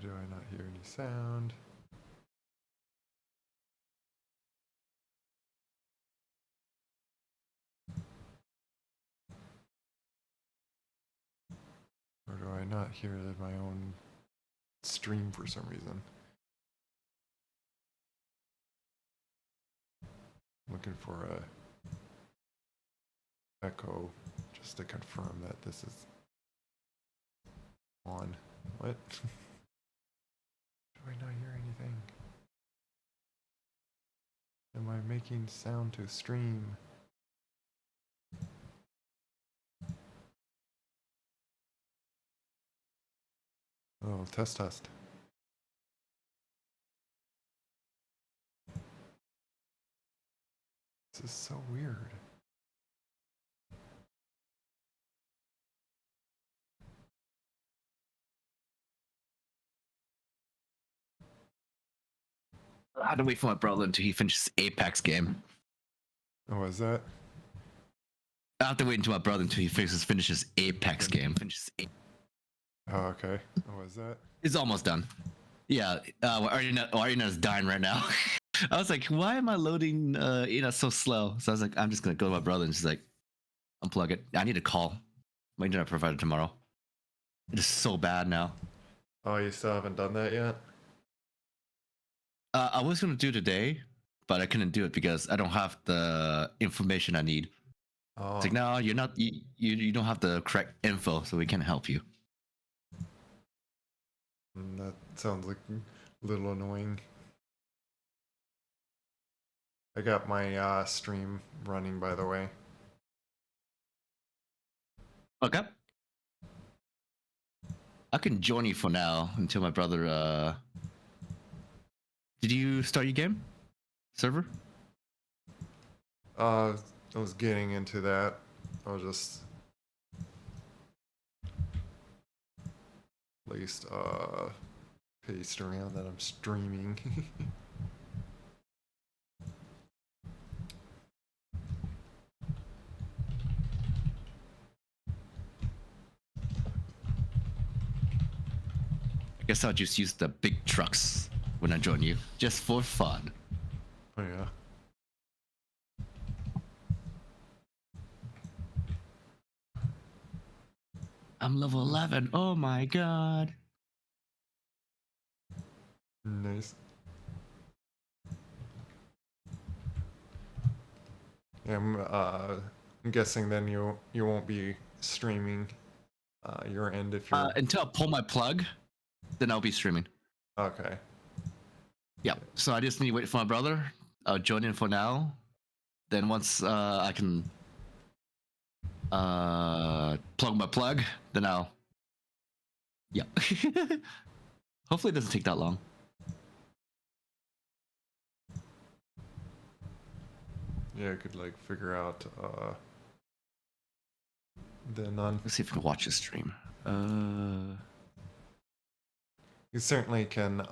do I not hear any sound? Or do I not hear my own stream for some reason? Looking for a echo just to confirm that this is on. What? Do I not hear anything? Am I making sound to stream? Oh, test. This is so weird. I had to wait for my brother until he finishes Apex game. Oh, is that? I have to wait until my brother until he finishes Apex game. Oh, okay. Oh, is that? He's almost done. Yeah, Arena is dying right now. I was like, why am I loading so slow? So I was like, I'm just gonna go to my brother and just like unplug it. I need to call my internet provider tomorrow. It is so bad now. Oh, you still haven't done that yet? I was gonna do it today, but I couldn't do it because I don't have the information I need. Oh. It's like, no, you're not. You don't have the correct info, so we can't help you. That sounds like a little annoying. I got my stream running, by the way. Okay. I can join you for now until my brother. Did you start your game? Server? I was getting into that. I was just at least paste around that I'm streaming. I guess I'll just use the big trucks when I join you, just for fun. Oh yeah. I'm level 11. Oh my god. Nice. Yeah, I'm guessing then you won't be streaming your end if you're Until I pull my plug, then I'll be streaming. okay. Yeah. So I just need to wait for my brother. I'll join in for now. Then once I can plug my plug, then I'll. Yeah. Hopefully it doesn't take that long. Yeah, I could like figure out then on. Let's see if we can watch the stream. You certainly can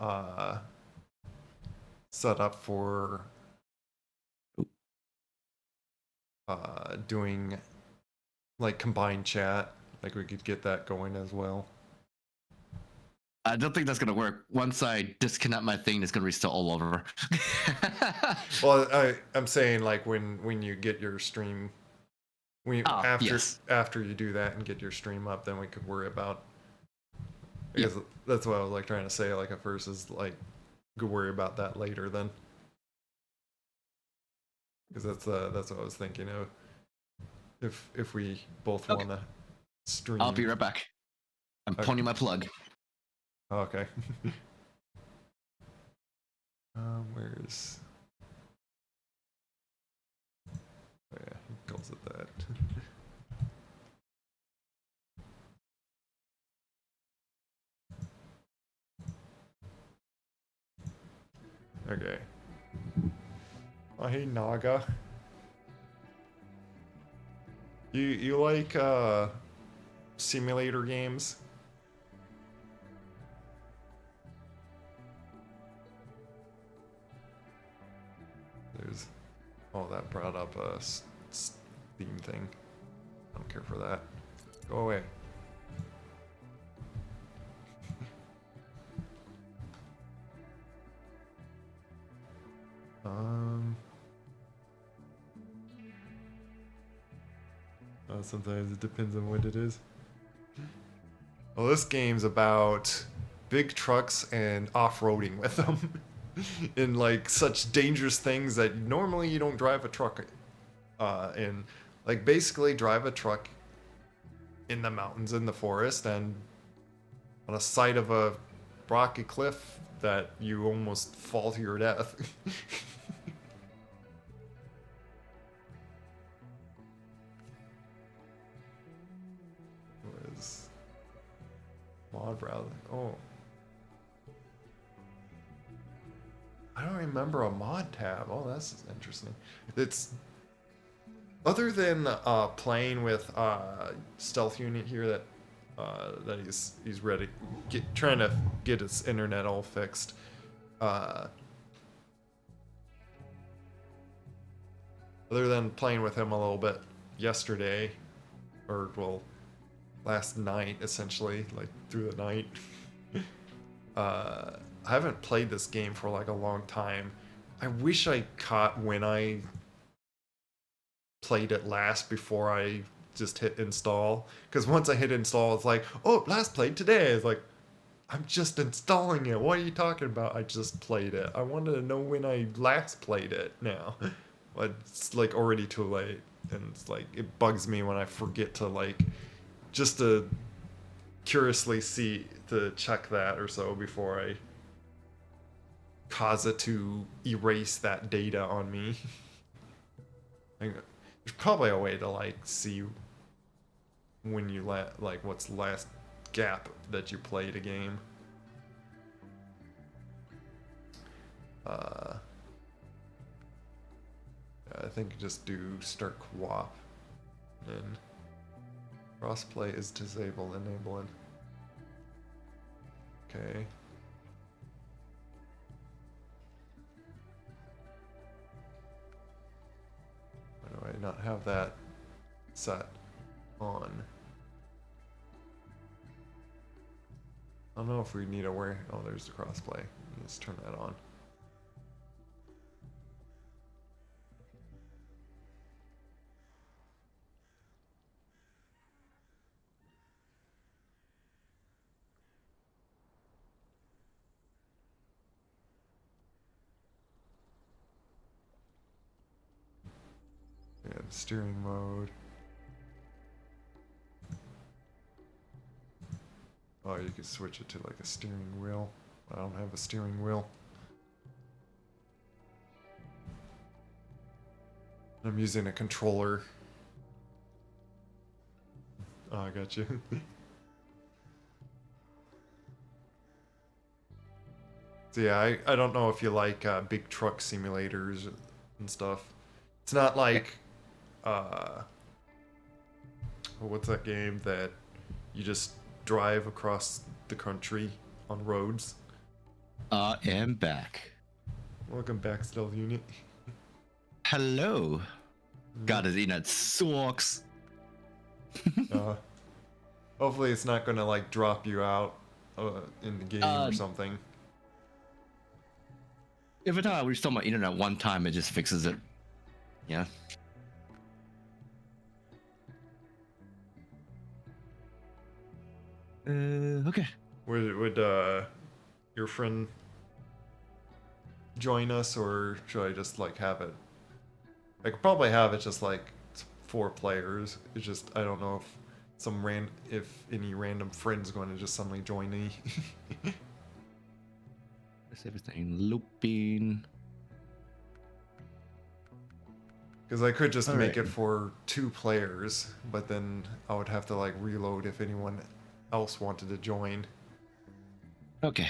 set up for doing like combined chat. Like we could get that going as well. I don't think that's gonna work. Once I disconnect my thing, it's gonna restart all over. Well, I'm saying like when you get your stream, after you do that and get your stream up, then we could worry about. Because that's what I was like trying to say. Like at first is like, could worry about that later then. Because that's what I was thinking of. If we both want to stream. I'll be right back. I'm pointing my plug. Okay. Where's? Oh yeah, he calls it that. Okay. Oh hey Naga. You like simulator games? There's that brought up a Steam thing. I don't care for that. Go away. Sometimes it depends on what it is. Well, this game's about big trucks and off-roading with them in like such dangerous things that normally you don't drive a truck in. Like basically drive a truck in the mountains in the forest and on a side of a rocky cliff that you almost fall to your death. Was mod browser? Oh, I don't remember a mod tab. Oh, that's interesting. It's other than playing with stealth unit here that he's ready trying to get his internet all fixed. Uh, Other than playing with him a little bit yesterday, or well, last night essentially, like through the night. I haven't played this game for like a long time. I wish I caught when I played it last before I just hit install. Because once I hit install, it's like, oh, last played today. It's like, I'm just installing it. What are you talking about? I just played it. I wanted to know when I last played it now. But it's like already too late. And it's like, it bugs me when I forget to like, just to curiously see, to check that or so before I cause it to erase that data on me. Like, there's probably a way to like see when you like what's the last gap that you played a game. I think just do start co-op, and crossplay is disabled, enabling. Okay. Why do I not have that set on? I don't know if we need a where. Oh, there's the crossplay. Let's turn that on. Yeah, steering mode. Oh, you could switch it to like a steering wheel. I don't have a steering wheel. I'm using a controller. Oh, I got you. So yeah, I don't know if you like big truck simulators and stuff. It's not like what's that game that you just drive across the country on roads? I am back. Welcome back, stealth unit. Hello. God, his internet sucks. Hopefully it's not gonna like drop you out in the game or something. Every time I restart my internet one time, it just fixes it. Yeah. Okay. Would your friend join us, or should I just like have it? I could probably have it just like 4 players. It's just I don't know if any random friend's going to just suddenly join me. Is everything looping? Because I could just All make right. it for 2 players, but then I would have to like reload if anyone else wanted to join. Okay.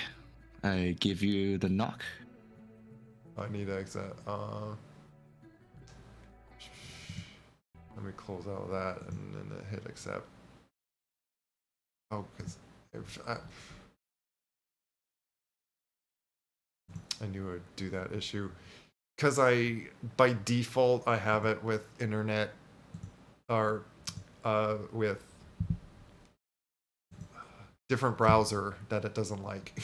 I give you the knock. I need to exit. Let me close out that and then hit accept. Oh, because I knew it would do that issue. Because by default, I have it with internet or with different browser that it doesn't like.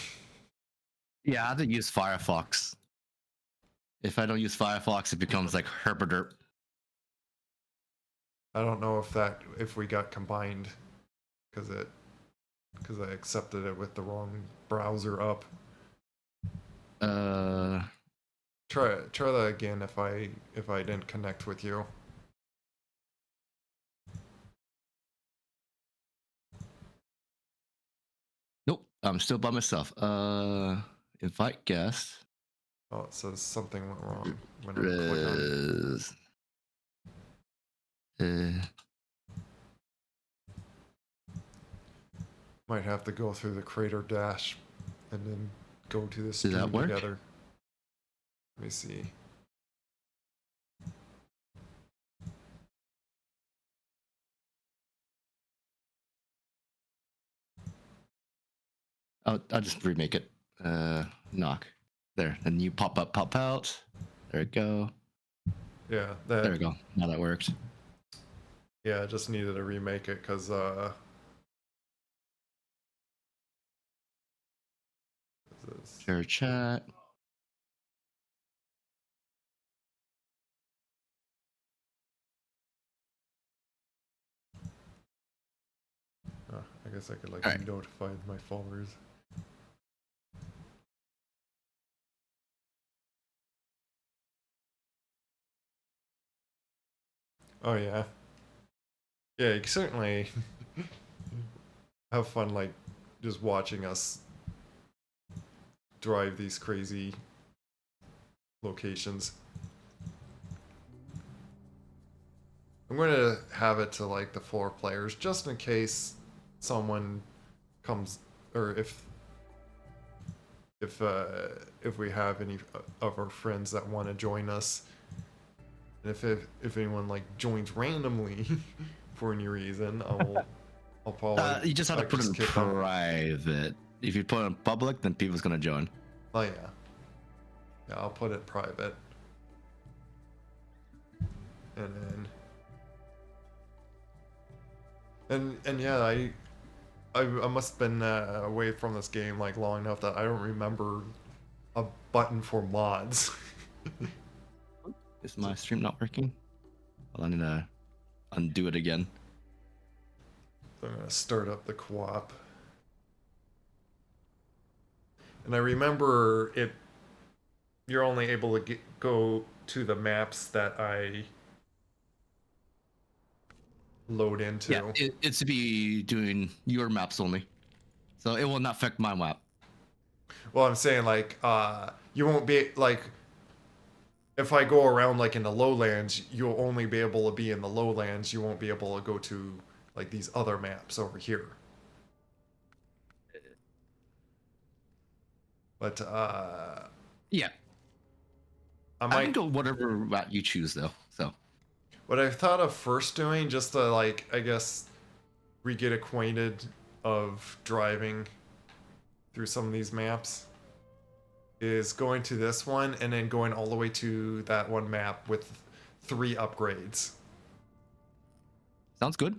Yeah, I have to use Firefox. If I don't use Firefox, it becomes like herpaderp. I don't know if we got combined because I accepted it with the wrong browser up. Uh, Try that again if I didn't connect with you. nope. I'm still by myself. Invite guest. Oh, it says something went wrong when I click on. Res- Might have to go through the Crater Dash and then go to the Does stream that work? together. Let me see. I'll just remake it. Knock. There. And you pop up, pop out. There we go. Yeah, There we go. Now that worked. Yeah, I just needed to remake it because Share chat. I guess I could like Right. notify my followers. Oh yeah. Yeah, you can certainly have fun like just watching us drive these crazy locations. I'm going to have it to like the 4 players just in case someone comes, or if we have any of our friends that want to join us, and if anyone like joins randomly for any reason, I'll probably You just have to put it in kick them. private. If you put it in public, then people's gonna join. Oh yeah. Yeah, I'll put it private. And then and yeah, I must have been away from this game like long enough that I don't remember a button for mods. Is my stream not working? Well, I need to undo it again. So I'm gonna start up the co-op. And I remember it. You're only able to go to the maps that I load into. Yeah, it's to be doing your maps only, so it will not affect my map. Well, I'm saying like you won't be like if I go around like in the lowlands, you'll only be able to be in the lowlands. You won't be able to go to like these other maps over here. But Yeah, I can go whatever route you choose though. So what I thought of first doing, just to like I guess re-get acquainted of driving through some of these maps, is going to this one and then going all the way to that one map with 3 upgrades. sounds good.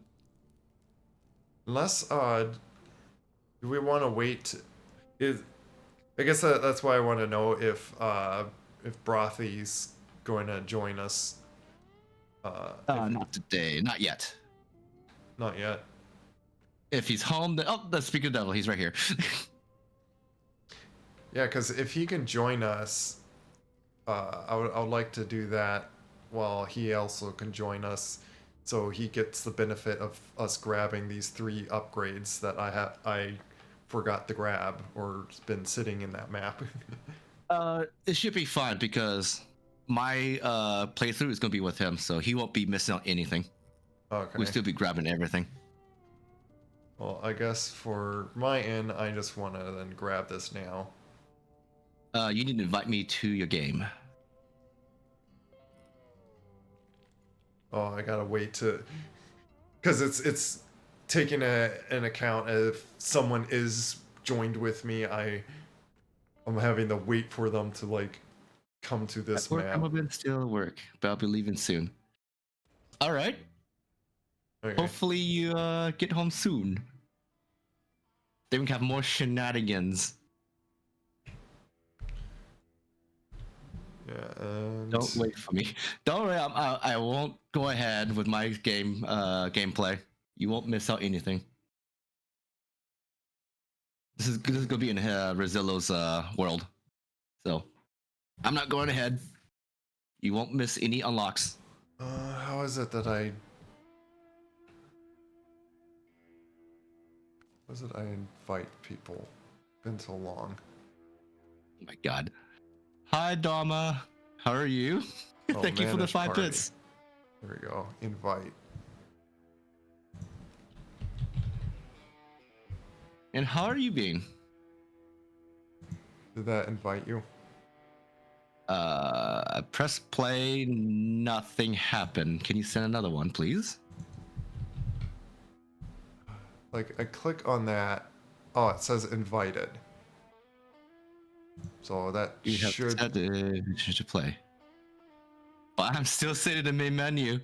Unless do we want to wait? Is I guess that's why I want to know if Brothy's going to join us. Not today, not yet. Not yet. If he's home, then the speaker devil, he's right here. Yeah, because if he can join us, I would like to do that while he also can join us, so he gets the benefit of us grabbing these 3 upgrades that I forgot to grab or it's been sitting in that map. It should be fine because my playthrough is gonna be with him, so he won't be missing out anything. Okay. We'll still be grabbing everything. Well, I guess for my end, I just want to then grab this now. You need to invite me to your game. Oh, I gotta wait to, because it's taking an account if someone is joined with me. I'm having to wait for them to like come to this At work, map. I'm a bit still at work, but I'll be leaving soon. All right. Okay. Hopefully you get home soon. Then we can have more shenanigans. Yeah, and Don't wait for me. Don't worry, I won't go ahead with my gameplay. You won't miss out anything. This is gonna be in Rezillo's world, so I'm not going ahead. You won't miss any unlocks. how is it that I? How is it I invite people? Been so long. Oh my god. Hi Dharma. How are you? Oh, Thank you for the manage 5 party. bits. There we go. Invite. And how are you being? Did that invite you? Press play, nothing happened. Can you send another one, please? Like I click on that. Oh, it says invited. So that You have should. set to play. But I'm still sitting in the main menu.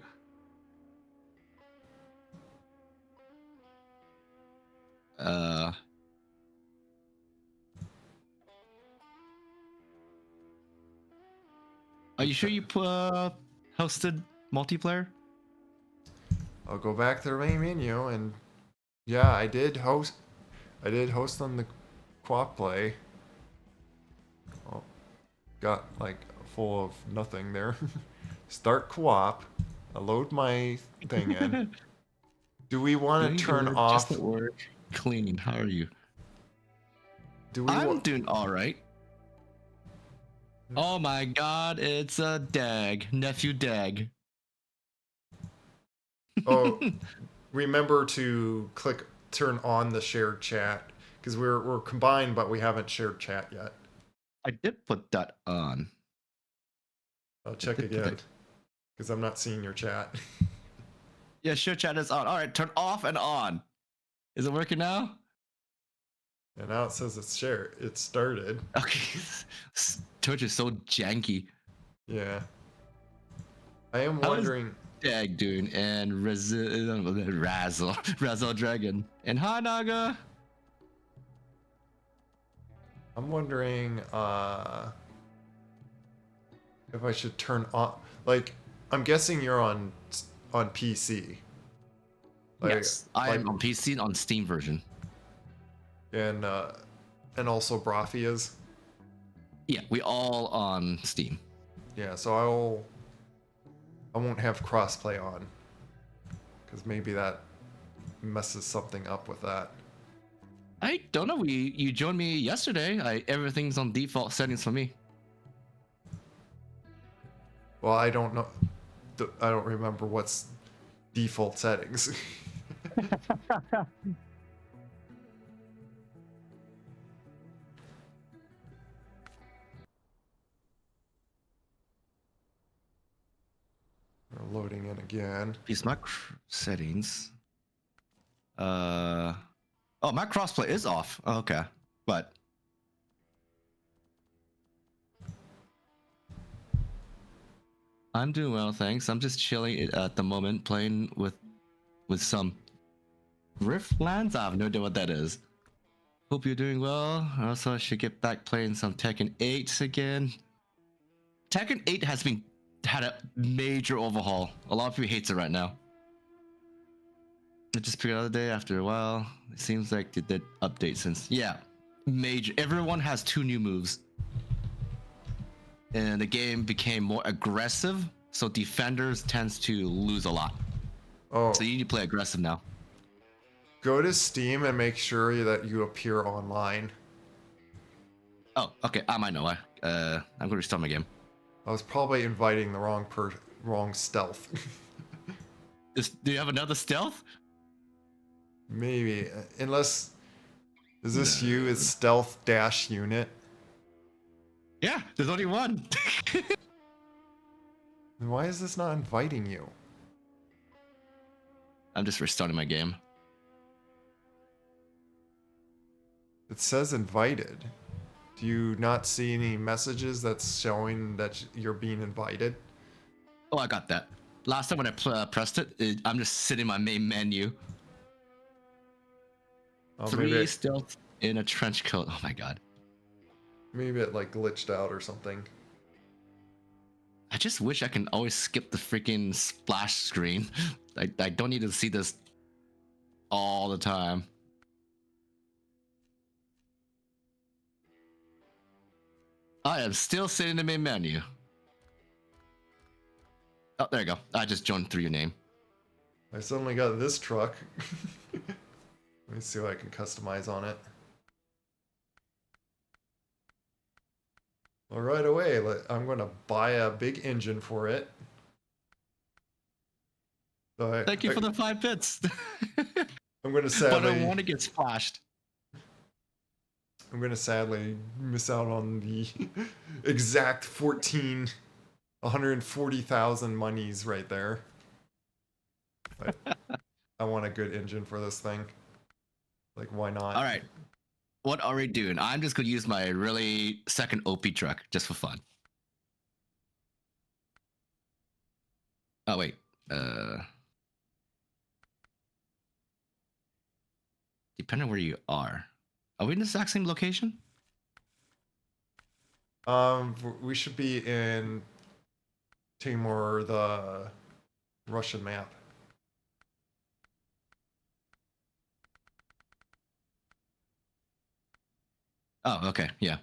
Are you sure you hosted multiplayer? I'll go back to the main menu and yeah, I did host. I did host on the co-op play. Oh, got like full of nothing there. Start co-op. I load my thing in. Do we want to Doing turn good, just off? at work. Clean. How are you? Do we I'm want? doing all right. Oh my god, it's a Dag, nephew Dag. Oh, remember to click turn on the shared chat because we're combined, but we haven't shared chat yet. I did put that on. I'll check did put again it. because I'm not seeing your chat. Yeah, sure, chat is on. All right, turn off and on. Is it working now? And now it says it's shared. It started. Okay. Twitch is so janky. Yeah. I am How is wondering. Dag doing? And Razzle Dragon. And hi, Naga. I'm wondering if I should turn on. Like, I'm guessing you're on PC. Like, Yes, I like, am on PC on Steam version. and also Brothy is. Yeah, we all on Steam. Yeah. So I won't have crossplay on because maybe that messes something up with that. I don't know. You joined me yesterday. Everything's on default settings for me. Well, I don't know. I don't remember what's default settings. We're loading in again. These my settings. Oh, my crossplay is off. Oh, okay, but I'm doing well, thanks. I'm just chilling at the moment, playing with some Riftlands. I have no idea what that is. Hope you're doing well. Also, I should get back playing some Tekken 8 again. Tekken 8 had a major overhaul. A lot of people hates it right now. I just figured out the day after a while. It seems like they did update since. Yeah, major. Everyone has 2 new moves, and the game became more aggressive. So defenders tends to lose a lot. Oh, So you need to play aggressive now. go to Steam and make sure that you appear online. Oh, okay. I might know why. I'm gonna restart my game. I was probably inviting the wrong stealth. Do you have another stealth? Maybe, unless is this No. you? Is stealth dash unit? Yeah, there's only one. Then why is this not inviting you? I'm just restarting my game. It says invited. Do you not see any messages that's showing that you're being invited? Oh, I got that. Last time when I pressed it, I'm just sitting in my main menu. Oh, 3 stealth in a trench coat. Oh my god. maybe it like glitched out or something. I just wish I can always skip the freaking splash screen. I don't need to see this all the time. I am still sitting in the main menu. Oh, there you go. I just joined through your name. I suddenly got this truck. Let me see what I can customize on it. Well, right away, I'm going to buy a big engine for it. So Thank you for the 5 bits. I'm going to But I sadly... want to get splashed. I'm going to sadly miss out on the exact 140,000 monies right there. But I want a good engine for this thing. Like, why not? All right. What are we doing? I'm just going to use my really second OP truck just for fun. Oh, wait. Depending on where you are. Are we in the exact same location? We should be in Timor, the Russian map. Oh, okay. Yeah.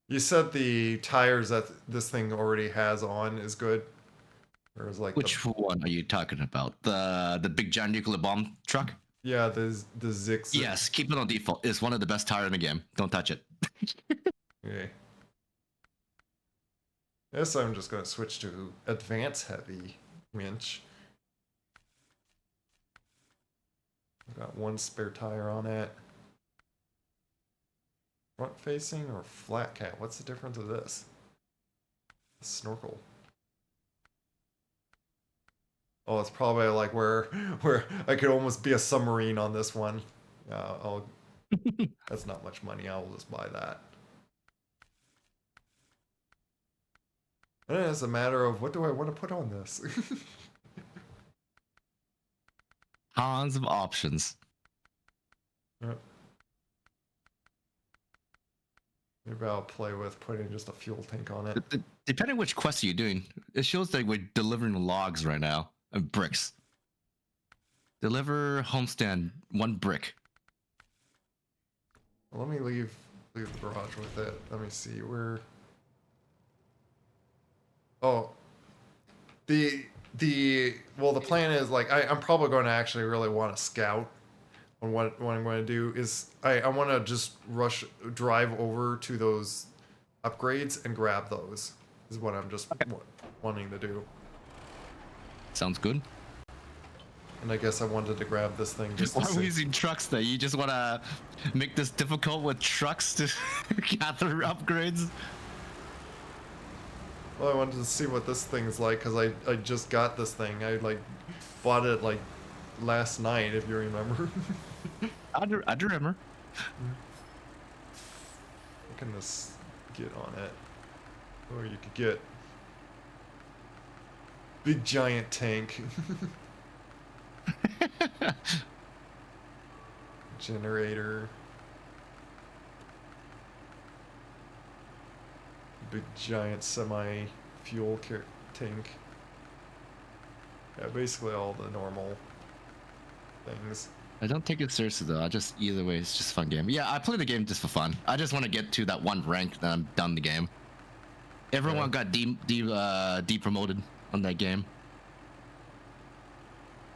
You said the tires that this thing already has on is good? Or is like Which one are you talking about? The big giant nuclear bomb truck? Yeah, the Zix. Yes, keep it on default. It's one of the best tires in the game. Don't touch it. Okay. Yes, I'm just going to switch to advance heavy winch. I've got one spare tire on it. Front facing or flat cat? What's the difference of this? Snorkel. Oh, it's probably like where I could almost be a submarine on this one. That's not much money. I'll just buy that. And it's a matter of what do I want to put on this? Tons of options. Yep. Maybe I'll play with putting just a fuel tank on it. Depending on which quest you're doing, it shows that we're delivering logs right now and bricks. Deliver homestand 1 brick. Well, let me leave the garage with it. Let me see where. Oh, the plan is like I'm probably going to actually really want to scout. And what I'm going to do is I want to just drive over to those upgrades and grab those. Is what I'm just wanting to do. Sounds good. And I guess I wanted to grab this thing just Why to are we see. using trucks there? You just want to make this difficult with trucks to gather upgrades? Well, I wanted to see what this thing's like because I just got this thing. I like bought it like last night, if you remember. I do remember. What can this get on it? Or you could get big giant tank. Generator. Big giant semi fuel tank. Yeah, basically all the normal things. I don't take it seriously though. I just either way, it's just a fun game. Yeah, I play the game just for fun. I just want to get to that 1 rank, then I'm done the game. Everyone got depromoted on that game.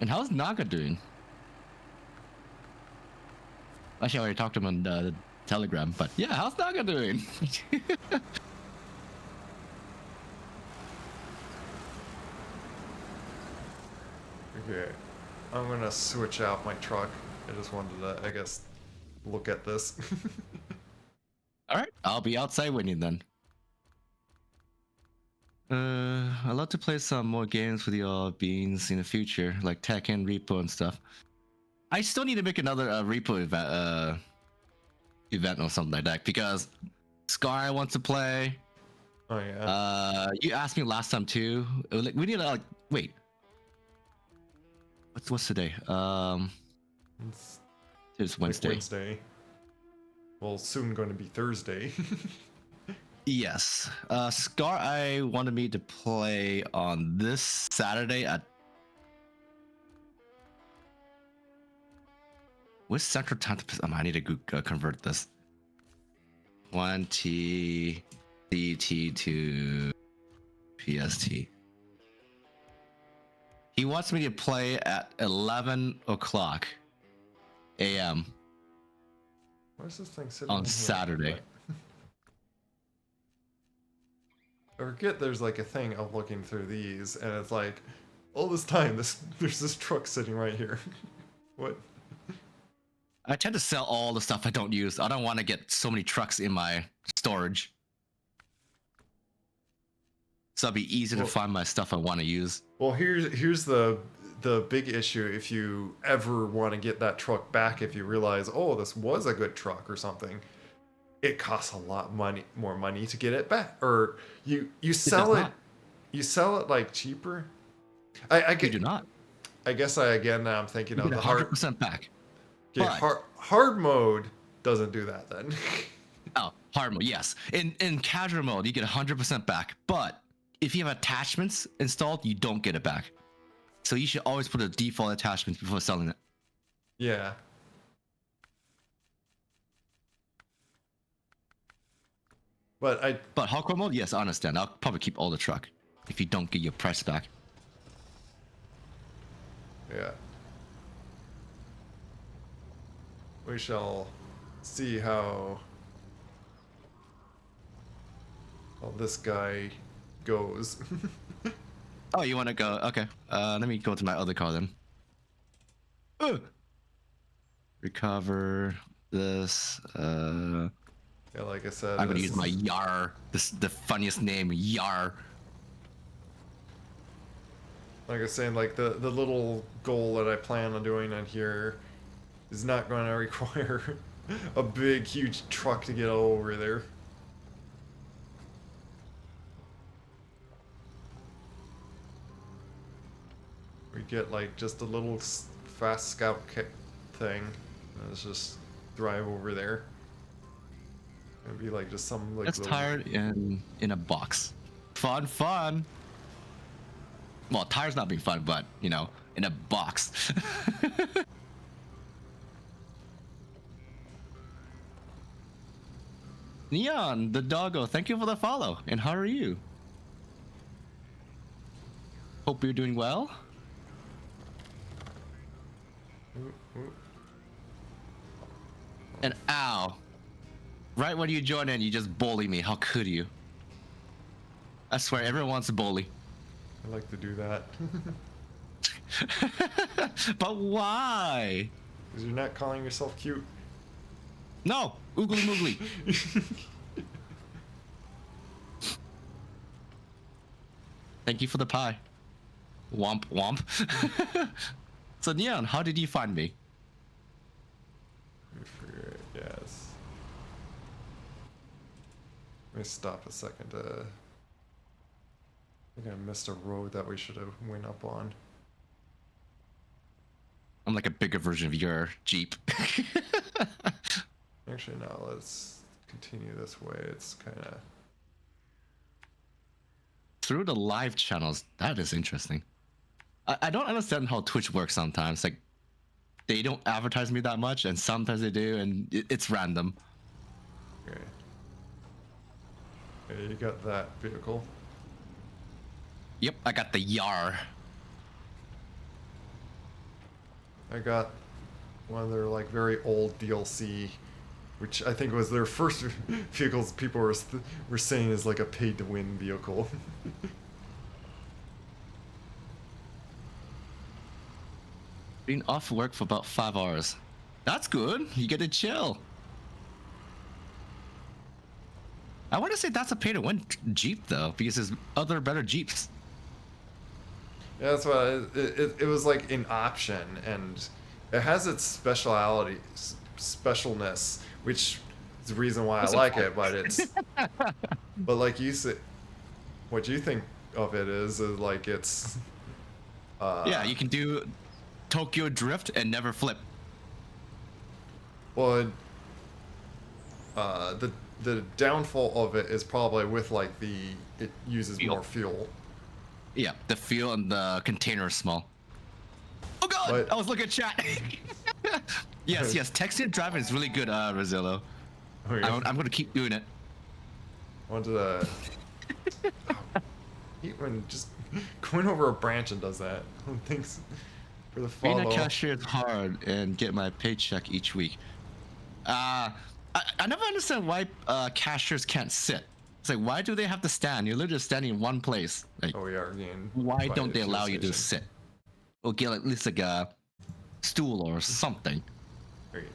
And how's Naga doing? Actually, I already talked to him on the Telegram, but yeah, how's Naga doing? Okay, I'm gonna switch out my truck. I just wanted to, I guess, look at this. All right, I'll be outside waiting then. I'd love to play some more games with your beans in the future, like Tekken, Repo, and stuff. I still need to make another Repo event or something like that because Sky wants to play. Oh yeah. You asked me last time too. Like we need to like wait. What's today? It's It's Wednesday. Wednesday. Well, soon going to be Thursday. Yes. Scar, I wanted me to play on this Saturday at. What's Central Time? I need to convert this. 1 CT to PST. He wants me to play at 11 o'clock a.m. Where's this thing sitting on in here? Saturday. Like, I forget there's like a thing of looking through these, and it's like all this time there's this truck sitting right here. What? I tend to sell all the stuff I don't use. I don't want to get so many trucks in my storage. So it'll be easy to find my stuff I want to use. Well, here's the big issue if you ever want to get that truck back. If you realize, oh, this was a good truck or something, it costs a lot more money to get it back, or you sell it. You sell it like cheaper. I You do not. I guess I'm thinking of the 100% back. Yeah, hard mode doesn't do that then. Oh, hard mode, yes. In casual mode, you get 100% back, but if you have attachments installed, you don't get it back. So you should always put a default attachment before selling it. Yeah. But hardcore mode, yes, I understand. I'll probably keep all the truck if you don't get your price back. Yeah. We shall see how this guy goes. Oh, you want to go? Okay. Let me go to my other car then. Recover this. Yeah, like I said, I'm gonna use my Yar. The funniest name, Yar. Like I was saying, like the little goal that I plan on doing on here is not going to require a big, huge truck to get over there. We get like just a little fast scout kit thing. And let's just drive over there. It'd be like just some like. That's tired in a box. Fun. Well, tires not being fun, but you know, in a box. Neon, the doggo, thank you for the follow. And how are you? Hope you're doing well. And ow. Right when you join in, you just bully me. How could you? I swear, everyone wants to bully. I like to do that. But why? Because you're not calling yourself cute. No! Oogly moogly. Thank you for the pie. Womp womp. So Neon, how did you find me? Yes. Let me stop a second to... I think I missed a road that we should have went up on. I'm like a bigger version of your Jeep. Actually, no, let's continue this way. It's kind of... Through the live channels, that is interesting. I don't understand how Twitch works sometimes. Like, they don't advertise me that much, and sometimes they do, and it's random. Okay. Okay, you got that vehicle. Yep, I got the Yar. I got one of their like very old DLC, which I think was their first vehicles people were saying is like a paid-to-win vehicle. Been off work for about 5 hours. That's good. You get to chill. I want to say that's a pay-to-win Jeep though, because there's other better Jeeps. Yeah, that's why it was like an option, and it has its specialness, which is the reason why I like it. But it's, but like you said, what you think of it is like it's. Yeah, you can do Tokyo Drift and never flip. Well, The downfall of it is probably with like it uses Fuel. more fuel. Yeah, the fuel and the container is small. Oh god, But- I was looking at chat. yes, texting and driving is really good, Rosillo. Oh, yeah. I'm gonna keep doing it. I wanted to. Hate when just going over a branch and does that. Thanks for the Being follow. a cashier is hard and get my paycheck each week. I never understand why cashiers can't sit. It's like, why do they have to stand? You're literally just standing in one place. Like, Oh, we are again. why don't they allow you to sit? Or get at least like a stool or something. Great.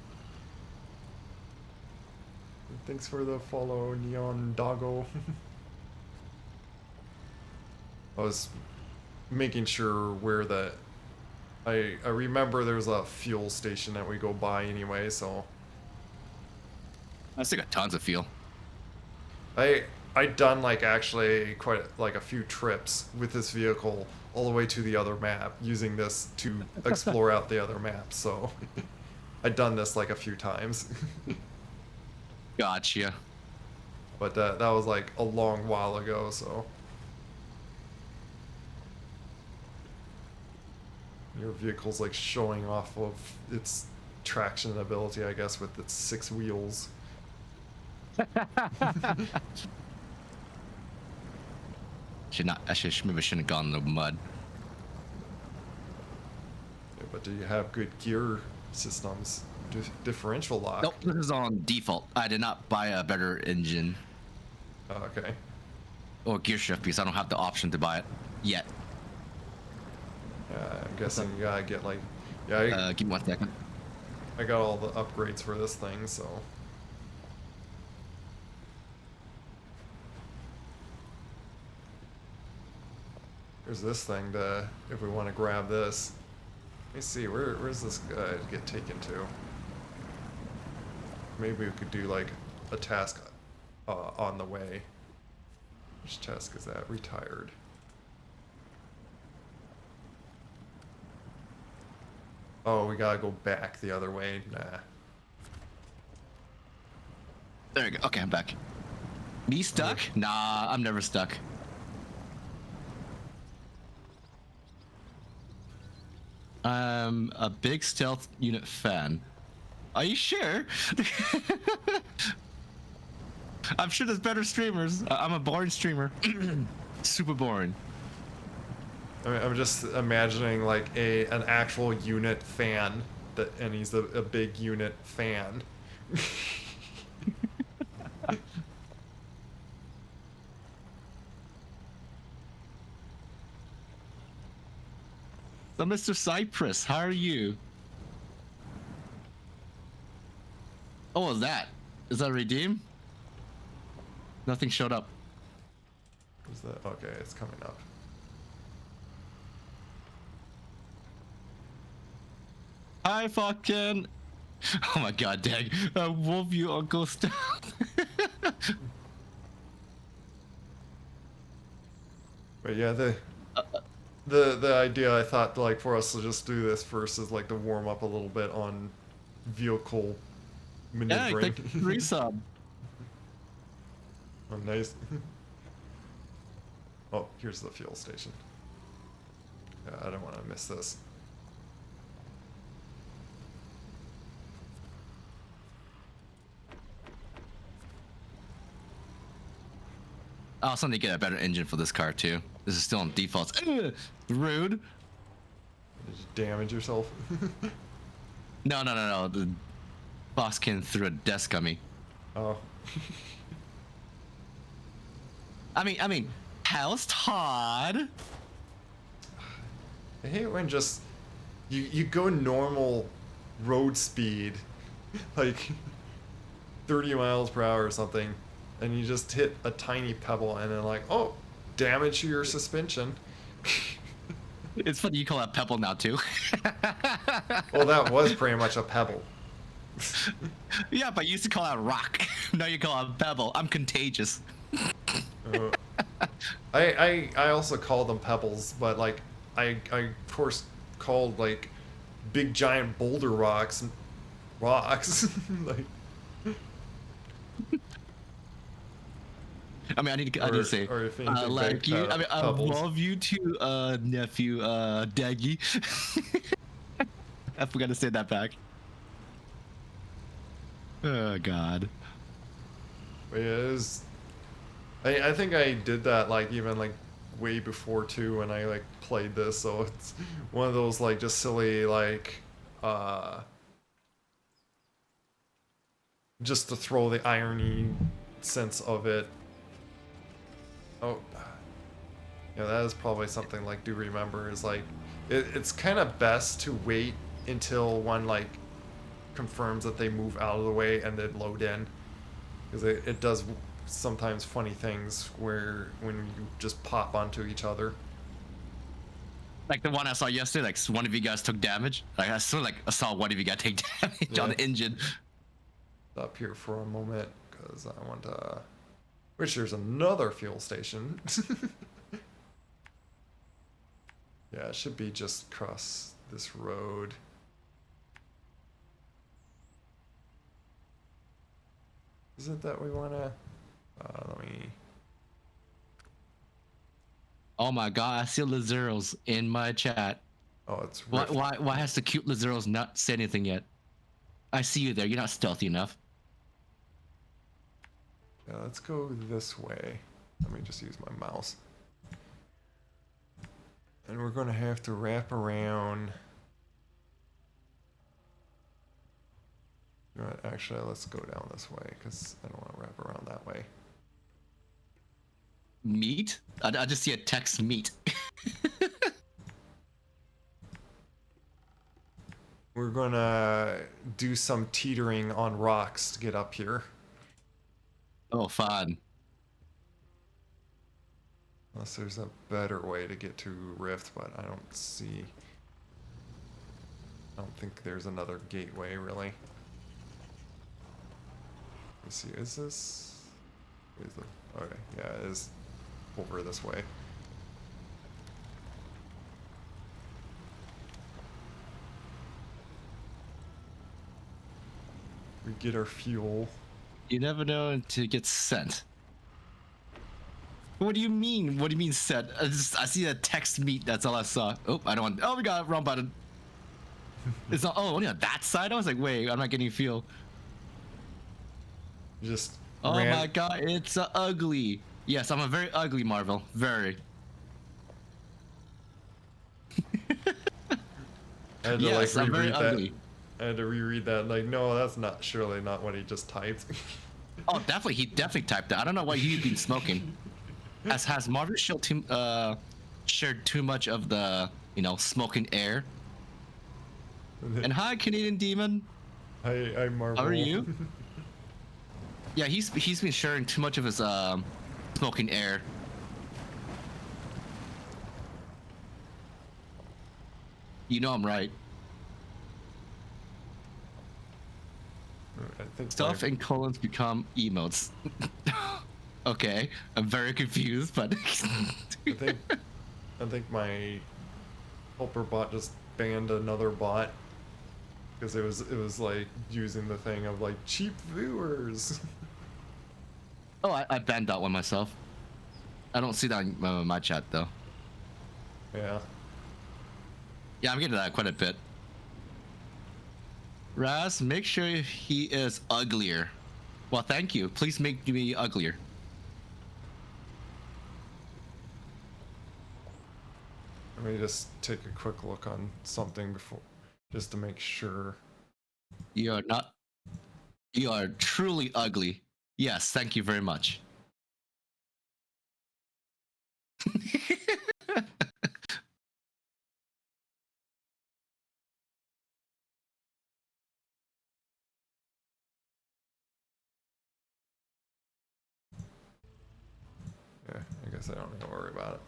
Thanks for the follow, Neon Doggo. I was making sure where that. I remember there's a fuel station that we go by anyway, so. I still got tons of fuel. I done like actually quite like a few trips with this vehicle all the way to the other map using this to explore out the other maps. So I'd done this like a few times. Gotcha. But that was like a long while ago, so. Your vehicle's like showing off of its traction ability, I guess, with its 6 wheels. Maybe I shouldn't have gone in the mud. Yeah, but do you have good gear systems? Differential lock? Nope, this is on default. I did not buy a better engine Oh, okay. or gear shift because I don't have the option to buy it yet. I'm guessing you gotta get like, yeah, Give me 1 second. I got all the upgrades for this thing, so. There's this thing to, if we want to grab this. Let me see, where's this guy get taken to? Maybe we could do like a task on the way. Which task is that? Retired. Oh, we gotta go back the other way? Nah. There you go. Okay, I'm back. Me stuck? Nah, I'm never stuck. I'm a big stealth unit fan. Are you sure? I'm sure there's better streamers. I'm a boring streamer. Super boring. I mean, I'm just imagining like an actual unit fan and he's a big unit fan. So, Mr. Cypress, how are you? Oh, what's that? Is that redeem? Nothing showed up. Is that okay? It's coming up. Hi, fucking. Oh my god, dang. Wolf you or ghost. But yeah, the idea I thought like for us to just do this first is like to warm up a little bit on vehicle Yeah, maneuvering. like resub. Oh, nice. Oh, here's the fuel station. Yeah, I don't want to miss this. I also need to get a better engine for this car too. This is still on defaults. Rude. Did you damage yourself? No. The boss came through a desk on me. Oh. I mean, how's Todd? I hate when just you go normal road speed, like 30 miles per hour or something, and you just hit a tiny pebble and then like, oh, damage to your suspension. It's funny you call that pebble now too. Well, that was pretty much a pebble. Yeah, but you used to call that rock. Now you call it pebble. I'm contagious. I also call them pebbles, but like I of course called like big giant boulder rocks. Like I mean, I need to say, or if anything, like baked you. I mean, I pebbles. love you too, nephew, Daggy. I forgot to say that back. Oh God. But yeah, it was, I think I did that like even like way before too when I like played this, so it's one of those like just silly like just to throw the irony sense of it. Oh, yeah, that is probably something like do remember is like it's kind of best to wait until one like confirms that they move out of the way and then load in, because it does sometimes funny things where when you just pop onto each other. Like the one I saw yesterday, like one of you guys took damage. Like I saw one of you guys take damage on Yeah. the engine. Stop here for a moment because I want to. Which there's another fuel station. Yeah, it should be just across this road. Is it that we want to? Let me. Oh my God, I see Lazeros in my chat. Oh, it's Why, Rift. why has the cute Lazeros not said anything yet? I see you there. You're not stealthy enough. Yeah, let's go this way. Let me just use my mouse. And we're going to have to wrap around. You know what? Actually, let's go down this way because I don't want to wrap around that way. Meat? I just see a text meat. We're going to do some teetering on rocks to get up here. Oh, fun. Unless there's a better way to get to Rift, but I don't see. I don't think there's another gateway, really. Let's see, is this? Is the, okay, yeah, it is over this way. We get our fuel. You never know until it gets sent. What do you mean? What do you mean sent? I see that text meat. That's all I saw. Oh, I don't want. Oh, we got wrong button. It's not. Oh, only on that side. I was like, wait, I'm not getting fuel. Just Oh ran. my God, it's ugly. Yes, I'm a very ugly Marvel. Very. I had to Yes, like I'm very reread that. ugly. I had to reread that. Like, no, that's not surely not what he just typed. Oh, definitely. He definitely typed that. I don't know why he's been smoking. Has Marvel shared too much of the smoking air? And hi, Canadian Demon. I marvel. How are you? Yeah, he's been sharing too much of his smoking air. You know I'm right. I think Stuff and colons become emotes. Okay, I'm very confused, but I think my helper bot just banned another bot because it was like using the thing of like cheap viewers. oh, I banned that one myself. I don't see that in my chat though. Yeah. Yeah, I'm getting that quite a bit. Raz, make sure he is uglier. Well, thank you. Please make me uglier. Let me just take a quick look on something before, just to make sure. You are not. You are truly ugly. Yes, thank you very much. Yeah, I guess I don't need to worry about it.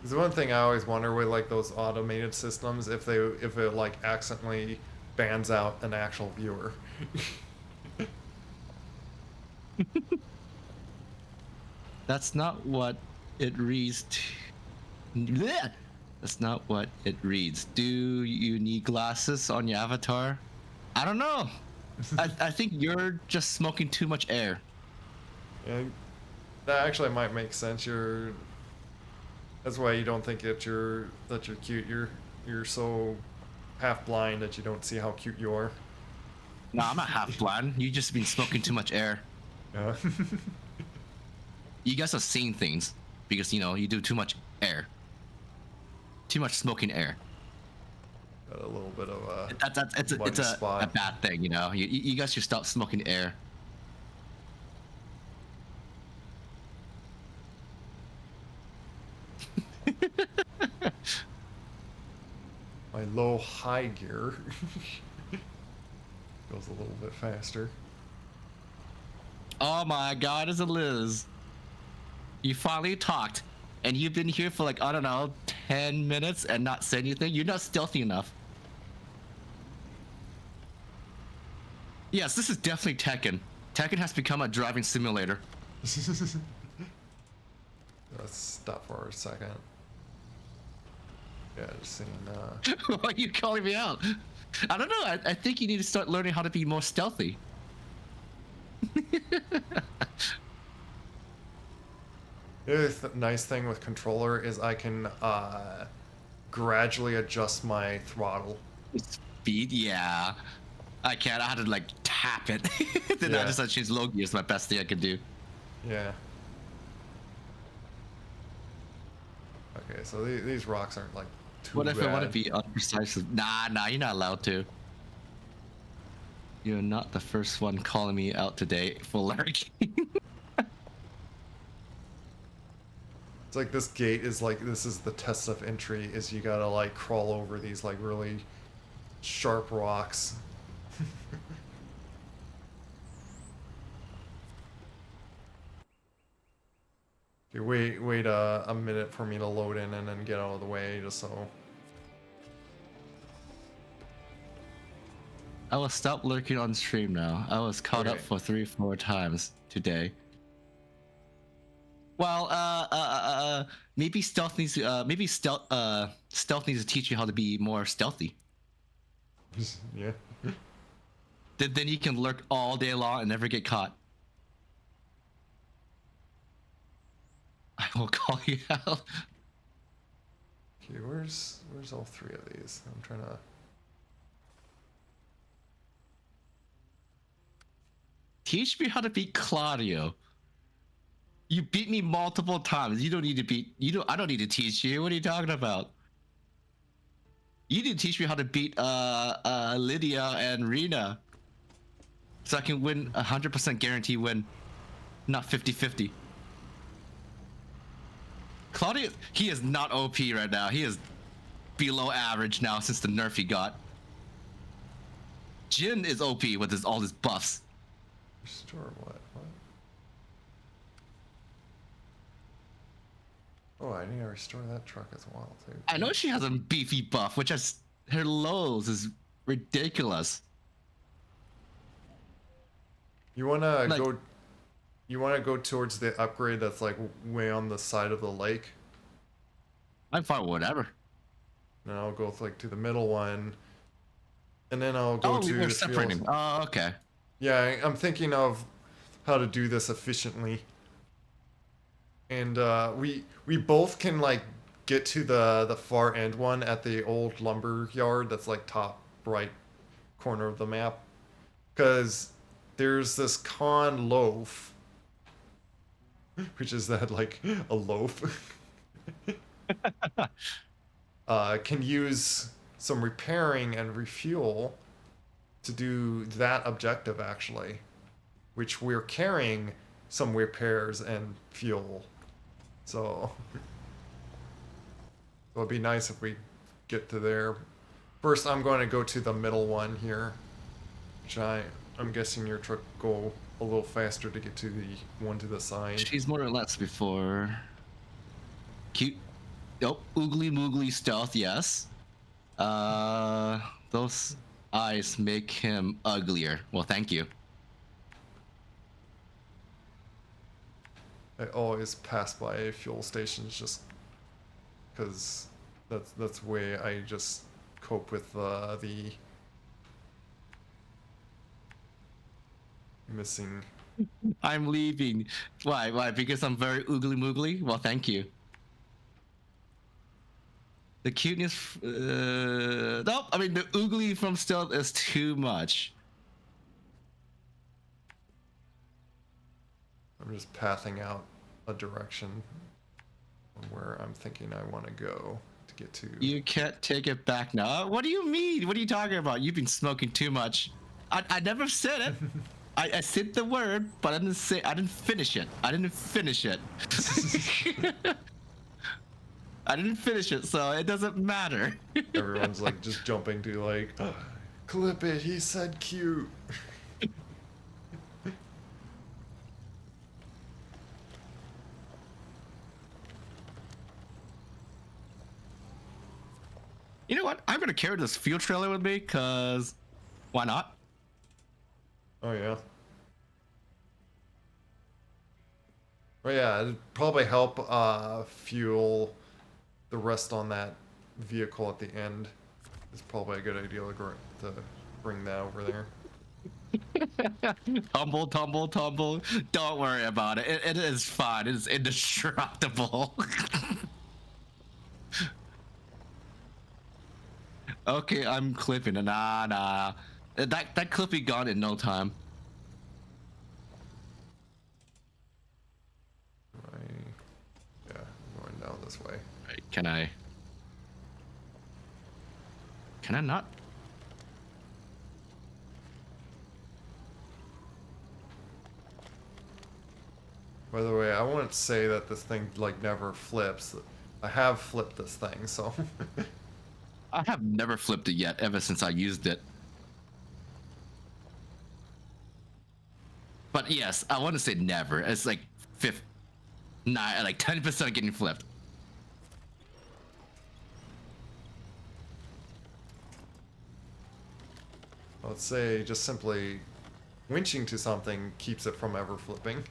There's one thing I always wonder with like those automated systems if it like accidentally bans out an actual viewer. That's not what it reads. That's not what it reads. Do you need glasses on your avatar? I don't know. I think you're just smoking too much air. Yeah, that actually might make sense. That's why you don't think that you're cute. You're so half blind that you don't see how cute you are. No, I'm not half blind. You just been smoking too much air. Yeah. You guys are seeing things because you do too much air. Too much smoking air. Got a little bit of a It's muddy a spot. bad thing. You guys should stop smoking air. My low high gear goes a little bit faster. Oh my God, it's a Liz. You finally talked, and you've been here for like, I don't know, 10 minutes and not said anything. You're not stealthy enough. Yes, this is definitely Tekken. Tekken has become a driving simulator. Let's stop for a second. Yeah, just seeing. Why are you calling me out? I don't know. I think you need to start learning how to be more stealthy. The other nice thing with controller is I can gradually adjust my throttle. Speed, yeah. I can't. I had to like tap it. Then I Yeah. just had to change low gear. It's my best thing I could do. Yeah. Okay, so these rocks aren't like too What if bad. I want to be unprecise? Nah, you're not allowed to. You're not the first one calling me out today for lurking. It's like this gate is like this is the test of entry. Is you gotta like crawl over these like really sharp rocks. Okay, wait a minute for me to load in and then get out of the way just so. I will stop lurking on stream now. I was caught up Okay. for 3-4 times today. Well, maybe stealth needs to, stealth needs to teach you how to be more stealthy. Yeah. Then you can lurk all day long and never get caught. I will call you out. Okay, where's all three of these? I'm trying to. Teach me how to beat Claudio. You beat me multiple times. You don't need to beat. I don't need to teach you. What are you talking about? You need to teach me how to beat Lydia and Rena, so I can win 100% guarantee win, not 50-50. Claudio, he is not OP right now. He is below average now since the nerf he got. Jin is OP with all his buffs. Restore what? Oh, I need to restore that truck as well too. I know she has a beefy buff, which is her lows is ridiculous. You wanna Like, go? You wanna go towards the upgrade that's like way on the side of the lake? I'm fine, whatever. And I'll go like to the middle one, and then I'll go Oh, to we're the separating. field. Oh, okay. Yeah, I'm thinking of how to do this efficiently. And we both can like get to the far end one at the old lumber yard that's like top right corner of the map, because there's this con loaf, which is that like a loaf. Can use some repairing and refuel to do that objective actually, which we're carrying some repairs and fuel. So it'd be nice if we get to there. First, I'm going to go to the middle one here, which I'm guessing your truck go a little faster to get to the one to the side. She's more or less before. Cute. Nope. Oogly moogly stealth, yes. Those eyes make him uglier. Well, thank you. I always pass by fuel stations just because that's the way I just cope with the missing. I'm leaving. Why? Why? Because I'm very oogly moogly? Well, thank you. The cuteness. Nope. I mean, the oogly from stealth is too much. I'm just pathing out a direction where I'm thinking I want to go to get to. You can't take it back now. What do you mean? What are you talking about? You've been smoking too much. I never said it. I said the word, but I didn't say. I didn't finish it. I didn't finish it. I didn't finish it, so it doesn't matter. Everyone's like just jumping to like, oh, clip it. He said cute. You know what? I'm gonna carry this fuel trailer with me, cause why not? Oh yeah. Oh yeah, it'd probably help fuel the rest on that vehicle at the end. It's probably a good idea to bring that over there. Tumble, tumble, tumble. Don't worry about it. It is fine. It is indestructible. Okay, I'm clipping it. Nah. That clip be gone in no time. Yeah, I'm going down this way. Right, can I not? By the way, I wouldn't say that this thing like never flips. I have flipped this thing, so. I have never flipped it yet, ever since I used it. But yes, I want to say never. It's like 10% getting flipped. Let's say just simply winching to something keeps it from ever flipping.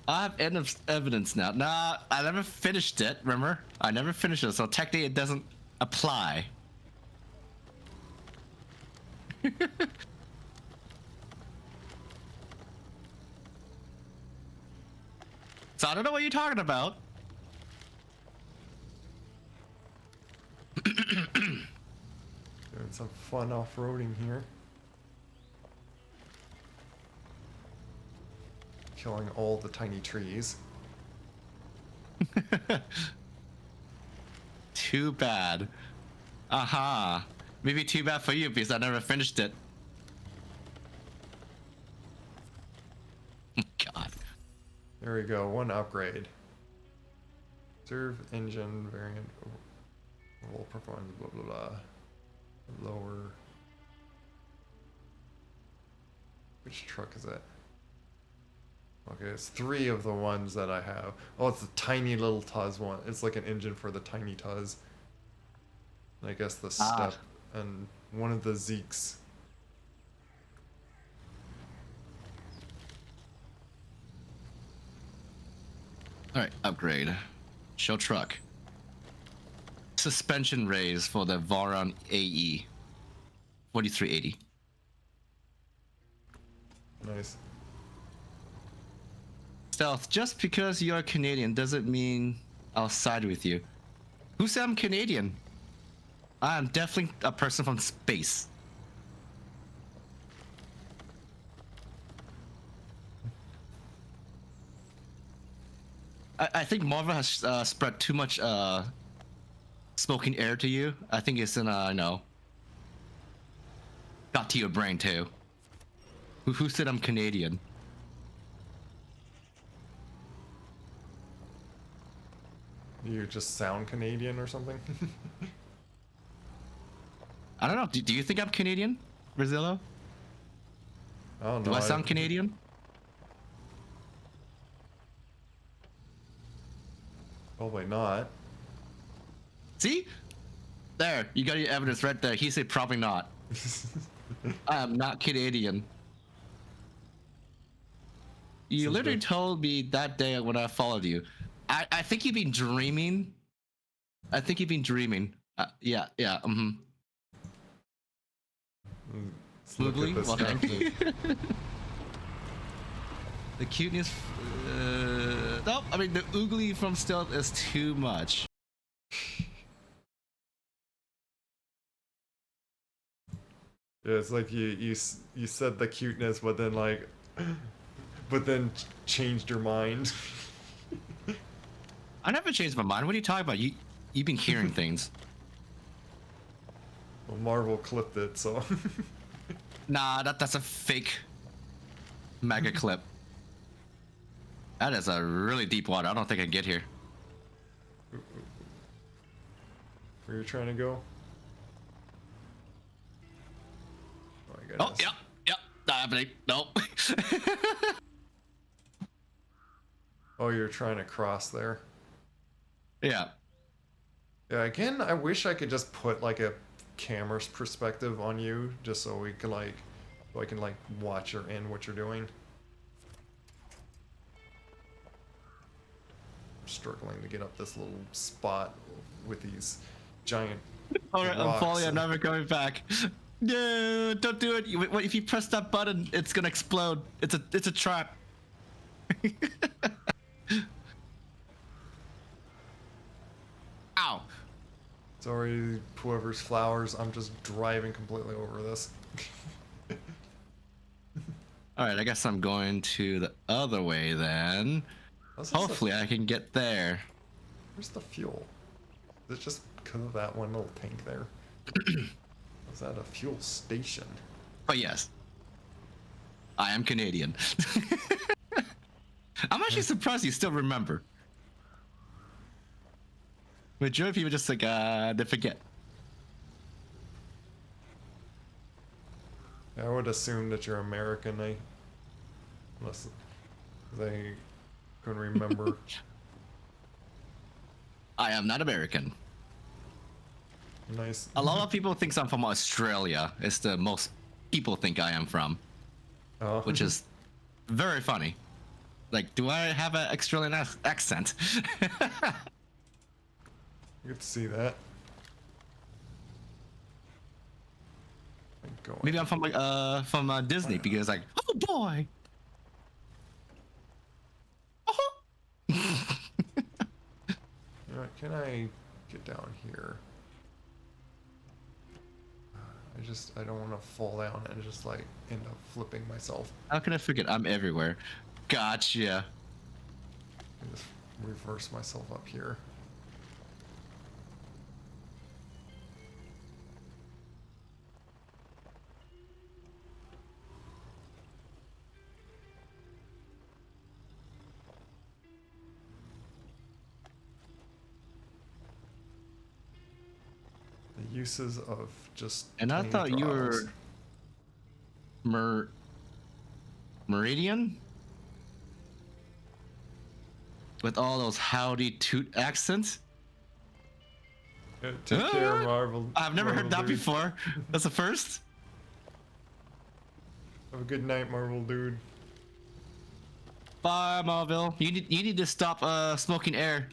I have evidence now. Nah, I never finished it, remember? I never finished it, so technically it doesn't apply. So I don't know what you're talking about. Doing some fun off-roading here. Killing all the tiny trees. Too bad. Aha. Maybe too bad for you because I never finished it. God. There we go, one upgrade. Serve engine variant. Roll performance, blah blah blah. Lower. Which truck is it? Okay, it's 3 of the ones that I have. Oh, it's the tiny little Tuz one. It's like an engine for the tiny Tuz. And I guess the step and one of the Zeeks. All right, upgrade. Show truck. Suspension raise for the Varon AE. 4380. Nice. Stealth, just because you're Canadian doesn't mean I'll side with you. Who said I'm Canadian? I'm definitely a person from space. I think Marvel has spread too much smoking air to you. I think it's in got to your brain too. Who said I'm Canadian? You just sound Canadian or something? I don't know. Do you think I'm Canadian, Brazilo? I don't know. Do I sound Canadian? Probably not. See? There, you got your evidence right there. He said probably not. I am not Canadian. You literally told me that day when I followed you. I think you've been dreaming. I think you've been dreaming. Yeah. Let's look at Oogly? this Well, guy. thank you. The cuteness. Nope. I mean, the oogly from stealth is too much. Yeah, it's like you said the cuteness, but then like, changed your mind. I never changed my mind. What are you talking about? You've been hearing things. Well, Marvel clipped it, so. Nah, that's a fake mega clip. That is a really deep water. I don't think I can get here. Where you trying to go? Oh, my Oh, goodness. yep. Not happening. Nope. Oh, you're trying to cross there. Yeah. Yeah, again, I wish I could just put like a camera's perspective on you, just so we can like, so I can like watch or in what you're doing. I'm struggling to get up this little spot with these giant Alright, I'm rocks. falling. I'm never coming back. No, don't do it. What if you press that button? It's gonna explode. It's a trap. Ow. Sorry, whoever's flowers. I'm just driving completely over this. Alright, I guess I'm going to the other way then. Hopefully I can get there. Where's the fuel? Is it just because of that one little tank there? Is that a fuel station? But yes, I am Canadian. I'm actually surprised you still remember. Majority of people just like, they forget. I would assume that you're American, unless they can remember. I am not American. Nice. A lot of people think I'm from Australia. It's the most people think I am from, Oh. which is very funny. Like, do I have an Australian accent? You could see that. Maybe I'm from Disney because like, oh boy. You know what, can I get down here? I don't want to fall down and just like end up flipping myself. How can I forget? I'm everywhere. Gotcha. I just reverse myself up here. The uses of just. And I tiny thought you throttles. were Meridian? With all those howdy toot accents? Yeah, take care, Marvel. I've never heard that dude. before. That's the first. Have a good night, Marvel dude. Bye, Marvel. You need to stop smoking air.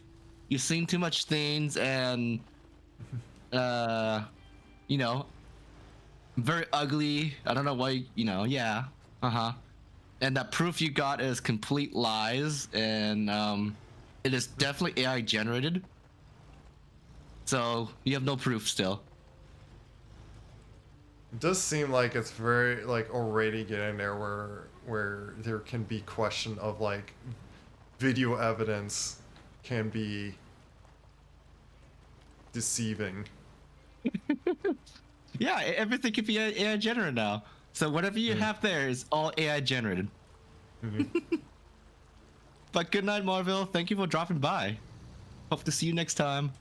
You've seen too much things and you know, very ugly. I don't know why, yeah. And that proof you got is complete lies, and it is definitely AI generated. So you have no proof still. It does seem like it's very like already getting there where there can be question of like video evidence can be deceiving. Yeah, everything can be AI generated now. So whatever you have there is all AI generated. But good night, Marvel. Thank you for dropping by. Hope to see you next time.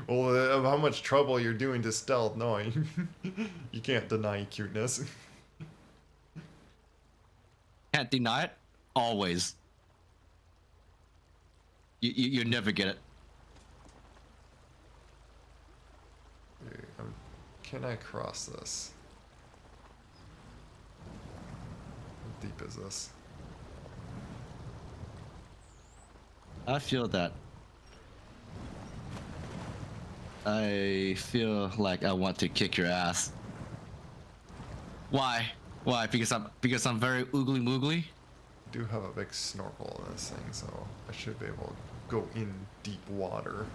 Well, of how much trouble you're doing to stealth, no, you can't deny cuteness. Can't deny it. Always. You never get it. Can I cross this? How deep is this? I feel that. I feel like I want to kick your ass. Why? Why? Because I'm very oogly moogly. I do have a big snorkel in this thing, so I should be able to go in deep water.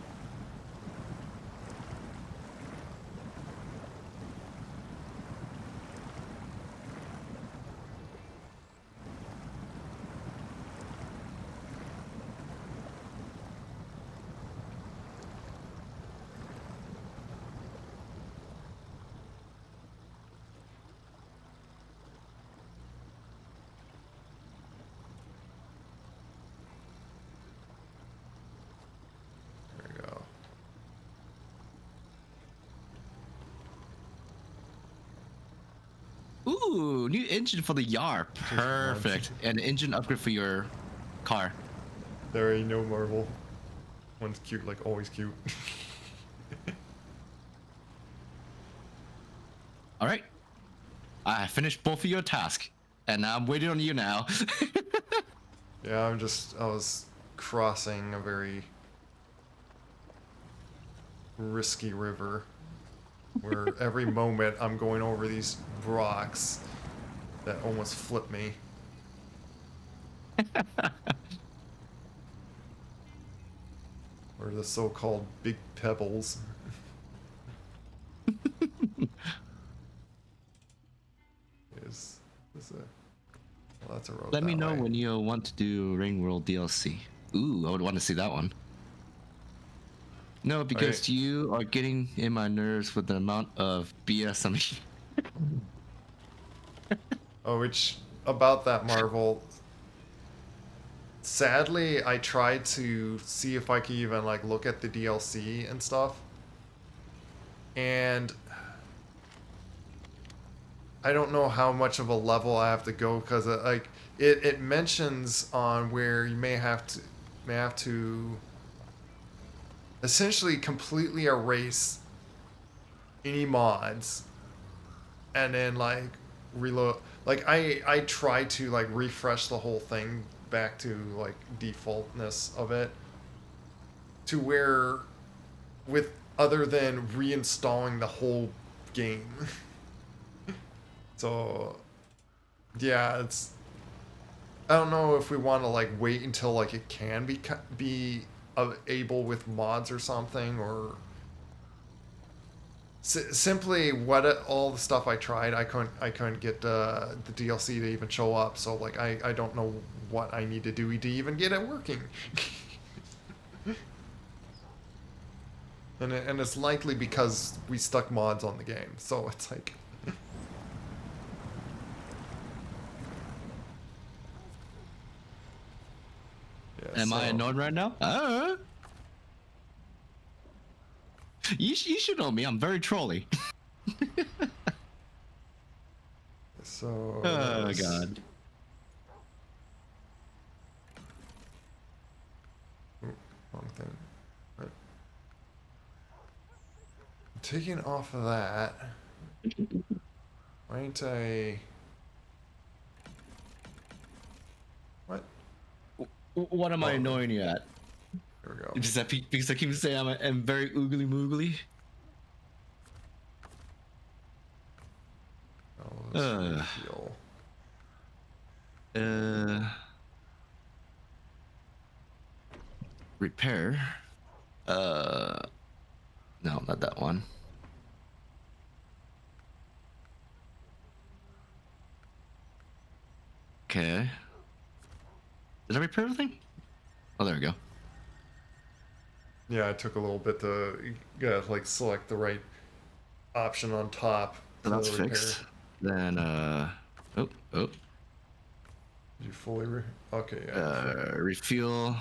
There we go. Ooh, new engine for the Yar. Just Perfect. once. And engine upgrade for your car. There ain't no marvel. One's cute, like always cute. All right. I finished both of your tasks, and now I'm waiting on you now. Yeah, I was crossing a very risky river where every moment I'm going over these rocks that almost flip me. Or the so-called big pebbles. Is a well, that's a road Let me that know way. when you want to do Ring World DLC. Ooh, I would want to see that one. No, because Right. you are getting in my nerves with the amount of BS I'm. Oh, which about that Marvel. Sadly, I tried to see if I could even like look at the DLC and stuff, and I don't know how much of a level I have to go because like it mentions on where you may have to essentially completely erase any mods and then like reload. Like I try to like refresh the whole thing back to like defaultness of it to where with other than reinstalling the whole game. So yeah, it's I don't know if we want to like wait until like it can be able with mods or something, or simply all the stuff I tried, I couldn't get the DLC to even show up. So like I don't know what I need to do to even get it working. And it's likely because we stuck mods on the game. So it's like yeah. Am I So annoyed right now? You should know me. I'm very trolly. so that Oh was God. wrong thing. Right. Taking off of that, why ain't I? What? What am I Oh, annoying you at? there we go. Because I keep saying I'm very oogly moogly. Oh, let's refuel. Uh, repair. Uh, no, not that one. Okay. Did I repair everything? Oh, there we go. Yeah, it took a little bit to you gotta like select the right option on top So to that's repair. fixed. Then, oh, Did you fully okay, yeah, refuel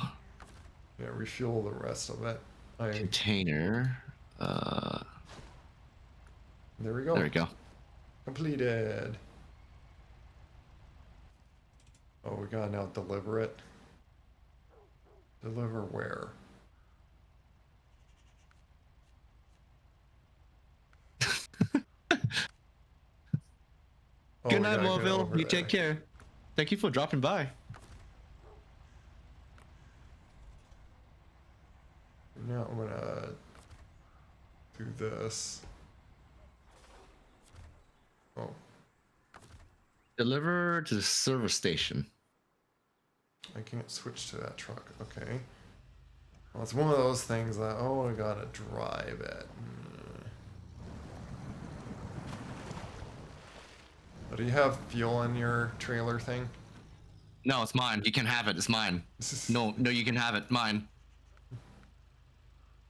yeah, refuel the rest of it. I container. There we There go. we go. Completed. Oh, we gotta now deliver it. Deliver where? Oh, Good we night, gotta get it Melville. over You take there. care. Thank you for dropping by. Now I'm gonna do this. Oh, Deliver to the server station. I can't switch to that truck. Okay. Well, it's one of those things that, oh, I gotta drive it. Do you have fuel in your trailer thing? No, it's mine. You can have it. It's mine. No, you can have it. Mine.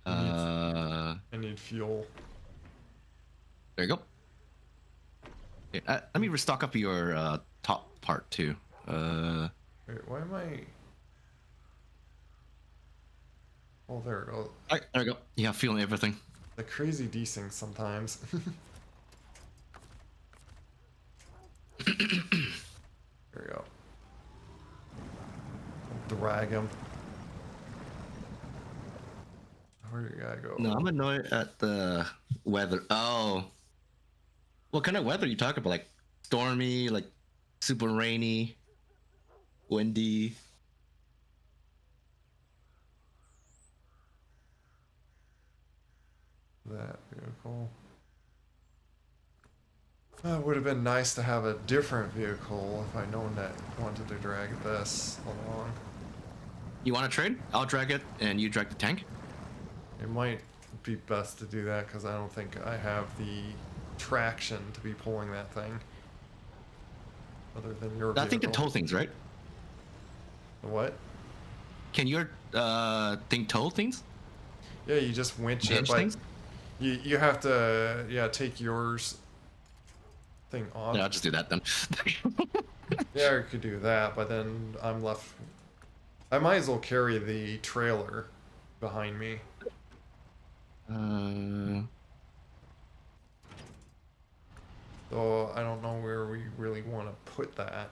I need fuel. There you go. Okay, let me restock up your top part too. Wait, why am I? Oh, there it goes. All right, there we go. You have fuel and everything. The crazy desync sometimes. There we go. Drag him. Where do you gotta go? No, I'm annoyed at the weather. Oh, what kind of weather are you talking about? Like stormy, like super rainy, windy. That vehicle. It would have been nice to have a different vehicle if I'd known that I wanted to drag this along. You want to trade? I'll drag it, and you drag the tank. It might be best to do that because I don't think I have the traction to be pulling that thing. Other than your vehicle. I think can tow things, right? What? Can your thing tow things? Yeah, you just winch it, Hinge but things? you have to take yours thing off. Yeah, I'll just do that then. Yeah, I could do that, but then I'm left. I might as well carry the trailer behind me. So I don't know where we really want to put that.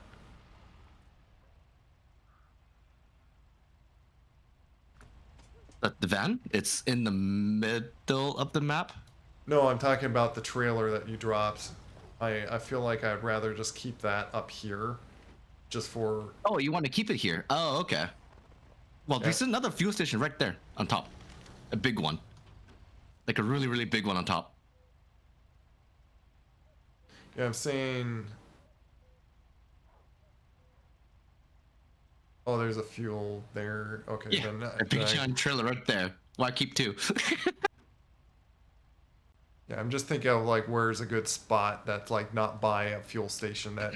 The van? It's in the middle of the map. No, I'm talking about the trailer that you dropped. I feel like I'd rather just keep that up here, just for. Oh, you want to keep it here? Oh, okay. Well, Yeah. there's another fuel station right there on top, a big one, like a really, really big one on top. Yeah, I'm saying. Oh, there's a fuel there. Okay, Yeah, then. a big giant trailer right there. Why keep two? Yeah, I'm just thinking of like where's a good spot that's like not by a fuel station that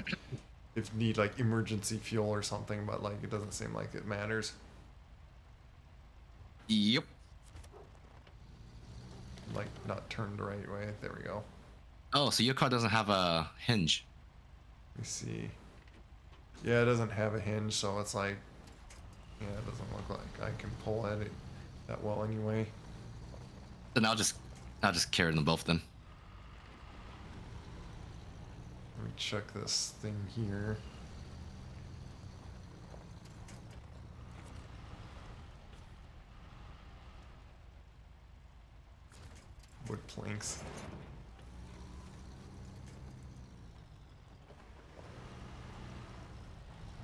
if you need like emergency fuel or something, but like it doesn't seem like it matters. Yep. Like not turned the right way. There we go. Oh, so your car doesn't have a hinge. Let me see. Yeah, it doesn't have a hinge, so it's like, yeah, it doesn't look like I can pull at it that well anyway. Then I'll just carry them both then. Let me check this thing here. Wood planks.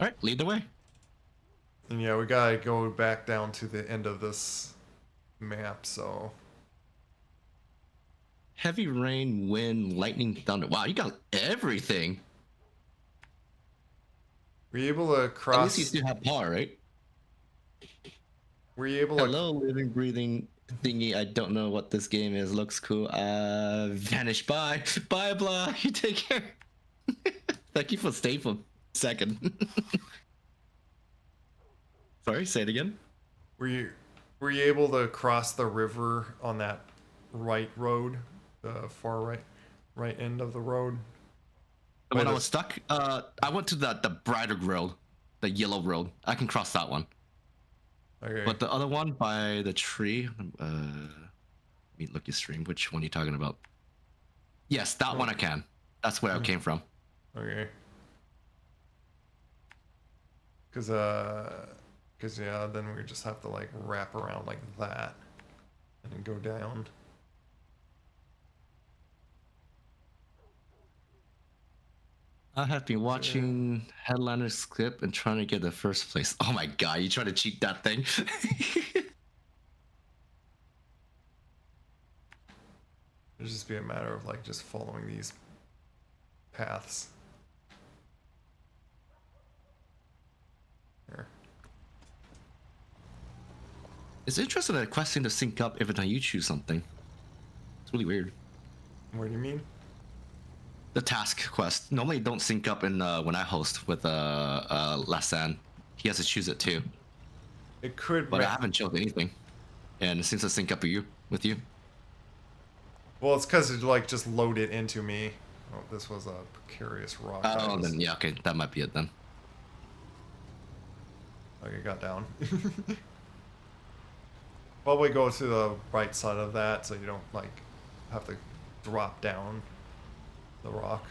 All right, lead the way. And yeah, we gotta go back down to the end of this map, so. Heavy rain, wind, lightning, thunder. Wow, you got everything. Were you able to cross? At least you still have power, right? Were you able Hello, living, breathing thingy. I don't know what this game is. Looks cool. Vanish. Bye. Bye, blah. You take care. Thank you for staying for a second. Sorry, say it again. Were you able to cross the river on that right road, the far right end of the road? When I was stuck, I went to the brighter road, the yellow road. I can cross that one. Okay. But the other one by the tree, let me look your stream. Which one are you talking about? Yes, that one I can. That's where I came from. Okay. Cause yeah, then we just have to like wrap around like that, and then go down. I have been watching Headliner's clip and trying to get the first place. Oh my god, you trying to cheat that thing? It'd just be a matter of like just following these paths. Here. It's interesting that questing to sync up every time you choose something. It's really weird. What do you mean? The task quest normally don't sync up in when I host with Lassan. He has to choose it too. It could. But I haven't chosen anything, and it seems to sync up with you. Well, it's because it like just loaded into me. Oh, this was a precarious rock. Oh, then yeah, okay, that might be it then. Like it got down. Probably go to the right side of that so you don't like have to drop down the rock.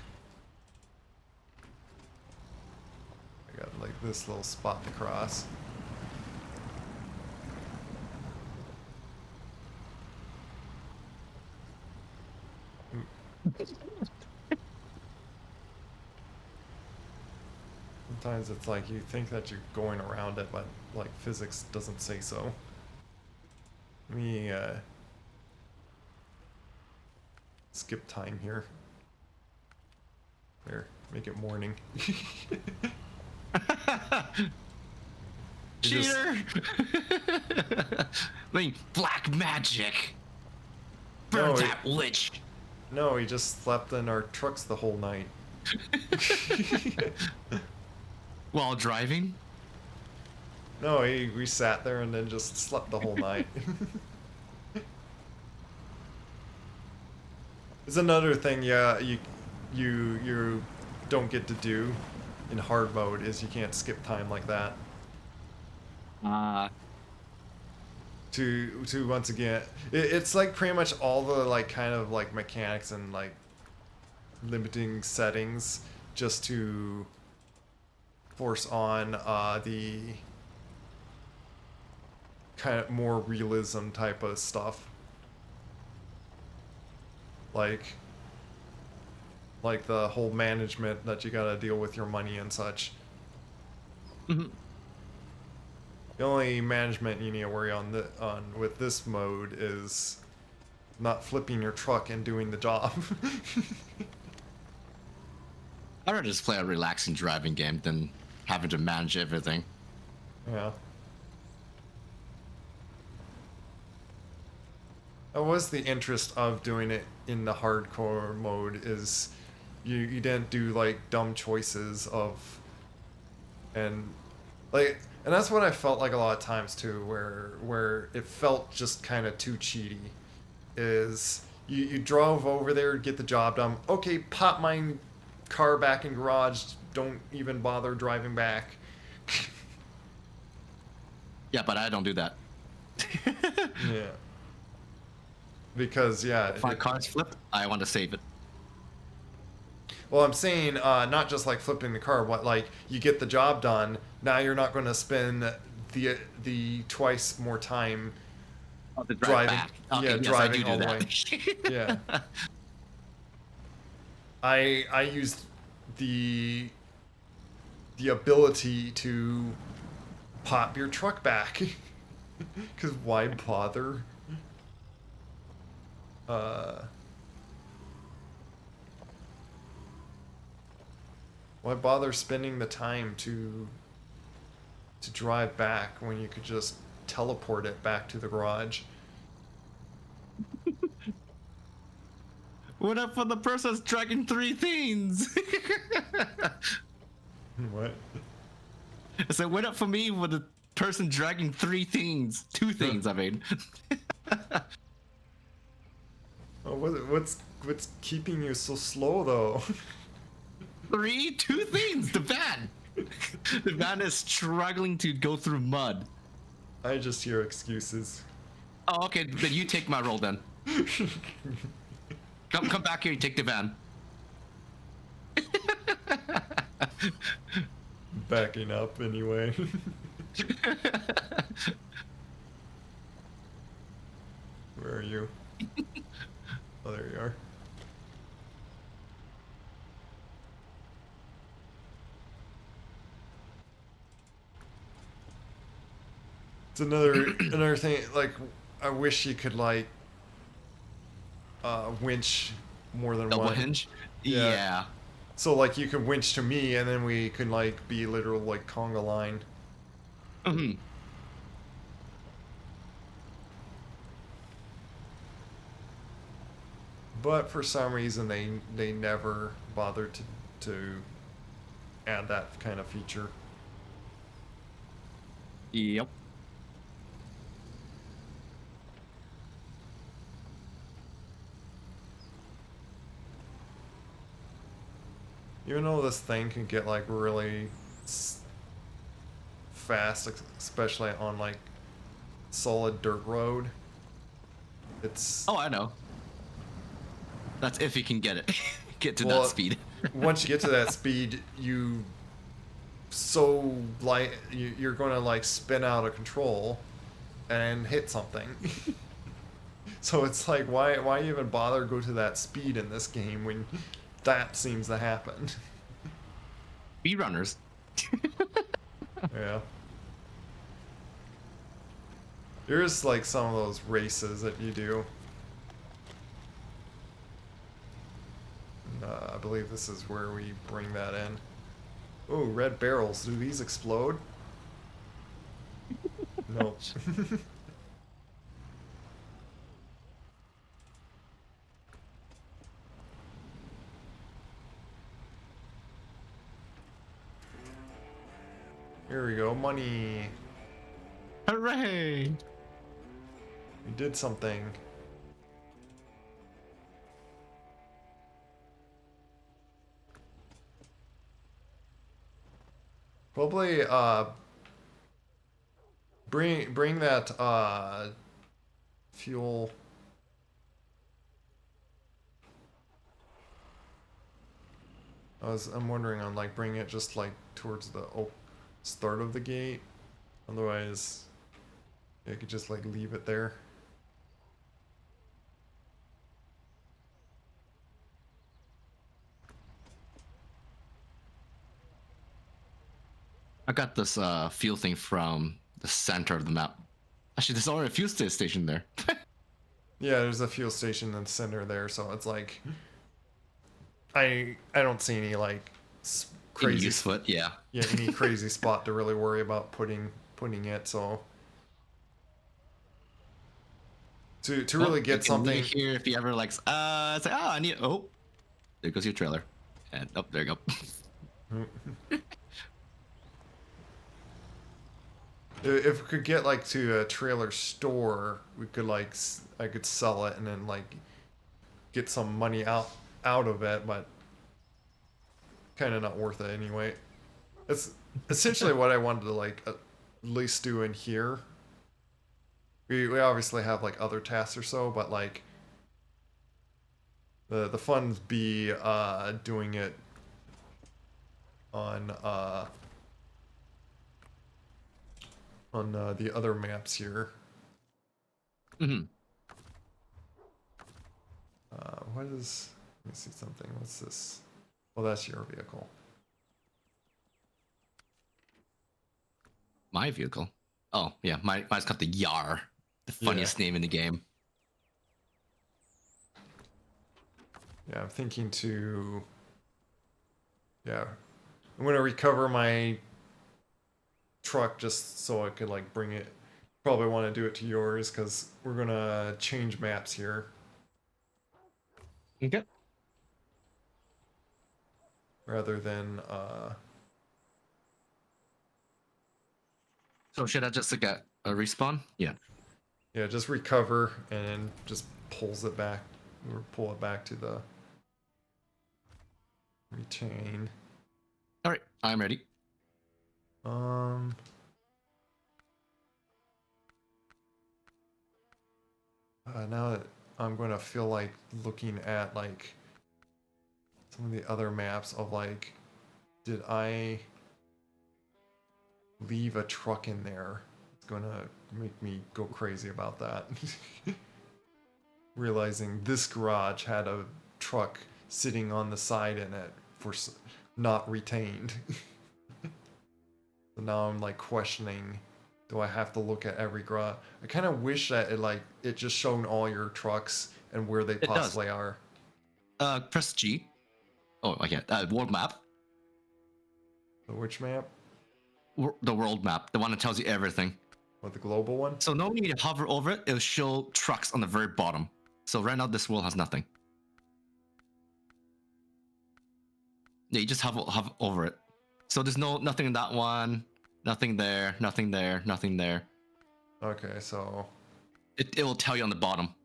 I got like this little spot to cross. Sometimes it's like you think that you're going around it, but like physics doesn't say so. Let me skip time here. There, make it morning. Cheater! I mean, black magic. Burn No, that witch. No, he just slept in our trucks the whole night. While driving? No, we sat there and then just slept the whole night. It's another thing, yeah, you don't get to do in hard mode is you can't skip time like that. To once again, it's like pretty much all the like kind of like mechanics and like limiting settings just to force on the kind of more realism type of stuff, like the whole management that you gotta deal with your money and such. Mhm. The only management you need to worry on with this mode is not flipping your truck and doing the job. I'd rather just play a relaxing driving game than having to manage everything. Yeah. That was the interest of doing it in the hardcore mode is you didn't do like dumb choices of and like and that's what I felt like a lot of times too where it felt just kind of too cheaty is you drove over there to get the job done. Okay, pop my car back in garage, don't even bother driving back. Yeah, but I don't do that. Yeah. Because yeah, If my car's flipped, I want to save it. well, I'm saying not just like flipping the car. What like you get the job done. Now you're not going to spend the twice more time Oh, to drive driving. back. Okay, Yeah, yes, driving I all do the way. that. Yeah. I used the ability to pop your truck back. Because why bother? Why bother spending the time to drive back when you could just teleport it back to the garage? What up for the person that's dragging 3 things? What? I said, what up for me with the person dragging 3 things? 2 things, I mean. Oh, what's keeping you so slow though? 2 things. The van. The van is struggling to go through mud. I just hear excuses. Oh, okay. Then you take my role then. Come back here and take the van. Backing up anyway. Where are you? Oh, there you are. It's another thing. Like, I wish you could like winch more than Double one. hinge. Yeah. Yeah. So like you could winch to me, and then we could like be literal like conga line. Mhm. But for some reason they never bothered to add that kind of feature. Yep. Even though this thing can get like really fast, especially on like solid dirt road, it's Oh, I know. That's if you can get it. Get to that well. speed. Once you get to that speed, you so like you're going to like spin out of control and hit something. So it's like why even bother go to that speed in this game when that seems to happen? Speed runners. Yeah. There's like some of those races that you do. I believe this is where we bring that in. Oh, red barrels. Do these explode? Nope. Here we go. Money. Hooray! We did something. Probably bring that fuel. I'm wondering on like bring it just like towards the start of the gate. Otherwise, you could just like leave it there. I got this fuel thing from the center of the map. Actually, there's already a fuel station there. Yeah, there's a fuel station in the center there, so it's like I don't see any like Any crazy use foot, yeah. yeah any crazy spot to really worry about putting it. So to Well, really you get can leave it something. here if you ever like. Say, oh, I need. Oh, there goes your trailer, and oh, there you go. If we could get like to a trailer store, we could like I could sell it and then like get some money out of it, but kind of not worth it anyway. It's essentially what I wanted to like at least do in here. We obviously have like other tasks or so, but like the funds be doing it on the other maps here. Hmm. What is? Let me see something. What's this? Well, that's your vehicle. My vehicle. Oh yeah, mine's got the Yar, the Yeah, funniest name in the game. yeah. I'm thinking to. Yeah, I'm gonna recover my truck just so I could like bring it. Probably want to do it to yours because we're gonna change maps here Okay. rather than So should I just look at a respawn? Yeah. yeah, just recover and just pulls it back or pull it back to the retain. All right, I'm ready. Um, now that I'm gonna feel like looking at like some of the other maps of like, did I leave a truck in there? It's gonna make me go crazy about that. Realizing this garage had a truck sitting on the side in it for not retained. So now I'm like questioning, do I have to look at every garage? I kind of wish that it just shown all your trucks and where they It does. possibly are. Press G. Oh, okay. World map. The which map? The world map. The one that tells you everything. What, the global one? So normally you hover over it, it'll show trucks on the very bottom. So right now this world has nothing. Yeah, you just hover over it. So there's nothing in that one, nothing there, nothing there, nothing there. Okay, so It will tell you on the bottom.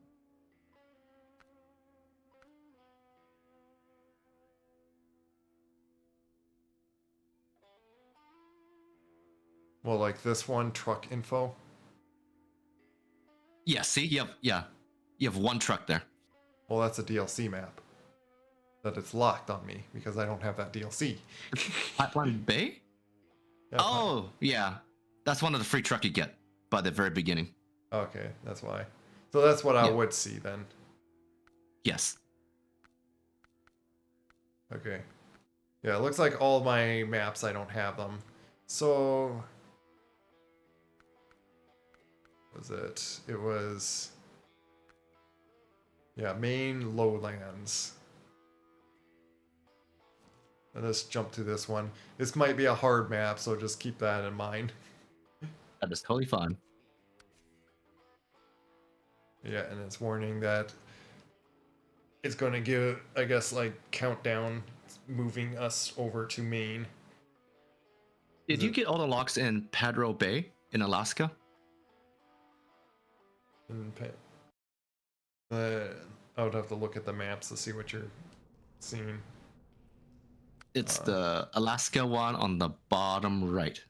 well, like this one, truck info. Yeah, see, you have one truck there. Well, that's a DLC map. That it's locked on me because I don't have that DLC. Pipeline Bay? Yeah, Oh, yeah. That's one of the free truck you get by the very beginning. okay, that's why. So that's what I Yeah. would see then. Yes. Okay. Yeah, it looks like all my maps, I don't have them. So... was it? It was... yeah, main lowlands. Let's jump to this one. This might be a hard map, so just keep that in mind. That is totally fine. Yeah, and it's warning that it's going to give, I guess, like, countdown moving us over to Maine. Did you get all the locks in Padro Bay in Alaska? And I would have to look at the maps to see what you're seeing. It's the Alaska one on the bottom right.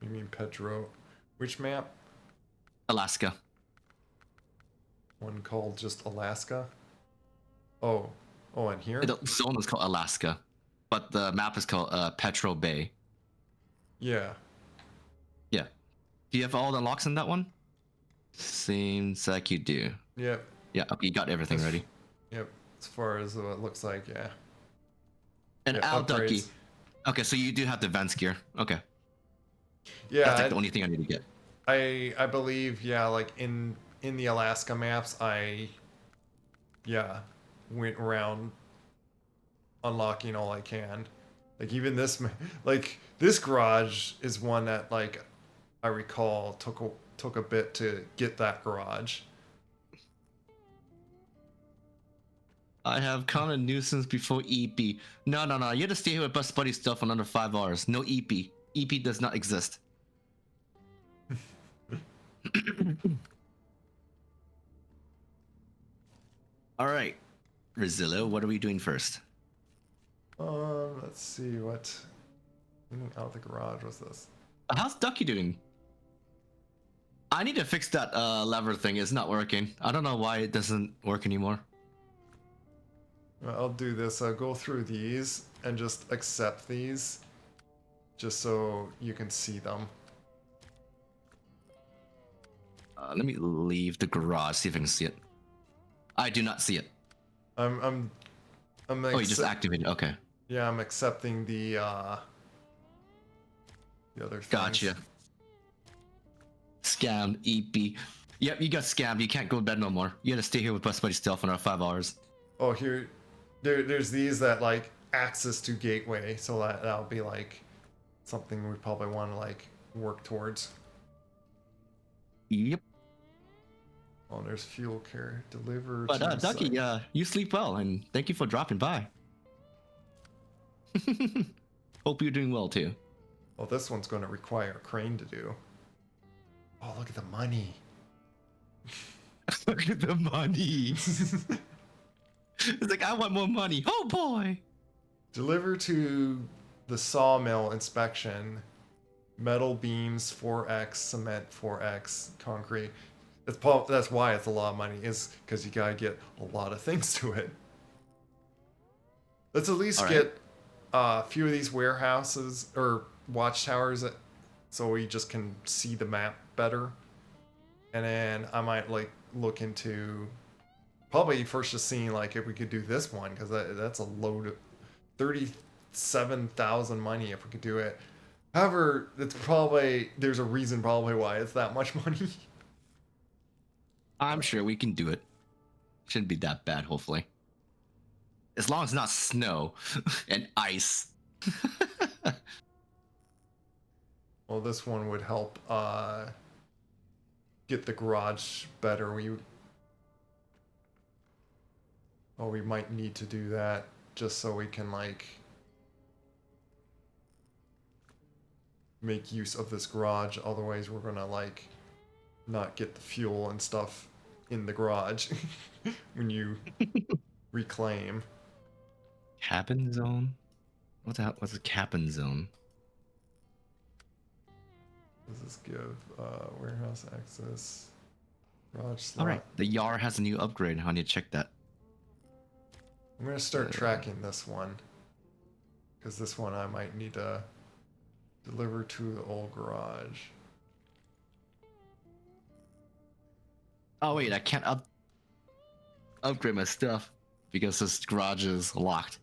You mean Petro? Which map? Alaska. One called just Alaska? Oh, and here? The zone is called Alaska, but the map is called Petro Bay. Yeah. Yeah. Do you have all the locks in that one? Seems like you do. Yep. Yeah, okay, you got everything ready. Yep. As far as what it looks like, yeah. And Yeah, Al Ducky. upgrades. Okay, so you do have the Vents gear. Okay. Yeah, That's like the only thing I need to get. I believe, yeah, like in the Alaska maps, went around unlocking all I can. Like even this, like this garage is one that, like, I recall took a bit to get that garage. I have counted nuisance before EP. No. You have to stay here with Bus Buddy stuff for another 5 hours. No EP. EP does not exist. All right, Rizillo, what are we doing first? Let's see what. Out of the garage. What's this? How's Ducky doing? I need to fix that lever thing. It's not working. I don't know why it doesn't work anymore. I'll do this. I'll go through these and just accept these, just so you can see them. Let me leave the garage, see if I can see it. I do not see it. I'm Oh, you just activated. Okay. Yeah, I'm accepting the other things. Gotcha. Scammed EP. Yep, you got scammed. You can't go to bed no more. You gotta stay here with Bus Buddy stuff for another 5 hours. Oh, there's these that, like, access to gateway, so that'll be like something we probably want to, like, work towards. Yep. Oh, there's fuel care delivered. But to Ducky, site. you sleep well, and thank you for dropping by. Hope you're doing well too. Oh, this one's going to require a crane to do. Oh, look at the money. Look at the money. It's like, I want more money. Oh boy. Deliver to the sawmill inspection. Metal beams 4x, cement 4x, concrete. That's why it's a lot of money, is because you gotta get a lot of things to it. Let's at least get a few of these warehouses or watchtowers, so we just can see the map better. And then I might, like, look into probably first just seeing, like, if we could do this one, because that's a load of 37,000 money if we could do it. However, there's a reason probably why it's that much money. I'm sure we can do it. Shouldn't be that bad, hopefully. As long as it's not snow and ice. Well, this one would help get the garage better. We might need to do that just so we can like make use of this garage. Otherwise, we're gonna like not get the fuel and stuff in the garage when you reclaim. Cabin zone? What's a cabin zone? Does this give warehouse access? Garage slot. All right, the Yar has a new upgrade. I need to check that. I'm gonna start tracking this one because this one I might need to deliver to the old garage. Oh wait, I can't upgrade my stuff because this garage is locked.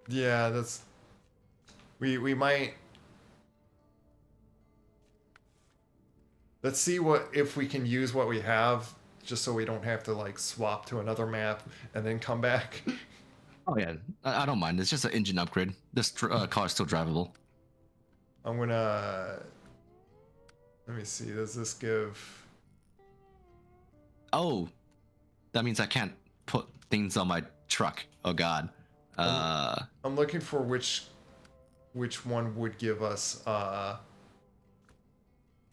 Yeah, that's we might. Let's see what if we can use what we have, just so we don't have to like swap to another map and then come back. Oh yeah, I don't mind. It's just an engine upgrade. This car is still drivable. I'm gonna. Let me see. Does this give? Oh, that means I can't put things on my truck. Oh god. I'm looking for which one would give us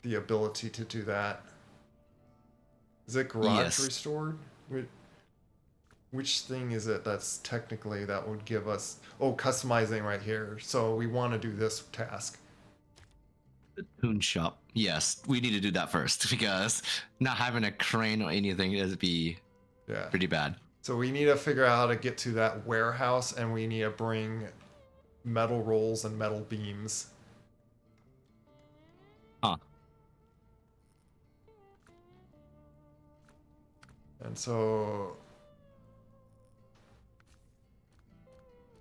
the ability to do that. Is it garage restored? Which thing is it that's technically that would give us... Oh, customizing right here. So we want to do this task. The tune shop. Yes, we need to do that first because not having a crane or anything is be pretty bad. So we need to figure out how to get to that warehouse, and we need to bring metal rolls and metal beams. Huh. And so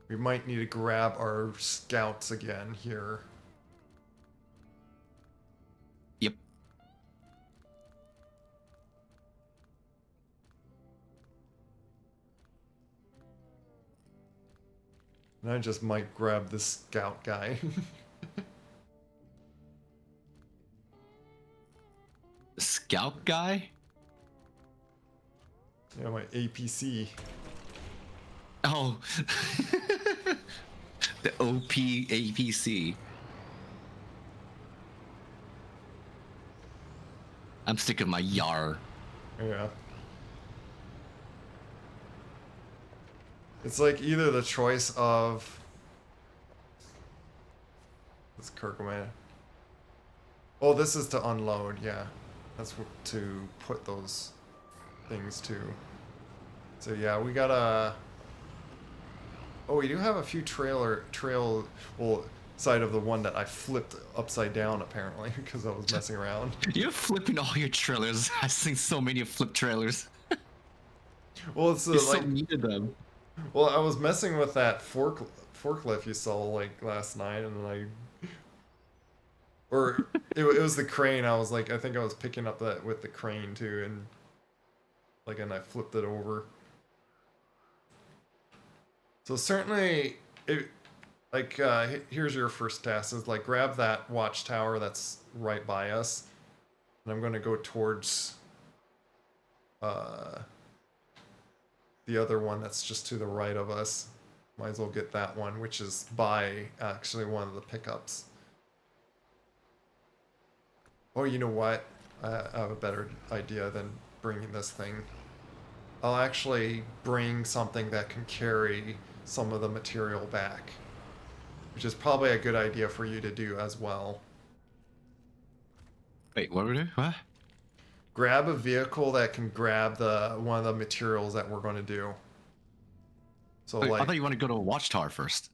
we might need to grab our scouts again here. Yep. And I just might grab this scout guy. Scout guy? Yeah, my APC. Oh. The APC. I'm sick of my Yar. Yeah. It's like either the choice of... This Kirkman. Oh, this is to unload, yeah. That's to put those things to. So yeah, we gotta... Oh, we do have a few well, side of the one that I flipped upside down apparently because I was messing around. You're flipping all your trailers. I've seen so many flip trailers. Well, it's You so needed them. Well, I was messing with that forklift you saw like last night, and then it was the crane. I was like, I think I was picking up that with the crane too, and I flipped it over. So certainly, here's your first task: is like grab that watchtower that's right by us, and I'm going to go towards the other one that's just to the right of us. Might as well get that one, which is by actually one of the pickups. Oh, you know what? I have a better idea than bringing this thing. I'll actually bring something that can carry some of the material back, which is probably a good idea for you to do as well. Wait, what were we doing? What? Grab a vehicle that can grab one of the materials that we're going to do. So Wait, like, I thought you want to go to a watchtower first.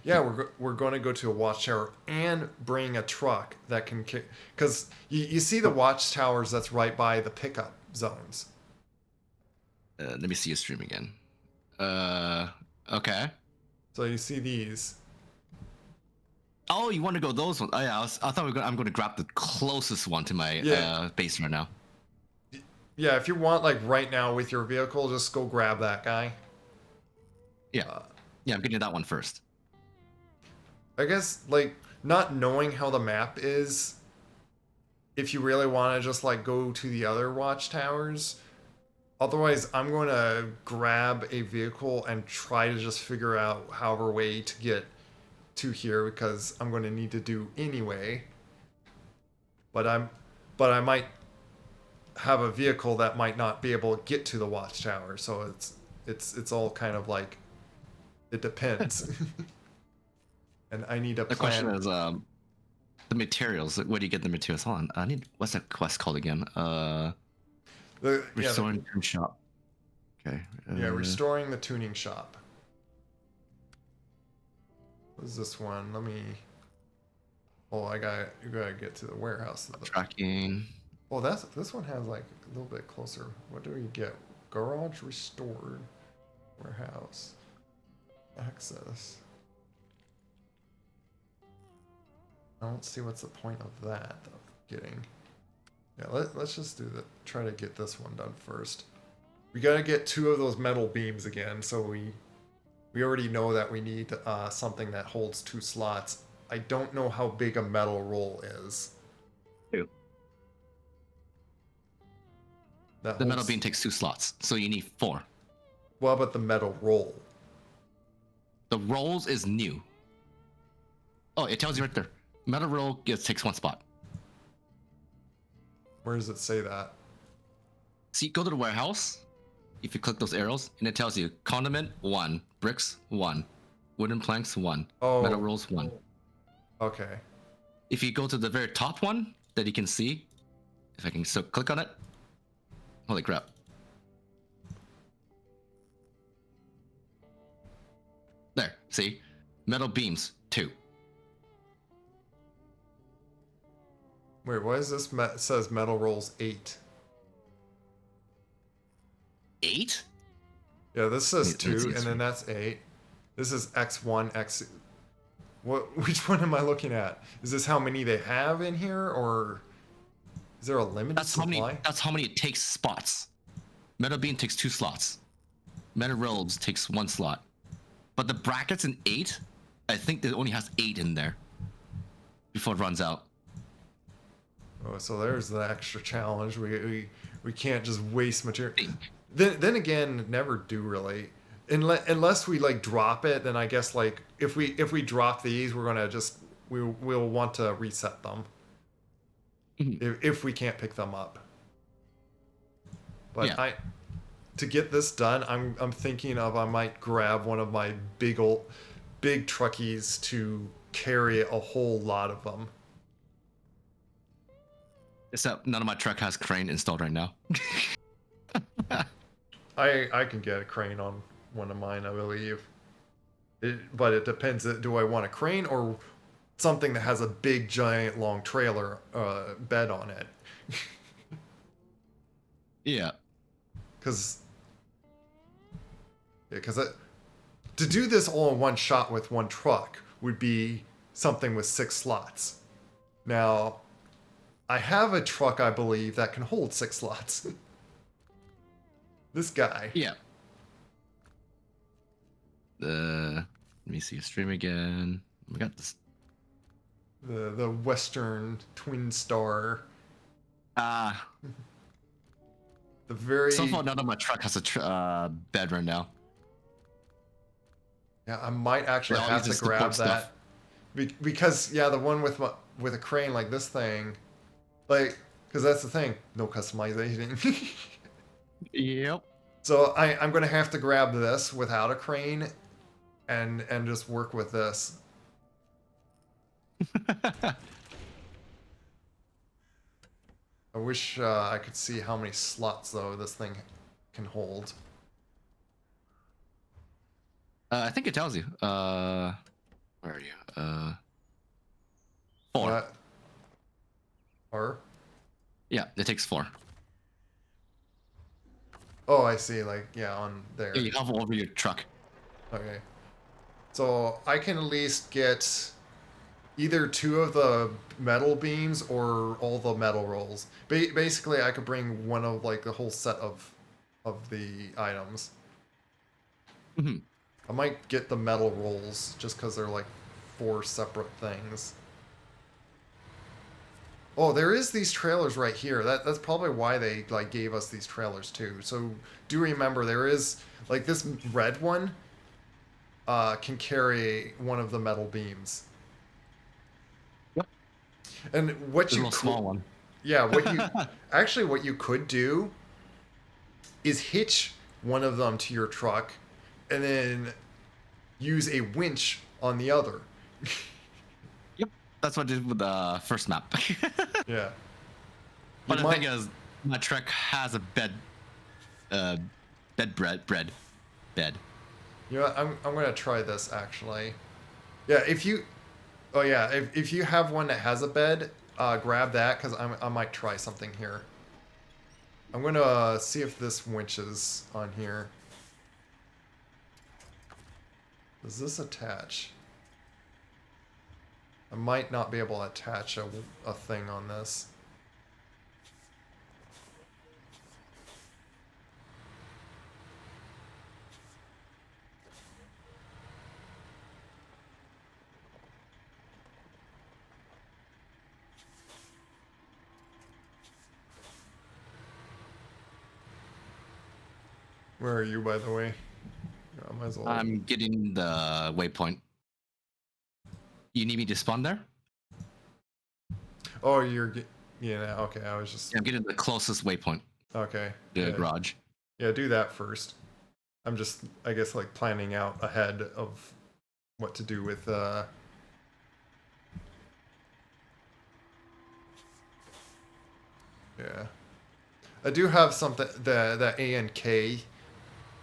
Yeah, we're going to go to a watchtower and bring a truck that can... Because you see the watchtowers that's right by the pickup zones. Let me see your stream again. Okay. So you see these. Oh, you want to go those ones? Oh yeah, I thought I'm going to grab the closest one to my base right now. yeah, if you want like right now with your vehicle, just go grab that guy. Yeah, Uh, yeah, I'm getting that one first. I guess like not knowing how the map is, if you really want to just like go to the other watchtowers. Otherwise, I'm going to grab a vehicle and try to just figure out however way to get to here because I'm going to need to do anyway. But I might have a vehicle that might not be able to get to the watchtower. So it's all kind of like it depends. And I need a The question plan. is, the materials. Where do you get the materials? Hold on, I need. What's that quest called again? Yeah, Restoring Toon Shop. Okay. yeah, restoring the tuning shop. What is this one? Let me. Oh, you gotta get to the warehouse. Tracking. Oh, this one has like a little bit closer. What do we get? Garage restored, warehouse, access. I don't see what's the point of that. Getting. Yeah, let's just do that. Try to get this one done first. We gotta get 2 of those metal beams again, so we already know that we need something that holds 2 slots. I don't know how big a metal roll is. Two. That The metal holds. beam takes 2 slots, so you need 4. What about the metal roll? The rolls is new. Oh, it tells you right there. Metal roll takes 1 spot. Where does it say that? See, go to the warehouse. If you click those arrows, and it tells you condiment 1, bricks 1, wooden planks 1, metal Oh, rolls 1. okay. If you go to the very top one that you can see, if I can still click on it. Holy crap. There, see? Metal beams 2. Wait, what is this? It says metal rolls 8. 8? Yeah, this says Let me see 2, and this. then that's 8. This is X1, X. What? Which one am I looking at? Is this how many they have in here, or is there a limited supply? That's how many it takes spots. Metal beam takes 2 slots. Metal rolls takes 1 slot. But the brackets in 8, I think it only has 8 in there before it runs out. Oh, so there's the extra challenge. We can't just waste material. Then again, never do really. Unless we like drop it, then I guess like if we drop these, we're gonna just we'll want to reset them if we can't pick them up. But Yeah. to get this done, I'm thinking of I might grab one of my big truckies to carry a whole lot of them. Except none of my truck has crane installed right now. I can get a crane on one of mine, I believe. But it depends. Do I want a crane or something that has a big, giant, long trailer bed on it? Yeah. Because to do this all in one shot with one truck would be something with 6 slots. Now, I have a truck, I believe, that can hold 6 slots. This guy. Yeah. Let me see a stream again. We got this. The Western Twin Star. The very. So far, none of my truck has a bed right now. Yeah, I might actually They all have use to the grab support that because yeah, the one with a crane like this thing, like because that's the thing, no customization. Yep. So I'm gonna have to grab this without a crane, and just work with this. I wish I could see how many slots though this thing can hold. I think it tells you. Where are you? 4. What? Or Yeah, it takes 4. oh, I see. Like yeah, on there. Yeah, you hover over your truck. Okay. So I can at least get either two of the metal beams or all the metal rolls. Basically, I could bring one of like the whole set of the items. Mhm. I might get the metal rolls just because they're like 4 separate things. Oh, there is these trailers right here. That's probably why they like gave us these trailers too. So do remember there is like this red one can carry one of the metal beams. Yep. And what The you little could, small one. yeah, what you actually what you could do is hitch one of them to your truck, and then use a winch on the other. Yep. That's what I did with the first map. Yeah, you But the thing might. is, my truck has a uh, bed. You know, what, I'm gonna try this actually. Yeah, if you, oh yeah, if you have one that has a bed, grab that because I might try something here. I'm gonna see if this winch is on here. Does this attach? I might not be able to attach a thing on this. Where are you, by the way? I might as well. I'm getting the waypoint. You need me to spawn there? Oh, yeah. Okay, I was just Yeah, I'm getting the closest waypoint, okay. the Yeah, garage. yeah. Do that first. I'm just, I guess, like planning out ahead of what to do with. Yeah, I do have something the A and K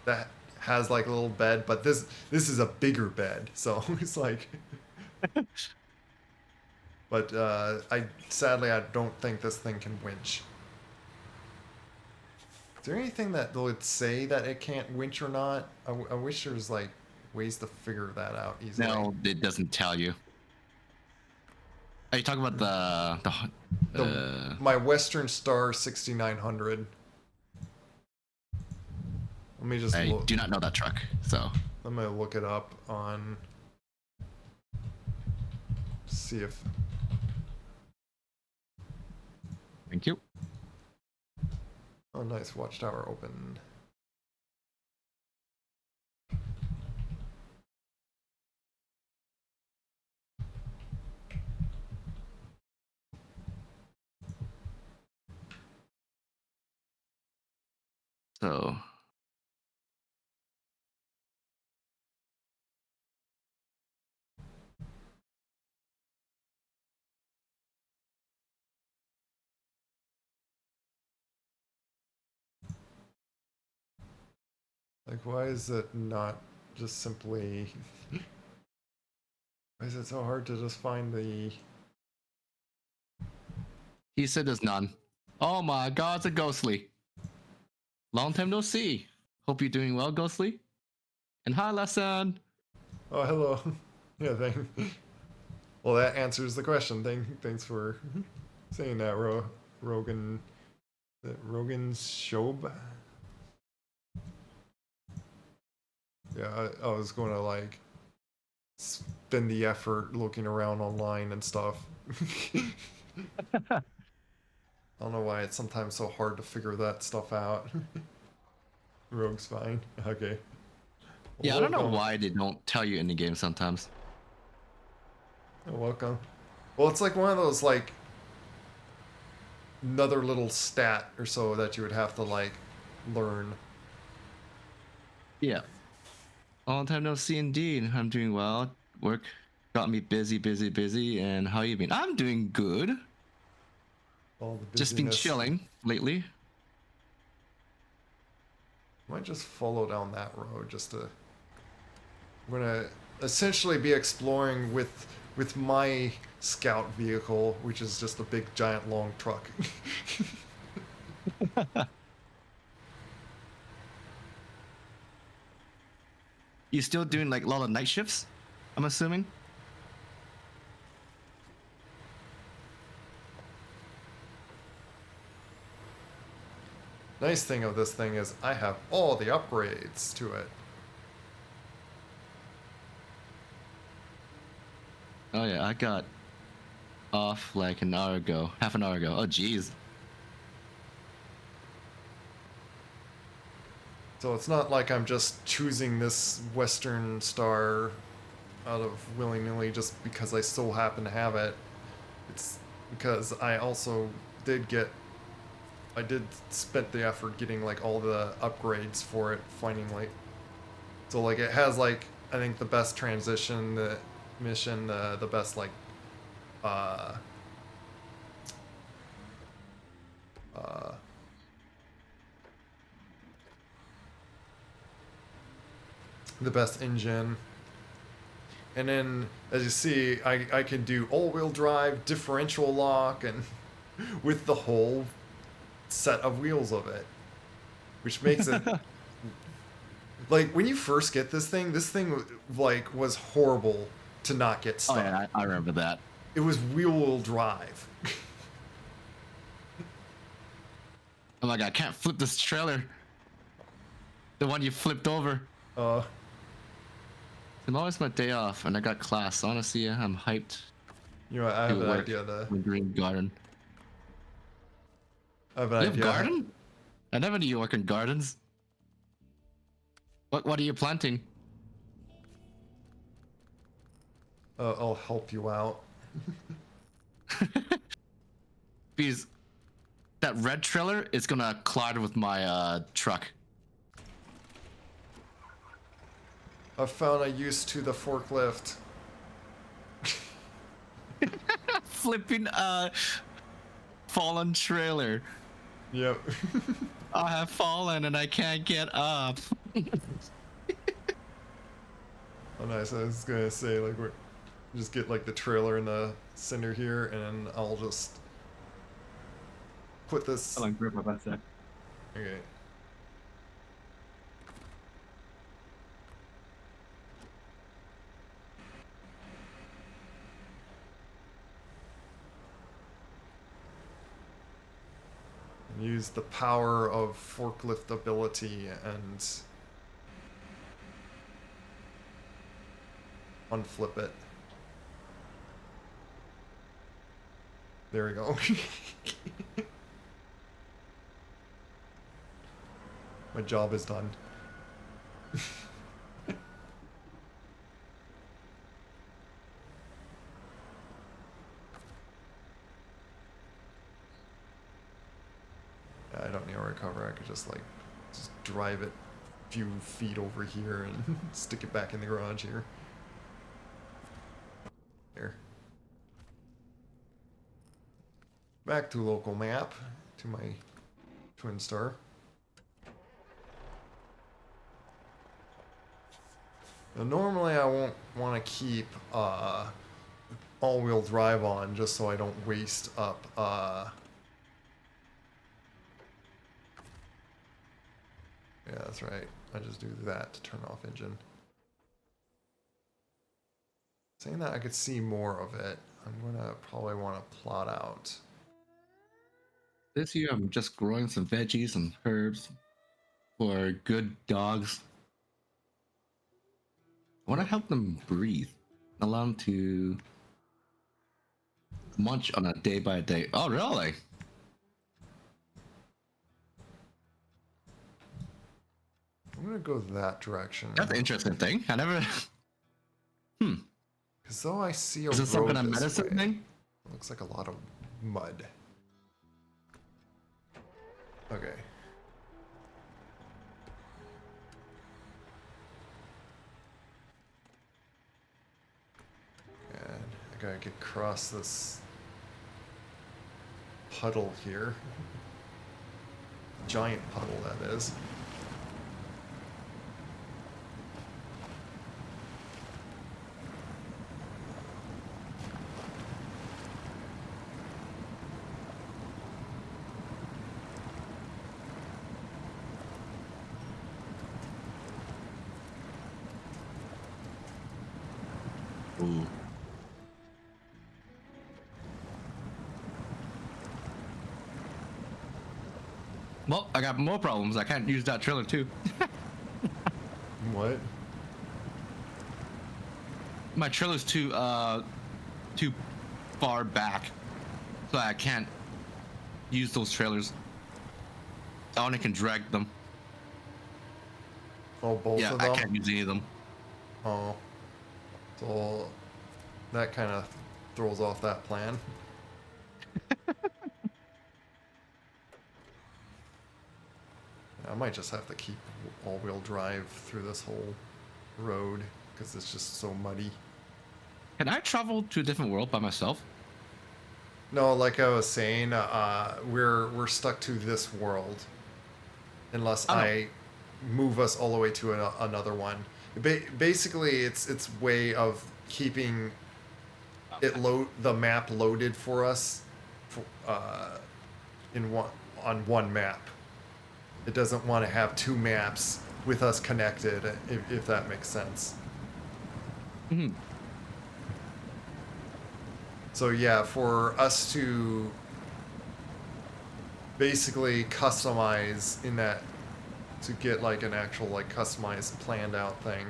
that has like a little bed, but this is a bigger bed, so it's like. But I sadly I don't think this thing can winch. Is there anything that would say that it can't winch or not? I wish there was like ways to figure that out easily. No, it doesn't tell you. Are you talking about The uh my Western Star 6900. Let me just I look. do not know that truck, so I'm gonna look it up on. See if. thank you. Oh, nice watchtower open. So Like, why is it not just simply? Why is it so hard to just find the? he said there's none. Oh my god, it's a ghostly. Long time no see. Hope you're doing well, ghostly. And hi, lesson. Oh, hello. Yeah, well, that answers the question. Thanks for saying that, Rogan. Rogan Shob. Yeah, I was going to like spend the effort looking around online and stuff. I don't know why it's sometimes so hard to figure that stuff out. Rogue's fine. Okay. Yeah, I don't know Welcome. why they don't tell you in the game sometimes. Welcome. Well, it's like one of those like another little stat or so that you would have to like learn. Yeah. Long time no see indeed. I'm doing well. Work got me busy. And how you been? I'm doing good. All the Just been busyness. chilling lately. Might just follow down that road just to. I'm gonna essentially be exploring with my scout vehicle, which is just a big giant long truck. You still doing like a lot of night shifts? I'm assuming. Nice thing of this thing is I have all the upgrades to it. Oh yeah, I got off like an hour ago, half an hour ago. Oh geez. So it's not like I'm just choosing this Western Star out of willy-nilly just because I so happen to have it. It's because I also did get I did spent the effort getting like all the upgrades for it, finding like so like it has like I think the best transition, the mission, the best like uh uh the best engine. And then as you see, I can do all-wheel drive, differential lock, and with the whole set of wheels of it, which makes it like when you first get this thing like was horrible to not get Oh stuck. yeah, I remember that. It was wheel drive. I'm like, I can't flip this trailer. The one you flipped over. uh Tomorrow's always my day off, and I got class. Honestly, I'm hyped you know I have to an work idea to in the green garden. I have an You have idea. garden? I never knew you work in gardens. What are you planting? I'll help you out. Because that red trailer is gonna collide with my truck. I found a use to the forklift. Flipping fallen trailer. Yep. I have fallen and I can't get up. Oh, nice. I was gonna say like we're just get like the trailer in the center here, and I'll just put this. Hold on, grab my butt sec. Okay. Use the power of forklift ability and unflip it. There we go. My job is done. I don't need to recover. I could just like just drive it a few feet over here and stick it back in the garage here. There. Back to local map to my twin star. Now, normally I won't want to keep all-wheel drive on just so I don't waste up yeah, that's right. I just do that to turn off engine. Saying that I could see more of it, I'm gonna probably want to plot out. This year I'm just growing some veggies and herbs for good dogs. I want to help them breathe. Allow them to munch on a day by day. Oh, really? I'm gonna go that direction. That's an interesting thing. I never. Because though I see a Is this some road kind of this medicine way, thing? it looks like a lot of mud. Okay. And I gotta get across this puddle here. Giant puddle, that is. Ooh. Well, I got more problems. I can't use that trailer too. What? My trailer's too far back, so I can't use those trailers. I only can drag them. Oh, both Yeah, of I them? can't use any of them. Oh. So that kind of throws off that plan. I might just have to keep all-wheel drive through this whole road because it's just so muddy. Can I travel to a different world by myself? No, like I was saying, we're stuck to this world unless I know. I move us all the way to another one. Basically, it's way of keeping the map loaded for us for, in one on one map. It doesn't want to have two maps with us connected, if that makes sense. Mhm. So yeah, for us to basically customize in that to get like an actual like customized planned out thing,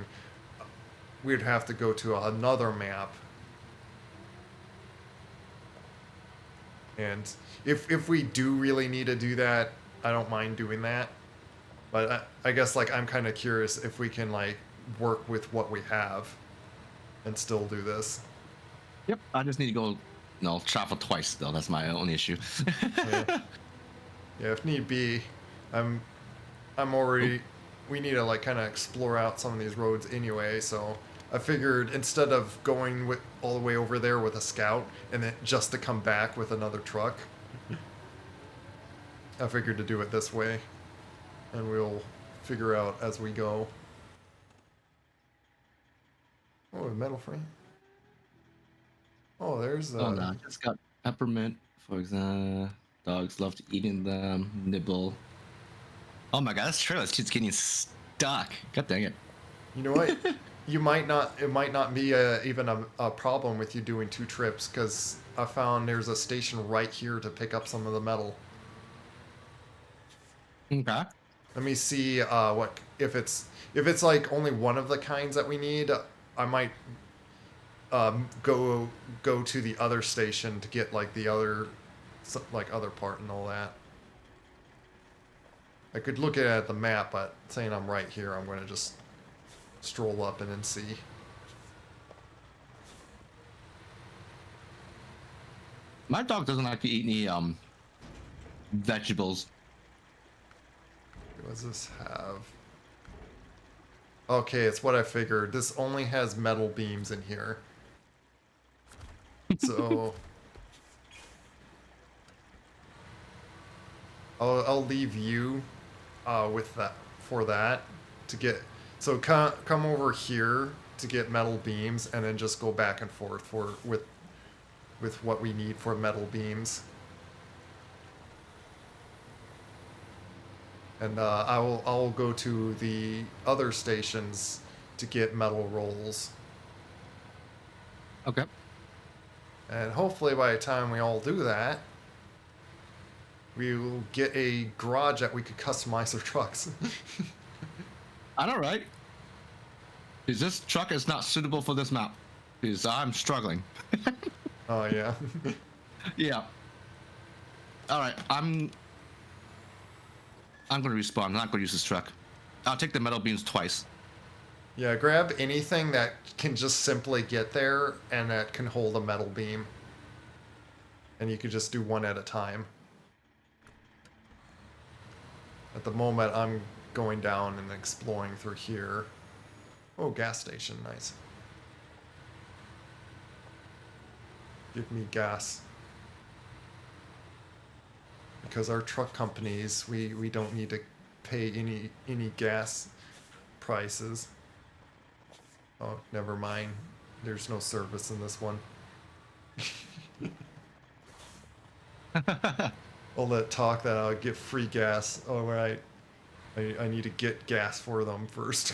we'd have to go to another map. And if we do really need to do that, I don't mind doing that. But I guess like I'm kind of curious if we can like work with what we have and still do this. Yep. I just need to go. No, travel twice though. That's my only issue. Yeah, yeah. If need be, I'm I'm Oop. already. We need to like kind of explore out some of these roads anyway. So I figured instead of going with all the way over there with a scout and then just to come back with another truck, I figured to do it this way, and we'll figure out as we go. Oh, a metal frame. Oh, there's Oh no, I just got peppermint. For example, dogs love to eating them. Nibble. Oh my god, this trailer is just getting stuck. God dang it. You know what? You might not. It might not be even a problem with you doing two trips because I found there's a station right here to pick up some of the metal. Okay. Let me see what if it's like only one of the kinds that we need. I might go to the other station to get like the other like other part and all that. I could look at the map, but saying I'm right here, I'm going to just stroll up and then see. My dog doesn't like to eat any vegetables. What does this have? Okay, it's what I figured. This only has metal beams in here. So I'll leave you with that for that to get. So come over here to get metal beams, and then just go back and forth for with what we need for metal beams. And I'll go to the other stations to get metal rolls. Okay. And hopefully by the time we all do that, we will get a garage that we could customize our trucks. I know, right? Is this truck is not suitable for this map? Because I'm struggling. Oh yeah. Yeah. All right. I'm gonna respawn. I'm not gonna use this truck. I'll take the metal beams twice. Yeah, grab anything that can just simply get there and that can hold a metal beam. And you could just do one at a time. At the moment, I'm going down and exploring through here. Oh, gas station, nice. Give me gas. Because our truck companies, we don't need to pay any gas prices. Oh, never mind. There's no service in this one. All that talk that I'll get free gas. Oh, right. I need to get gas for them first.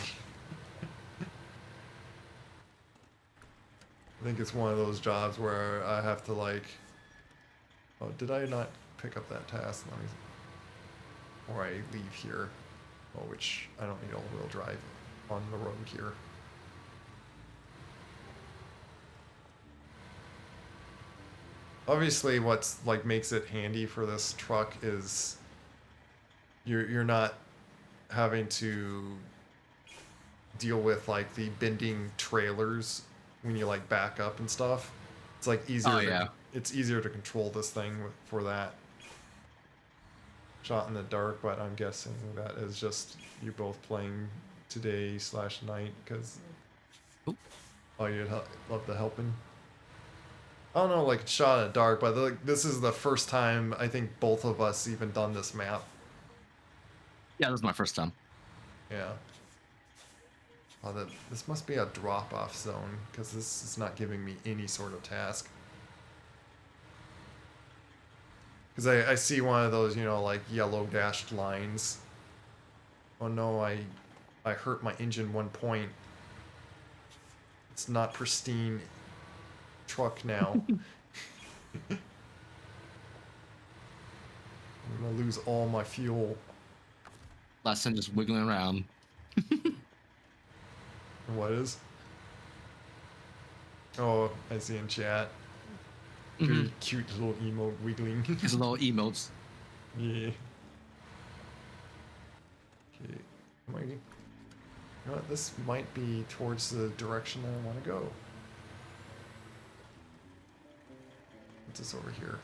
I think it's one of those jobs where I have to like... Oh, did I not pick up that task? Let me... Or I leave here. Oh, which I don't need all-wheel drive on the road here. Obviously, what's like makes it handy for this truck is you're not having to deal with like the bending trailers when you like back up and stuff. It's like Oh easier to yeah. it's easier to control this thing for that. Shot in the dark, but I'm guessing that is just you both playing today/night because Oop. oh you'd love the helping. I don't know, like shot in the dark, but like this is the first time I think both of us even done this map. Yeah, this is my first time. Yeah. Oh, this must be a drop-off zone because this is not giving me any sort of task. Because I see one of those, you know, like yellow dashed lines. Oh no, I hurt my engine 1 point. It's not pristine truck now. I'm gonna lose all my fuel. Last time just wiggling around. What is? Oh, I see in chat. Mm-hmm. Very cute little emote wiggling. These little emotes. Yeah. Okay. You know what? This might be towards the direction I want to go. What's this over here?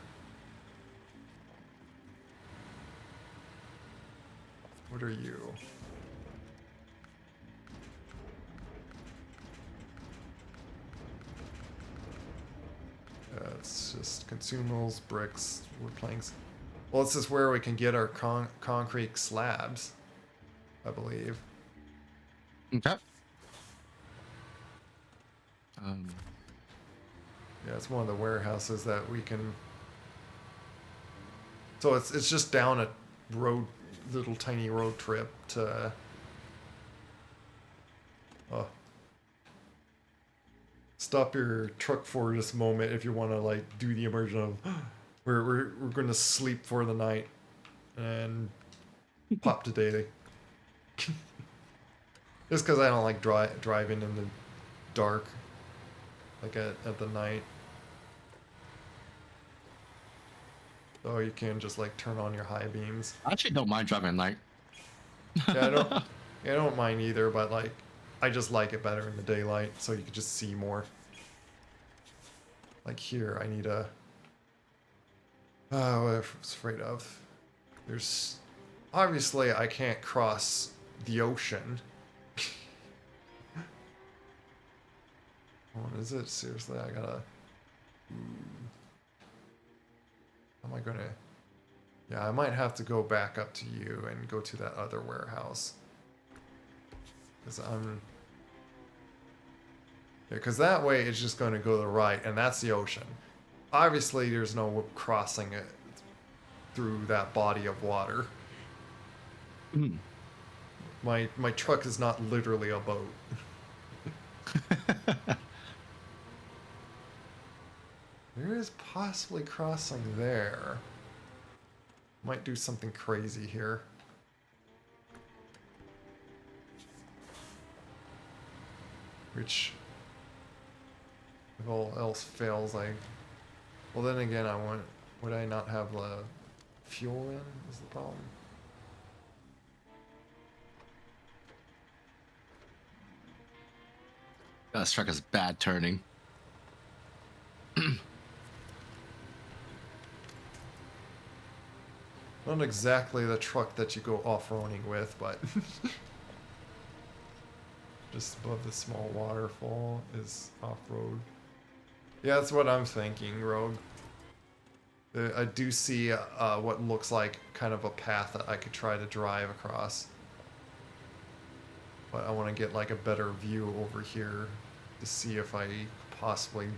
What are you? It's just consumables, bricks, wood planks. Well, this is where we can get our concrete slabs, I believe. Okay. Yeah, it's one of the warehouses that we can. So it's just down a road, little tiny road trip to. Oh. Stop your truck for just a moment if you want to like do the immersion of we're going to sleep for the night and pop to daily. Just because I don't like driving in the dark, like at the night. Oh, you can just like turn on your high beams. I actually don't mind driving at night. Yeah, I don't. Yeah, I don't mind either, but like, I just like it better in the daylight, so you can just see more. Like here, I need a. What I was afraid of. There's obviously I can't cross the ocean. What is it? Seriously, I gotta. How am I gonna? Yeah, I might have to go back up to you and go to that other warehouse. Because I'm. Yeah, because that way it's just going to go to the right, and that's the ocean. Obviously, there's no crossing it through that body of water. Mm. My truck is not literally a boat. There is possibly crossing there. Might do something crazy here. Which, if all else fails, I... Well, then again, I want... Would I not have the fuel in, is the problem? This truck is bad turning. Not exactly the truck that you go off-roading with, but... Just above the small waterfall is off-road. Yeah, that's what I'm thinking, Rogue. I do see what looks like kind of a path that I could try to drive across. But I want to get like a better view over here to see if I possibly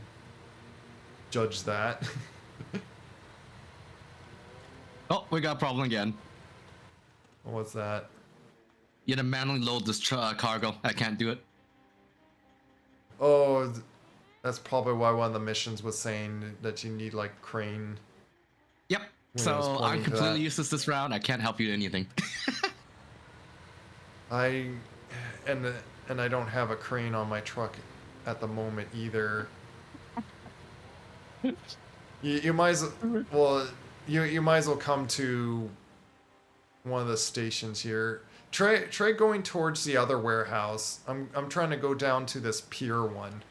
judge that. Oh, we got a problem again. What's that? You had to manually load this cargo. I can't do it. Oh, that's probably why one of the missions was saying that you need like crane. Yep. when it was So I'm pointing to completely that. useless this round. I can't help you in anything. I and and I don't have a crane on my truck at the moment either. You might as well you might as well come to one of the stations here. Try going towards the other warehouse. I'm trying to go down to this pier one.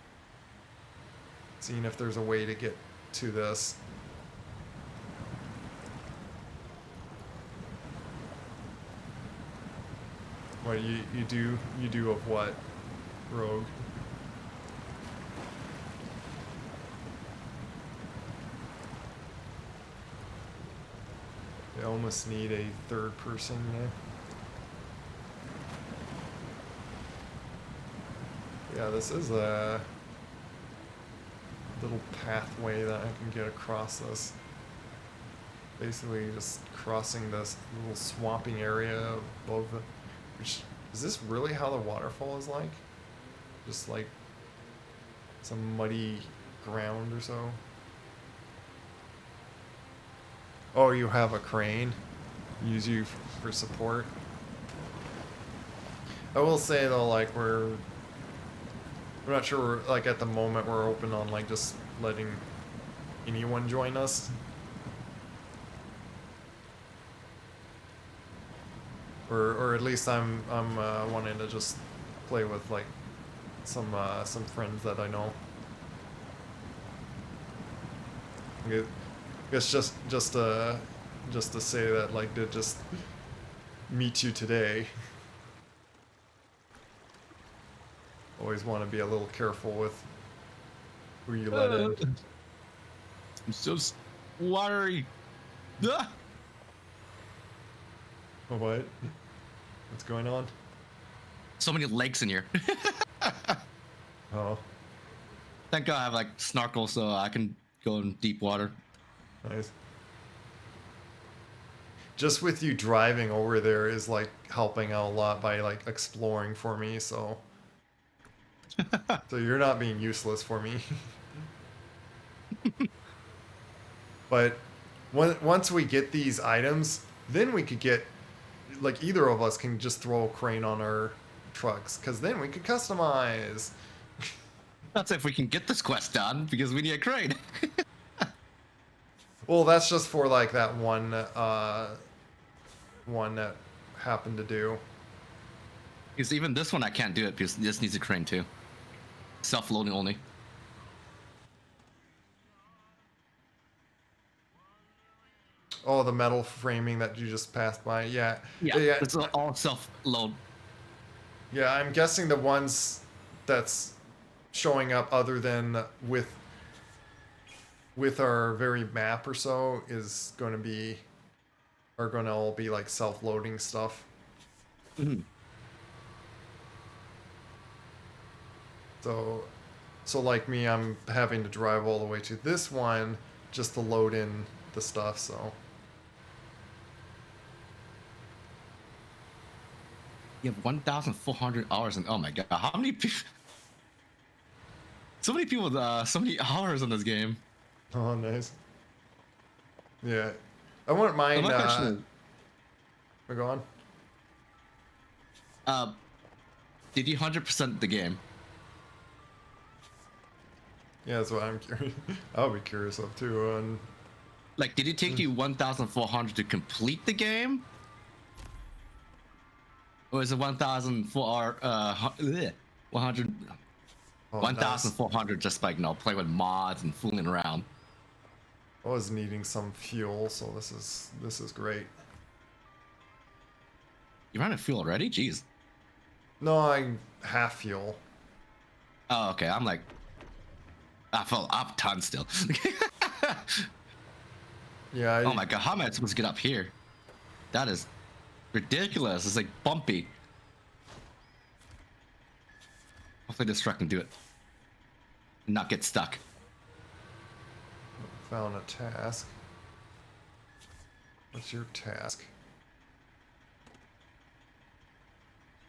Seeing if there's a way to get to this. What you do of what, Rogue? They almost need a third person there. Yeah, this is a little pathway that I can get across this. Basically just crossing this little swamping area above the... Which, is this really how the waterfall is like? Just like some muddy ground or so? Oh, you have a crane? Use you for support? I will say though, like we're not sure, like at the moment we're open on like just letting anyone join us. Or at least I'm wanting to just play with like some friends that I know. I guess just to say that like to just meet you today. Always want to be a little careful with who you let in. I'm so watery. Ah! What? What's going on? So many lakes in here. Oh, Thank God I have like snorkel so I can go in deep water. nice. Just with you driving over there is like helping out a lot by like exploring for me, so you're not being useless for me. But once we get these items, then we could get like either of us can just throw a crane on our trucks because then we could customize. That's if we can get this quest done because we need a crane. Well, that's just for like that one that happened to do. Because even this one I can't do it because this needs a crane too. Self-loading only. Oh, the metal framing that you just passed by. Yeah. Yeah, Yeah. it's all self-load. Yeah, I'm guessing the ones that's showing up other than with our very map or so is going to be are going to all be like self-loading stuff. Mhm. So like me, I'm having to drive all the way to this one just to load in the stuff, so You have 1,400 hours and oh my god, how many people? So many people, so many hours on this game. oh nice. Yeah. I wouldn't So mind my question go on. is, did you 100% the game? Yeah, that's what I'm curious. I'll be curious of too. And Like, did it take you 1,400 to complete the game? Or is it 1,400, 100, oh, nice. 1,400 just like, playing with mods and fooling around? I was needing some fuel, so this is great. You're out of fuel already? Jeez. No, I half fuel. Oh, okay. I'm like, I fell up a ton still. Yeah. Oh my god, how am I supposed to get up here? That is ridiculous. It's like bumpy. Hopefully this truck can do it. And not get stuck. Found a task. What's your task?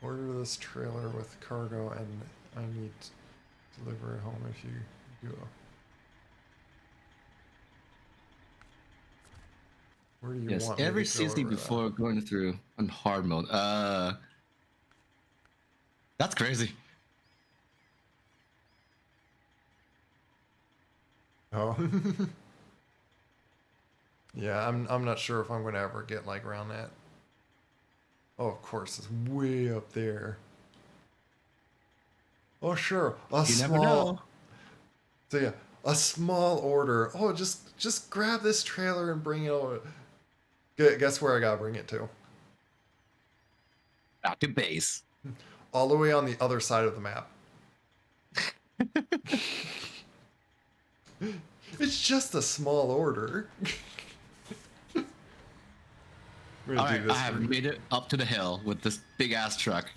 Order this trailer with cargo, and I need to deliver it home if you do. Where do you Yes, want me to every go season over that? before going through on hard mode. That's crazy. Oh. Yeah, I'm not sure if I'm gonna ever get like around that. Oh, of course, it's way up there. Oh, sure, a You never small. know. So yeah, a small order. Oh, just grab this trailer and bring it over. Guess where I gotta bring it to? Back to base. All the way on the other side of the map. It's just a small order. We're All gonna right, do I this have for made it up to the hill with this big ass truck.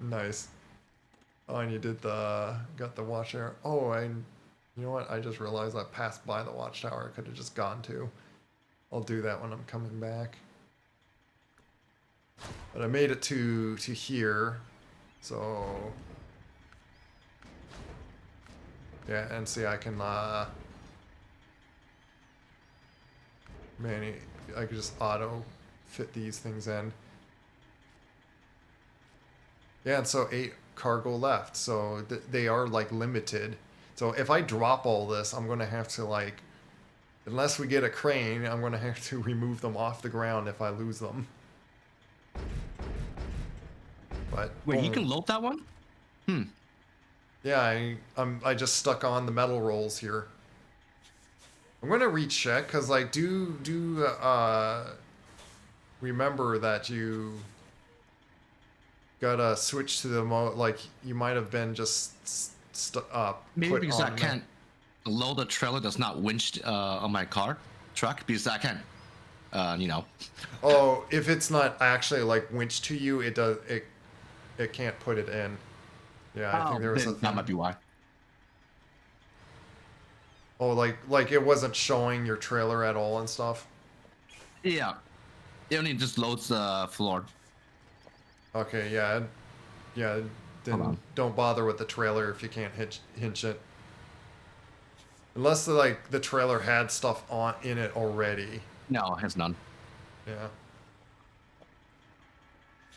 nice. Oh, and you did the got the watchtower. Oh, you know what? I just realized I passed by the watchtower. I could have just gone to. I'll do that when I'm coming back. But I made it to here, so yeah. And see, I can man, I could just auto fit these things in. Yeah, and so 8 cargo left. So they are like limited. So if I drop all this, I'm gonna have to like, unless we get a crane, I'm gonna have to remove them off the ground if I lose them. But Wait, you can boom. load that one? Hmm. Yeah, I just stuck on the metal rolls here. I'm gonna recheck because like remember that you gotta switch to the mode. Like you might have been just Maybe put because I on the. can't load a trailer that's not winched on my truck because I can't, you know. Oh, if it's not actually like winched to you, it can't put it in. Yeah, I think Oh, there was a then that thing. might be why. Oh, like it wasn't showing your trailer at all and stuff. Yeah, it only just loads the floor. Okay, yeah, yeah. Hold Then on. don't bother with the trailer if you can't hinge it. Unless the trailer had stuff on in it already. No, it has none. Yeah.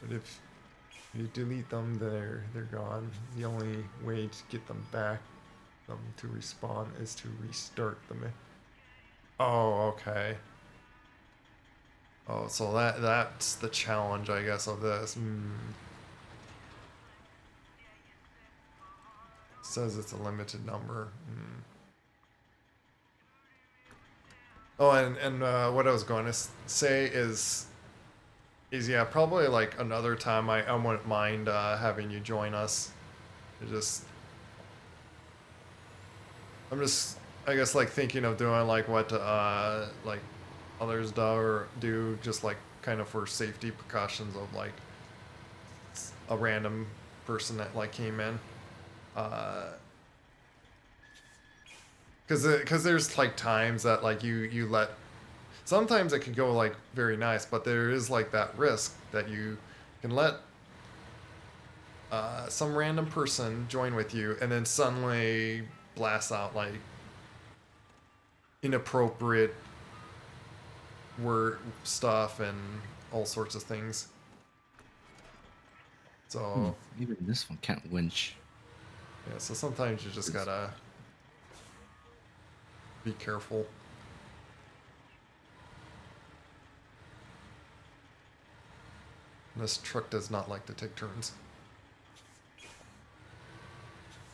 But if you delete them, they're gone. The only way to get them back, them to respawn, is to restart them. Oh, okay. Oh, so that's the challenge, I guess, of this. Says it's a limited number. Oh, and what I was going to say is yeah, probably like another time I wouldn't mind having you join us. It just I'm just I guess like thinking of doing like what like others do just like kind of for safety precautions of like a random person that like came in. Uh, cause there's like times that like you let sometimes it can go like very nice, but there is like that risk that you can let some random person join with you and then suddenly blast out like inappropriate word stuff and all sorts of things. Hmm. So Maybe this one can't winch. yeah, so sometimes you just gotta be careful. This truck does not like to take turns.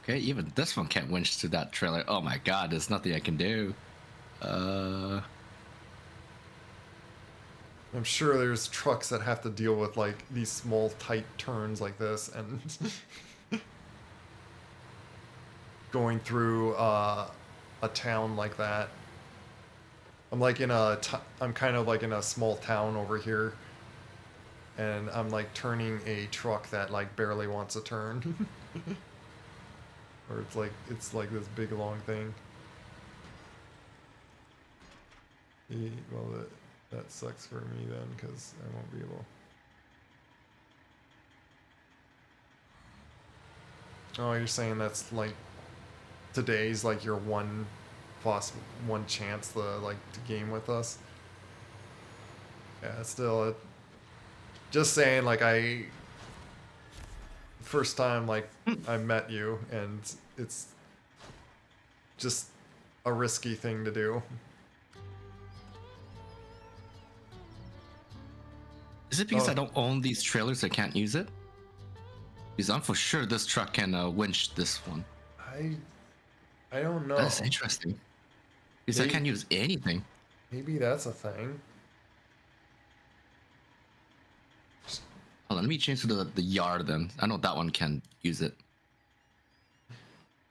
Okay, even this one can't winch to that trailer. Oh my god, there's nothing I can do. Uh, I'm sure there's trucks that have to deal with like these small tight turns like this and going through a town like that. I'm kind of like in a small town over here, and I'm like turning a truck that like barely wants a turn, or it's like this big long thing. Well, that sucks for me then, because I won't be able. Oh, you're saying that's like today's like your one chance to like to game with us. Yeah, still, just saying, like, first time, like, I met you, and it's just a risky thing to do. Is it because I Oh, don't own these trailers I can't use it? Because I'm for sure this truck can winch this one. I I don't That is know. interesting. Because I Maybe can't use anything. maybe that's a thing. Hold on, let me change to the yard then. I know that one can use it.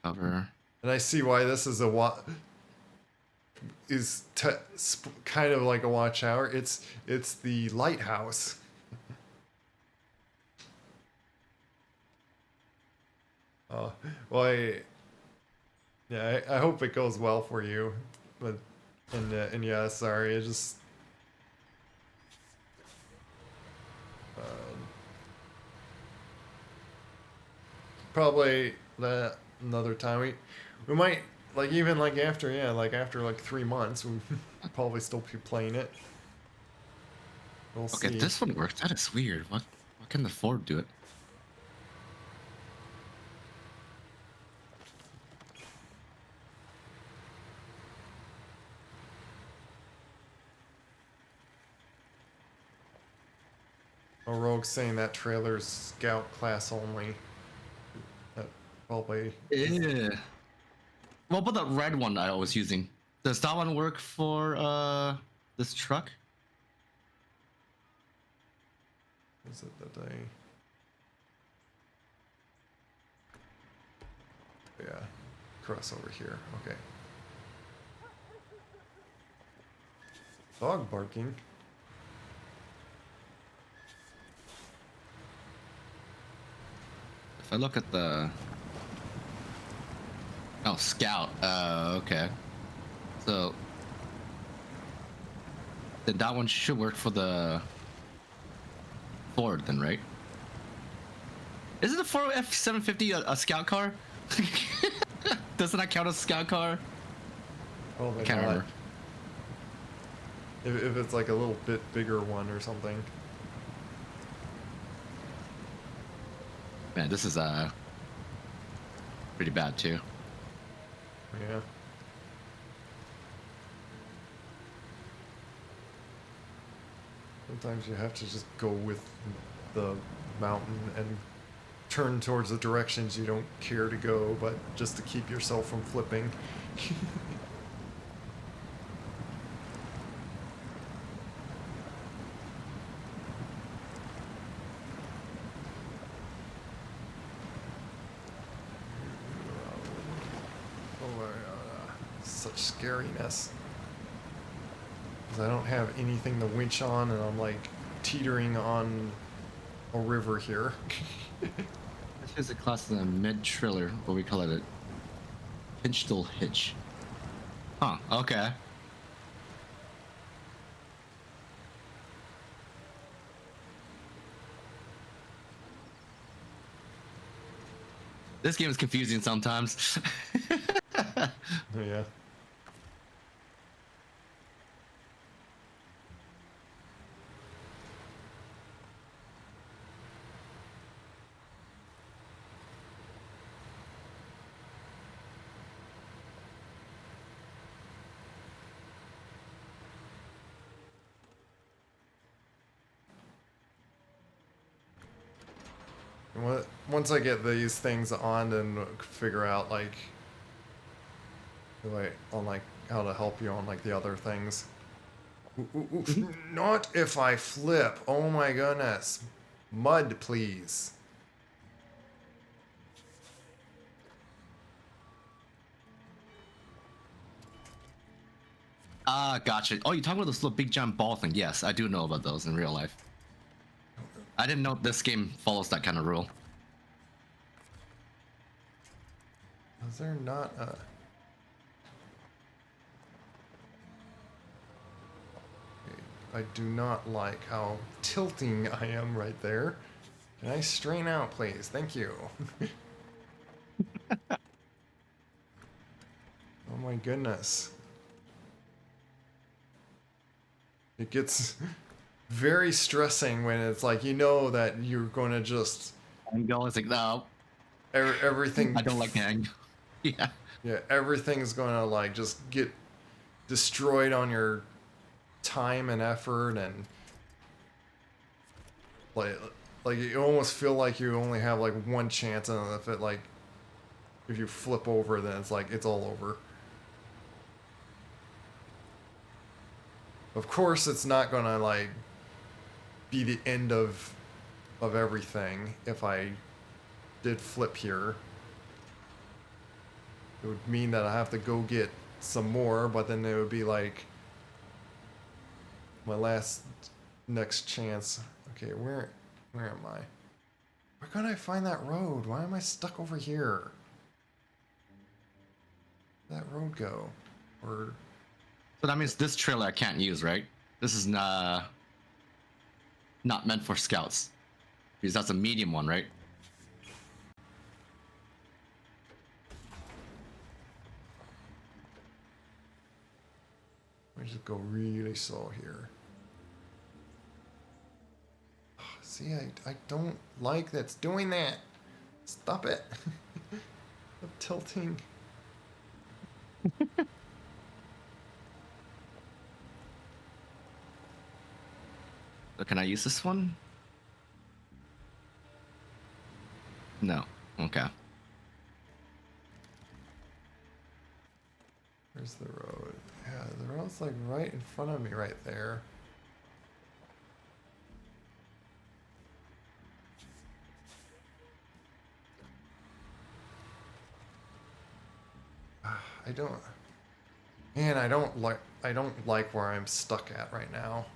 Cover. And I see why this is kind of like a watchtower. It's the lighthouse. Oh, well, yeah, I hope it goes well for you, but and yeah, sorry, it just probably that another time we might like even like after like after like 3 months we probably still be playing it. We'll Okay, see. this one works. That is weird. What can the Ford do it? A rogue saying that trailer's scout class only. That probably Yeah. What about the red one I was using? Does that one work for this truck? is it that I yeah cross over here. Okay. Dog barking. If I look at the scout. Okay. So then that one should work for the Ford then, right? Isn't the Ford F750 a scout car? Doesn't that count as a scout car? I Probably can't not. remember. If it's like a little bit bigger one or something. Man, this is pretty bad too. Yeah. Sometimes you have to just go with the mountain and turn towards the directions you don't care to go, but just to keep yourself from flipping. Oh my god, such scariness. 'Cause I don't have anything to winch on, and I'm like teetering on a river here. This is a class of a mid trailer, but we call it a pinch-tool hitch. Huh, okay. This game is confusing sometimes. Yeah. Once I get these things on and figure out like on like how to help you on like the other things. Ooh, ooh, ooh. Not if I flip. Oh my goodness. Mud, please. Ah, gotcha. Oh, you're talking about this little big giant ball thing. Yes, I do know about those in real life. I didn't know this game follows that kind of rule. Is there not a... I do not like how tilting I am right there. Can I strain out, please? Thank you. Oh my goodness. It gets... very stressing when it's like you know that you're going to just Angle. It's like, no, everything. I don't like the angle. Yeah. Yeah, everything's going to like just get destroyed on your time and effort, and like like you almost feel like you only have like one chance, and if it like if you flip over, then it's like it's all over. Of course, it's not gonna like be the end of everything. If I did flip here, it would mean that I have to go get some more, but then it would be like my last next chance. Okay, where am I? Where can I find that road? Why am I stuck over here? Where'd that road go? Or So that means this trailer I can't use, right? This is not meant for scouts. Because that's a medium one, right? let me just go really slow here. See, I don't like that's doing that. Stop it. Stop tilting. So can I use this one? No. Okay. Where's the road? Yeah, the road's like right in front of me right there. I don't. Man, I don't like where I'm stuck at right now.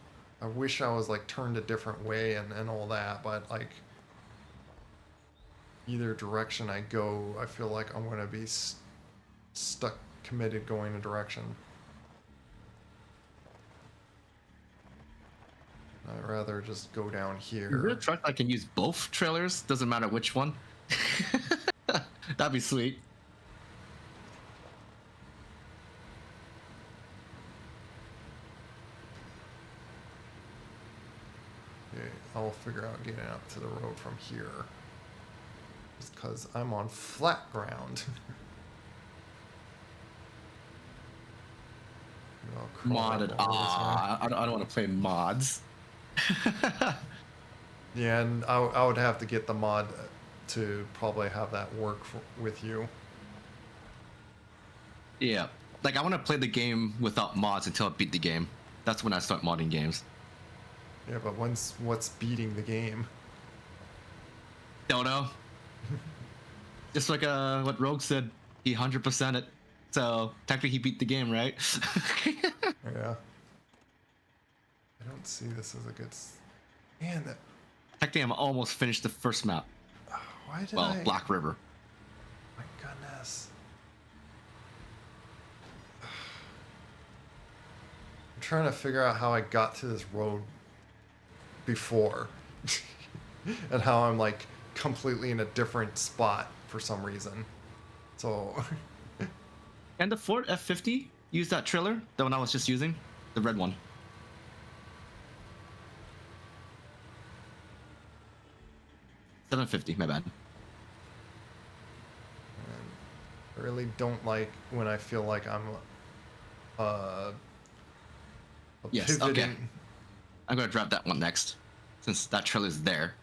I wish I was like turned a different way and all that, but like either direction I go, I feel like I'm gonna be stuck, committed going a direction. I'd rather just go down Is there a here. truck I can use both trailers? Doesn't matter which one. That'd be sweet. Okay, I'll figure out getting up to the road from here. Just because I'm on flat ground. I'll crawl up Modded. over this way. I don't want to play mods. Yeah, and I would have to get the mod to probably have that work with you. Yeah. Like, I want to play the game without mods until I beat the game. That's when I start modding games. Yeah, but what's beating the game? Don't know. Just like what Rogue said, he 100% it. So technically he beat the game, right? Yeah. I don't see this as a good. Man, that. Technically, I'm almost finished the first map. Why did Well, I? Black River. My goodness. I'm trying to figure out how I got to this road before, and how I'm like completely in a different spot for some reason. So. And the Ford F50 use that trailer, the one I was just using, the red one. $750, my bad. I really don't like when I feel like I'm Yes, pivoting. okay. I'm gonna drop that one next, since that trailer's there.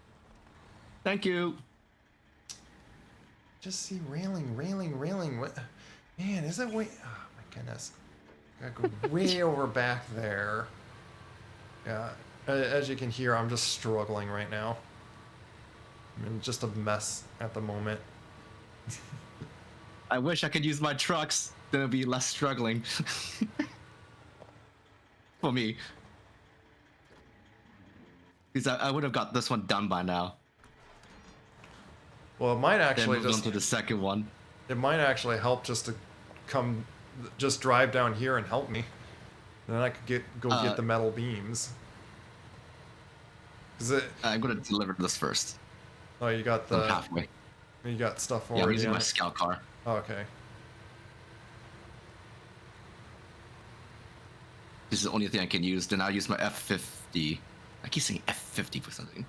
Thank you. Just see railing. What? Man, is it way? Oh my goodness. Gotta go way over back there. Yeah, as you can hear, I'm just struggling right now. I'm in just a mess at the moment. I wish I could use my trucks, then it'd be less struggling. For me. Because I would have got this one done by now. Well, it might Then actually moved on just to the second one. it might actually help just to come, just drive down here and help me. And then I could go get the metal beams. Is it? I'm gonna deliver this first. Oh, you got I'm the. halfway. You got stuff Yeah, I'm already using on my it? scout car. Oh, okay. This is the only thing I can use. Then I'll use my F50. I keep saying F50 for something.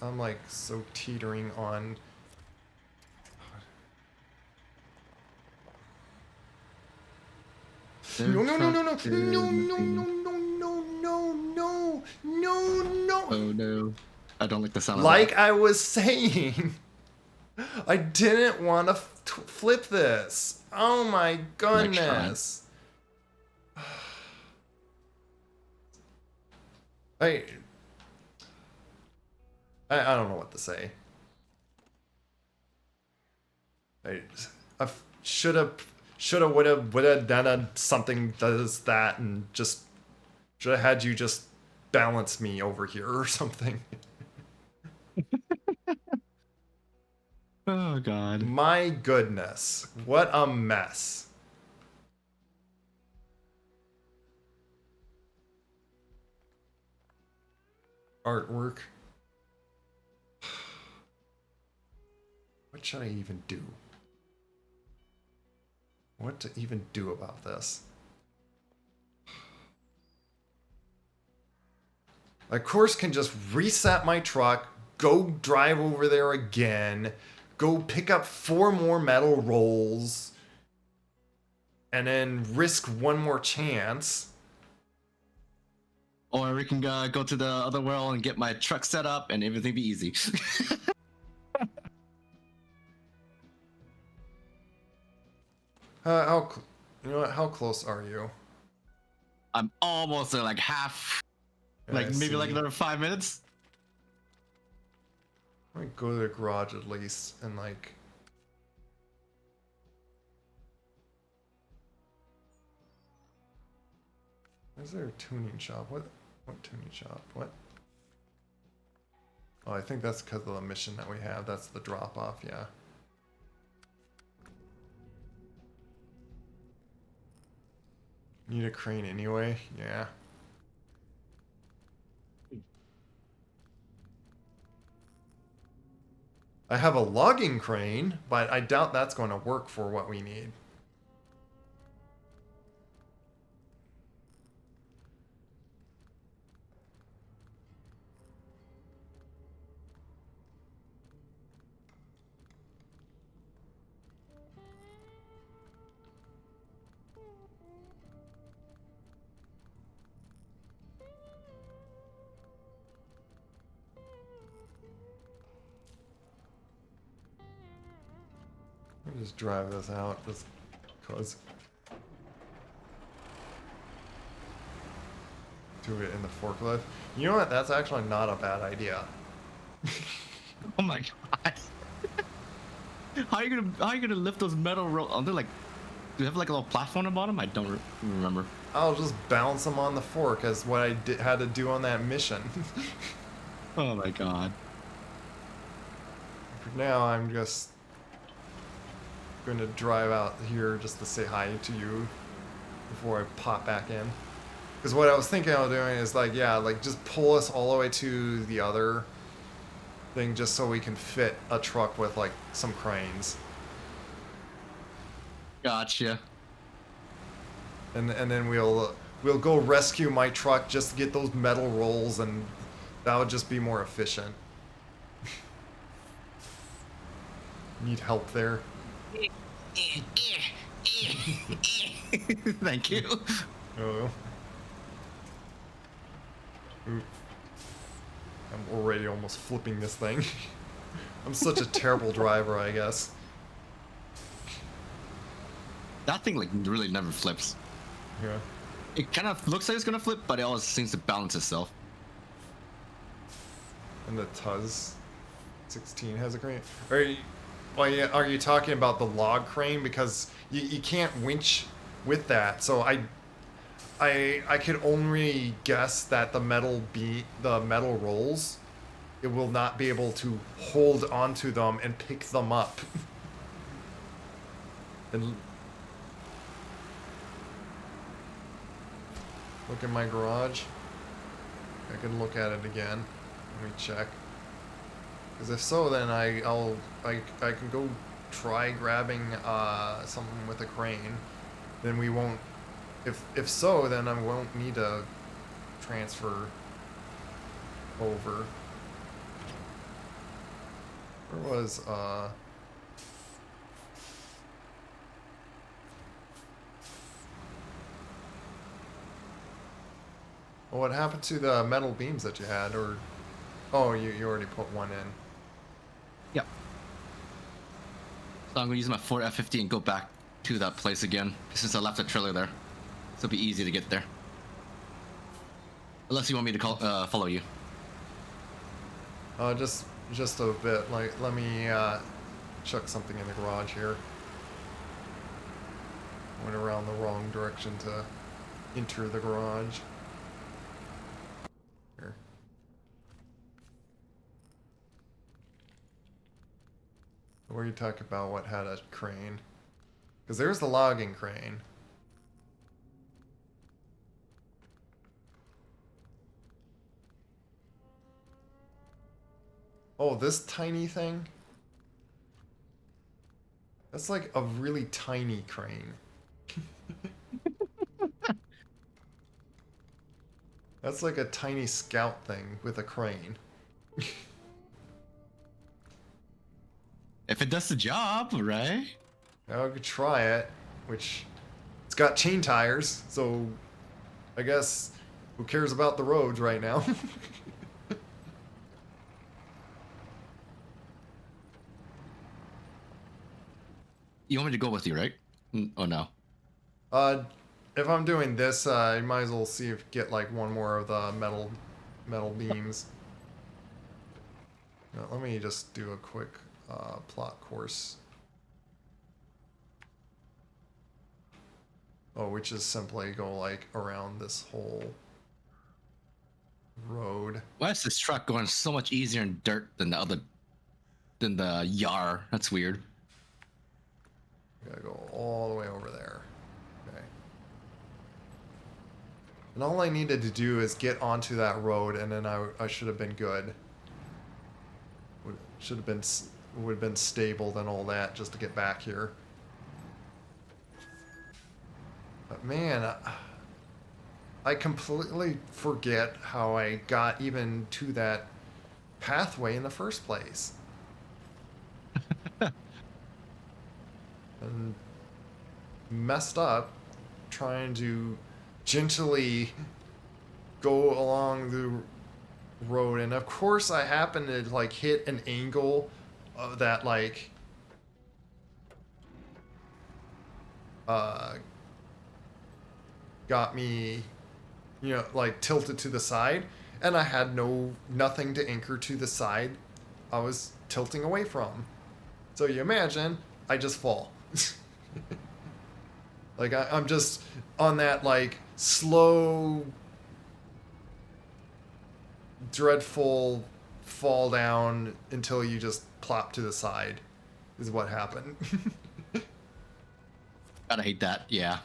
I'm like so teetering on. No, no, no, no, no, no, no, no, no, no, no, no, no, no. Oh no. I don't like the sound of Like that. I was saying, I didn't want to flip this. Oh my I tried. goodness. I, I don't know what to say. I, I would have done something does that and just should have had you just balance me over here or something. Oh god. My goodness, what a mess. Artwork. What should I even do? What to even do about this? Of course, can just reset my truck, go drive over there again, go pick up 4 more metal rolls, and then risk one more chance. Or we can go to the other world and get my truck set up and everything be easy. You know what? How close are you? I'm almost at like half, like I maybe like see. another 5 minutes. Let me go to the garage at least and like. Is there a tuning shop? What tuning shop? What? Oh, I think that's because of the mission that we have. That's the drop off, yeah. Need a crane anyway? Yeah. I have a logging crane, but I doubt that's going to work for what we need. Let me just drive this out just because. Do it in the forklift. You know what? That's actually not a bad idea. Oh my god. How are you gonna lift those metal rolls? Are they like, do you have like a little platform on the bottom? I don't remember. I'll just bounce them on the fork as what I had to do on that mission. Oh my god. For now, I'm just going to drive out here just to say hi to you before I pop back in. Because what I was thinking of doing is like, yeah, like just pull us all the way to the other thing just so we can fit a truck with like some cranes. Gotcha. And then we'll go rescue my truck just to get those metal rolls, and that would just be more efficient. Need help there? Thank you. Oh. Ooh. I'm already almost flipping this thing. I'm such a terrible driver, I guess. That thing like really never flips. Yeah. It kind of looks like it's gonna flip, but it always seems to balance itself. And the Tuz 16 has a crane. Are you talking about the log crane? Because you can't winch with that. So I could only guess that the metal rolls, it will not be able to hold onto them and pick them up. And look in my garage. I can look at it again. Let me check. Because if so, then I can go try grabbing something with a crane. Then we won't If so, then I won't need to transfer over. Where was well, what happened to the metal beams that you had? Or oh, you already put one in. Yep. So I'm gonna use my Ford F-50 and go back to that place again since I left the trailer there. So it'll be easy to get there. Unless you want me to call follow you. Just a bit. Like, let me chuck something in the garage here. Went around the wrong direction to enter the garage. Here. Where you talk about what had a crane? Because there's the logging crane. Oh, this tiny thing? That's like a really tiny crane. That's like a tiny scout thing with a crane. If it does the job, right? I could try it, which it's got chain tires, so I guess who cares about the roads right now? You want me to go with you, right? Oh no. uh, if I'm doing this, I might as well see if get like one more of the metal beams. Now, let me just do a quick plot course. Oh, which is simply go like around this whole road. Why is this truck going so much easier in dirt than the Yar? That's weird. Gotta go all the way over there. Okay. And all I needed to do is get onto that road, and then I should have been good. Would have been stable and all that just to get back here. But man, I completely forget how I got even to that pathway in the first place. And messed up trying to gently go along the road, and of course I happened to like hit an angle of that like uh got me, you know, like tilted to the side, and I had nothing to anchor to the side I was tilting away from. So you imagine I just fall. Like I'm just on that like slow, dreadful fall down until you just plop to the side is what happened. Gotta hate that. Yeah.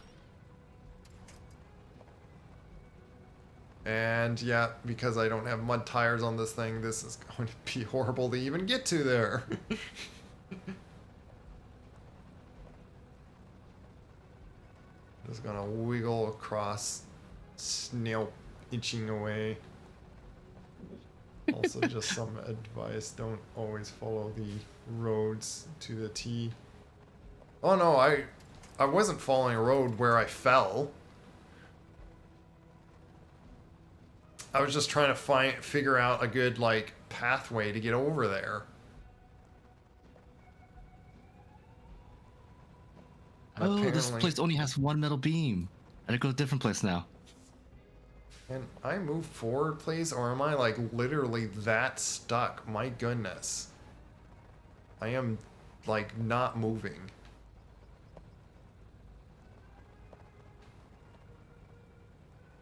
And yeah, because I don't have mud tires on this thing, this is going to be horrible to even get to there. Just gonna wiggle across, snail inching away. Also, just some advice: don't always follow the roads to the T. Oh no, I wasn't following a road where I fell. I was just trying to figure out a good like pathway to get over there. And Oh, this apparently, place only has one metal beam. I gotta go to a different place now. can I move forward, please, or am I like literally that stuck? My goodness, I am like not moving.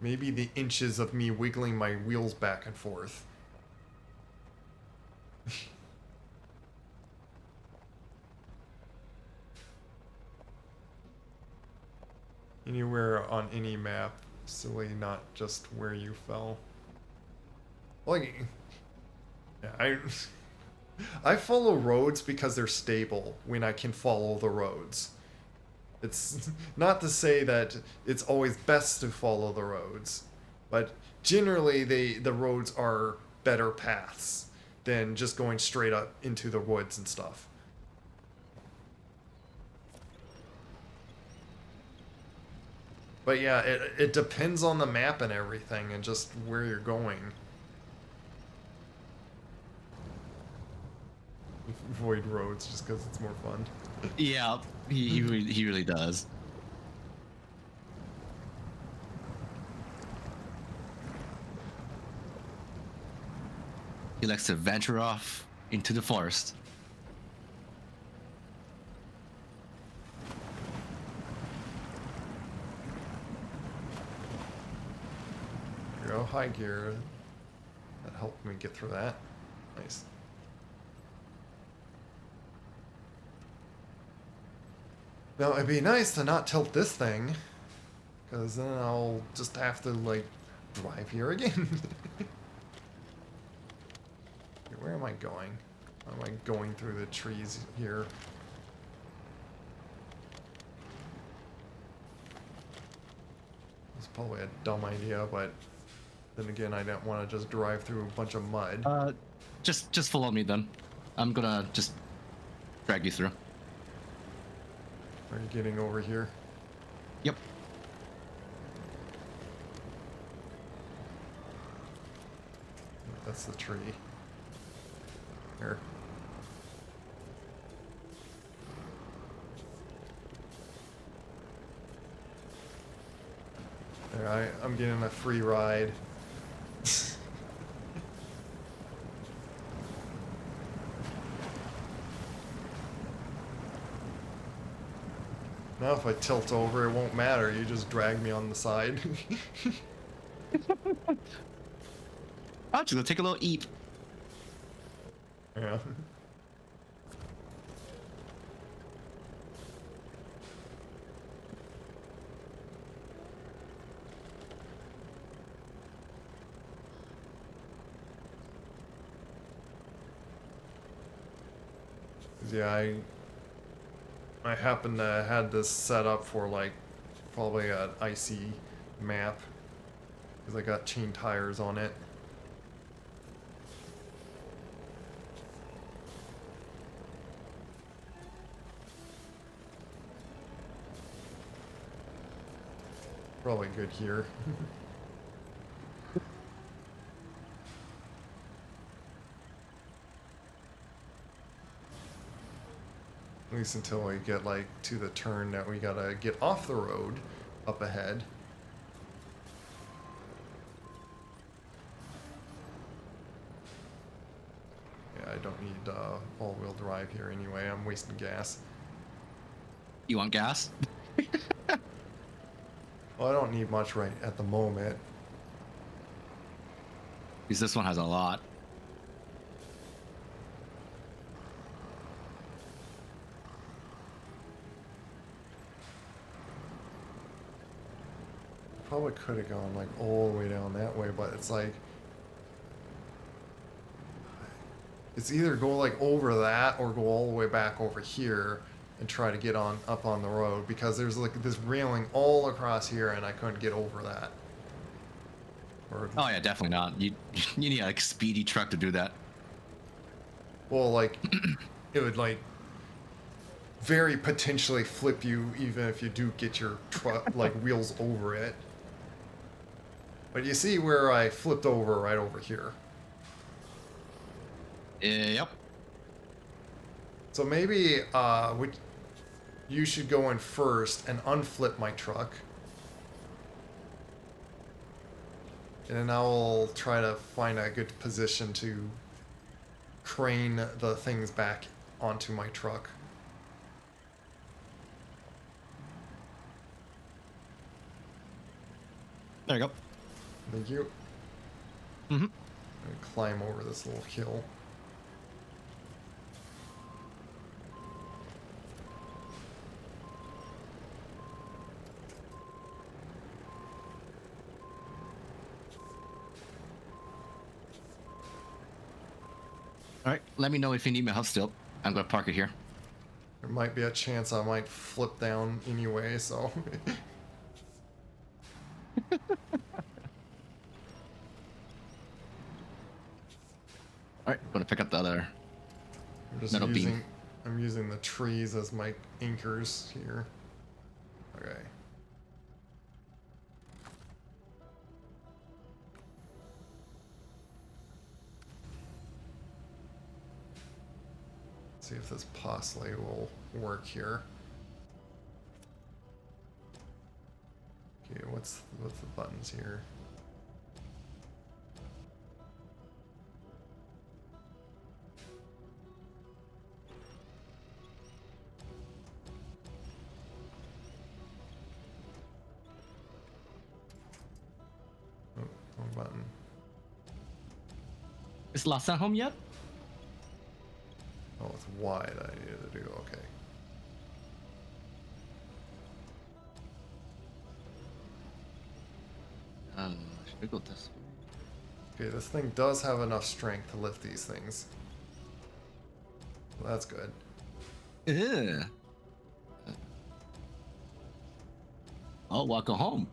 Maybe the inches of me wiggling my wheels back and forth. Anywhere on any map, silly, not just where you fell. Like, yeah, I follow roads because they're stable when I can follow the roads. It's not to say that it's always best to follow the roads, but generally the roads are better paths than just going straight up into the woods and stuff. But yeah, it depends on the map and everything and just where you're going. Avoid roads just because it's more fun. Yeah, he really does. He likes to venture off into the forest. Here, oh, high gear. That helped me get through that. Nice. Now, it'd be nice to not tilt this thing, because then I'll just have to, like, drive here again. Where am I going? Why am I going through the trees here? It's probably a dumb idea, but then again, I don't want to just drive through a bunch of mud. Just follow me then. I'm gonna just drag you through. Are you getting over here? Yep. That's the tree. Here. There, I'm getting a free ride. Now if I tilt over, it won't matter. You just drag me on the side. I'm just gonna take a little eep. Yeah. Yeah, I happen to had this set up for like probably an icy map because I got chain tires on it. Probably good here. At least until we get like to the turn that we gotta get off the road up ahead. Yeah, I don't need all-wheel drive here anyway. I'm wasting gas. You want gas? Well, I don't need much right at the moment. Because this one has a lot. Probably could have gone like all the way down that way, but it's like it's either go like over that or go all the way back over here and try to get on up on the road because there's like this railing all across here and I couldn't get over that. Or, Oh yeah, definitely not. You need like a speedy truck to do that. well, like it would like very potentially flip you even if you do get your truck like wheels over it. But you see where I flipped over right over here. Yep. So maybe you should go in first and unflip my truck. And then I'll try to find a good position to crane the things back onto my truck. There you go. Thank you. Mm-hmm. I'm gonna climb over this little hill. All right. Let me know if you need my help still. I'm gonna park it here. There might be a chance I might flip down anyway, so. Alright, gonna pick up the other I'm just metal beam. I'm using the trees as my anchors here. Okay. See if this possibly will work here. Okay, what's the buttons here? Oh, wrong button. Is Lhasa home yet? Oh, it's Y that I needed to do. Okay. Should we go this way? Okay, this thing does have enough strength to lift these things. Well, that's good. Yeah. Oh, welcome home.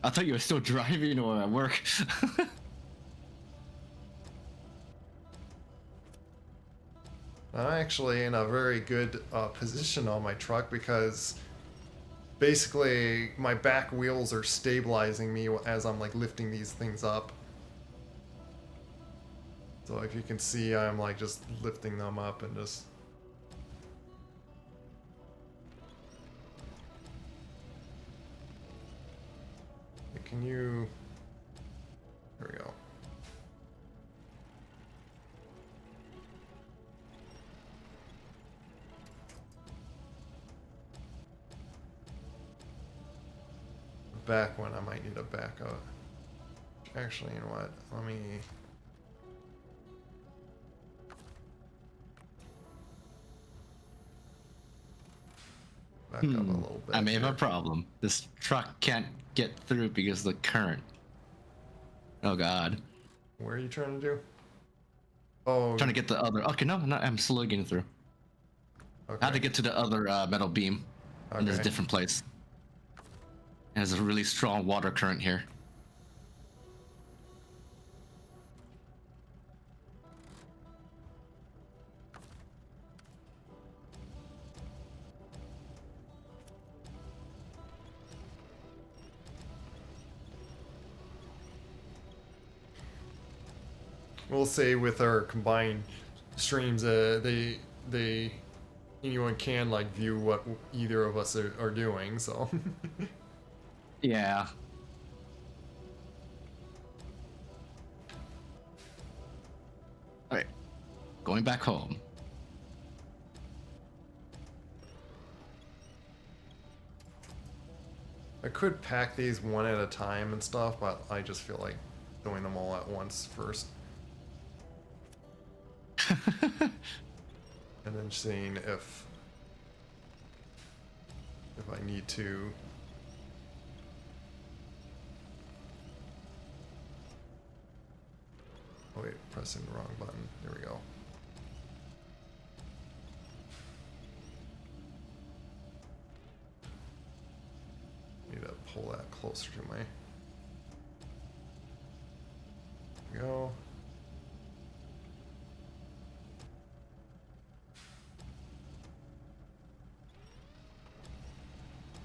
I thought you were still driving or at work. I'm actually in a very good position on my truck because basically my back wheels are stabilizing me as I'm like lifting these things up. So if you can see, I'm like just lifting them up and just. Can you? There we go. Back one, I might need a backup. Actually, you know what? Let me. Back up a little bit. I may have here. a problem. This truck can't get through because of the current. Oh god. Where are you trying to do? Oh. Trying to get the other. Okay, no, I'm slowly getting through. Okay. I have to get to the other metal beam. In this Okay. different place. It has a really strong water current here. We'll say with our combined streams, anyone can like view what either of us are doing. So. Yeah. Alright. Going back home. I could pack these one at a time and stuff, but I just feel like doing them all at once first. And then seeing if I need to. Oh wait, pressing the wrong button. There we go. Need to pull that closer to my. There we go.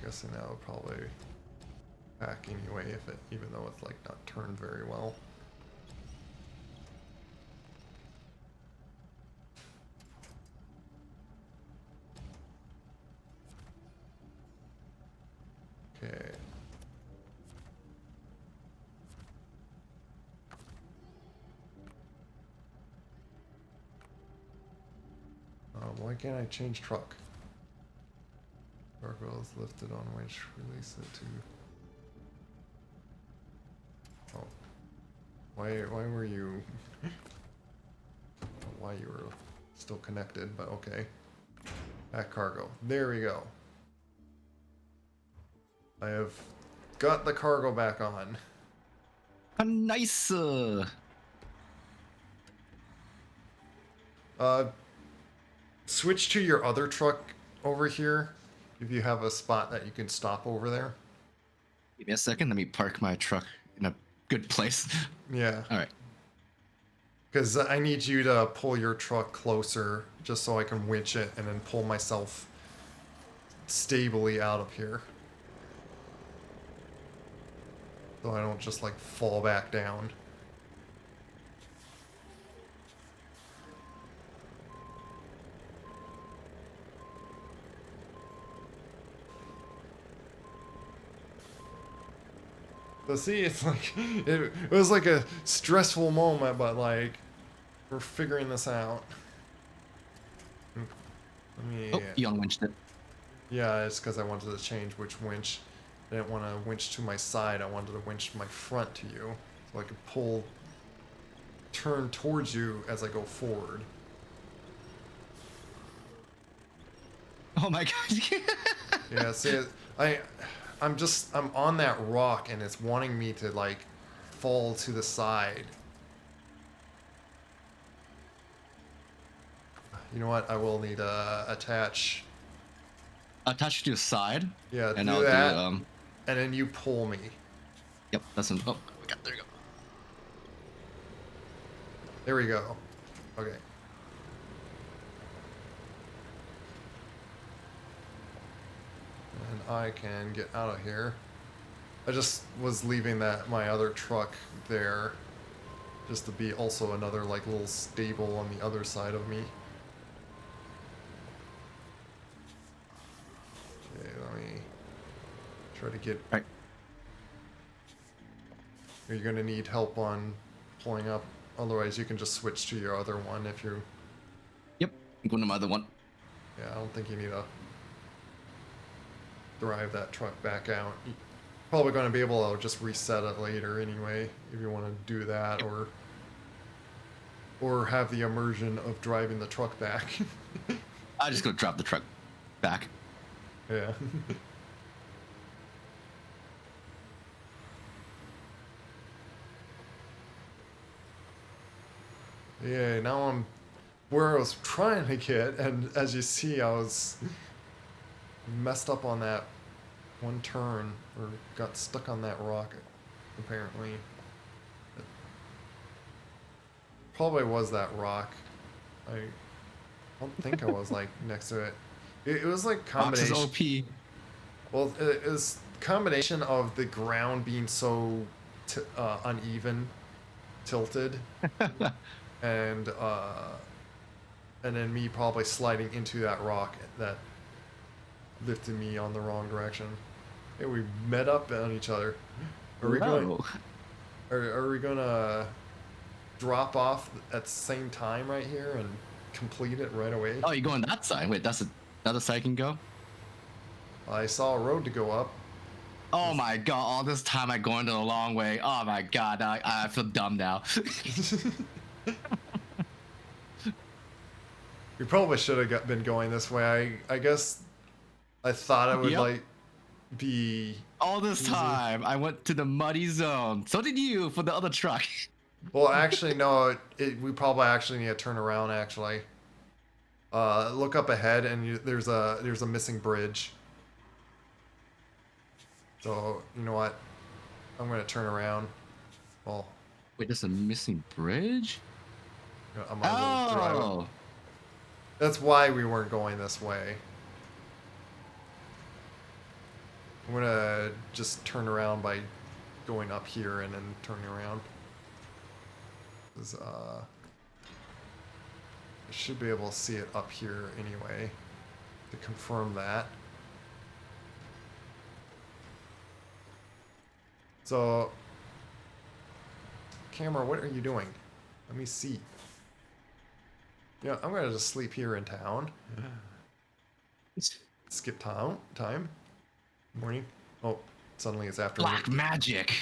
Guessing that would probably pack anyway, even though it's like not turned very well. Okay. Why can't I change truck? Cargo is lifted on winch, release it to. Oh. Why were you. Why you were still connected, but okay. Back cargo. There we go. I have got the cargo back on. Nice. switch to your other truck over here if you have a spot that you can stop over there. Give me a second. Let me park my truck in a good place. Yeah. All right. Because I need you to pull your truck closer just so I can winch it and then pull myself stably out of here. So I don't just like fall back down. So see, it's like, it was like a stressful moment, but like, we're figuring this out. Let me, Oh, you unwinched it. yeah, it's because I wanted to change which winch. I didn't want to winch to my side, I wanted to winch my front to you. So I could pull, turn towards you as I go forward. Oh my god. Yeah, see, I'm on that rock and it's wanting me to like fall to the side. You know what? I will need to attach. Attach to the side. Yeah, And do I'll do that, and then you pull me. Yep, that's an. Oh, okay, there you go. There we go. Okay. And I can get out of here. I just was leaving my other truck there, just to be also another like little stable on the other side of me. Okay, let me try to get. Right. Are you gonna need help on pulling up? Otherwise, you can just switch to your other one if you're. Yep. I'm going to my other one. Yeah, I don't think you need to drive that truck back out. You're probably going to be able to just reset it later anyway, if you want to do that, Yep. or have the immersion of driving the truck back. I just go drop the truck back. Yeah. Yeah, now I'm where I was trying to get, and as you see, I was messed up on that one turn, or got stuck on that rock, apparently. It probably was that rock. I don't think I was like next to it. It was like Box is combination. OP. Well, it was combination of the ground being so uneven, tilted, and and then me probably sliding into that rock that lifted me on the wrong direction. Hey, we met up on each other. Are we going? Hello. Are we gonna drop off at the same time right here and complete it right away? Oh, you're going that side. Wait, that's the other side can go? I saw a road to go up. Oh my god, all this time I going the long way. Oh my god, I feel dumb now. We probably should have been going this way. I guess I thought it would Yep. like be All this easy. time I went to the muddy zone. So did you for the other truck. Well, actually, no. We probably actually need to turn around. Actually, look up ahead, and there's a missing bridge. So you know what? I'm gonna turn around. Well, Wait, there's a missing bridge? I might as well drive it. Oh. That's why we weren't going this way. I'm gonna just turn around by going up here and then turning around. 'Cause, I should be able to see it up here anyway to confirm that. So, camera, what are you doing? Let me see. Yeah, I'm gonna just sleep here in town. Skip time. Morning. Oh, suddenly it's afternoon. Black magic.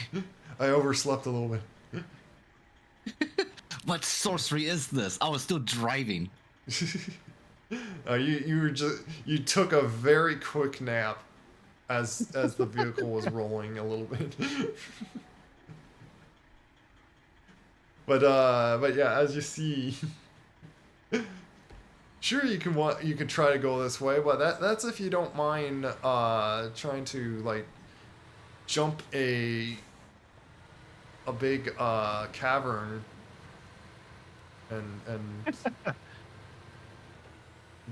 I overslept a little bit. What sorcery is this? I was still driving. You took a very quick nap as the vehicle was rolling a little bit. But yeah, as you see, Sure, you can try to go this way, but that's if you don't mind trying to like jump a big cavern and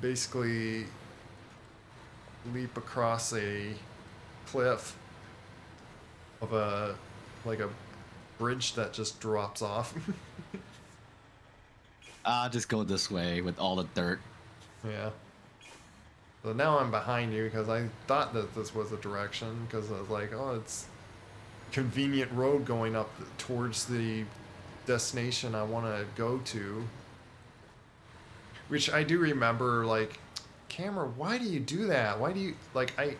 basically leap across a cliff of a like a bridge that just drops off. I'll just go this way with all the dirt. Yeah. So now I'm behind you because I thought that this was a direction because I was like, oh, it's convenient road going up towards the destination I want to go to. Which I do remember, like, camera, why do you do that? Why do you like I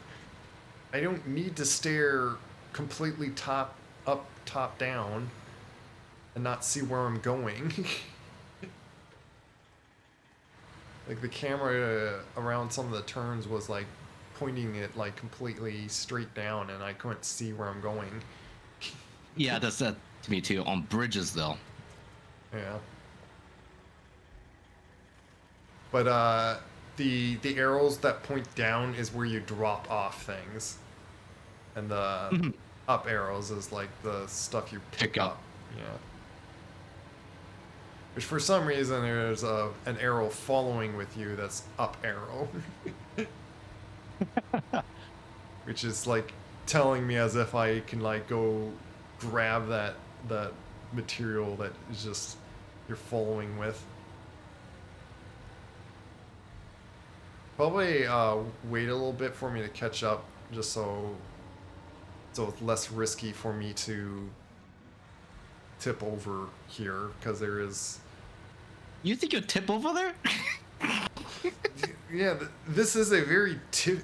don't need to stare completely top up, top down and not see where I'm going. Like the camera around some of the turns was like pointing it like completely straight down and I couldn't see where I'm going. Yeah, that's that to me too. On bridges though. Yeah. But the arrows that point down is where you drop off things. And the up arrows is like the stuff you pick up. Yeah. Which for some reason there's an arrow following with you that's up arrow. Which is like telling me as if I can like go grab that material that is just you're following with. Probably wait a little bit for me to catch up just so it's less risky for me to tip over here because there is. You think you'll tip over there? Yeah, this is a very tip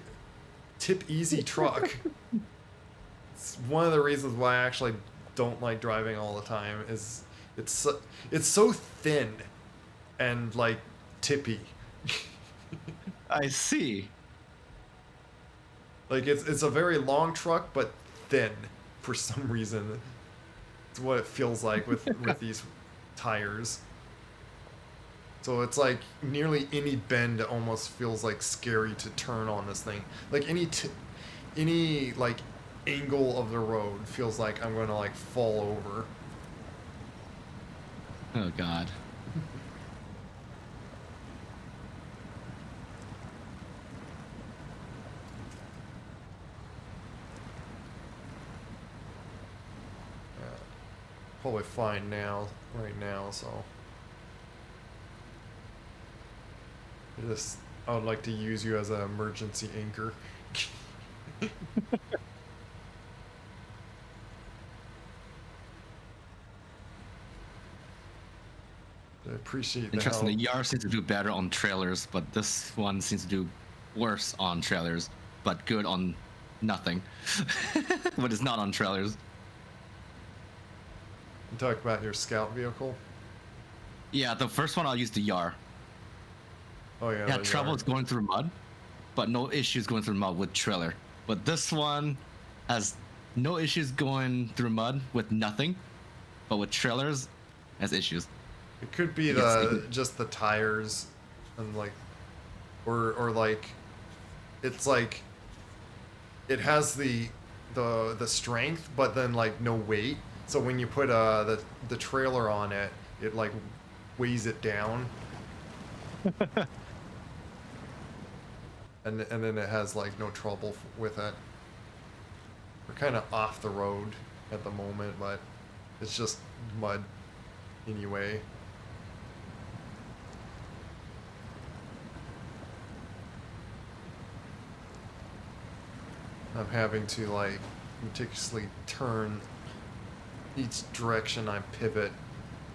easy truck. It's one of the reasons why I actually don't like driving all the time is it's so thin and like tippy. I see. Like it's a very long truck but thin for some reason. It's what it feels like with these tires. So it's like nearly any bend almost feels like scary to turn on this thing. Like any like angle of the road feels like I'm going to like fall over. Oh God. Probably fine now, right now, so. I would like to use you as an emergency anchor. I appreciate the Interesting. help. The Yar seems to do better on trailers, but this one seems to do worse on trailers, but good on nothing. But it's not on trailers. You talk about your scout vehicle? Yeah, the first one I'll use the Yar. Oh yeah. Yeah, trouble is going through mud, but no issues going through mud with trailer. But this one has no issues going through mud with nothing, but with trailers has issues. It could be just the tires, and like, or like, it's like, it has the strength, but then like no weight. So when you put the trailer on it, it like weighs it down. And then it has like no trouble with it. We're kind of off the road at the moment, but it's just mud anyway. I'm having to like meticulously turn each direction I pivot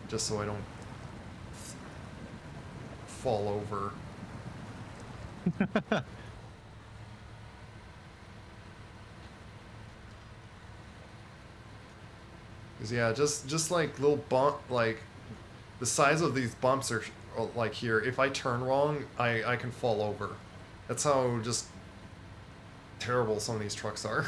just so I don't fall over. Cause yeah, just like little bump, like the size of these bumps are like here. If I turn wrong, I can fall over. That's how just terrible some of these trucks are.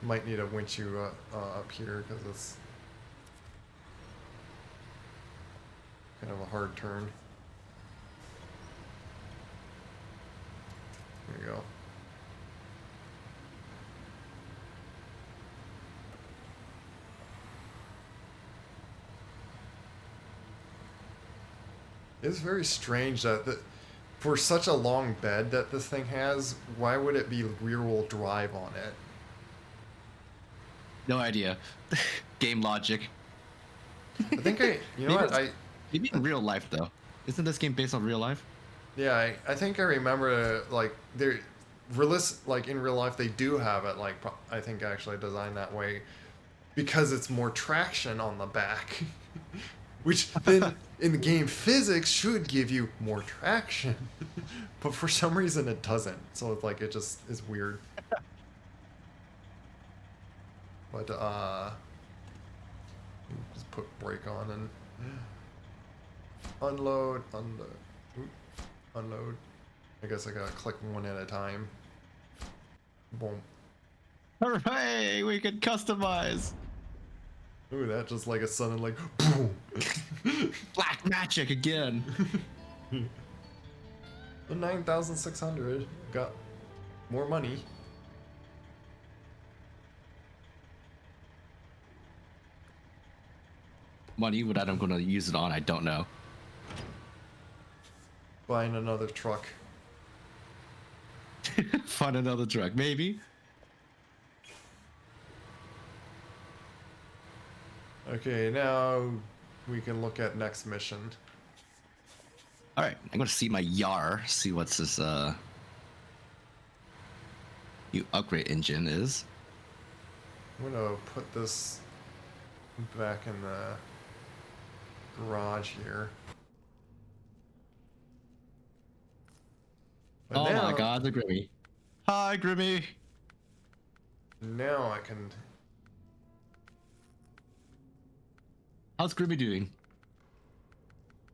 Might need to winch you up here because it's kind of a hard turn. There you go. It's very strange that for such a long bed that this thing has, why would it be rear-wheel drive on it? No idea. Game logic. I think you know Maybe what, maybe in real life though. Isn't this game based on real life? yeah, I think I remember like they're like in real life they do have it like I think actually designed that way because it's more traction on the back, which then in the game physics should give you more traction, but for some reason it doesn't. So it's like it just is weird. But just put brake on and unload, unload, oop, unload. I guess I gotta click one at a time. Boom. Hooray! We can customize. Ooh, that just like a sudden like boom. Black magic again. The 9,600 got more money. Money, what I'm gonna use it on, I don't know. Buying another truck. Find another truck, maybe. Okay, now we can look at next mission. All right, I'm gonna see my Yar, see what's this new upgrade engine is. I'm gonna put this back in the garage here. But Oh now, my God, the Grimmy. Hi, Grimmy. now I can. How's Grimmy doing?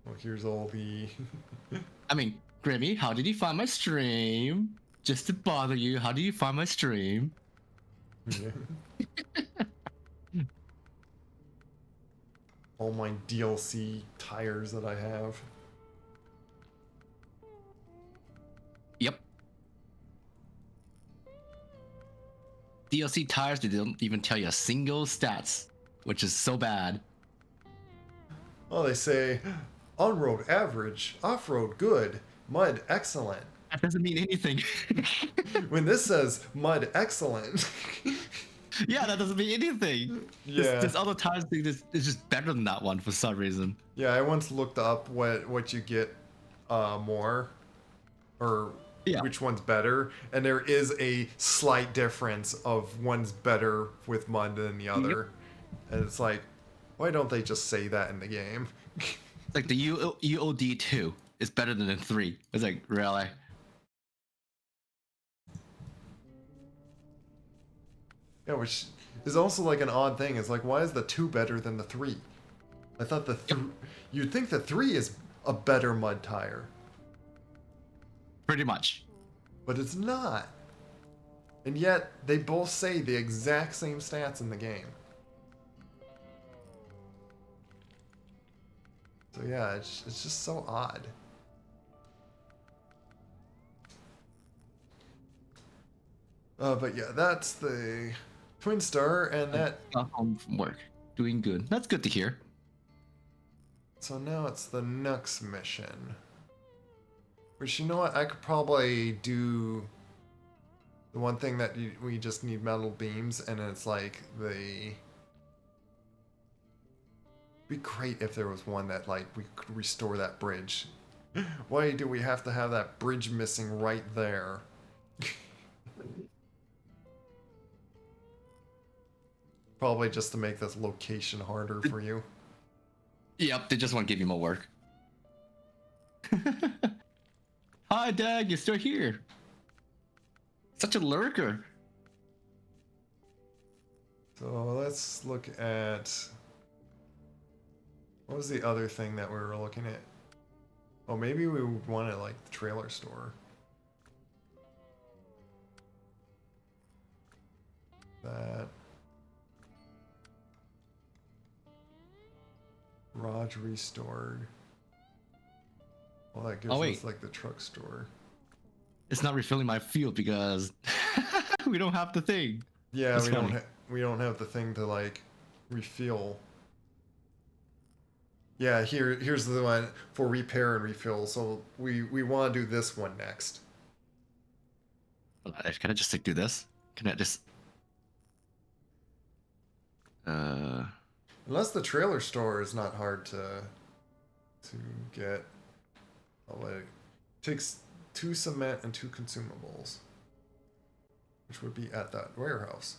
Well, here's all the. I mean, Grimmy, how did you find my stream? Just to bother you, how do you find my stream? All my DLC tires that I have. Yep. DLC tires, they don't even tell you a single stats, which is so bad. Well, they say on-road average, off-road good, mud excellent. That doesn't mean anything. When this says mud excellent. Yeah, that doesn't mean anything. Yeah. This other tires thing is just better than that one for some reason. Yeah, I once looked up what you get more, or Yeah. which one's better, and there is a slight difference of one's better with mud than the other. And it's like, why don't they just say that in the game? It's like the UOD 2 is better than the 3. It's like, really? Yeah, which is also like an odd thing. It's like, why is the 2 better than the 3? I thought you'd think the 3 is a better mud tire, Pretty much. but it's not. And yet they both say the exact same stats in the game. So yeah, it's just so odd. But yeah, that's the Twin Star, and that. Got home from work. Doing good. That's good to hear. So now it's the next mission. Which, you know what, I could probably do the one thing that we just need metal beams, and it's like the. Be great if there was one that like we could restore that bridge. Why do we have to have that bridge missing right there? Probably just to make this location harder for you. Yep, they just want to give you more work. Hi, Dag, you're still here. Such a lurker. So let's look at. What was the other thing that we were looking at? Oh, maybe we wanted like the trailer store. That. Garage restored. Well, that Oh gives us wait, like the truck store. it's not refilling my fuel because we don't have the thing. Yeah, That's funny. we don't have the thing to like refuel. Yeah, here's the one for repair and refill. So we want to do this one next. Can I just like do this? Can I just uh Unless the trailer store is not hard to get. Oh, wait. Takes 2 cement and 2 consumables, which would be at that warehouse.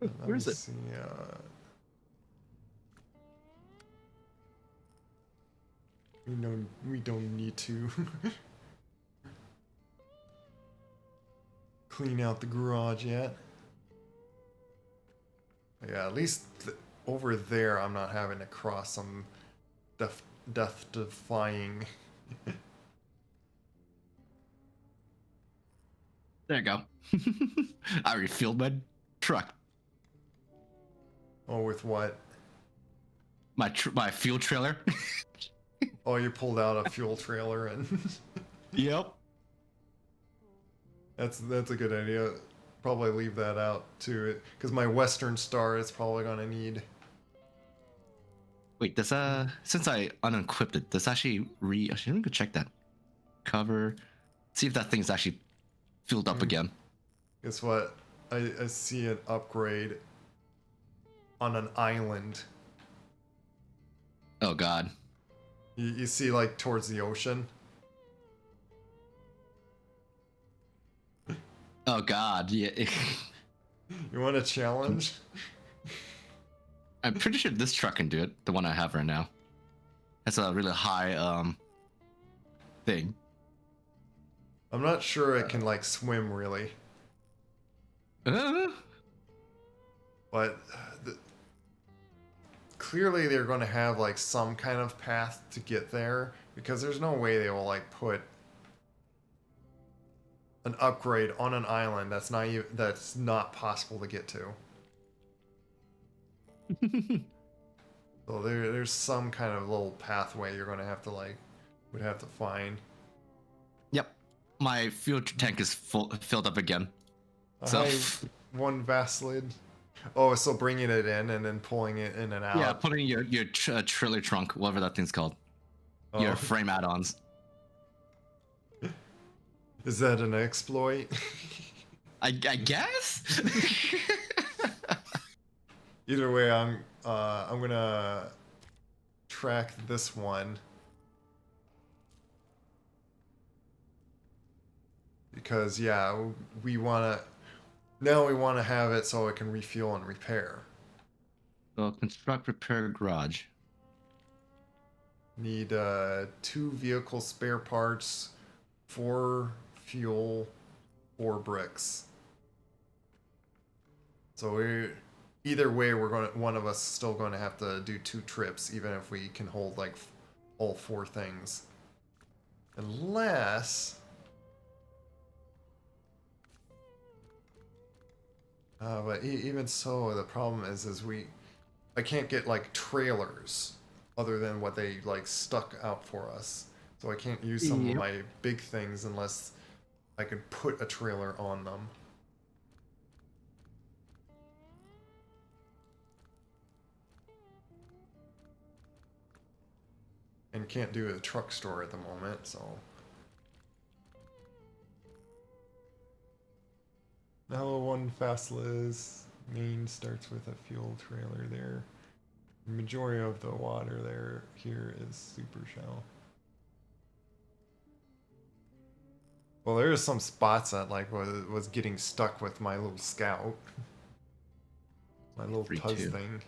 Let where me is it? see. We don't need to clean out the garage yet. Yeah, at least over there, I'm not having to cross some death-defying. There you go. I refilled my truck. Oh, with what? My fuel trailer. Oh, you pulled out a fuel trailer and Yep. that's a good idea. Probably leave that out too, because my Western Star is probably gonna need. Wait, does since I unequipped it, does actually actually let me go check that. Cover. See if that thing's actually filled up again. Guess what? I see an upgrade on an island. Oh god. You see, like towards the ocean. Oh god. Yeah. You want a challenge? I'm pretty sure this truck can do it. The one I have right now. That's a really high thing. I'm not sure it can like swim really, Uh, but clearly they're going to have like some kind of path to get there, because there's no way they will like put an upgrade on an island that's not possible to get to. So there's some kind of little pathway you're going to have to would have to find. yep. My fuel tank is filled up again. So I one Vaslid. Oh, so bringing it in and then pulling it in and out. yeah, putting your trailer trunk, whatever that thing's called, your Oh, frame add-ons. is that an exploit? I guess. Either way, I'm gonna track this one because yeah, we wanna have it so it can refuel and repair. So construct repair garage. Need 2 vehicle spare parts, 4 fuel, 4 bricks. So either way, one of us still going to have to do 2 trips, even if we can hold like all 4 things. Unless, but even so, the problem is I can't get like trailers other than what they like stuck out for us. So I can't use some of Yep. my big things unless I can put a trailer on them. And can't do a truck store at the moment, so. Now one Fastliz main starts with a fuel trailer there. The majority of the water here is super shallow. Well, there are some spots that like was getting stuck with my little scout, my little Free Tuz too. thing.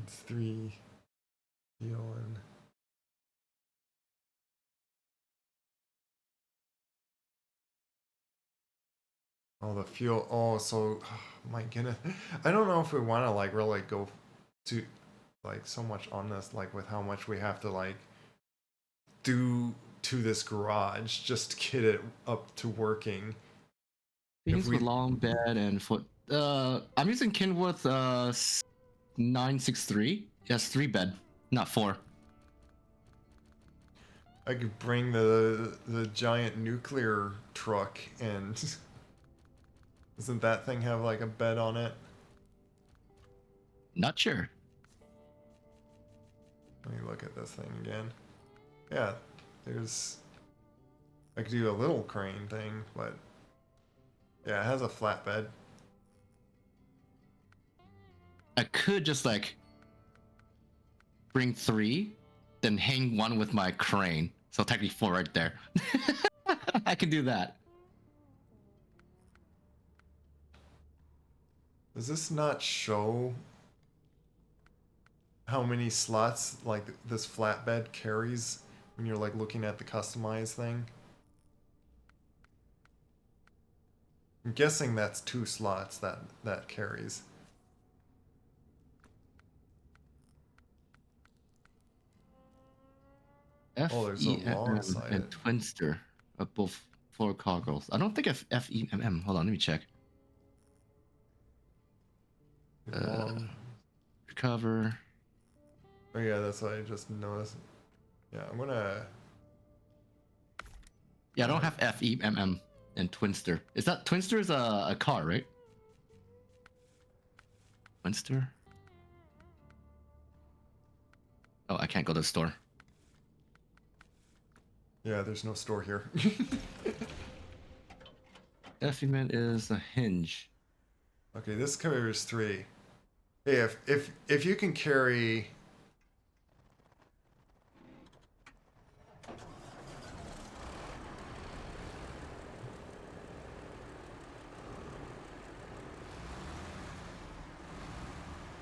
needs 3 fuel and oh, the fuel. Oh, so my goodness, I don't know if we want to like really go to like so much on this, like with how much we have to like do to this garage just to get it up to working. If Things we, with long bed and foot. I'm using Kenworth 963. Yes, 3 bed, not 4. I could bring the giant nuclear truck and doesn't that thing have like a bed on it? Not sure. Let me look at this thing again. Yeah, there's. I could do a little crane thing, but yeah, it has a flatbed. I could just like bring 3, then hang 1 with my crane. So technically 4 right there. I can do that. Does this not show how many slots like this flatbed carries when you're like looking at the customized thing? I'm guessing that's 2 slots that carries. Oh, there's a long FEMM and sided. Twinster are both 4 cargoes. I don't think FEMM. Hold on, let me check. Long. Recover. Oh yeah, that's what I just noticed. Yeah, I'm gonna. Yeah, I don't have FEMM and Twinster. Is that Twinster is a car, right? Twinster? Oh, I can't go to the store. Yeah, there's no store here. FEMM is a hinge. Okay, this carries 3. Hey, if you can carry.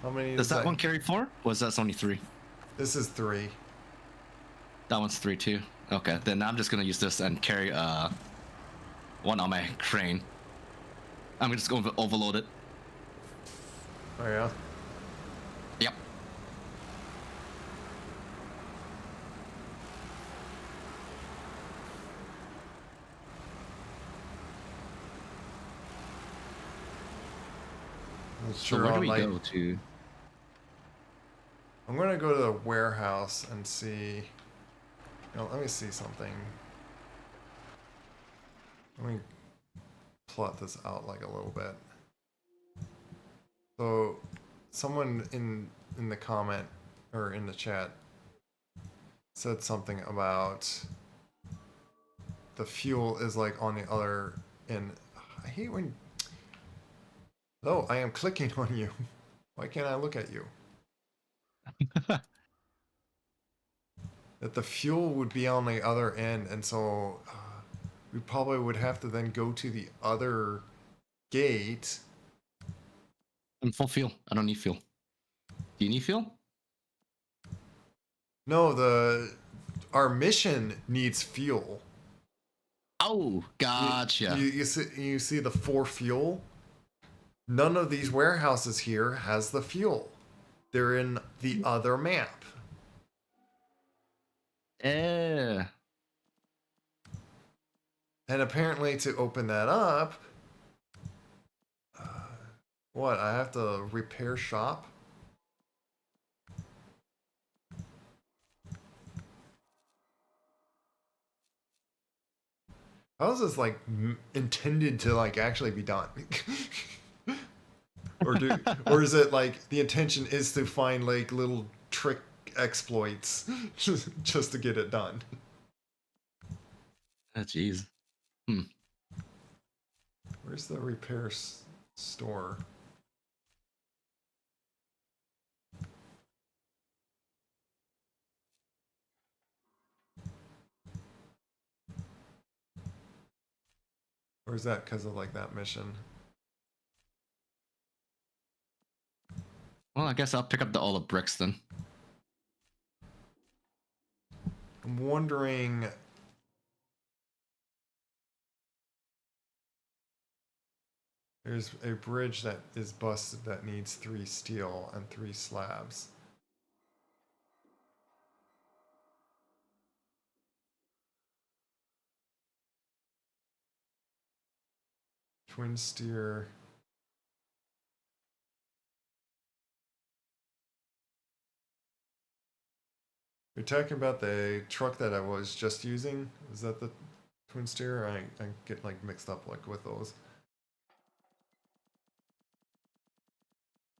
How many Does that one carry 4? Or is that only 3? This is 3. That one's 3 too. Okay, then I'm just gonna use this and carry 1 on my crane. I'm just going to overload it. Oh yeah. Yep. So where do we go to? I'm gonna go to the warehouse and see. Let me see something. Let me plot this out like a little bit. So, someone in the comment or in the chat said something about the fuel is like on the other end. I hate when. Oh, I am clicking on you. Why can't I look at you? That the fuel would be on the other end, and so we probably would have to then go to the other gate. I'm full fuel. I don't need fuel. Do you need fuel? No, our mission needs fuel. Oh, gotcha. You see the 4 fuel? None of these warehouses here has the fuel. They're in the other map. Eh. And apparently to open that up, what, I have to repair shop? How is this like intended to like actually be done? or is it like the intention is to find like little trick exploits just to get it done? Oh, jeez. Hmm. Where's the repair store? Or is that because of like that mission? Well, I guess I'll pick up all the bricks then. I'm wondering. There's a bridge that is busted that needs 3 steel and 3 slabs. Twin steer. You're talking about the truck that I was just using? Is that the twin steer? I get like mixed up like with those.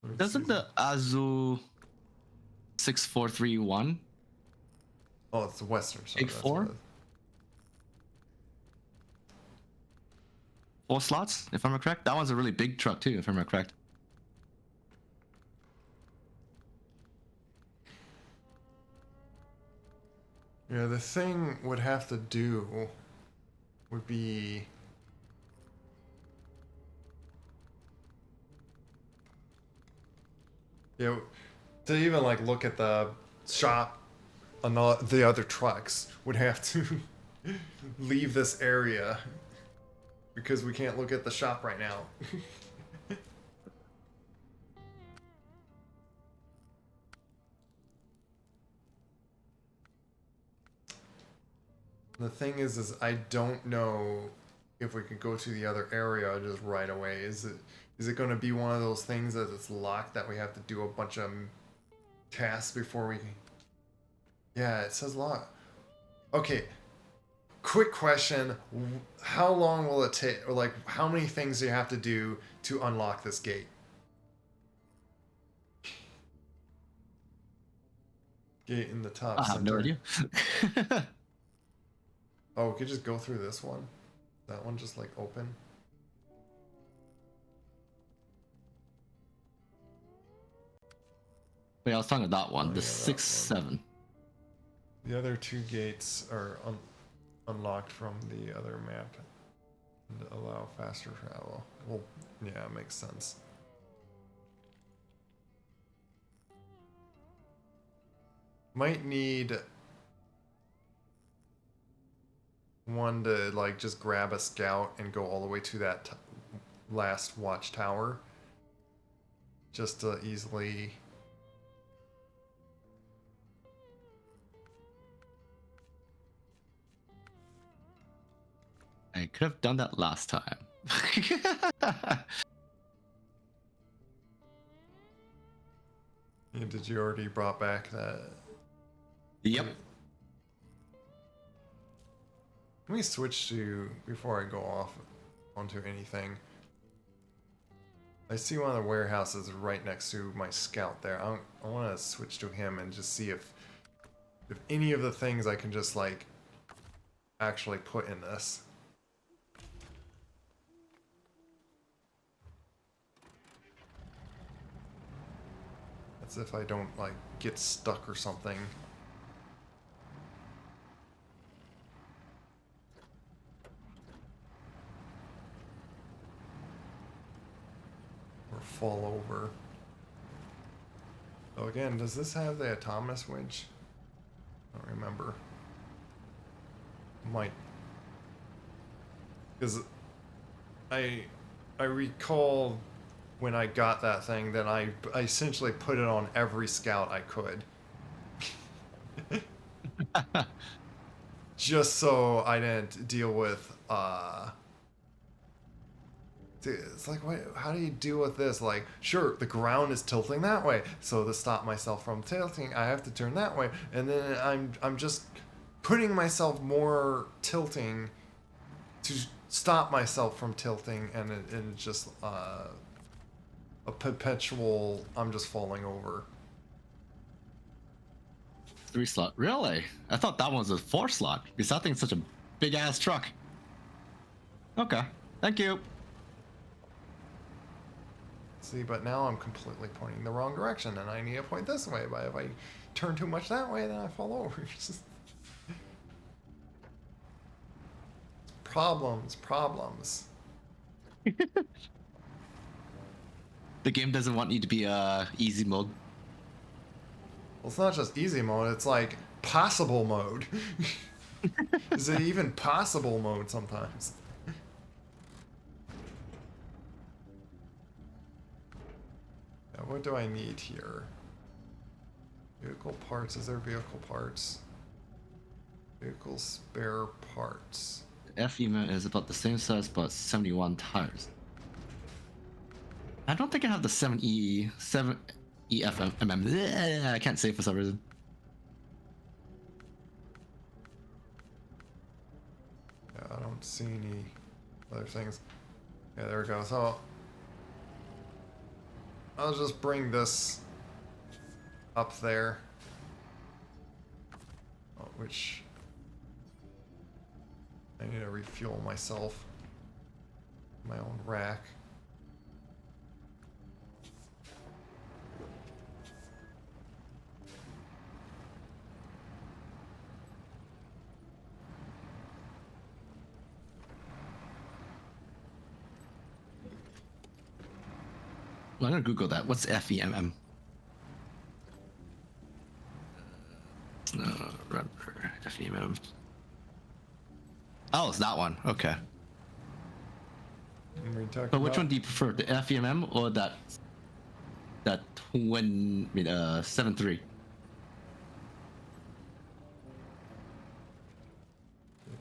Let me see. Doesn't the Azu 6431 Oh, it's the Western. Sorry, take that's what it is. 4 slots, if I'm correct? That one's a really big truck too, if I'm correct. Yeah, the thing would have to do would be to even like look at the shop on the other trucks would have to leave this area because we can't look at the shop right now. The thing is I don't know if we could go to the other area just right away. Is it going to be one of those things that it's locked that we have to do a bunch of tasks before we? Yeah, it says lock. Okay, quick question: how long will it take, or like how many things do you have to do to unlock this gate? Gate in the top I have no center. idea. Oh, we could just go through this one. That one just like open. Wait, I was talking about that one, Oh the yeah, that one. 6-7. The other 2 gates are unlocked from the other map and allow faster travel. Well, yeah, it makes sense. Might need one to like just grab a scout and go all the way to that last watchtower just to easily. I could have done that last time. Yeah, did you already brought back that? Yep. Let me switch to before I go off onto anything. I see one of the warehouses right next to my scout there. I want to switch to him and just see if any of the things I can just like actually put in this. That's if I don't like get stuck or something. Or fall over. So again, does this have the autonomous winch? I don't remember. Might. Because I recall when I got that thing that I essentially put it on every scout I could. Just so I didn't deal with it's like, wait, how do you deal with this? Like, sure, the ground is tilting that way, so to stop myself from tilting, I have to turn that way, and then I'm just putting myself more tilting to stop myself from tilting, and it's just a perpetual. I'm just falling over. 3 slot. Really? I thought that one was a 4 slot because that thing's such a big ass truck. Okay. Thank you. See, but now I'm completely pointing the wrong direction, and I need to point this way. But if I turn too much that way, then I fall over. Problems. The game doesn't want you to be easy mode. Well, it's not just easy mode, it's like possible mode. Is it even possible mode sometimes? Now, what do I need here? Vehicle parts, is there vehicle parts? Vehicle spare parts. FEM is about the same size, but 71 tires. I don't think I have the 7 EFMM. I can't say for some reason. Yeah, I don't see any other things. Yeah, there we go. So I'll just bring this up there. Oh, which I need to refuel myself. My own rack. Well, I'm gonna Google that. What's FEMM? SnowRunner FEMM. Oh, it's that one. Okay. What are you talking But which about? one do you prefer, the FEMM or that twin 7.3?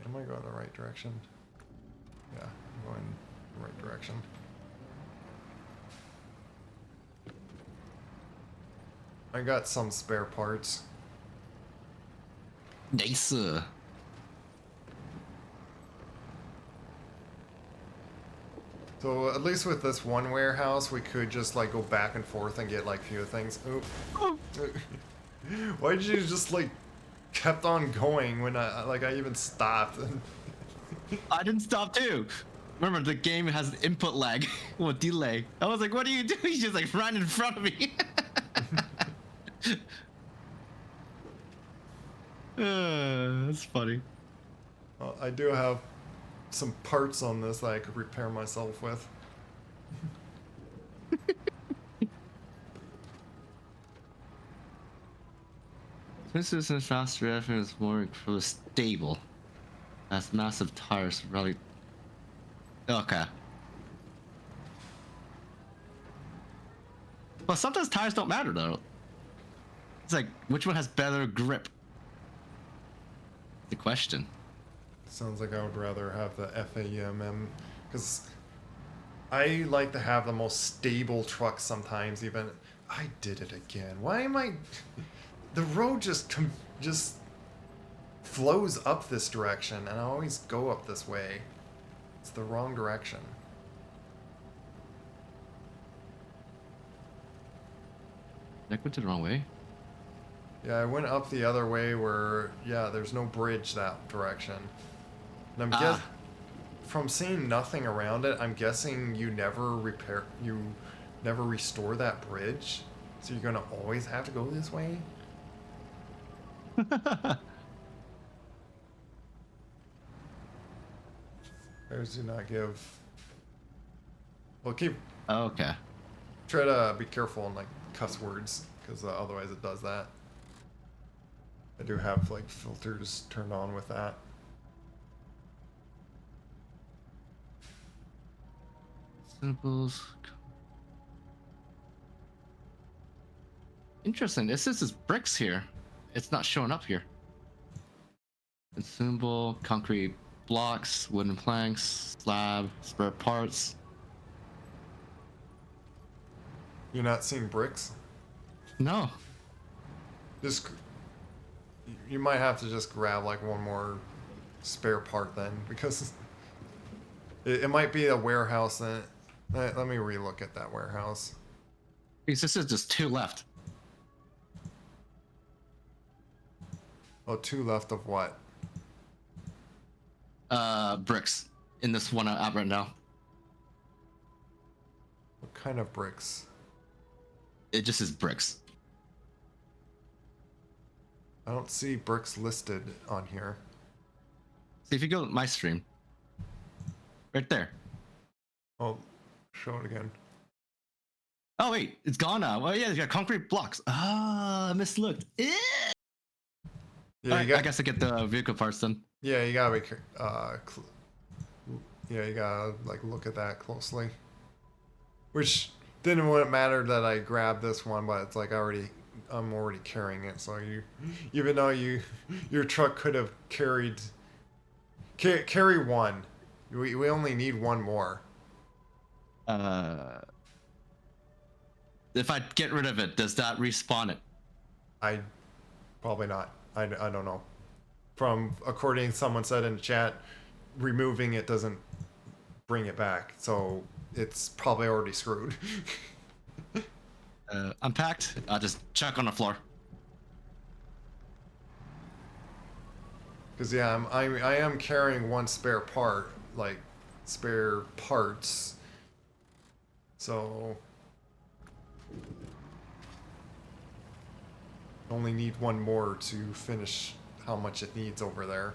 Am I going the right direction? Yeah, I'm going the right direction. I got some spare parts. Nice. So at least with this one warehouse, we could just like go back and forth and get like few things. Oop. Why did you just like kept on going when I even stopped? I didn't stop too. Remember, the game has input lag or delay. I was like, what are you doing? He's just like right in front of me. That's funny. Well, I do have some parts on this that I could repair myself with. This isn't faster, effort is more stable. Has massive tires, really. Okay. But sometimes tires don't matter though. It's like, which one has better grip? The question. Sounds like I would rather have the FAMM, because I like to have the most stable trucks sometimes. Even I did it again. Why am I? The road just flows up this direction, and I always go up this way. It's the wrong direction. Did I go to the wrong way? Yeah, I went up the other way where, yeah, there's no bridge that direction. And from seeing nothing around it, I'm guessing you never restore that bridge. So you're gonna always have to go this way? Bears do not give. Well, Okay. try to be careful on like cuss words, because otherwise it does that. I do have like filters turned on with that. Symbols. Interesting. This is bricks here. It's not showing up here. Consumable, concrete blocks, wooden planks, slab, spare parts. You're not seeing bricks? No. Just you might have to just grab like one more spare part then, because it might be a warehouse. Then let me relook at that warehouse. Because this is just 2 left. Oh, 2 left of what? Bricks in this one app right now. What kind of bricks? It just is bricks. I don't see bricks listed on here. See if you go to my stream. Right there. Oh, show it again. Oh wait, it's gone now. Well, yeah, it's got concrete blocks. Ah, I mislooked. Yeah, All you right, I got. guess I get the vehicle parts then. Yeah, you gotta be. Yeah, you gotta like look at that closely. Which wouldn't matter that I grabbed this one, but it's like I'm already carrying it. So even though your truck could have carry one. We only need one more. Uh, if I get rid of it, does that respawn it? I probably not. I don't know. From according someone said in the chat, removing it doesn't bring it back, so it's probably already screwed. Unpacked. I'll just chuck on the floor. Because yeah, I am carrying one spare part, like spare parts. So only need one more to finish how much it needs over there.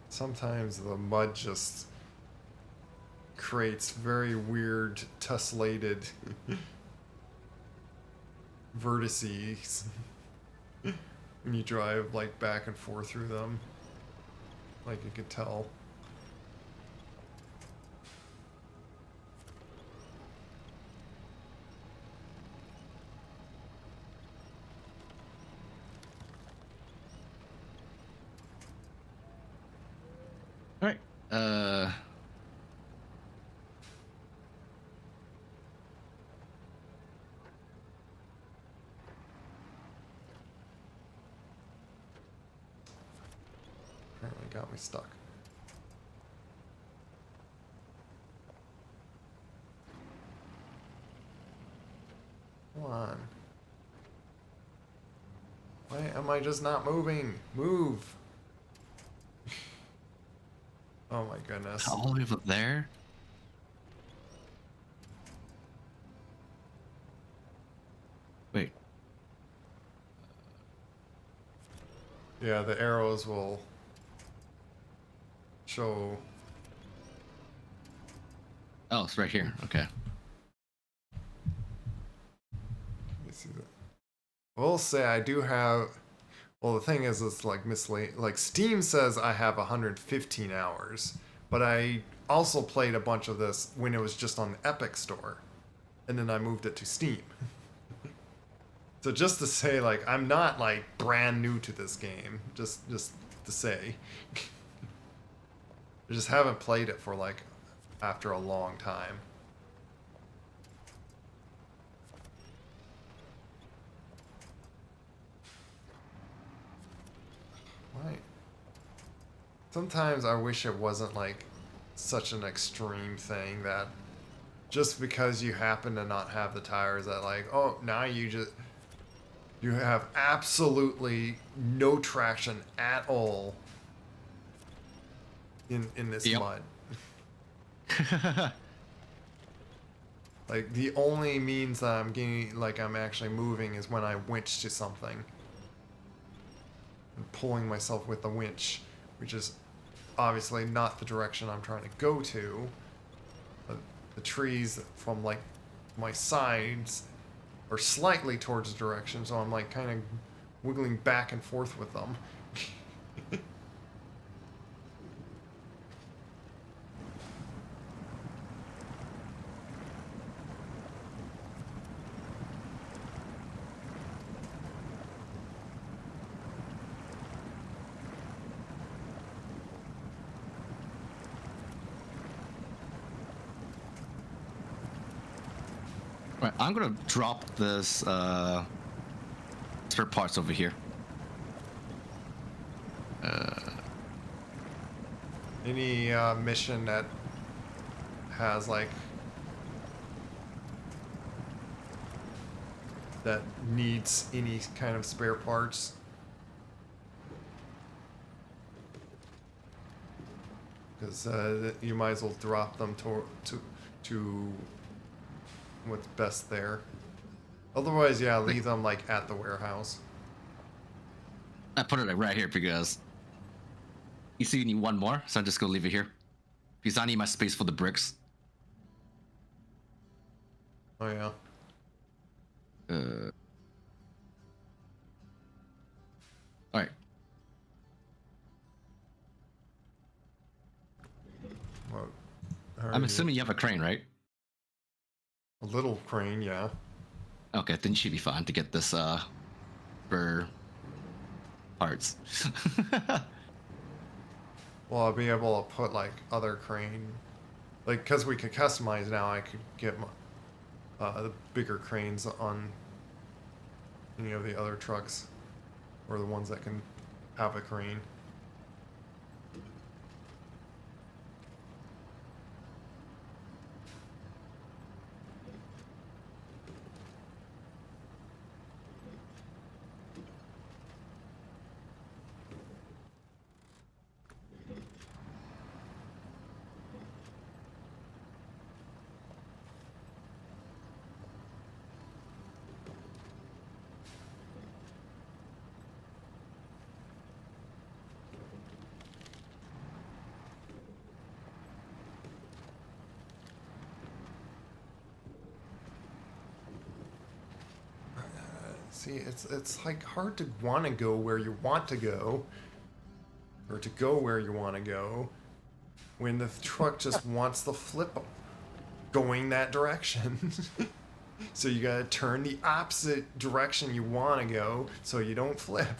Sometimes the mud just creates very weird tessellated vertices when you drive like back and forth through them. Like you could tell. All right. Apparently got me stuck. Come on. Why am I just not moving? Move! Oh my goodness. All the way up there. Wait. Yeah, the arrows will show. Oh, it's right here. Okay. Let me see that. We'll say I do have. Well, the thing is, it's like misleading. Like Steam says I have 115 hours, but I also played a bunch of this when it was just on the Epic Store, and then I moved it to Steam. So just to say, like, I'm not like brand new to this game. Just to say, I just haven't played it for like after a long time. Why? Sometimes I wish it wasn't like such an extreme thing that just because you happen to not have the tires that like, oh, now you have absolutely no traction at all in this Yep. mud. Like the only means that I'm getting like I'm actually moving is when I winch to something. And pulling myself with the winch, which is obviously not the direction I'm trying to go to. But the trees from like my sides are slightly towards the direction, so I'm like kind of wiggling back and forth with them. Right. I'm gonna drop this spare parts over here. Any mission that has like that needs any kind of spare parts, because you might as well drop them to what's best there. Otherwise, yeah, leave them like at the warehouse. I put it like right here because you see you need one more, so I'm just gonna leave it here. Because I need my space for the bricks. Oh yeah. Alright. Well, I'm assuming you have a crane, right? a little crane, yeah. Okay, then you should be fine to get this for parts. Well, I'll be able to put like other crane, like because we could customize now. I could get my, the bigger cranes on any of the other trucks, or the ones that can have a crane. See, it's like hard to want to go where you want to go, or to go where you want to go, when the truck just wants the flip going that direction. So you gotta turn the opposite direction you want to go, so you don't flip.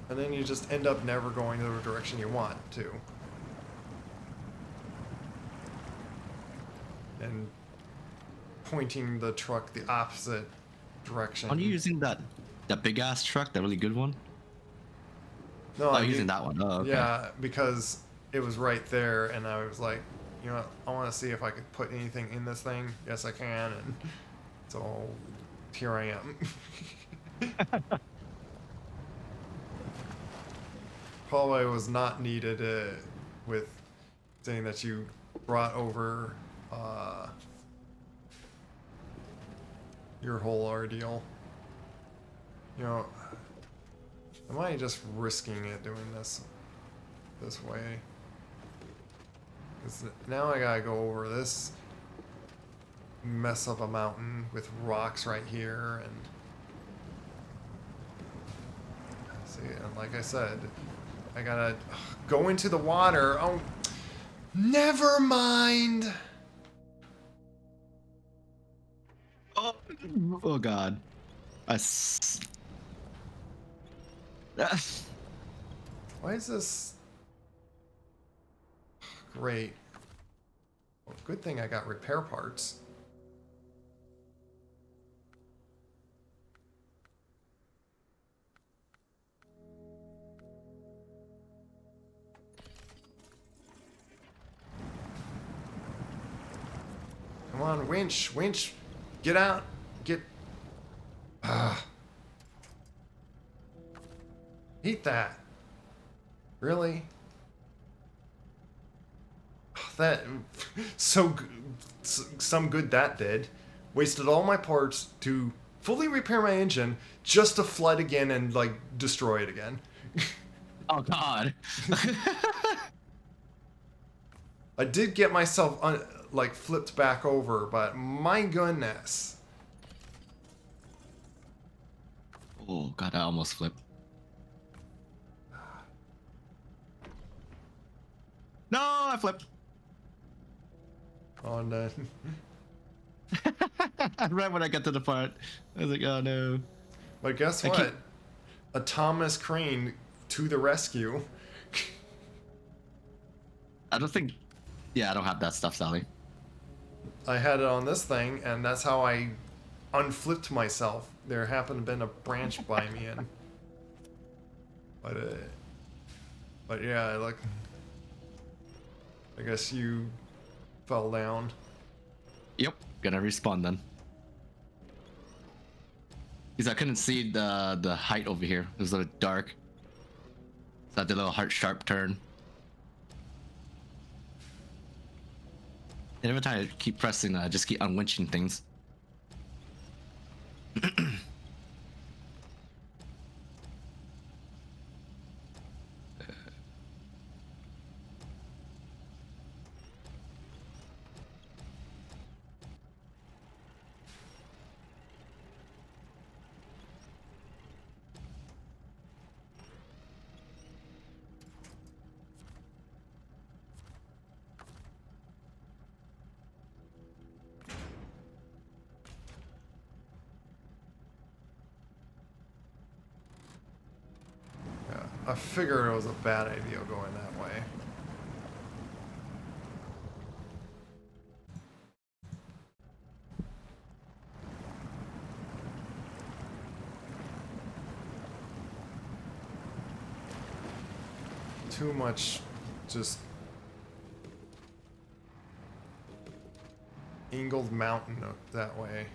And then you just end up never going the direction you want to. And pointing the truck the opposite direction. Are you using that big ass truck, that really good one? No, I'm using that one. Oh, okay. Yeah, because it was right there, and I was like, you know what, I want to see if I could put anything in this thing. Yes, I can, and so here I am. Probably was not needed with saying that you brought over your whole ordeal. You know, am I just risking it doing this way? 'Cause now I gotta go over this mess of a mountain with rocks right here, and see, and like I said, I gotta go into the water. Oh, never mind. Oh god. Why is this great? Well, good thing I got repair parts. Come on, winch, get out, get. Eat that. Really? That some good that did. Wasted all my parts to fully repair my engine just to flood again and like destroy it again. Oh god. I did get myself like flipped back over, but my goodness. Oh god, I almost flipped. No, I flipped. Oh no. Right when I got to the part, I was like, oh no. But guess what? A Thomas Crane to the rescue. I don't think. Yeah, I don't have that stuff, Sally. I had it on this thing, and that's how I unflipped myself. There happened to have been a branch by me, and but yeah, like I guess you fell down. Yep, gonna respawn then. Because I couldn't see the height over here. It was a little dark. So I did a little sharp turn. And every time I keep pressing, I just keep unwinching things. Yeah, I figured it was a bad idea going that way. Too much just angled mountain that way.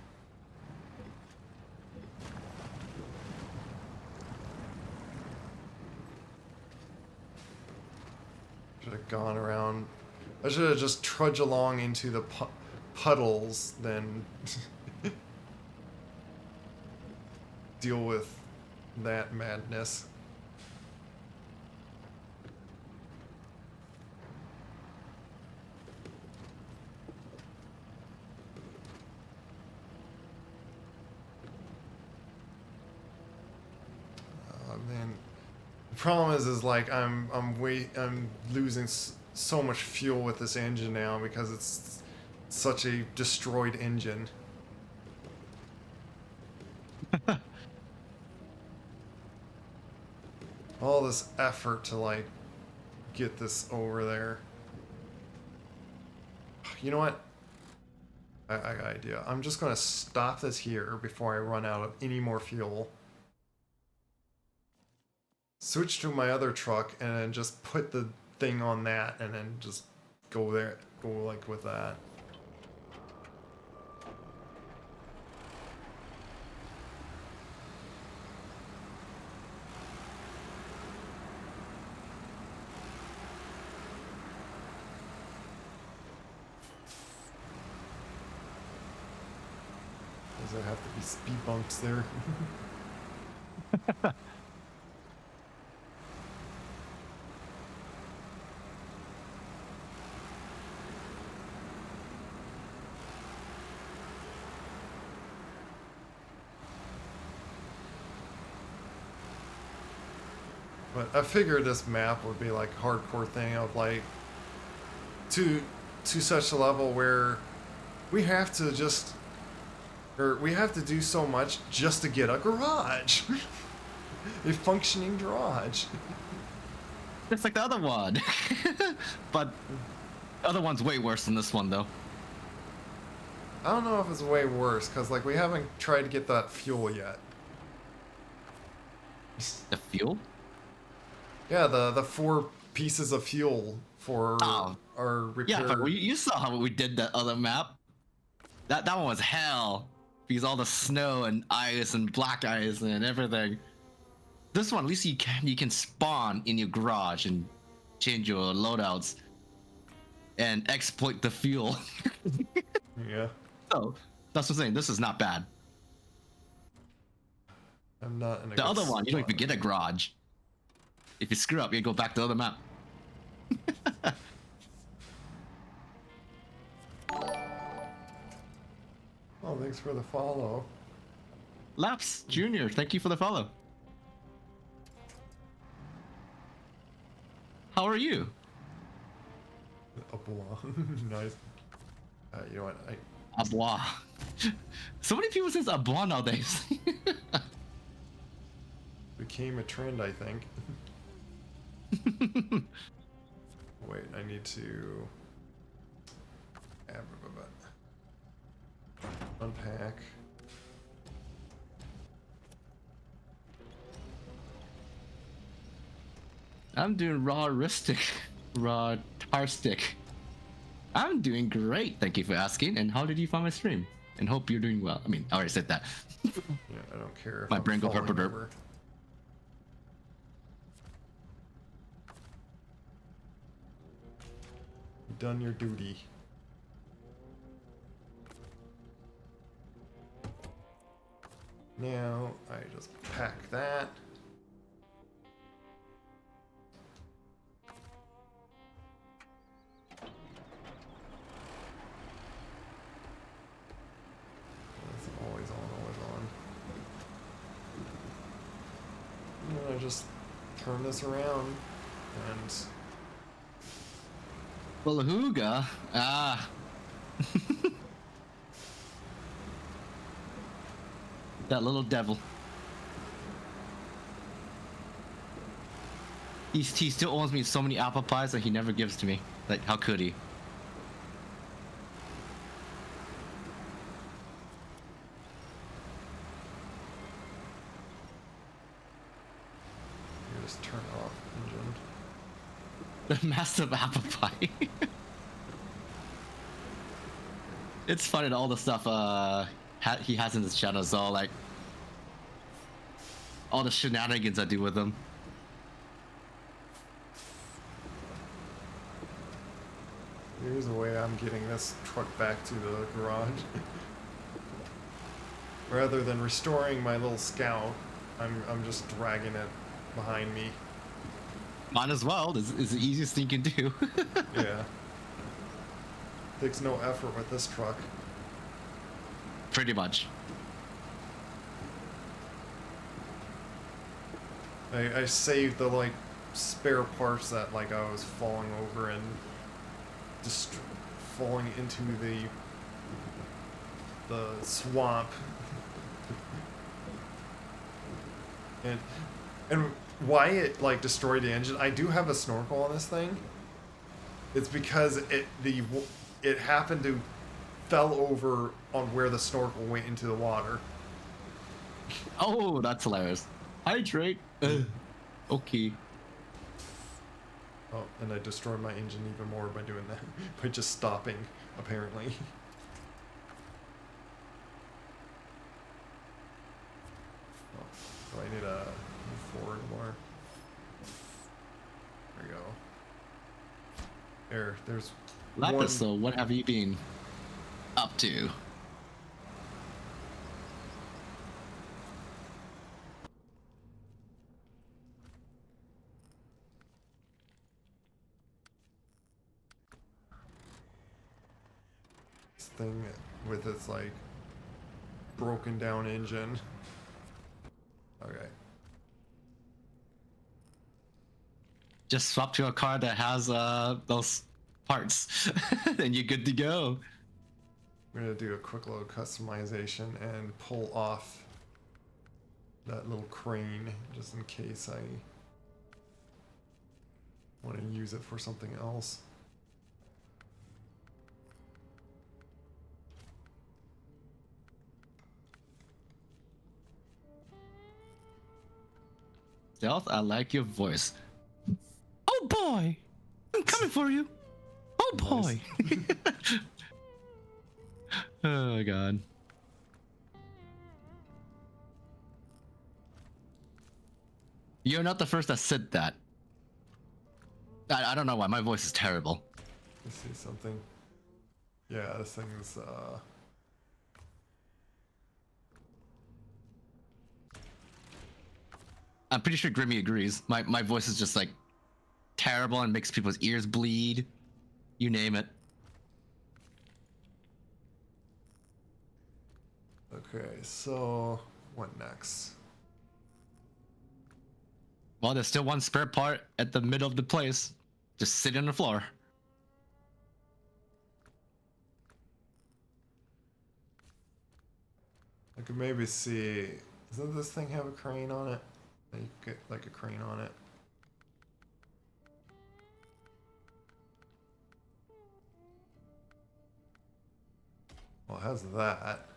Should have gone around. I should have just trudged along into the puddles, then deal with that madness. Man, the problem is like I'm losing so much fuel with this engine now because it's such a destroyed engine. All this effort to like get this over there. You know what? I got an idea. I'm just gonna stop this here before I run out of any more fuel. Switch to my other truck and then just put the thing on that and then just go there, go like with that. Does there have to be speed bumps there? But I figured this map would be like a hardcore thing of like to such a level where we have to just we have to do so much just to get a garage. A functioning garage. It's like the other one. But the other one's way worse than this one, though. I don't know if it's way worse because like we haven't tried to get that fuel yet. The fuel? Yeah, the 4 pieces of fuel for our repair. Yeah, but you saw how we did that other map. That one was hell because all the snow and ice and black ice and everything. This one, at least you can spawn in your garage and change your loadouts and exploit the fuel. Yeah. So that's what I'm saying. This is not bad. I'm not in a The good other one, you don't even spot. get a garage. If you screw up, you go back to the other map. Oh, thanks for the follow. Laps Junior, thank you for the follow. How are you? Nice. You know what? Abois. So many people says abois nowadays. Became a trend, I think. Wait, I need to unpack. I'm doing raw tar stick. I'm doing great, thank you for asking. And how did you find my stream? And hope you're doing well. I mean, I already said that. Yeah, I don't care if My I'm brain go falling herp derp. over. Done your duty. Now I just pack that. It's always on, always on. I'm gonna just turn this around and Beluga? Ah. That little devil. He still owes me so many apple pies that he never gives to me. Like, how could he? you just turn off engine. The massive apple pie. It's funny that all the stuff he has in his channel is all like all the shenanigans I do with him. Here's the way I'm getting this truck back to the garage. Rather than restoring my little Scout, I'm just dragging it behind me. Might as well. It's the easiest thing you can do. Yeah. Takes no effort with this truck. Pretty much. I saved the like spare parts that like I was falling over and just falling into the swamp. and why it like destroyed the engine? I do have a snorkel on this thing. It's because it happened to fell over on where the snorkel went into the water. Oh, that's hilarious. Hydrate. Okay. Oh, and I destroyed my engine even more by doing that. By just stopping, apparently. Oh, so I need to move forward more. There we go. There's Lapis, so what have you been up to? this thing with its like broken down engine. Okay. Just swap to a car that has those parts, and you're good to go. I'm gonna do a quick little customization and pull off that little crane just in case I want to use it for something else. Stealth, I like your voice. Oh boy! I'm coming for you! Oh boy! Nice. Oh god. You're not the first that said that. I don't know why, my voice is terrible. Let's see something. Yeah, this thing's I'm pretty sure Grimmy agrees. My voice is just like terrible and makes people's ears bleed. You name it. okay, so what next? Well, there's still one spare part at the middle of the place, just sitting on the floor. I could maybe see. Doesn't this thing have a crane on it? You could get like a crane on it. Well, it has that.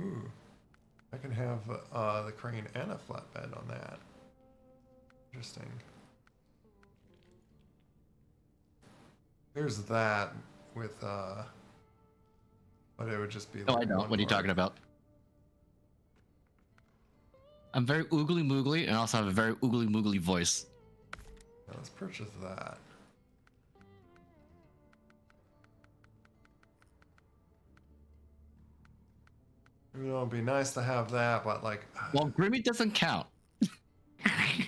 Ooh. I can have the crane and a flatbed on that. Interesting. There's that with but it would just be like Oh, I know. one What are you part. talking about? I'm very oogly moogly and I also have a very oogly moogly voice. Now let's purchase that. You know, it'd be nice to have that, but like, Well, Grimmy doesn't count. yeah,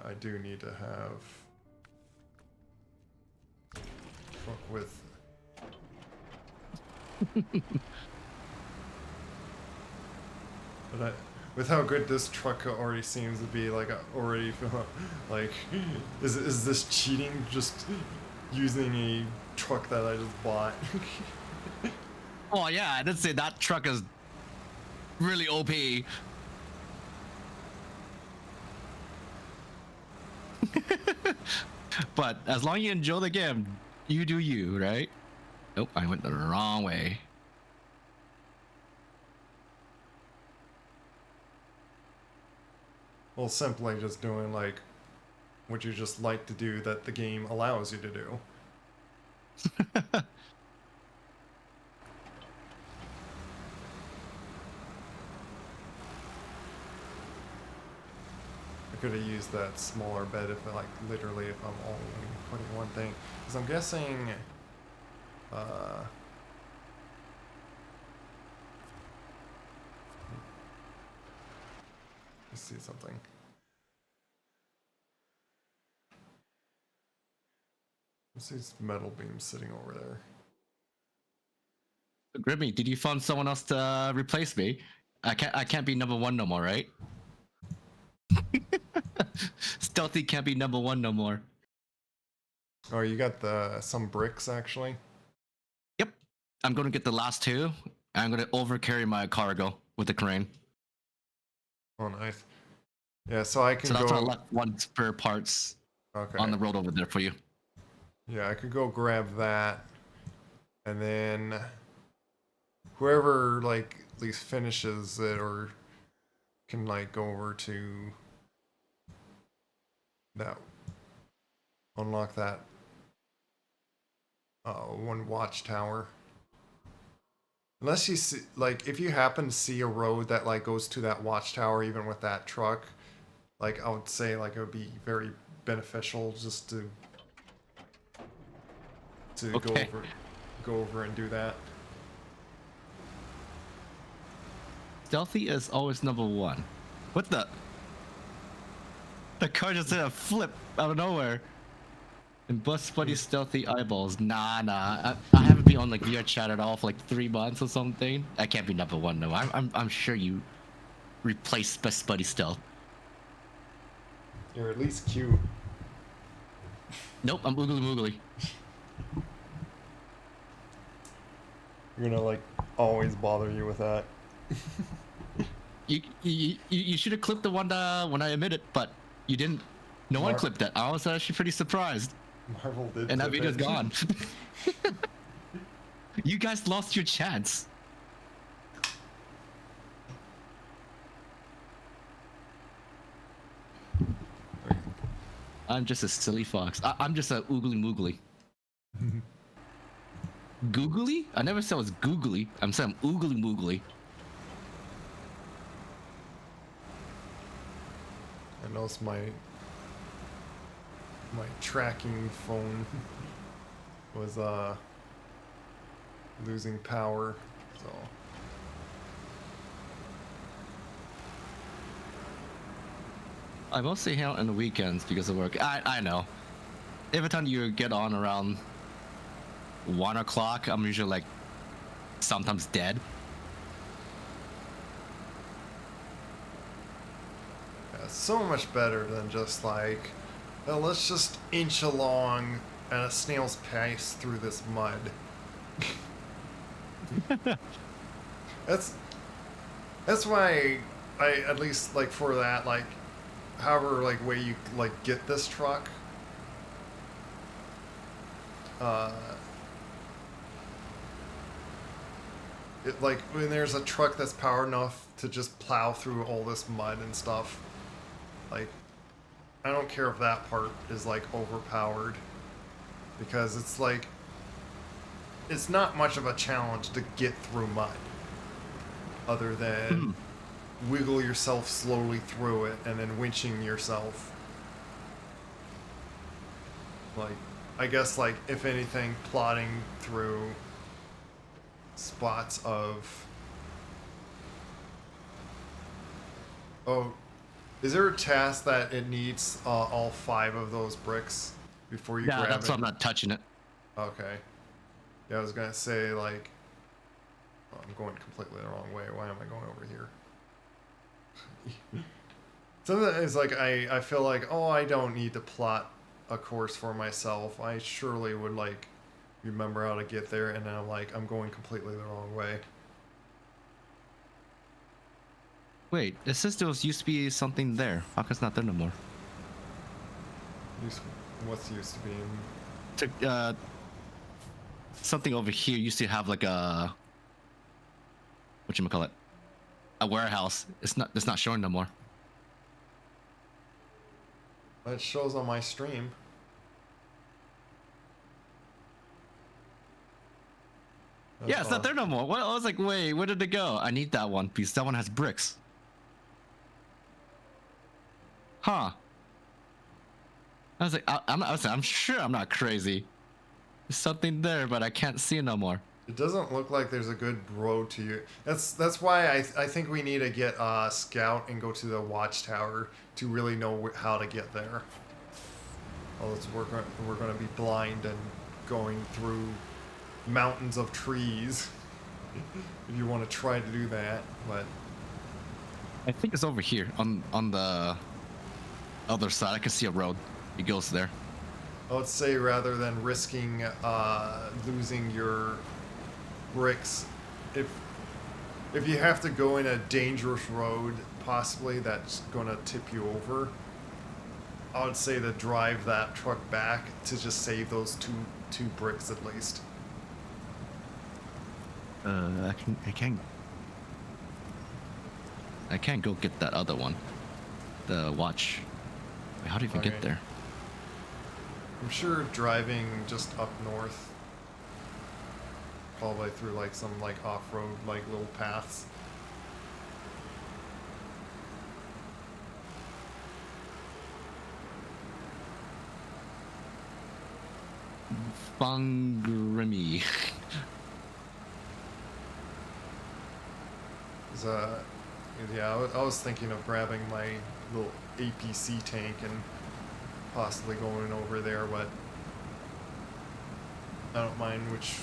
I do need to have truck with. But with how good this truck already seems to be, like I already feel like, is this cheating? Just using a truck that I just bought. Oh yeah, I did say that truck is really OP. But as long as you enjoy the game, you do you, right? Nope, I went the wrong way. Well, simply just doing like what you just like to do that the game allows you to do. I could have used that smaller bed if, like, literally if I'm only putting one thing. Because I'm guessing, uh, let's see something. What's these metal beams sitting over there? Grimmy, did you find someone else to replace me? I can't be number one no more, right? Stealthy can't be number one no more. Oh, you got some bricks actually. Yep. I'm gonna get the last two. I'm gonna overcarry my cargo with the crane. Oh, nice. Yeah, so I can So that's why I go. left one spare parts Okay. on the road over there for you. Yeah, I could go grab that, and then whoever like at least finishes it or can like go over to that, unlock that one watchtower. Unless you see, like, if you happen to see a road that like goes to that watchtower, even with that truck, like I would say like it would be very beneficial just to Okay. go over and do that. Stealthy is always number one. What the? The car just did a flip out of nowhere. And bust buddy stealthy eyeballs. Nah. I haven't been on like VR chat at all for like 3 months or something. I can't be number one though. I'm sure you replaced best buddy stealth. You're at least cute. Nope, I'm oogly moogly. You're gonna like always bother you with that. You should have clipped the one when I admitted, but you didn't. No one clipped that. I was actually pretty surprised. Marvel did. And that clip video's it. gone. You guys lost your chance. I'm just a silly fox. I'm just a oogly moogly. Googly? I never said it was googly. I'm saying I'm oogly moogly. I noticed my tracking phone was losing power, so I mostly hang out on the weekends because of work. I know. Every time you get on around 1 o'clock, I'm usually like sometimes dead. yeah, so much better than just like, well, let's just inch along at a snail's pace through this mud. That's why I at least like for that like however like way you like get this truck uh it, like when there's a truck that's powered enough to just plow through all this mud and stuff, like I don't care if that part is like overpowered because it's like it's not much of a challenge to get through mud other than wiggle yourself slowly through it and then winching yourself. Like, I guess, like, if anything, plotting through spots of. Oh, is there a task that it needs all 5 of those bricks before you Yeah, grab that's why it? I'm not touching it. Okay. Yeah, I was gonna say, like, oh, I'm going completely the wrong way. Why am I going over here? Something is like I feel like, oh, I don't need to plot a course for myself. I surely would like remember how to get there, and then I'm like, I'm going completely the wrong way. Wait, it says there used to be something there. How come it's not there no more? Used, what's used to being Something over here used to have like a whatchamacallit, a warehouse. It's not showing no more. it shows on my stream. Yeah, it's not Uh, there no more. What? I was like, wait, where did it go? I need that one because that one has bricks. Huh. I was like, I'm sure I'm not crazy. There's something there, but I can't see it no more. it doesn't look like there's a good road to you. That's why I think we need to get Scout and go to the watchtower to really know how to get there. Else we're gonna be blind and going through mountains of trees if you want to try to do that. But I think it's over here on the other side. I can see a road. It goes there. I would say rather than risking losing your bricks, if you have to go in a dangerous road, possibly that's gonna tip you over, I would say to drive that truck back to just save those two bricks at least. I can't go get that other one. The watch. Wait, how do you even Okay. get there? I'm sure driving just up north, probably through like some like off-road like little paths. Bangrimi. Yeah, I was thinking of grabbing my little APC tank and possibly going over there, but I don't mind which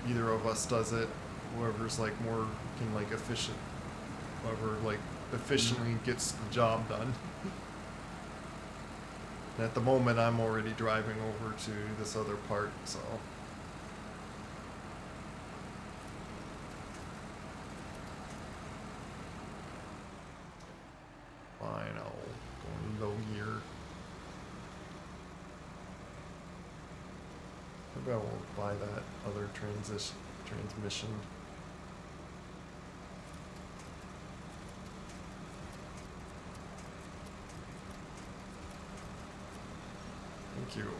either of us does it. Whoever's like more can like whoever like efficiently gets the job done. And at the moment, I'm already driving over to this other part, so. Fine, I'll go low gear. Maybe I won't buy that other transmission. Thank you.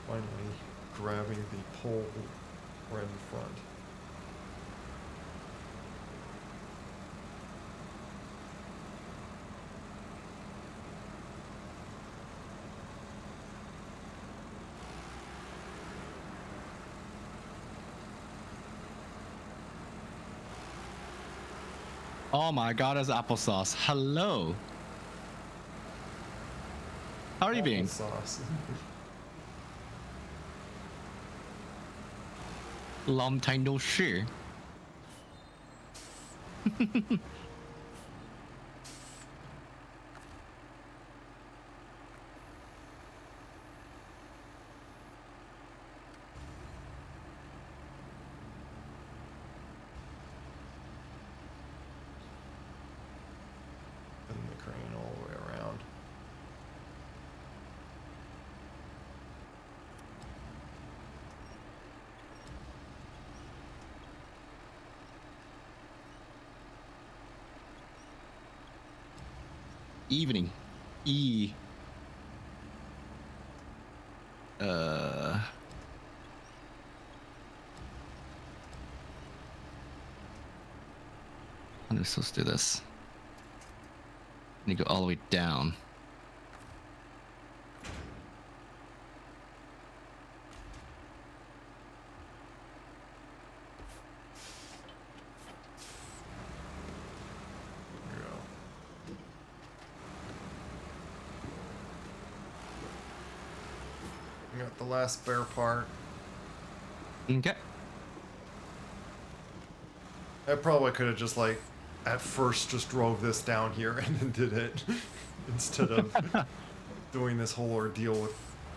Finally grabbing the pole right in front. Oh my god, it's applesauce. Hello. How are you being? Sauce. Long time no see. And the crane all the way around. Evening. E. I'm supposed to do this. I need to go all the way down. the last spare part. Okay. I probably could have just like at first just drove this down here and then did it instead of doing this whole ordeal with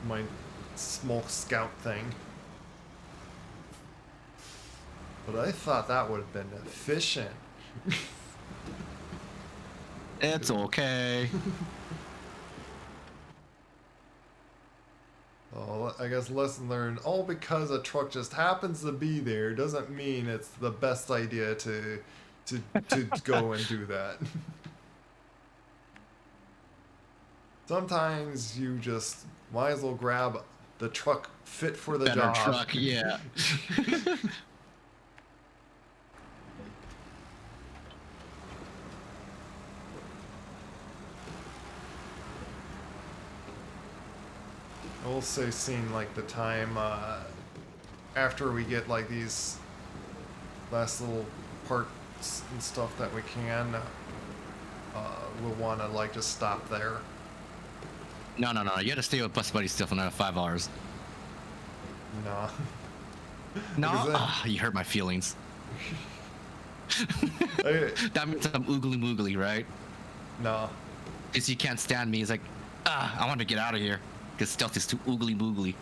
my small scout thing. But I thought that would have been efficient. It's okay. Oh, I guess lesson learned. All because a truck just happens to be there doesn't mean it's the best idea to go and do that. Sometimes you just might as well grab the truck fit for the Better job. truck, yeah. I will say, seeing like the time after we get like these last little parts and stuff that we can, we'll want to like just stop there. No. You gotta stay with Bus Buddy still for another 5 hours. Nah. No? Then, You hurt my feelings. That means I'm oogly moogly, right? nah. Because you can't stand me. He's like, I want to get out of here. Because stealth is too oogly moogly.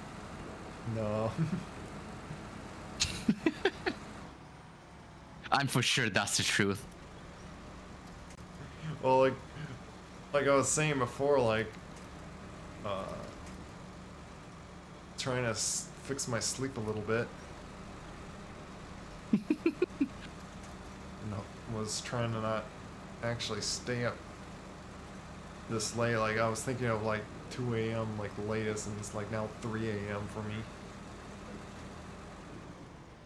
No. I'm for sure that's the truth. Well, like I was saying before, like, trying to fix my sleep a little bit. Was trying to not actually stay up this late. Like, I was thinking of like 2 a.m. like the latest, and it's like now 3 a.m. for me.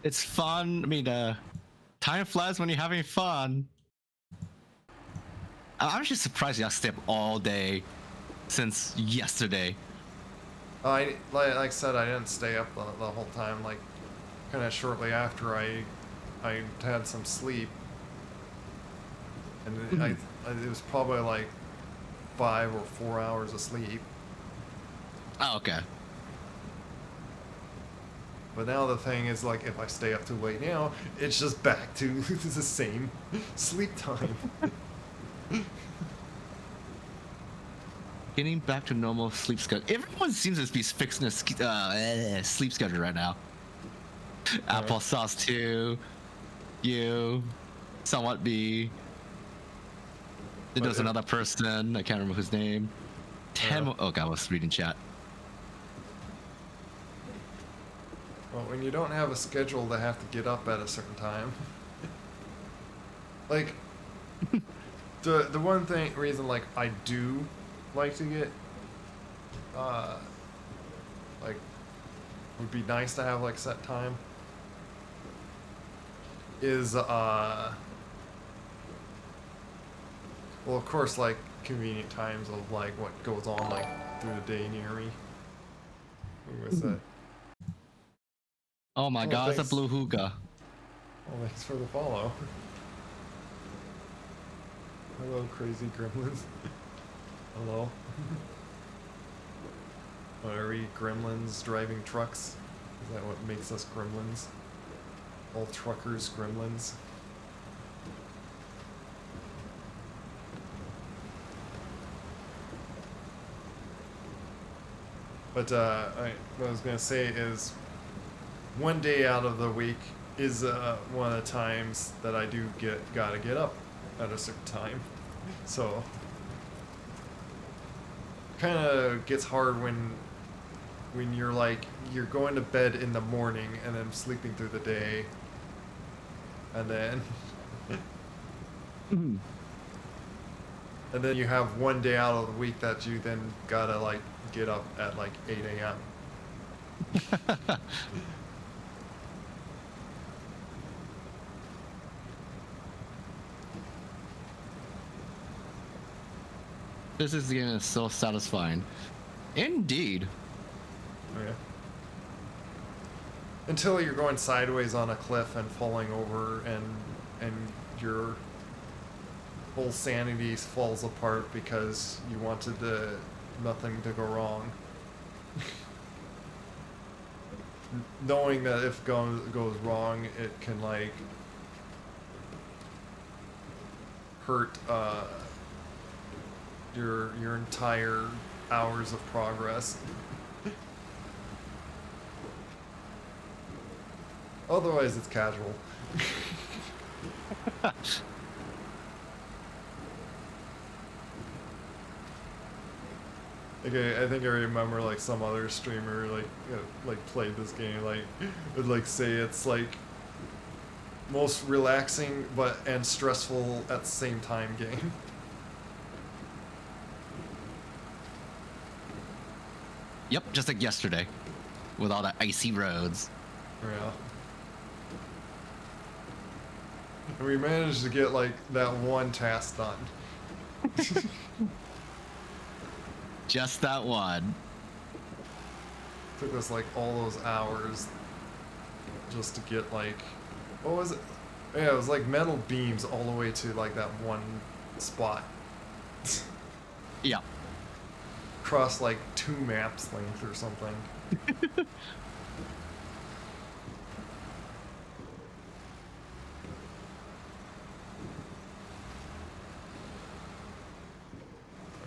It's fun. I mean, time flies when you're having fun. I'm just surprised y'all stay up all day since yesterday. Like I said, I didn't stay up the whole time. Like, kind of shortly after I had some sleep, and it was probably like 5 or 4 hours of sleep. Oh, okay. But now the thing is, like, if I stay up too late now, it's just back to the same sleep time. Getting back to normal sleep schedule. Everyone seems to be fixing a sleep schedule right now. Applesauce too. You. Somewhat B. Then there was another person. I can't remember his name. Oh god, I was reading chat. Well, when you don't have a schedule to have to get up at a certain time, like the one reason like I do like to get like would be nice to have like set time is well, of course, like convenient times of like what goes on like through the day near me. Who was that? Oh my god, it's a blue hookah. Oh, thanks for the follow. Hello, crazy gremlins. Hello. What are we, gremlins driving trucks? Is that what makes us gremlins? All truckers, gremlins. But what I was gonna say is, one day out of the week is one of the times that I do gotta get up at a certain time. So kind of gets hard when you're like you're going to bed in the morning and then sleeping through the day, and then and then you have one day out of the week that you then gotta like get up at like 8 a.m. This is getting so satisfying. Indeed. Oh, yeah. Until you're going sideways on a cliff and falling over, and your whole sanity falls apart because you wanted nothing to go wrong. knowing that if goes wrong, it can like hurt your entire hours of progress. Otherwise, it's casual. Okay, I think I remember like some other streamer like played this game like would like say it's like most relaxing but and stressful at the same time game. Yep, just like yesterday, with all the icy roads. Yeah. And we managed to get like that one task done. Just that one. Took us like all those hours just to get like, what was it? Yeah, it was like metal beams all the way to like that one spot. Yeah. Across like 2 maps length or something.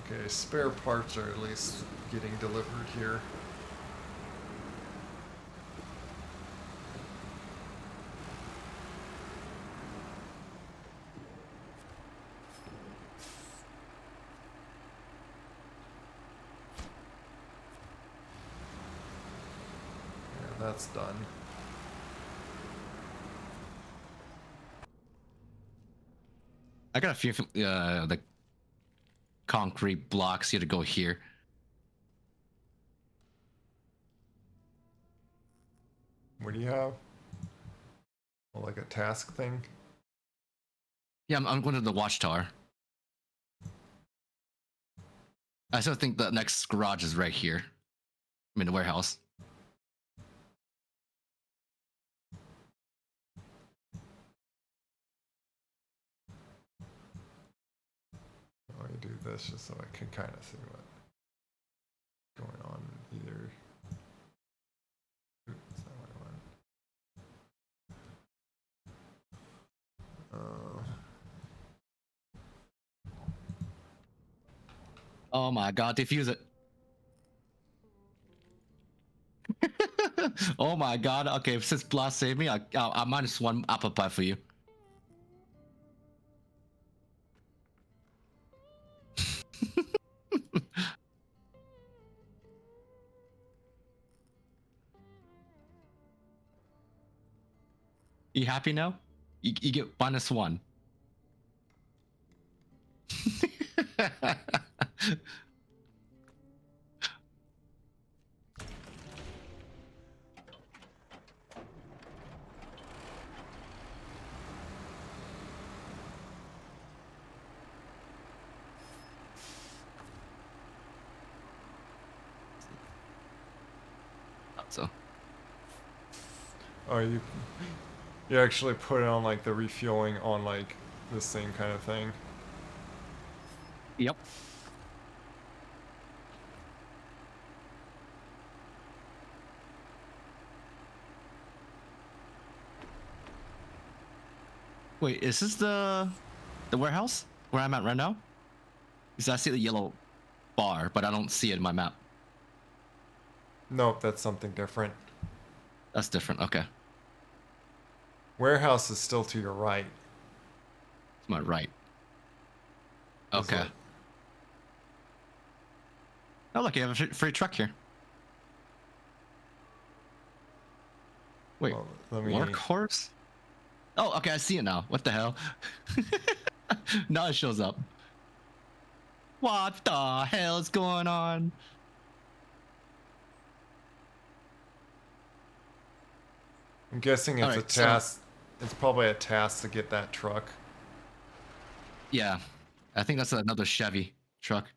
Okay, spare parts are at least getting delivered here. Yeah, that's done. I got a few the concrete blocks here to go here. What do you have? Oh, like a task thing? Yeah, I'm going to the watchtower. I still think the next garage is right here. I mean, the warehouse. Let me do this just so I can kind of see what's going on either. Oops, that's not what I want. Oh my god, defuse it. Oh my god. Okay, since Blast saved me, I minus 1 apple pie for you. You happy now? You get minus 1. So. Oh, you actually put it on like the refueling on like the same kind of thing. Yep. Wait, is this the warehouse where I'm at right now? Because I see the yellow bar, but I don't see it in my map. Nope, that's something different. That's different. Okay. Warehouse is still to your right. It's my right. Is Okay. it? Oh, look, you have a free truck here. Wait, Well, let me. workhorse? Oh, okay, I see it now. What the hell? Now it shows up. What the hell is going on? I'm guessing it's a Alright, so- task. It's probably a task to get that truck. Yeah, I think that's another Chevy truck.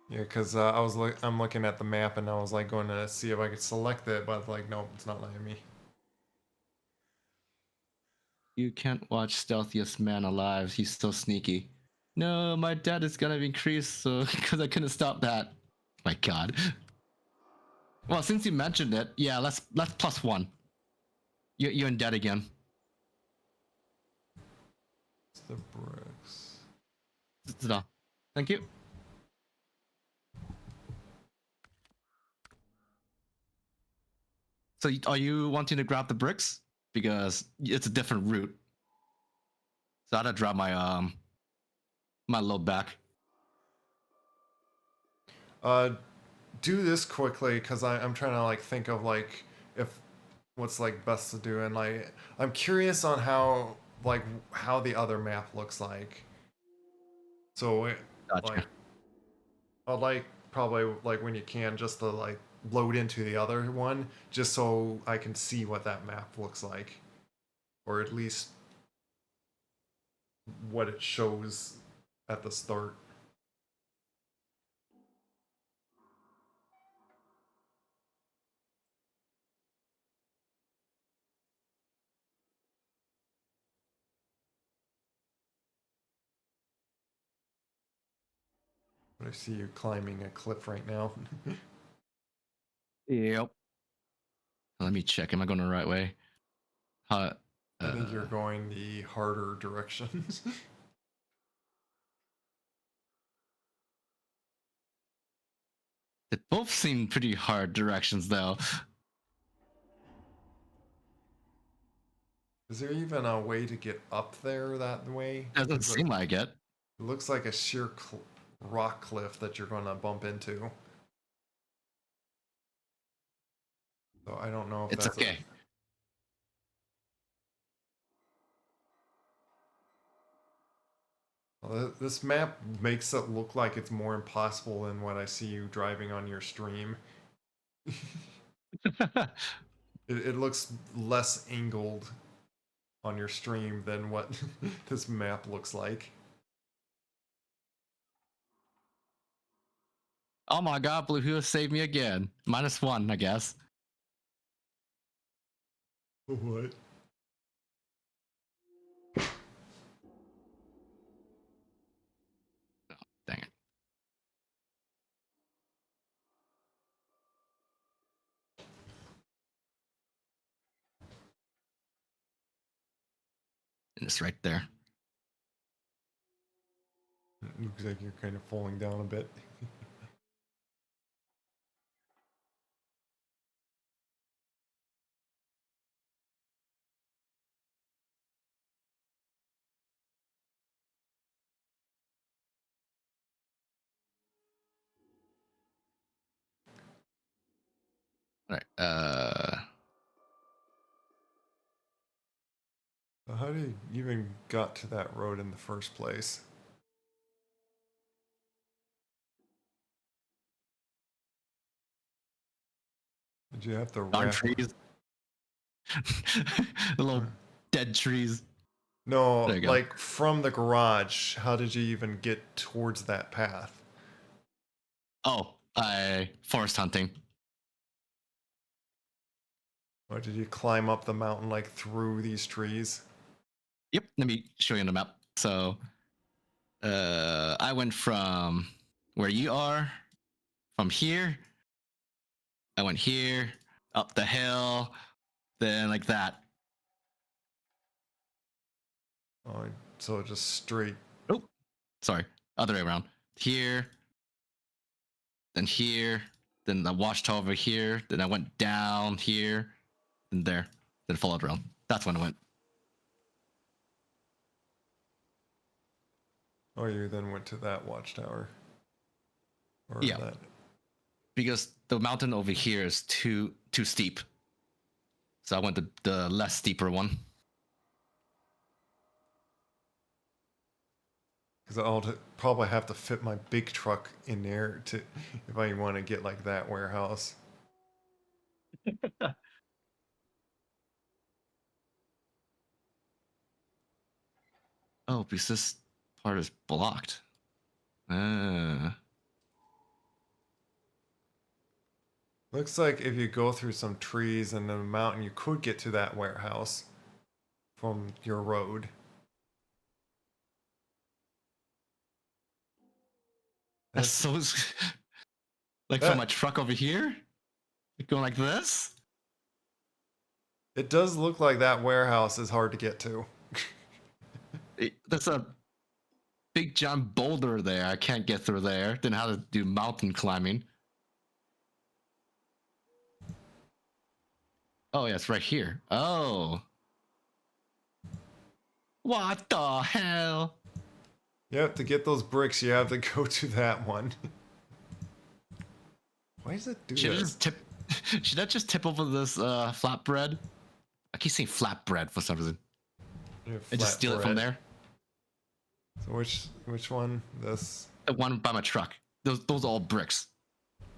Yeah, because I'm looking at the map and I was like going to see if I could select it, but like nope, it's not letting me. You can't watch Stealthiest Man Alive. He's so sneaky. No, my dad is gonna increase so because I couldn't stop that. My God. Well, since you mentioned it, yeah, let's plus one. You're in debt again. It's the bricks. No. Thank you. So are you wanting to grab the bricks? Because it's a different route. So I had to drop my load back. Do this quickly because I'm trying to like think of like if what's like best to do, and like I'm curious on how the other map looks like. So like Gotcha. I'd like probably like when you can just to like load into the other one just so I can see what that map looks like, or at least what it shows at the start. I see you climbing a cliff right now. Yep. Let me check. Am I going the right way? Uh, I think you're uh, going the harder directions. they both seem pretty hard directions, though. Is there even a way to get up there that way? Doesn't Because seem like it. it looks like a sheer rock cliff that you're going to bump into. So I don't know if It's that's a. okay. Well, this map makes it look like it's more impossible than what I see you driving on your stream. It looks less angled on your stream than what this map looks like. Oh my god, Blue Hue saved me again. -1, I guess. What? Dang it. And it's right there. It looks like you're kind of falling down a bit. All right. How did you even got to that road in the first place? Did you have to Darn wrap? trees. The little dead trees. There No, you go. like from the garage. How did you even get towards that path? Oh, I forest hunting. Or did you climb up the mountain like through these trees? Yep. Let me show you on the map. So, I went from where you are, from here. I went here, up the hill, then like that. Oh, so just straight. Oh, sorry, other way around. Here, then I watched over here, then I went down here, and there, then followed around. That's when I went. Oh, you then went to that watchtower, or Yeah, that. because the mountain over here is too steep, so I went the less steeper one. Because probably have to fit my big truck in there to, if I want to get like that warehouse. Oh, because this part is blocked. Uh, Looks like if you go through some trees and a mountain, you could get to that warehouse from your road. that's That's so like from my that. truck over here. Going like this? It does look like that warehouse is hard to get to. There's a big giant boulder there. I can't get through there. Then how to do mountain climbing. Oh, yeah, it's right here. Oh. What the hell? Yep, to get those bricks, you have to go to that one. Why does it do Should I this? just tip? Should I just tip over this flatbread? I keep saying flatbread for some reason. And just steal it from there. So which one? This. The one by my truck. Those are all bricks.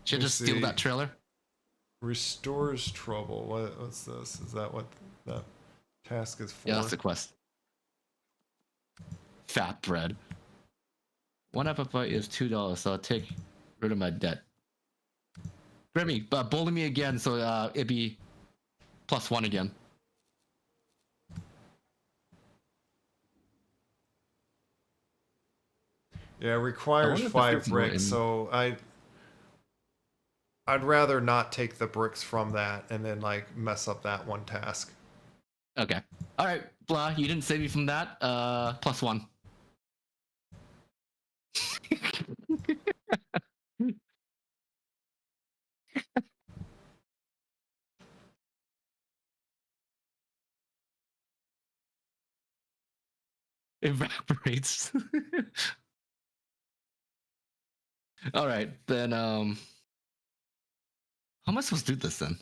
Should I just steal that trailer? Restores trouble. What's this? Is that what that task is for? Yeah, that's the quest. Fat bread. One apple pie is $2, so I'll take rid of my debt. Grimmy, bully me again, so it'd be +1 again. Yeah, it requires 5 bricks, so I'd rather not take the bricks from that and then like mess up that one task. Okay. All right, blah. You didn't save me from that. +1. Evaporates. All right, then. How am I supposed to do this then?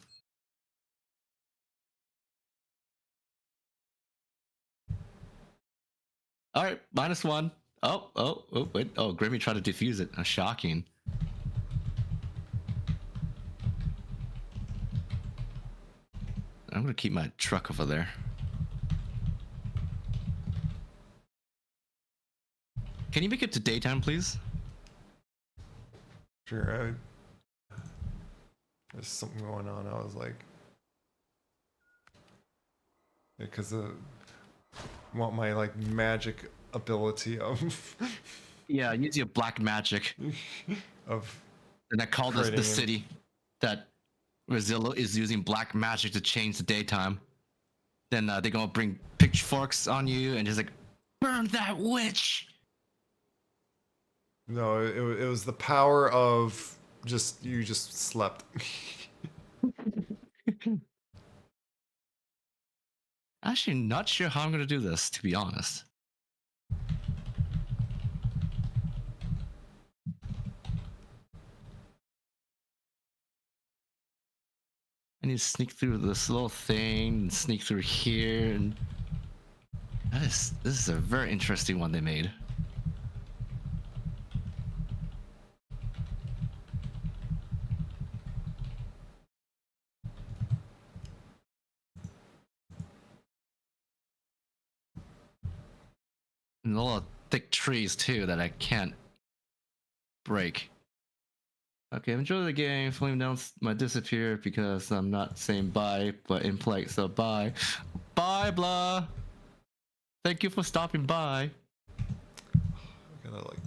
All right, -1. Oh, wait. Oh, Grimmy tried to defuse it. Shocking. I'm gonna keep my truck over there. Can you make it to daytime, please? Sure. There's something going on. I was like, because I want my like magic ability of Yeah, use your black magic. of. And I called us the city that Rezillo is using black magic to change the daytime. Then they're gonna bring pitchforks on you and just like burn that witch. No, it was the power of you just slept. Actually, not sure how I'm gonna do this, to be honest. I need to sneak through this little thing and sneak through here, and this is a very interesting one they made. And a lot of thick trees too that I can't break. Okay, enjoy the game. Flame Downs might disappear because I'm not saying bye, but in play, so bye. Bye, blah. Thank you for stopping by. I gotta like.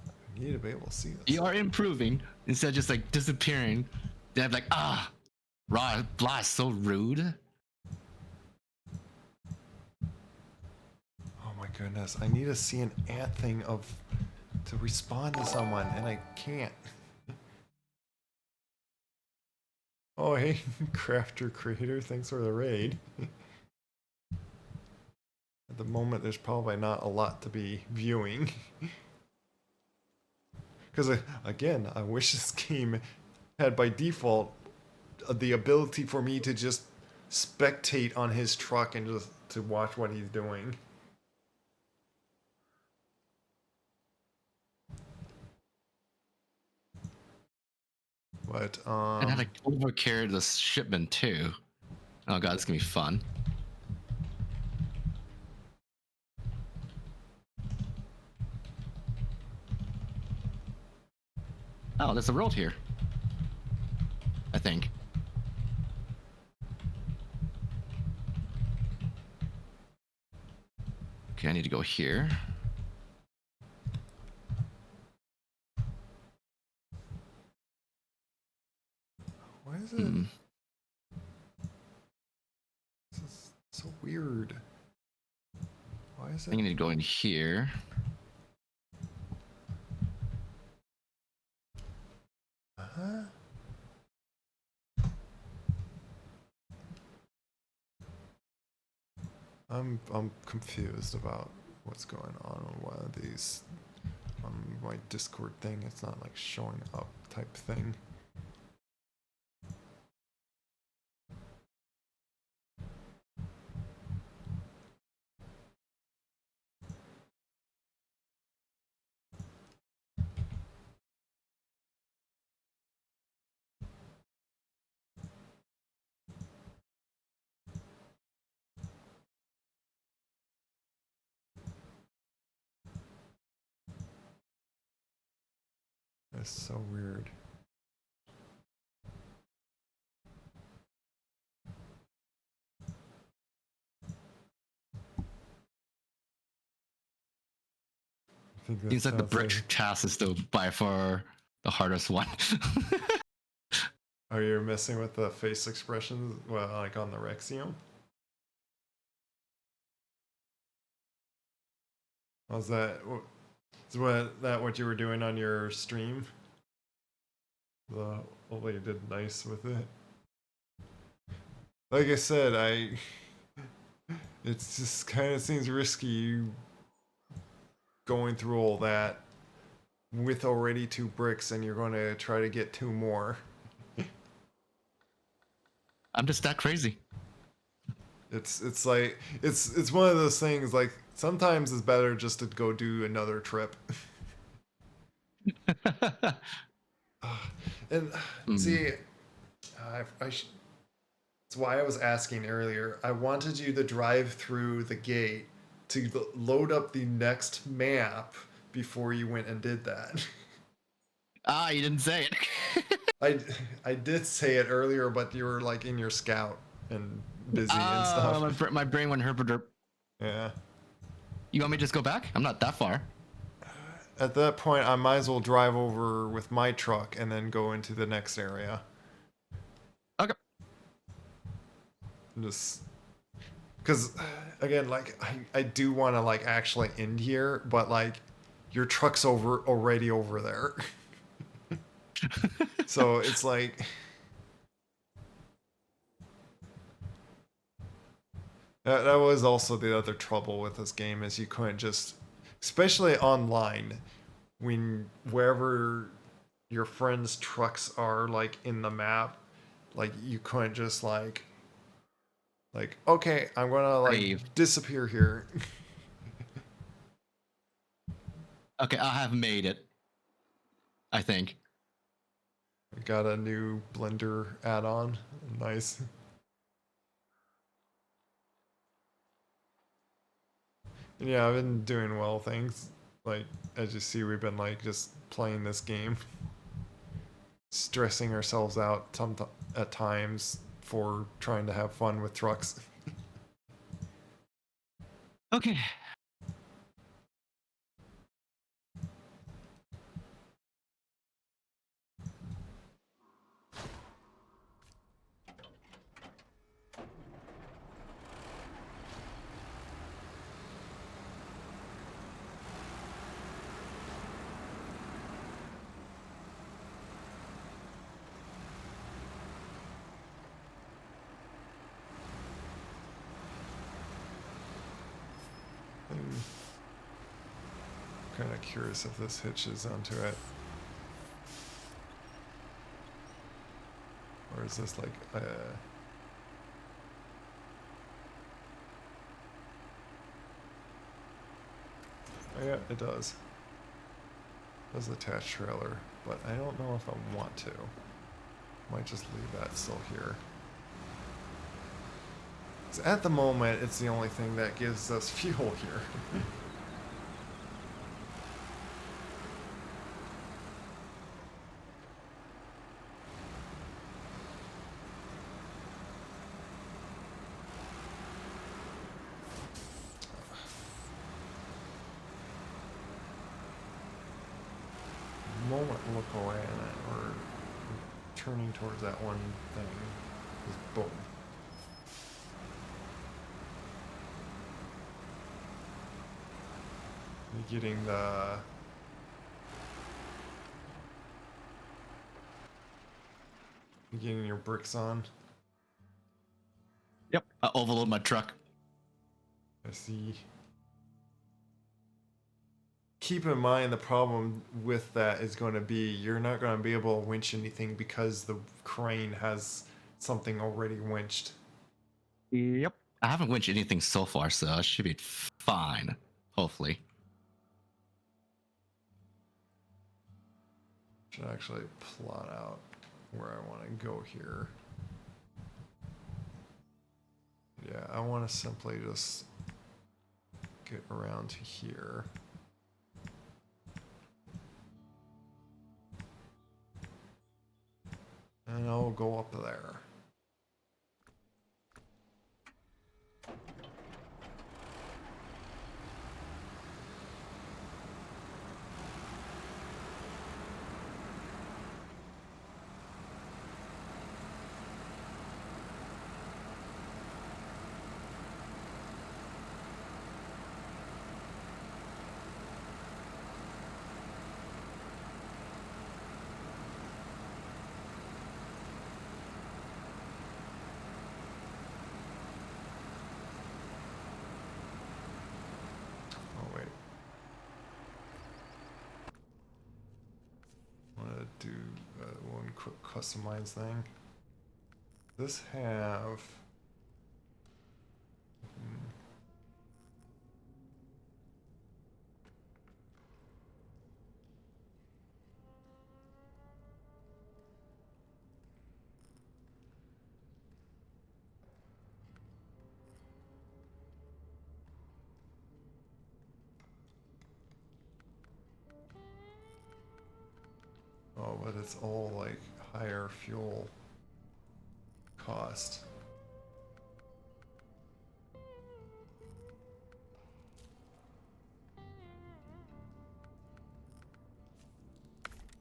I need to be able to see this. You are improving instead of just like disappearing. They're like, blah is so rude. Oh my goodness! I need to see an ant thing to respond to someone, and I can't. Oh hey, Crafter Creator, thanks for the raid. At the moment, there's probably not a lot to be viewing. Because again, I wish this game had by default the ability for me to just spectate on his truck and just to watch what he's doing. But And I like overcarried this shipment too. Oh god, it's gonna be fun. Oh, there's a road here. I think. Okay, I need to go here. why is So weird. Why is I think it? you need to go in here. Huh? I'm confused about what's going on one of these on my Discord thing. It's not like showing up type thing. It's so weird. I think that Seems like the sounds brick like. task is still by far the hardest one. Are you messing with the face expressions? Well, like on the Rexium? Was that what you were doing on your stream? The well, you did nice with it. Like I said, it just kind of seems risky going through all that with already 2 bricks, and you're going to try to get 2 more. I'm just that crazy. It's like it's one of those things. Like sometimes it's better just to go do another trip. And see, that's why I was asking earlier. I wanted you to drive through the gate to load up the next map before you went and did that. You didn't say it. I I did say it earlier, but you were like in your scout and busy and stuff. My brain went herp. Yeah. You want me to just go back? I'm not that far. At that point, I might as well drive over with my truck and then go into the next area. Okay. Just because, again, like I do want to like actually end here, but like your truck's already over there, so it's like. That was also the other trouble with this game is you couldn't just, especially online, when wherever your friends' trucks are like in the map, like you couldn't just like okay, I'm gonna like Brave. disappear here. Okay, I have made it. I think. Got a new blender add-on. Nice. And yeah, I've been doing well. Things like as you see, we've been like just playing this game, stressing ourselves out at times for trying to have fun with trucks. Okay. I'm kind of curious if this hitches onto it. Or is this like oh yeah, it does. It does attach trailer, but I don't know if I want to. Might just leave that still here. 'Cause at the moment, it's the only thing that gives us fuel here. The moment we look away and we're turning towards that one thing, just boom. You getting the... You getting your bricks on? Yep. I overload my truck. I see. Keep in mind the problem with that is going to be you're not going to be able to winch anything because the crane has something already winched. Yep. I haven't winched anything so far, so I should be fine. Hopefully. Should actually plot out where I want to go here. Yeah, I want to simply just get around to here. And I'll go up there. Oh, wait. I want to do one quick customize thing. This have... Oh, but it's all like higher fuel cost.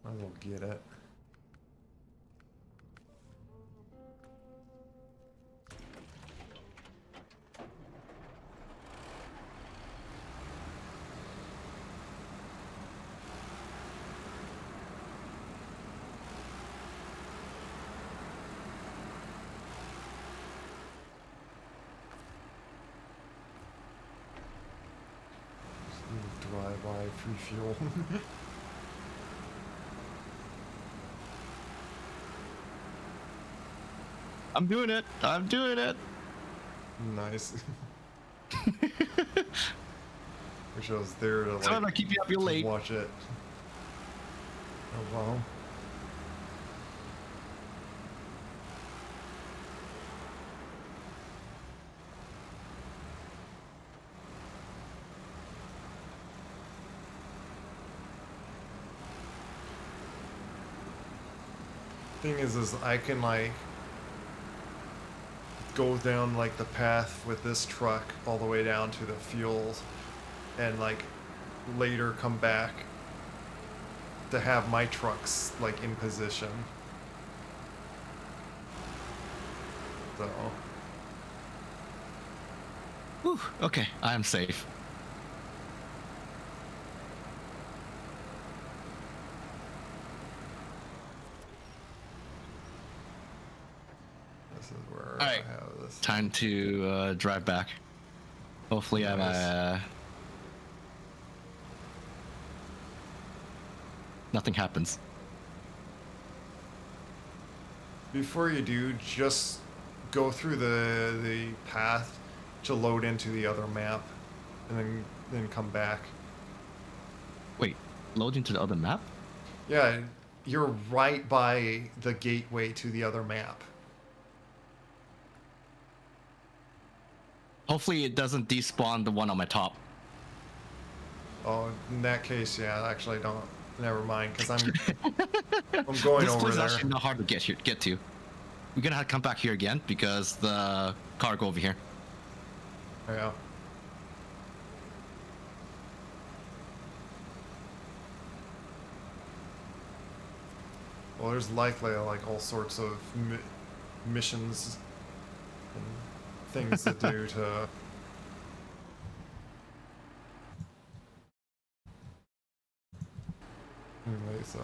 Might as well get it. Drive-by free fuel. I'm doing it. I'm doing it. Nice. Wish I was there to Sorry like to keep you up. You're late. watch it. Oh well. Thing is I can like go down like the path with this truck all the way down to the fuels and like later come back to have my trucks like in position. So Whew, okay, I am safe. this is where All right, I have this. time to drive back. Hopefully, Nice. nothing happens. Before you do, just go through the path to load into the other map, and then come back. Wait, loading to the other map? Yeah, you're right by the gateway to the other map. Hopefully, it doesn't despawn the one on my top. Oh, in that case, yeah, actually don't. Never mind, because I'm going This over place is there. actually not hard to get to. We're gonna have to come back here again because the car go over here. Yeah. Well, there's likely like all sorts of missions and things to do to So.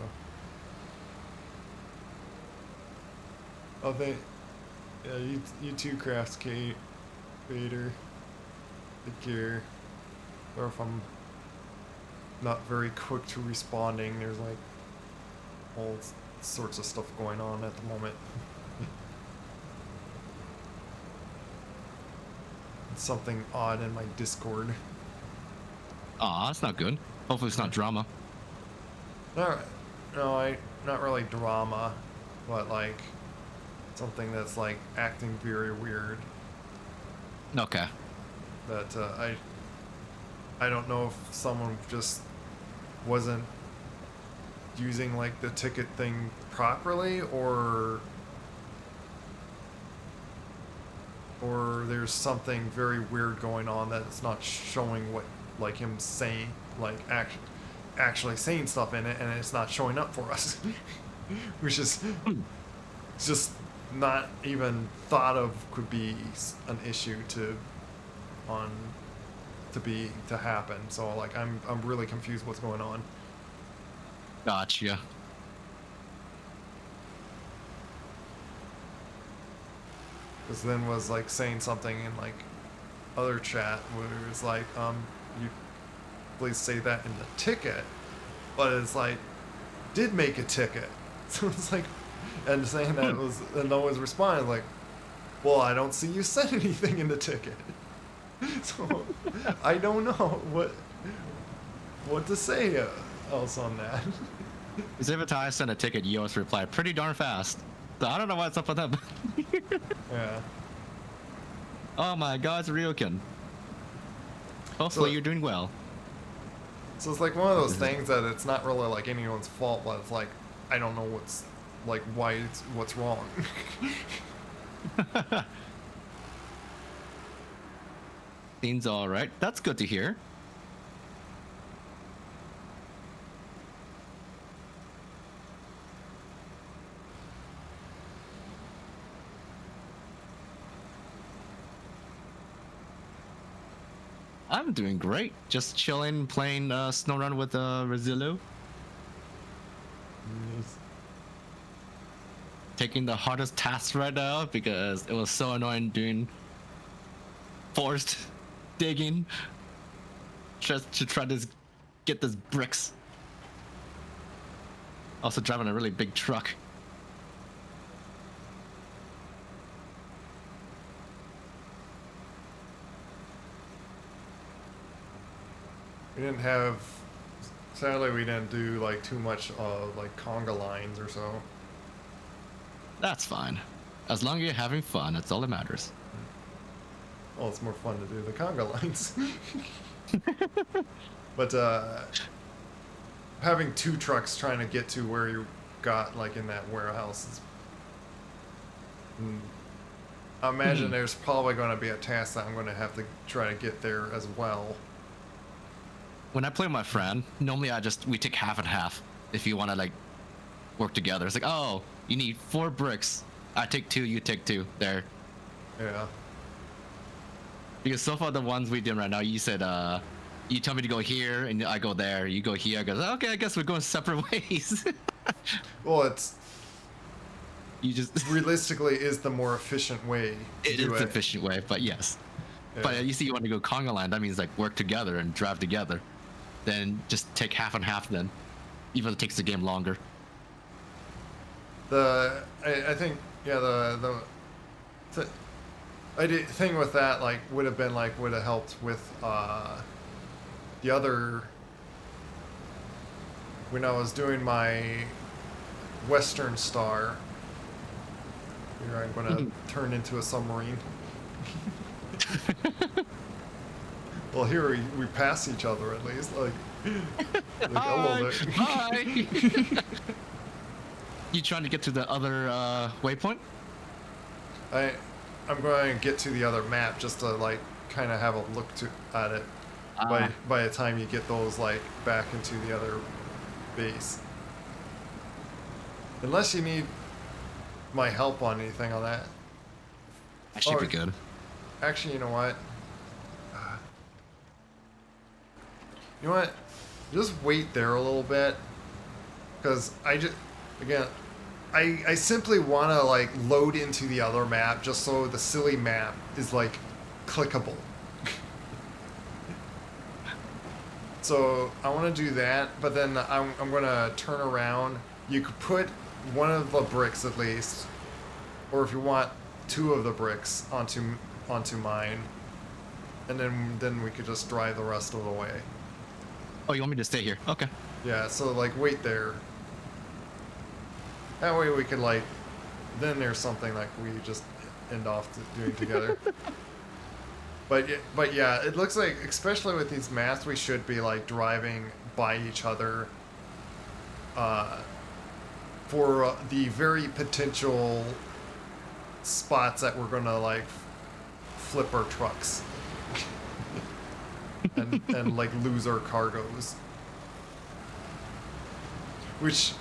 Oh, yeah, you too, Crafts Kate, Vader. Take care. Or if I'm not very quick to responding, there's like all sorts of stuff going on at the moment. Something odd in my Discord. Aw, that's not good. Hopefully it's not drama. No, not really drama, but like something that's like acting very weird. Okay. That I don't know if someone just wasn't using like the ticket thing properly, or there's something very weird going on that it's not showing what, like him saying, like actually saying stuff in it, and it's not showing up for us. Which is just not even thought of could be an issue to happen. So like I'm really confused what's going on. Gotcha. Because then was like saying something in like other chat where it was like, you please say that in the ticket, but it's like, did make a ticket. So it's like, and saying that was, and no one's responding like, well, I don't see you said anything in the ticket. So I don't know what to say else on that. Because every time I send a ticket, you always reply pretty darn fast. So I don't know what's up with that. Yeah. Oh my God, it's Ryokin. Hopefully you're doing well. So it's like one of those things that it's not really like anyone's fault, but it's like, I don't know what's like what's wrong. Seems all right. That's good to hear. I'm doing great. Just chilling, playing SnowRunner with Rezillo. Nice. Taking the hardest task right now because it was so annoying doing forced digging just to try to get this bricks. Also driving a really big truck. Sadly we didn't do like too much like conga lines or so. That's fine. As long as you're having fun, that's all that matters. Well, it's more fun to do the conga lines. But having two trucks trying to get to where you got like in that warehouse is, I imagine there's probably going to be a task that I'm going to have to try to get there as well. When I play with my friend, normally we take half and half if you want to like work together. It's like, oh, you need 4 bricks. I take 2, you take 2. There. Yeah. Because so far the ones we did right now, you said you tell me to go here and I go there. You go here. I go, okay, I guess we're going separate ways. Well, it's you just realistically is the more efficient way to do it. The efficient way, but yes. Yeah. But you see, you want to go Conga Land, that means like work together and drive together. Then just take half and half then, even if it takes the game longer. I think, yeah, the thing with that like would have helped with the other, when I was doing my Western Star. Here I'm gonna turn into a submarine. Well, here we pass each other at least. Like Hi, hi. You trying to get to the other waypoint? I'm going to get to the other map just to like kind of have a look at it. By the time you get those like back into the other base, unless you need my help on anything on that. That should be good. Actually, you know what? You know what? Just wait there a little bit, because again, I simply want to like load into the other map just so the silly map is like clickable. So I want to do that, but then I'm going to turn around. You could put one of the bricks at least, or if you want two of the bricks onto mine, and then we could just drive the rest of the way. Oh, you want me to stay here? Okay. Yeah, so like wait there. That way we could like, then there's something like we just end off doing together. But yeah, it looks like, especially with these maps, we should be like driving by each other for the very potential spots that we're gonna like flip our trucks and like lose our cargoes, which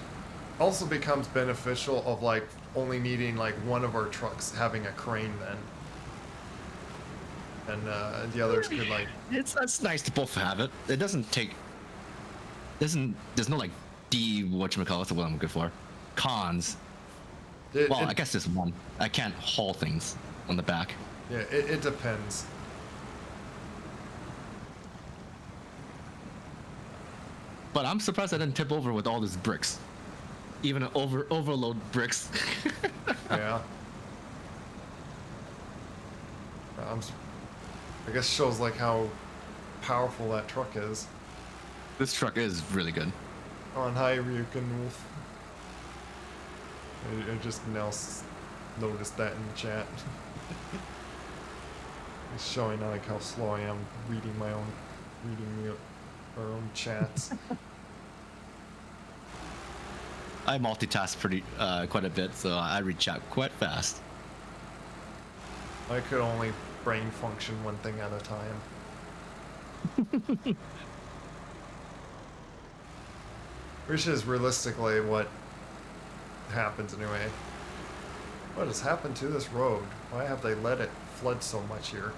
also becomes beneficial of like only needing like one of our trucks having a crane then. And the others could like. That's nice to both have it. It doesn't take. There's no like whatchamacallit, what I'm looking for. Cons. I guess there's one. I can't haul things on the back. Yeah, it depends. But I'm surprised I didn't tip over with all these bricks. Even an overload bricks. Yeah. I guess shows like how powerful that truck is. This truck is really good. On high Ryukin Wolf. I just now noticed that in the chat. It's showing like how slow I am reading our own chats. I multitask quite a bit, so I read chat quite fast. I could only brain function one thing at a time. Which is realistically what happens anyway. What has happened to this road? Why have they let it flood so much here?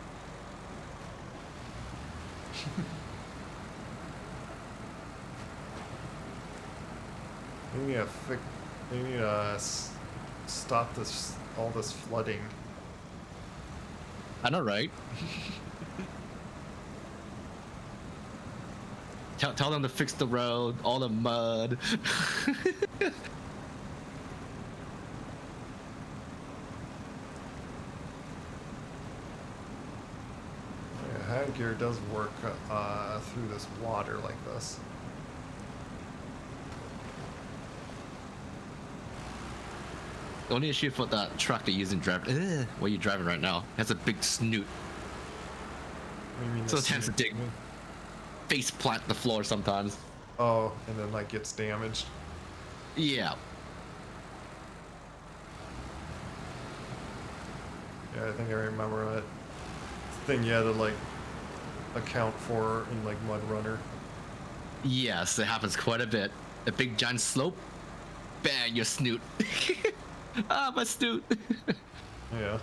They need to stop all this flooding. I know, right? Tell them to fix the road, all the mud. Hand gear does work through this water like this. The only issue with that truck that you're using what you're driving right now has a big snoot. What do you mean So it tends to dig, face plant the floor sometimes. Oh, and then like gets damaged. Yeah. Yeah, I think I remember that thing you had to like account for in like Mud Runner. Yes, it happens quite a bit. A big giant slope, bang, your snoot. Ah, my snoot. Yeah.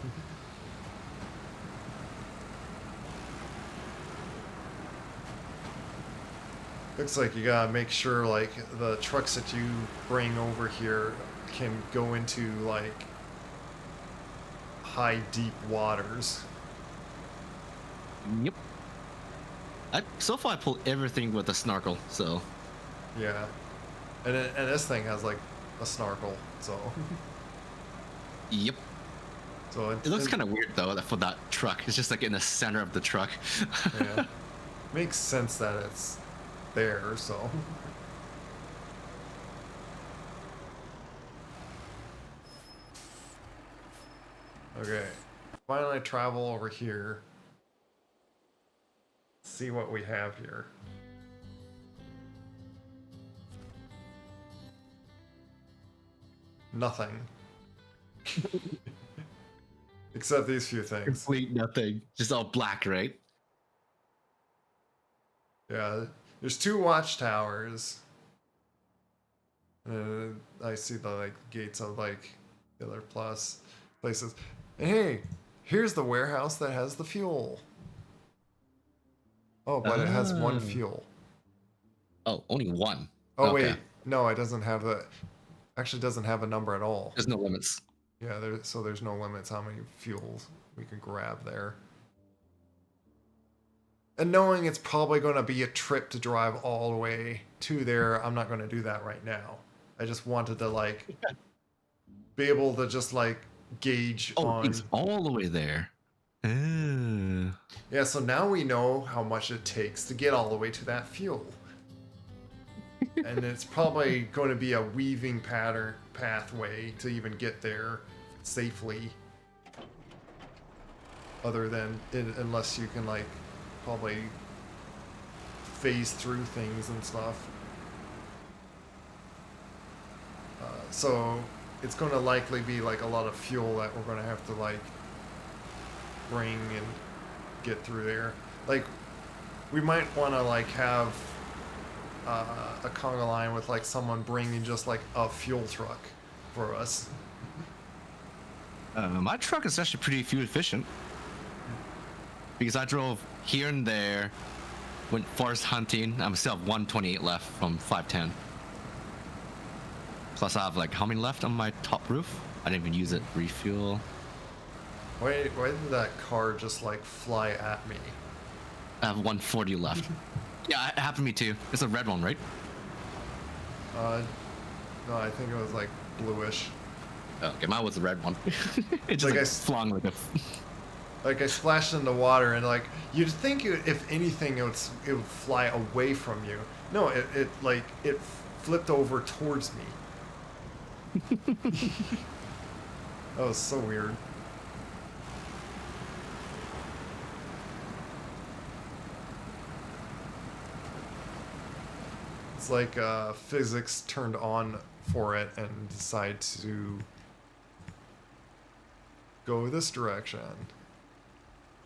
Looks like you gotta make sure like the trucks that you bring over here can go into like high deep waters. Yep. So far I pull everything with a snorkel, so. Yeah. And this thing has like a snorkel, so. Yep. So it looks kind of weird though for that truck. It's just like in the center of the truck. Yeah. Makes sense that it's there, so. Okay. Finally travel over here. See what we have here. Nothing. Except these few things. Complete nothing. Just all black, right? Yeah. There's 2 watchtowers. I see the like gates of like the other plus places. And hey, here's the warehouse that has the fuel. Oh, but it has 1 fuel. Oh, only one. Oh Okay. wait, No, it doesn't have the. Actually, doesn't have a number at all. There's no limits. Yeah, so there's no limits how many fuels we can grab there. And knowing it's probably going to be a trip to drive all the way to there, I'm not going to do that right now. I just wanted to like be able to just like gauge Oh, on. it's all the way there. Yeah, so now we know how much it takes to get all the way to that fuel. And it's probably going to be a weaving pathway to even get there safely. Other than unless you can like probably phase through things and stuff. So it's going to likely be like a lot of fuel that we're going to have to like bring and get through there. Like we might want to like have a conga line with like someone bringing just like a fuel truck for us. My truck is actually pretty fuel efficient because I drove here and there, went forest hunting. I still have 128 left from 510. Plus, I have like how many left on my top roof? I didn't even use it. Refuel. Why did that car just like fly at me? I have 140 left. Yeah, it happened to me too. It's a red one, right? No, I think it was like bluish. Oh, okay, mine was the red one. It just Like like, flung like a. Like I splashed in the water and like you'd think if anything it would fly away from you. No, it flipped over towards me. That was so weird. It's like physics turned on for it and decided to go this direction.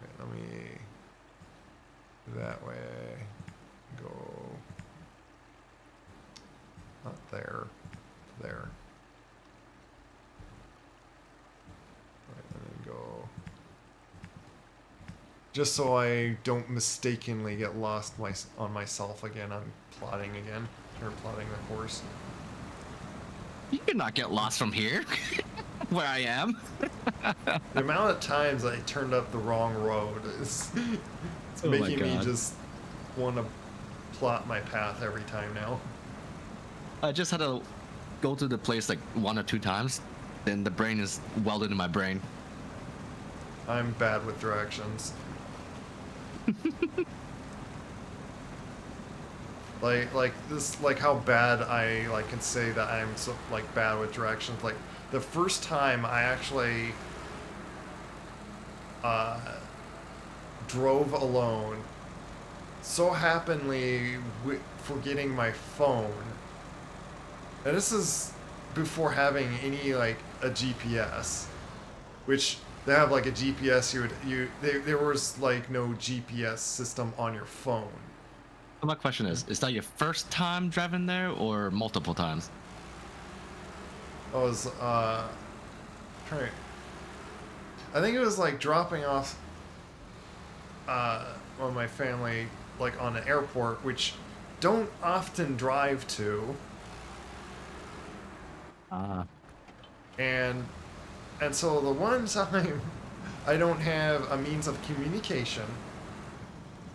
Okay, let me that way go not there, there. Right, and then go just so I don't mistakenly get lost on myself again. I'm plotting again, or plotting the course. You could not get lost from here, where I am. The amount of times I turned up the wrong road is it's Oh my making me God. just want to plot my path every time now. I just had to go to the place like 1 or 2 times, then the brain is welded in my brain. I'm bad with directions. like this, like how bad I like can say that I'm so like bad with directions. Like the first time I actually drove alone, so happenly forgetting my phone, and this is before having any like a GPS, which they have like a GPS. There was like no GPS system on your phone. So my question is that your first time driving there or multiple times? I was trying. I think it was like dropping off one of my family like on an airport, which don't often drive to, and so the one time I don't have a means of communication,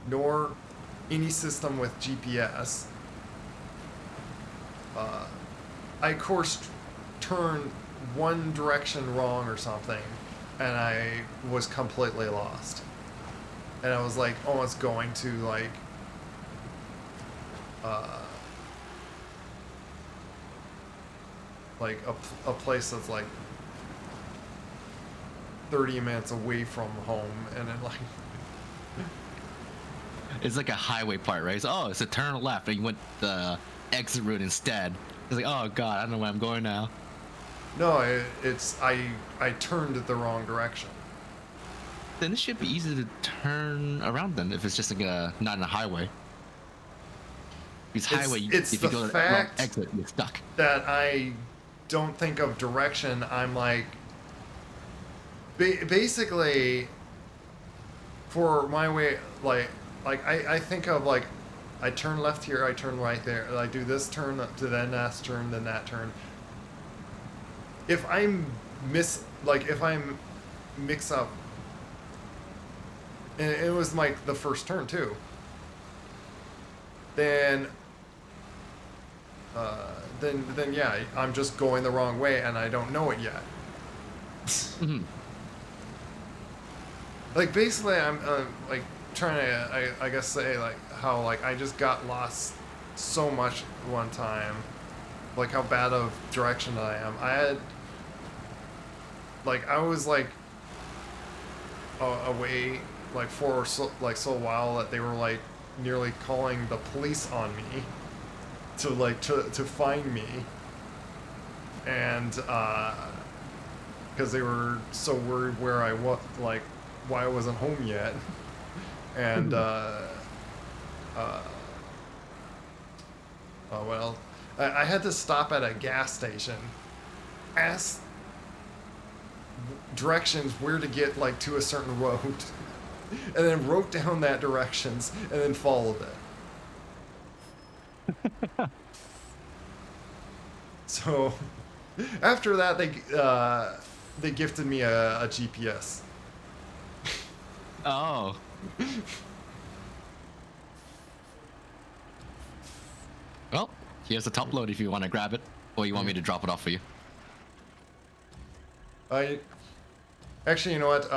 nor any system with GPS. I of course turned one direction wrong or something, and I was completely lost. And I was like almost going to like a place that's like 30 minutes away from home, and then like It's like a highway part, right? So, oh, it's a turn left, and you went the exit route instead. It's like, oh god, I don't know where I'm going now. no, it's I turned it the wrong direction. Then it should be easy to turn around then if it's just like not in a highway. Because highway, it's if you the go to the wrong fact exit, you're stuck. That I don't think of direction. I'm like basically for my way, like I think of like I turn left here, I turn right there. I do this turn to then that turn, then that turn. If I'm if I'm mix up, and it was like the first turn too, then then yeah, I'm just going the wrong way and I don't know it yet. Hmm. Like basically, I'm like trying to I guess say like how like I just got lost so much one time, like how bad of direction I am. I had like I was like away like for so a while that they were like nearly calling the police on me to like to find me, and because they were so worried where I was, like why I wasn't home yet, and uh, oh well, I had to stop at a gas station, ask directions where to get like to a certain road, and then wrote down that directions and then followed it. So after that, they gifted me a GPS. Oh. Well, here's the top load if you want to grab it, or you want me to drop it off for you. I actually, you know what?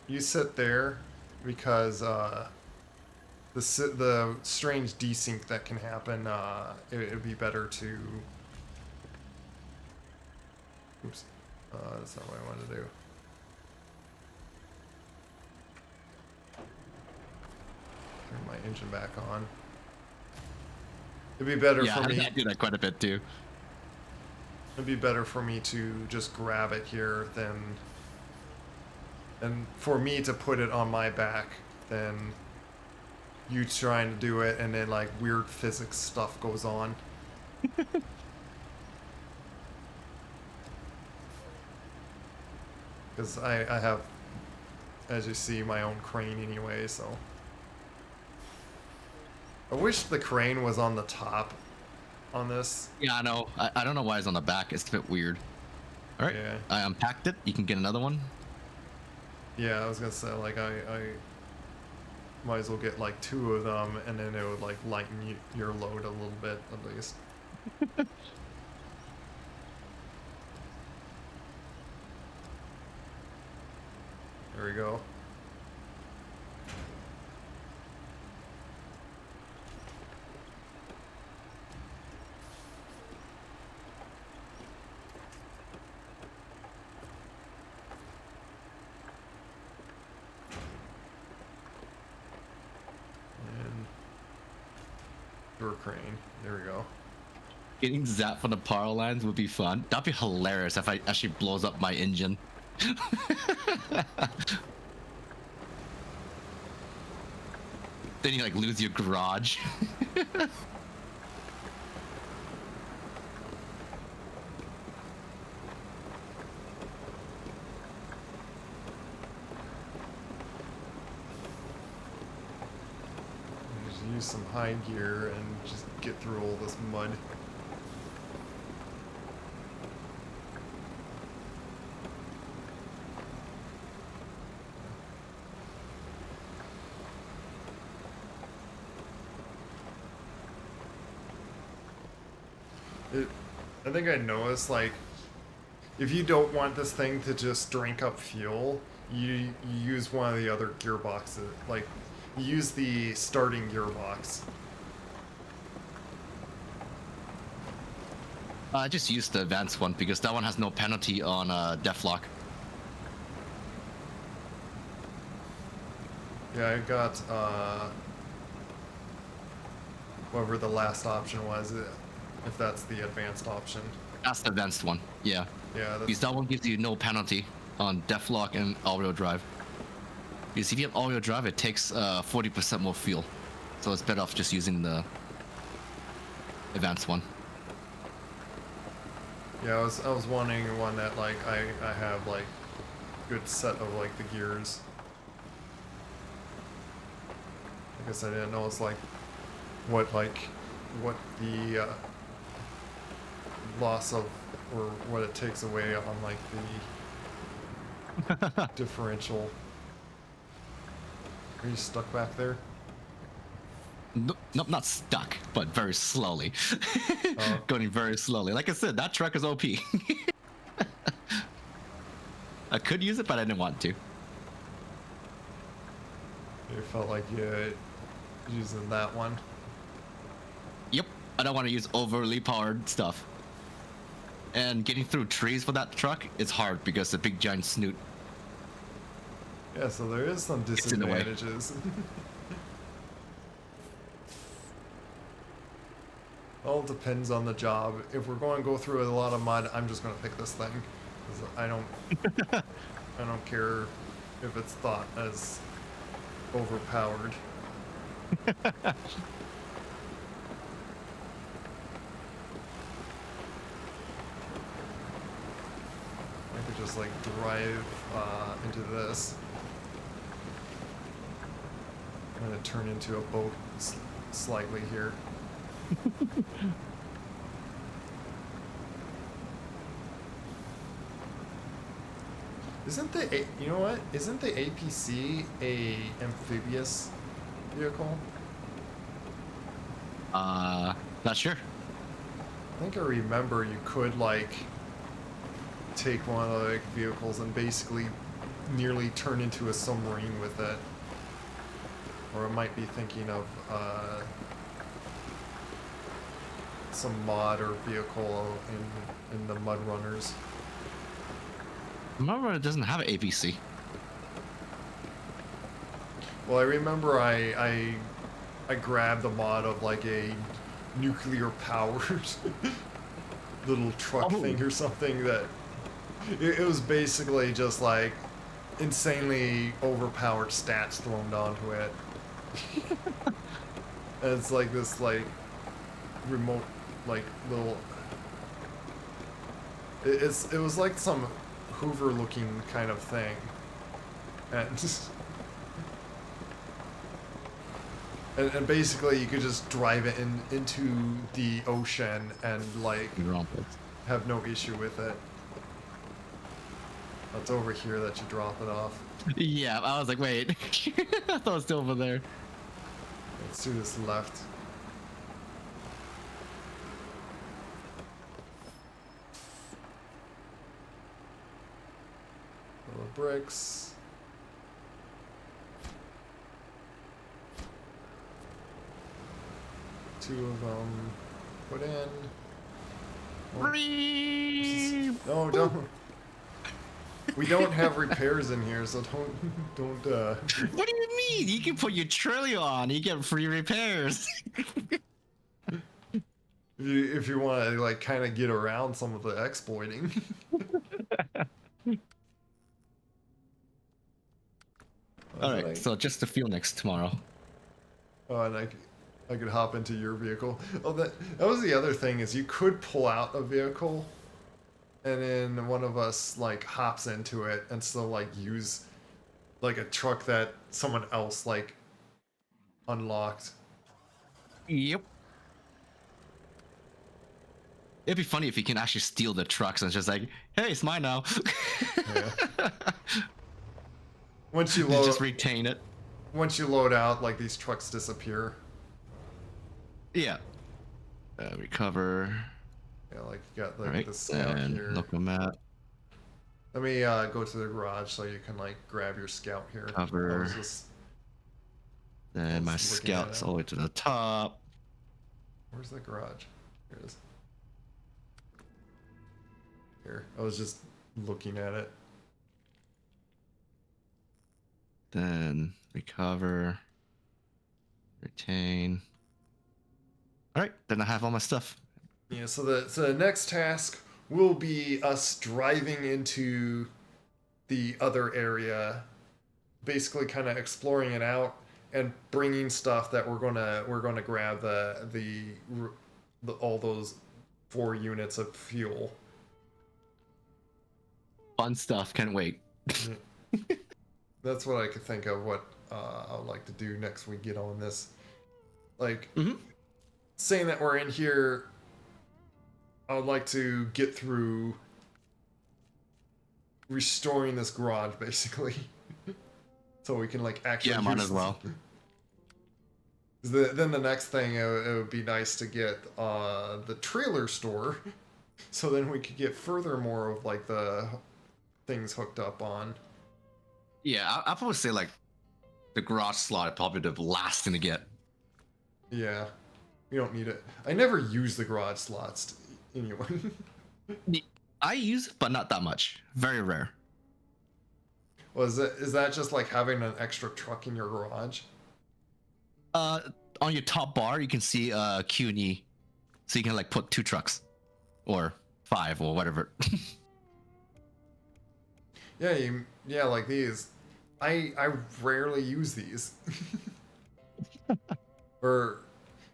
You sit there because the strange desync that can happen. It'd be better to. Oops, that's not what I wanted to do. Turn my engine back on. It'd be better for me. Yeah, I do that quite a bit too. It'd be better for me to just grab it here and for me to put it on my back than you trying to do it and then like weird physics stuff goes on. Because I have, as you see, my own crane anyway, so. I wish the crane was on the top on this. Yeah, I know. I don't know why it's on the back. It's a bit weird. All right. Yeah. I unpacked it. You can get another one. Yeah, I was gonna say, like, I might as well get like 2 of them, and then it would like lighten your load a little bit at least. There we go. And door crane. There we go. Getting zapped from the power lines would be fun. That'd be hilarious if I actually blows up my engine. Then you like lose your garage. Just use some high gear and just get through all this mud. I think I noticed, like, if you don't want this thing to just drink up fuel, you use one of the other gearboxes. Like, you use the starting gearbox. I just used the advanced one because that one has no penalty on Deathlock. Yeah, I got, whatever the last option was, if that's the advanced option. That's the advanced one. Yeah. Yeah, Because that one gives you no penalty on Deathlock and all-wheel drive. Because if you have all-wheel drive, it takes 40% more fuel. So it's better off just using the advanced one. Yeah, I was wanting one that, like, I have, like, good set of, like, the gears. I guess I didn't know it's like what the loss of, or what it takes away on like the differential. Are you stuck back there? Nope, nope, not stuck, but very slowly. Oh. Going very slowly. Like I said, that truck is OP. I could use it, but I didn't want to. You felt like you using that one. Yep, I don't want to use overly powered stuff. And getting through trees for that truck is hard because the big giant snoot. Yeah, so there is some It's in the way. disadvantages. All depends on the job. If we're going to go through a lot of mud, I'm just going to pick this thing. 'Cause I don't care if it's thought as overpowered. I could just like drive into this. I'm gonna turn into a boat slightly here. Isn't you know what? Isn't the APC a amphibious vehicle? Not sure. I think I remember you could like take one of the like, vehicles and basically nearly turn into a submarine with it. Or I might be thinking of some mod or vehicle in the Mud Runners. Remember, it doesn't have an APC. Well, I remember I grabbed the mod of like a nuclear powered little truck thing or something that it was basically just like insanely overpowered stats thrown onto it. And it's like this like remote like little it was like some Hoover looking kind of thing. And basically you could just drive it into the ocean and like have no issue with it. That's over here that you drop it off. Yeah, I was like, wait. I thought it was still over there. Let's do this left. Little bricks. Two of them put in. Oh, no, don't. We don't have repairs in here, so don't. What do you mean? You can put your trailer on. You get free repairs. If you want to like kind of get around some of the exploiting. All right, so just the fuel next tomorrow. Oh, and I could hop into your vehicle. Oh, that was the other thing is you could pull out a vehicle, and then one of us like hops into it and still like use like a truck that someone else like unlocked. Yep. It'd be funny if you can actually steal the trucks and it's just like, hey, it's mine now. Yeah. Once you load, just retain it. Once you load out, like these trucks disappear. Yeah. Recover. Yeah, like you got like right, the scout and here. local map. Let me go to the garage so you can like grab your scout here. Cover. Then my scout's all the way to the top. Where's the garage? Here it is. Here, I was just looking at it. Then recover. Retain. All right, then I have all my stuff. Yeah, so the next task will be us driving into the other area, basically kind of exploring it out and bringing stuff that we're gonna grab the all those 4 units of fuel. Fun stuff. Can't wait. That's what I could think of. What I would like to do next we get on this. Like, saying that we're in here, I would like to get through restoring this garage basically, so we can like actually Yeah, might use as well. then the next thing, it would be nice to get the trailer store, so then we could get further more of like the things hooked up on. Yeah, I'll probably say like the garage slot is probably the last thing to get. Yeah, we don't need it. I never use the garage slots anyway. I use it, but not that much. Very rare. Well, is that just like having an extra truck in your garage? Uh, on your top bar, you can see Q and E, so you can like put 2 trucks, or 5 or whatever. Yeah, yeah, like these. I rarely use these. Or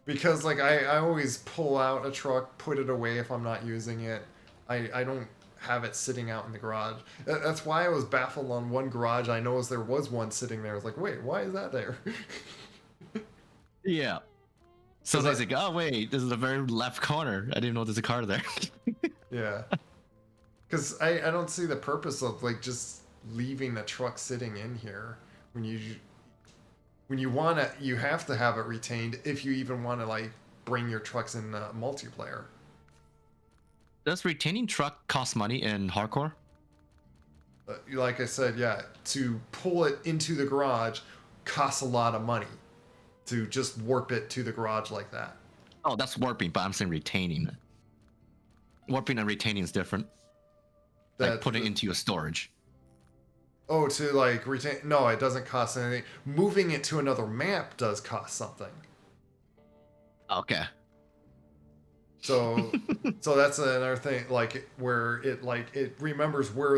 because like I always pull out a truck, put it away if I'm not using it. I don't have it sitting out in the garage. That's why I was baffled on one garage. I noticed there was one sitting there. I was like, wait, why is that there? Yeah. So they like, oh wait, this is the very left corner. I didn't know there's a car there. Yeah. Because I don't see the purpose of like just leaving the truck sitting in here when you want to, you have to have it retained if you even want to like bring your trucks in multiplayer. Does retaining truck cost money in hardcore? Like I said, yeah, to pull it into the garage costs a lot of money to just warp it to the garage like that. Oh, that's warping, but I'm saying retaining. Warping and retaining is different. Like putting it into your storage. Oh, to like retain? No, it doesn't cost anything. Moving it to another map does cost something. Okay. So, so that's another thing. Like where it remembers where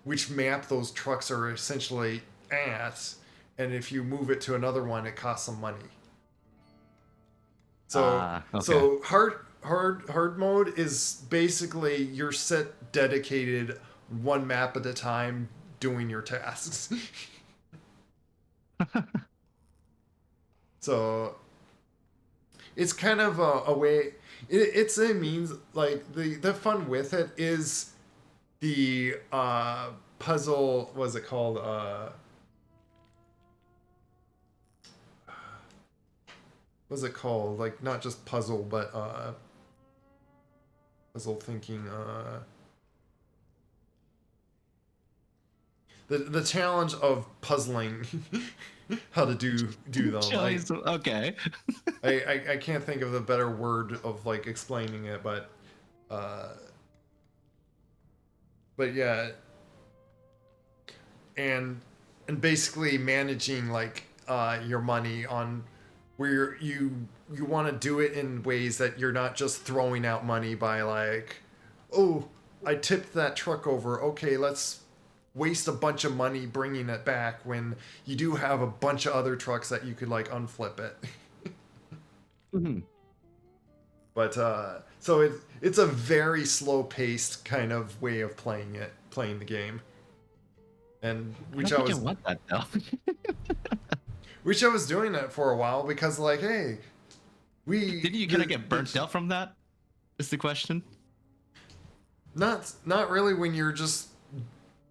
which map those trucks are essentially at, and if you move it to another one, it costs some money. So, Okay. so hard mode is basically you're set dedicated one map at a time doing your tasks. So it's kind of a way. It's a means like the fun with it is the puzzle. What's it called? What's it called? Like not just puzzle, but puzzle thinking. The challenge of puzzling how to do them. Okay. I can't think of the better word of like explaining it, but yeah, and basically managing like your money on where you want to do it in ways that you're not just throwing out money by like, oh, I tipped that truck over. Okay, let's waste a bunch of money bringing it back when you do have a bunch of other trucks that you could like unflip it. Mm-hmm. But so it's a very slow paced kind of way of playing the game, and which I was want that though. which I was doing it for a while because like, hey, didn't you kind of get burnt out from that? Is the question. Not really when you're just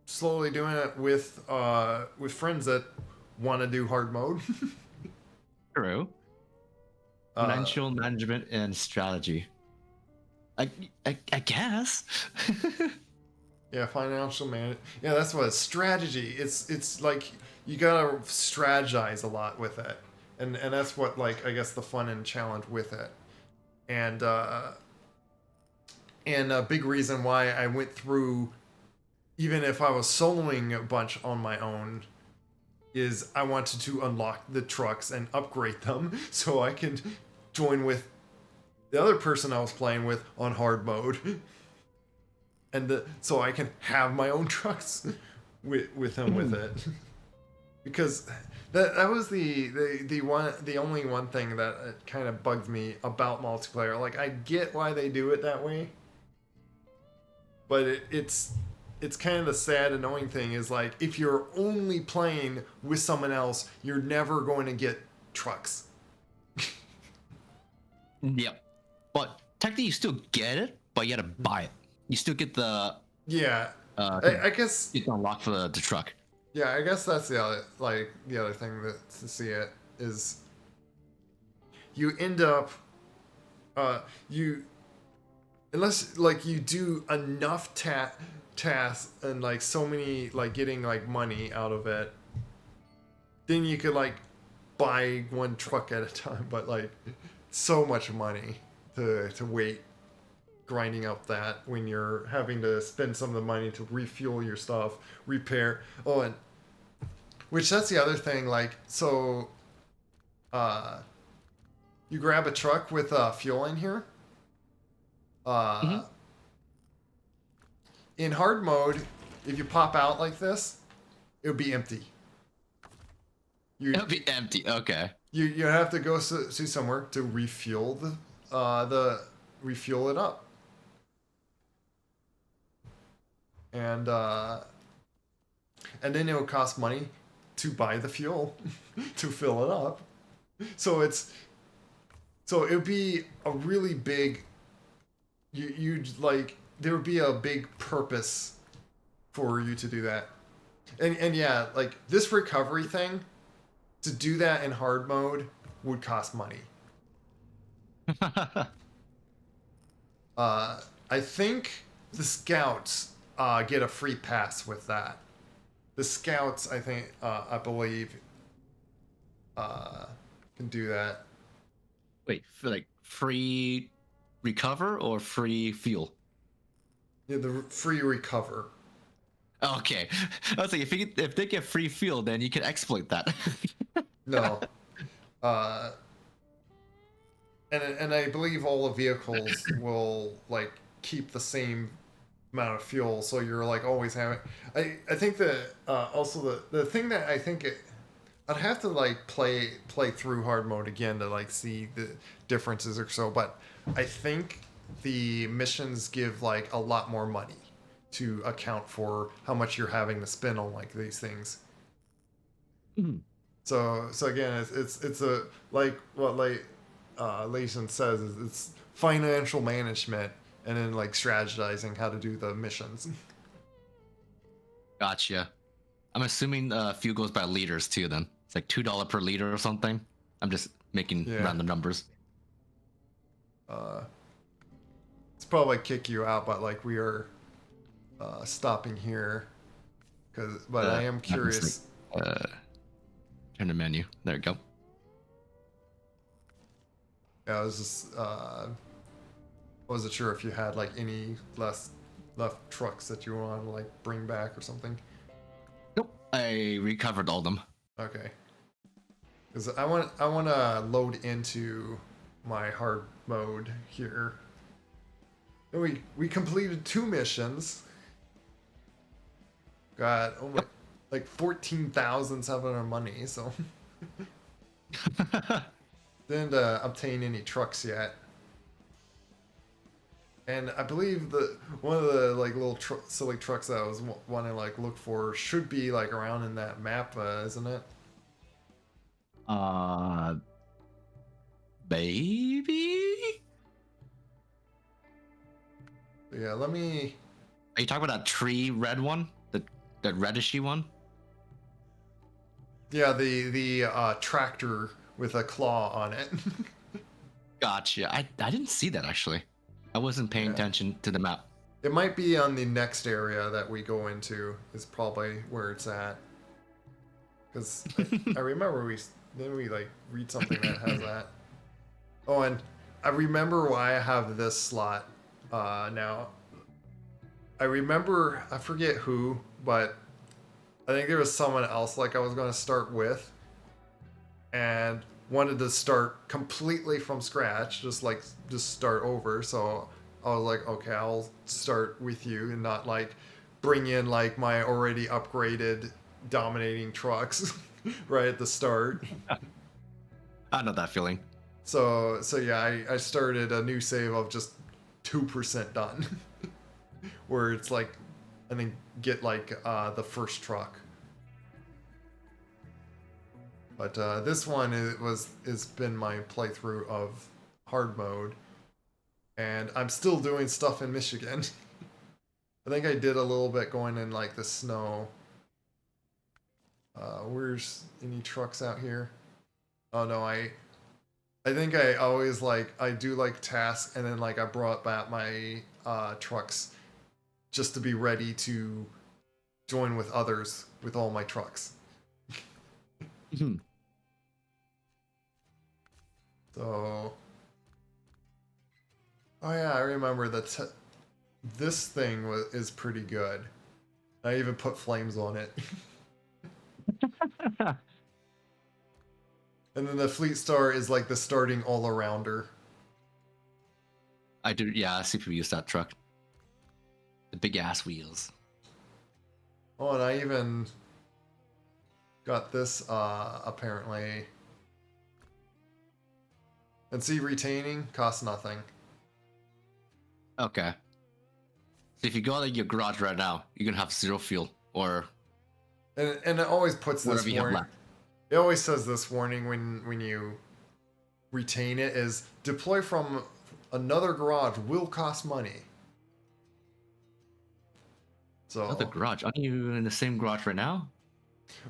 slowly doing it with friends that want to do hard mode. True. Financial management and strategy. I guess. Yeah, financial man. Yeah, that's what it's strategy. It's like you gotta strategize a lot with it, and that's what like I guess the fun and challenge with it, and a big reason why I went through, even if I was soloing a bunch on my own, is I wanted to unlock the trucks and upgrade them so I can join with the other person I was playing with on hard mode. And so I can have my own trucks with him with it. Because that was the only one thing that kind of bugged me about multiplayer. Like I get why they do it that way, but it's kind of the sad, annoying thing is like if you're only playing with someone else, you're never going to get trucks. Yep. But technically, you still get it, but you gotta buy it. You still get the Yeah, uh I guess. it's unlocked for the truck. Yeah, I guess that's the other the other thing that to see it is you end up you unless like you do enough tasks and like so many like getting like money out of it, then you could like buy one truck at a time. But like so much money to wait grinding up that when you're having to spend some of the money to refuel your stuff, repair. Oh, and which that's the other thing. Like so, uh, you grab a truck with fuel in here. Hmm. Uh, in hard mode, if you pop out like this, it would be empty. You It'll be empty. Okay. you have to go to somewhere to refuel the refuel it up, and and then it would cost money to buy the fuel to fill it up. So it would be a really big you'd like there would be a big purpose for you to do that. And yeah, like this recovery thing, to do that in hard mode would cost money. Uh, I think the scouts get a free pass with that. The scouts, I think, I believe, uh, can do that. Wait, for like free recover or free fuel? Yeah, the free recover. Okay. I was like, if they get free fuel, then you can exploit that. No, uh, and I believe all the vehicles will like keep the same amount of fuel, so you're like always having. I think that also the thing that I think I'd have to like play through hard mode again to like see the differences or so, but I think the missions give like a lot more money to account for how much you're having to spend on like these things. Mhm. So again, it's a like what like Layson says is it's financial management and then like strategizing how to do the missions. Gotcha. I'm assuming fuel goes by liters too. Then it's like $2 per liter or something. I'm just making Yeah. random numbers. Uh, it's probably kick you out, but like we are stopping here but I am I'm just like, curious. uh, turn the menu. There we go. Yeah, I was just wasn't sure if you had like any left trucks that you want to like bring back or something. Nope. I recovered all them. Okay, because I want to load into my hard mode here. And we completed 2 missions. Got oh my Yep. like 14,700 money. So didn't obtain any trucks yet. And I believe the one of the like little silly trucks that I was wanting to like look for should be like around in that map, isn't it? uh, baby. But yeah, let me. Are you talking about that tree red one? That reddishy one? Yeah, the tractor with a claw on it. Gotcha. I didn't see that actually. I wasn't paying Yeah, attention to the map. it might be on the next area that we go into. Is probably where it's at. Because I remember we like read something that has that. Oh, and I remember why I have this slot now. I remember I forget who, but I think there was someone else like I was going to start with, and wanted to start completely from scratch, just start over. So I was like, okay, I'll start with you and not like bring in like my already upgraded dominating trucks right at the start. I know that feeling. So yeah, I started a new save of just 2% done, where it's like, I think get like the first truck. But this one is been my playthrough of hard mode, and I'm still doing stuff in Michigan. I think I did a little bit going in like the snow. Where's any trucks out here? Oh no, I think I always like I do like tasks, and then like I brought back my trucks just to be ready to join with others with all my trucks. Mhm. So, oh yeah, I remember that this thing is pretty good. I even put flames on it. And then the Fleet Star is like the starting all arounder. I do. Yeah, I see people use that truck. The big ass wheels. Oh, and I even got this apparently. And see, retaining costs nothing. Okay. So if you go to your garage right now, you're gonna have 0 fuel or And it always puts this whatever you have warning. left. It always says this warning when you retain it is deploy from another garage will cost money. Another So, garage. Aren't you in the same garage right now?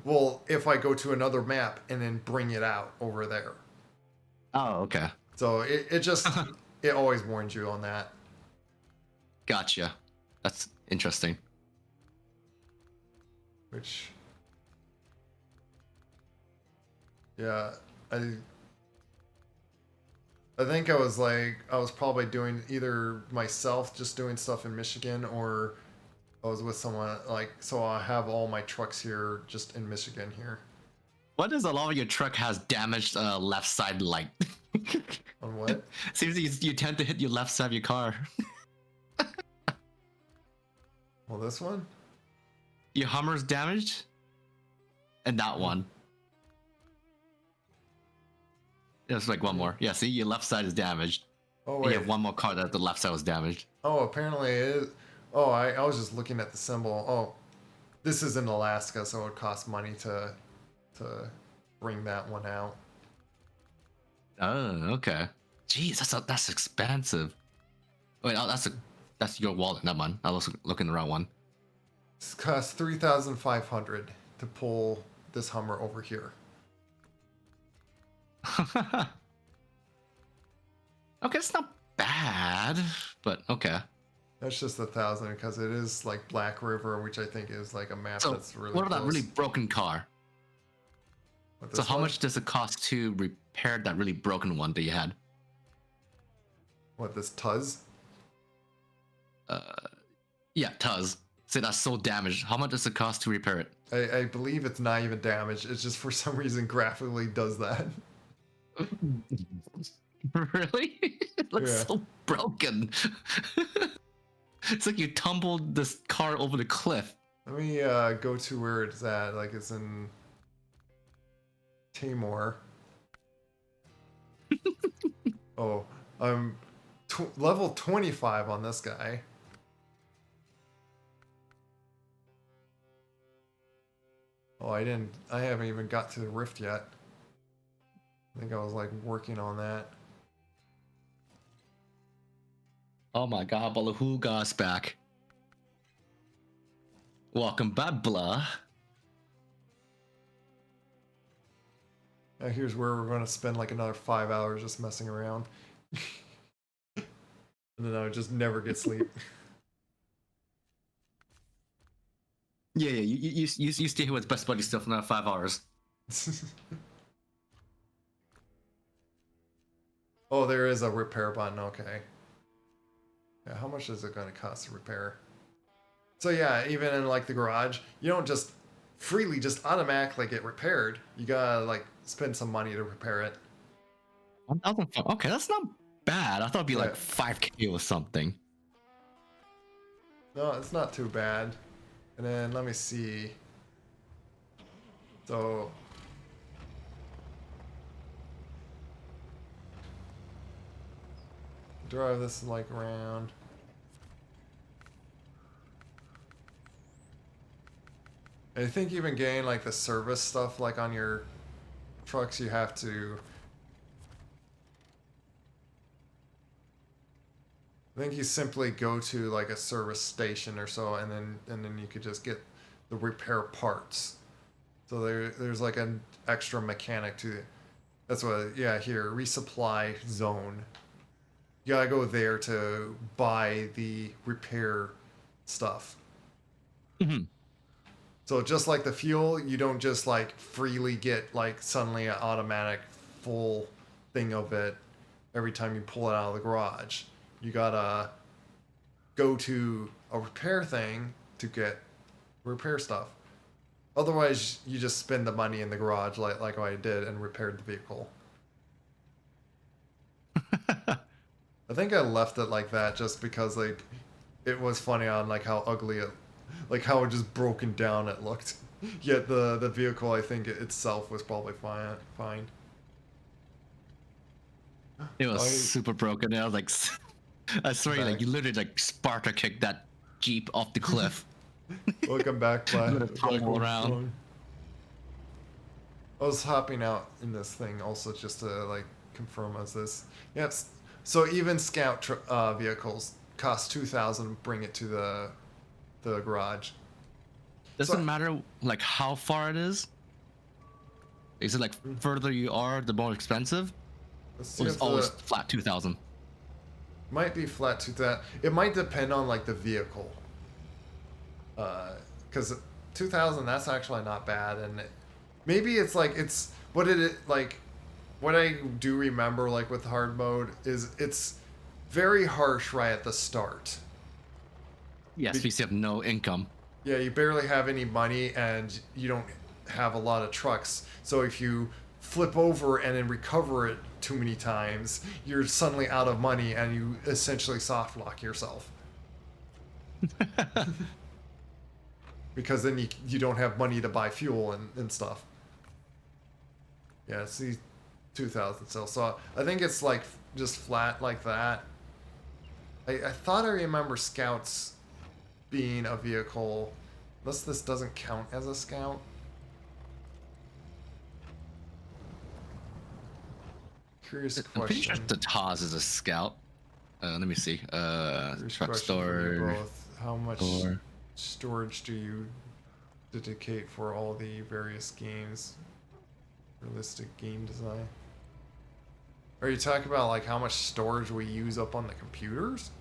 well, if I go to another map and then bring it out over there. Oh, okay. So it just it always warns you on that. Gotcha. That's interesting. Which, yeah, I think I was probably doing either myself just doing stuff in Michigan, or I was with someone like, so I have all my trucks here just in Michigan here. What is a lot of your truck has damaged left side light? On what? Seems you tend to hit your left side of your car. Well, this one? Your Hummer's damaged, and that one. There's like one more. Yeah, see, your left side is damaged. Oh, And wait. you have one more car that the left side was damaged. Oh, apparently it is. Oh, I was just looking at the symbol. Oh, this is in Alaska, so it costs money to bring that one out. Oh, okay. Jeez, that's expensive. Wait, oh, that's your wallet, not mine. I was looking the wrong one. This costs 3,500 to pull this Hummer over here. Okay, it's not bad, but okay. That's just 1,000 because it is like Black River, which I think is like a map So, that's really what about that close. really broken car? What, So, this how one? much does it cost to repair that really broken one that you had? What, this Tuz? Yeah, Tuz. Say that's so damaged. How much does it cost to repair it? I believe it's not even damaged. It's just for some reason graphically does that. Really? It looks Yeah. so broken. It's like you tumbled this car over the cliff. Let me go to where it's at. Like it's in Timor. Oh, I'm level 25 on this guy. Oh, I haven't even got to the rift yet. I think I was like working on that. Oh my god, Balahuga's back. Welcome back, blah. Here's where we're going to spend like another 5 hours just messing around. And then I would just never get sleep. Yeah, you stay here with Best Buddy stuff for another 5 hours. Oh, there is a repair button. Okay. Yeah, how much is it going to cost to repair? So yeah, even in like the garage, you don't just freely just automatically get repaired. You gotta like spend some money to repair it. 1,000. Okay, that's not bad. I thought it'd be Yeah. like 5K or something. No, it's not too bad. And then let me see. So drive this like around. I think even getting like the service stuff like on your trucks, you have to I think you simply go to like a service station or so, and then you could just get the repair parts. So there's like an extra mechanic to it. That's what, yeah, here, resupply zone. You gotta go there to buy the repair stuff. Mhm. So just like the fuel, you don't just like freely get like suddenly an automatic full thing of it every time you pull it out of the garage. You gotta go to a repair thing to get repair stuff. Otherwise, you just spend the money in the garage like I did and repaired the vehicle. I think I left it like that just because like it was funny on like how ugly it, like how just broken down it looked. Yet the vehicle, I think itself was probably fine. Fine. It was I super broken. And I was like, I swear, back. like you literally like Sparta kicked that Jeep off the cliff. Welcome back, Let it back tumble home around. strong. I was hopping out in this thing also just to like confirm as this. Yes. So even scout vehicles cost 2,000. Bring it to the garage. So Doesn't matter like how far it is. Is it like further you are, the more expensive? let's see Or is if always the flat 2,000? might be flat to that. It might depend on like the vehicle. Because 2,000, that's actually not bad, and maybe it's like it's what it like. What I do remember like with hard mode is it's very harsh right at the start. Yes, Be- because you have no income. yeah, you barely have any money and you don't have a lot of trucks. So if you flip over and then recover it too many times, you're suddenly out of money and you essentially soft lock yourself because then you don't have money to buy fuel and stuff. Yeah, see, 2,000 still. So I think it's like just flat like that. I thought I remember scouts being a vehicle, unless this doesn't count as a scout. Curious I'm pretty sure question. the Taz is a scout. Let me see. Curious Truck question for you storage. both. How much Or storage do you dedicate for all the various games? Realistic game design. Are you talking about like how much storage we use up on the computers?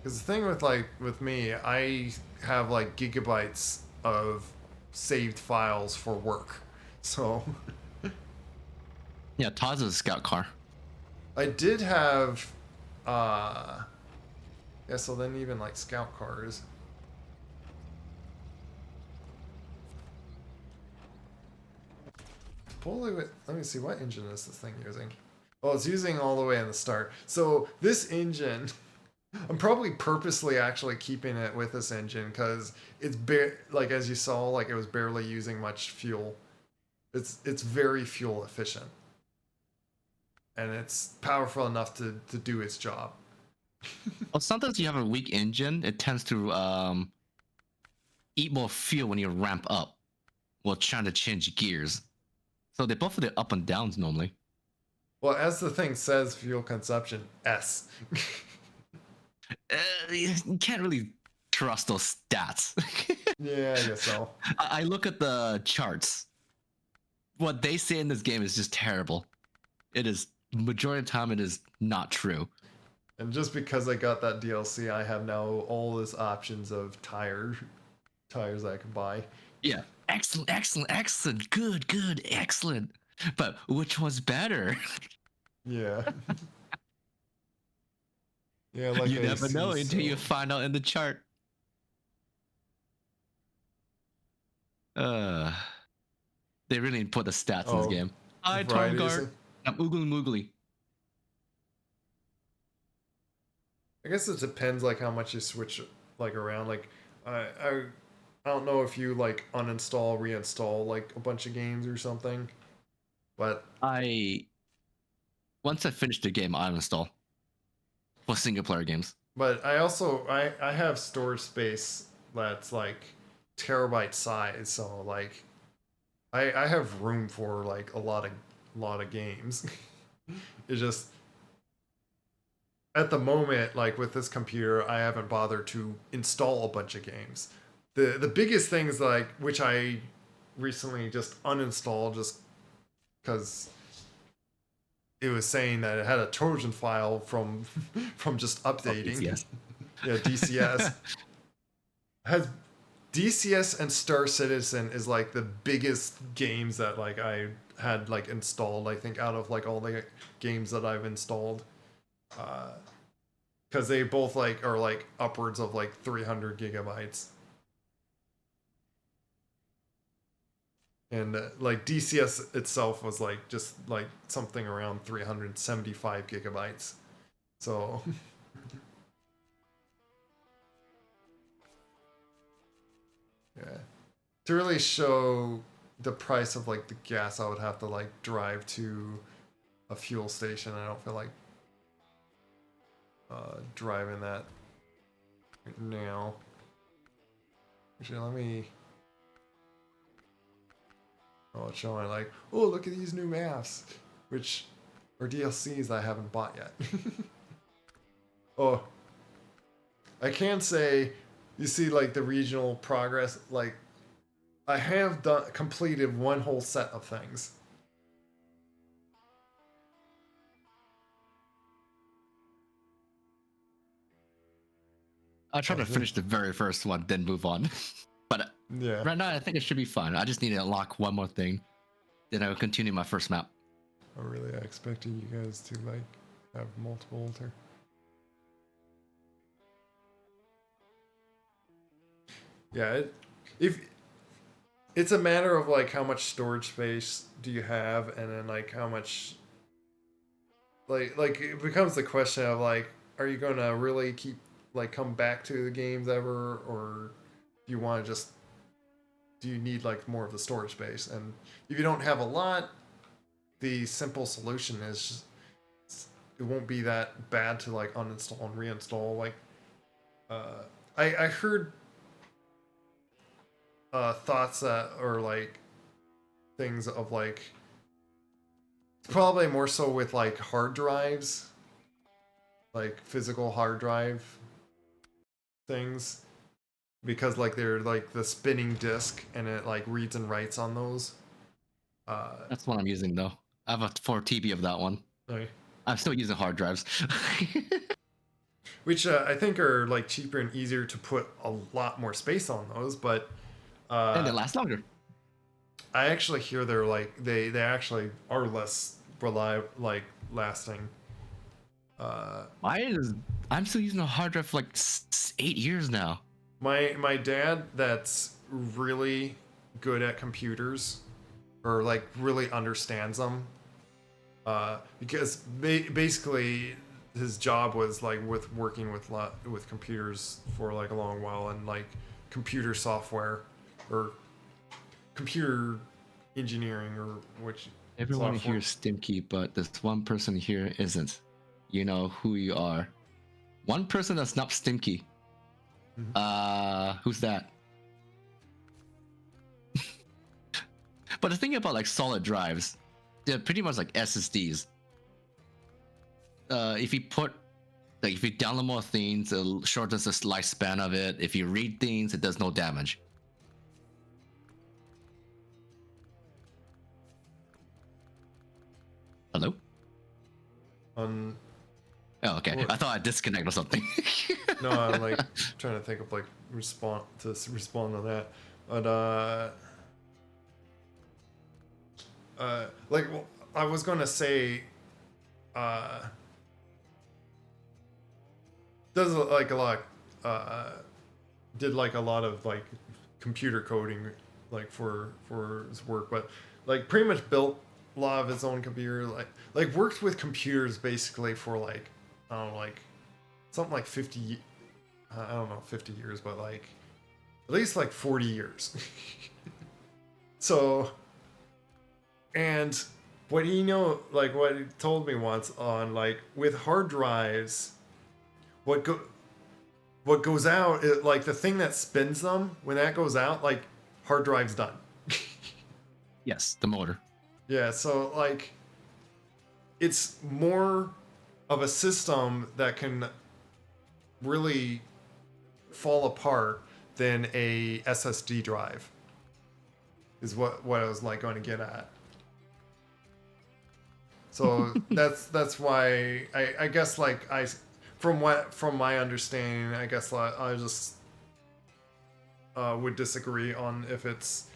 Because the thing with like with me, I have like gigabytes of saved files for work. So yeah, Taz is a scout car. I did have yeah, so then even like scout cars. Let me see, what engine is this thing using? Oh, it's using all the way in the start. So this engine, I'm probably purposely actually keeping it with this engine because it's like as you saw, like it was barely using much fuel. It's very fuel efficient, and it's powerful enough to do its job. Well, sometimes you have a weak engine, it tends to eat more fuel when you ramp up while trying to change gears. So they both have the up and downs normally. Well, as the thing says, fuel consumption S. You can't really trust those stats. Yeah, I guess so. I look at the charts. What they say in this game is just terrible. It is majority of the time it is not true. And just because I got that DLC, I have now all these options of tires I can buy. Yeah, excellent, excellent, excellent, good, good, excellent. But which one's better? Yeah. Yeah, like You I never see know until you so. find out in the chart. Uh, they really put the stats in this Oh, game. Hi, Tom varieties. Guard. I'm oogly moogly. I guess it depends like how much you switch like around. Like I don't know if you like uninstall, reinstall like a bunch of games or something. But I once I finish the game, I uninstall for single player games. I also I have storage space that's like terabyte size, so like I have room for like a lot of games. It's just at the moment, like with this computer, I haven't bothered to install a bunch of games. The biggest things like which I recently just uninstalled just because it was saying that it had a Trojan file from from just Oh, updating. BTS. Yeah, DCS has DCS and Star Citizen is like the biggest games that like I had like installed. I think out of like all the games that I've installed, because they both like are like upwards of like 300 gigabytes. And like DCS itself was like just like something around 375 gigabytes. So yeah, to really show the price of like the gas, I would have to like drive to a fuel station. I don't feel like driving that right now. Actually, let me. Oh, it's showing like, oh, look at these new maps, which are DLCs I haven't bought yet. Oh, I can say, you see, like the regional progress. Like, I have completed one whole set of things. I'll try Oh, to finish the very first one, then move on. But yeah. right now, I think it should be fun. I just need to unlock one more thing, then I will continue my first map. I really expected you guys to like have multiple alter. Yeah, if it's a matter of like how much storage space do you have, and then like how much like it becomes the question of like, are you gonna really keep like come back to the games ever, or do you want to just do you need like more of the storage space? And if you don't have a lot, the simple solution is it won't be that bad to like uninstall and reinstall. Like, uh, I heard thoughts that or like things of like probably more so with like hard drives, like physical hard drive things, because like they're like the spinning disc and it like reads and writes on those. Uh, That's what I'm using though. I have a 4 TB of that one. like, I'm still using hard drives. which I think are like cheaper and easier to put a lot more space on those, but And they uh, last longer. I actually hear they're like they actually are less reliable, like lasting. Uh, Mine is. I'm still using a hard drive for like 8 years now. my dad, that's really good at computers, or like really understands them, because basically his job was like with working with computers for like a long while, and like computer software or computer engineering or which Everyone software. here is Stimkey, but this one person here isn't. You know who you are. One person that's not Stimkey. Mhm. Who's that? But the thing about like solid drives, they're pretty much like SSDs. If you put like if you download more things, it shortens the lifespan of it. If you read things, it does no damage. Hello? On Oh, okay. Well, I thought I disconnected or something. no, I'm like trying to think of like respond to that, but like well, I was gonna say, uh, does like a lot, uh, did like a lot of like computer coding, like for his work, but like pretty much built a lot of his own computer, like worked with computers basically for like I don't know, like something like 50, I don't know 50 years, but like at least like 40 years. So, and what he like what he told me once on like with hard drives, what go what goes out is like the thing that spins them when that goes out, like hard drive's done. Yes, the motor. Yeah, so like it's more. of a system that can really fall apart than a SSD drive. Is what I was like going to get at. So that's why I guess like from my understanding, I guess I just would disagree on if it's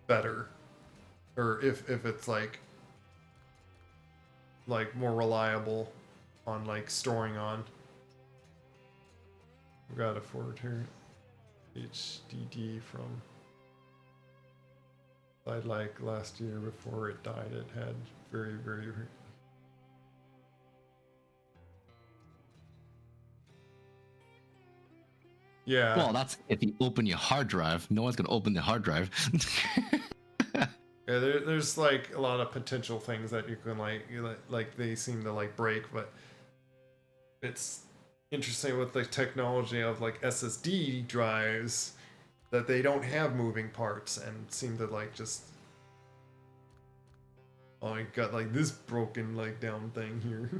better or if it's like more reliable on like storing on. We got a forward here. HDD from died like last year before it died. It had very yeah. Well, that's if you open your hard drive. No one's gonna open the hard drive. Yeah, there's like a lot of potential things that you can like they seem to like break, but it's interesting with the technology of like SSD drives that they don't have moving parts and seem to like just oh I got like this broken like down thing here.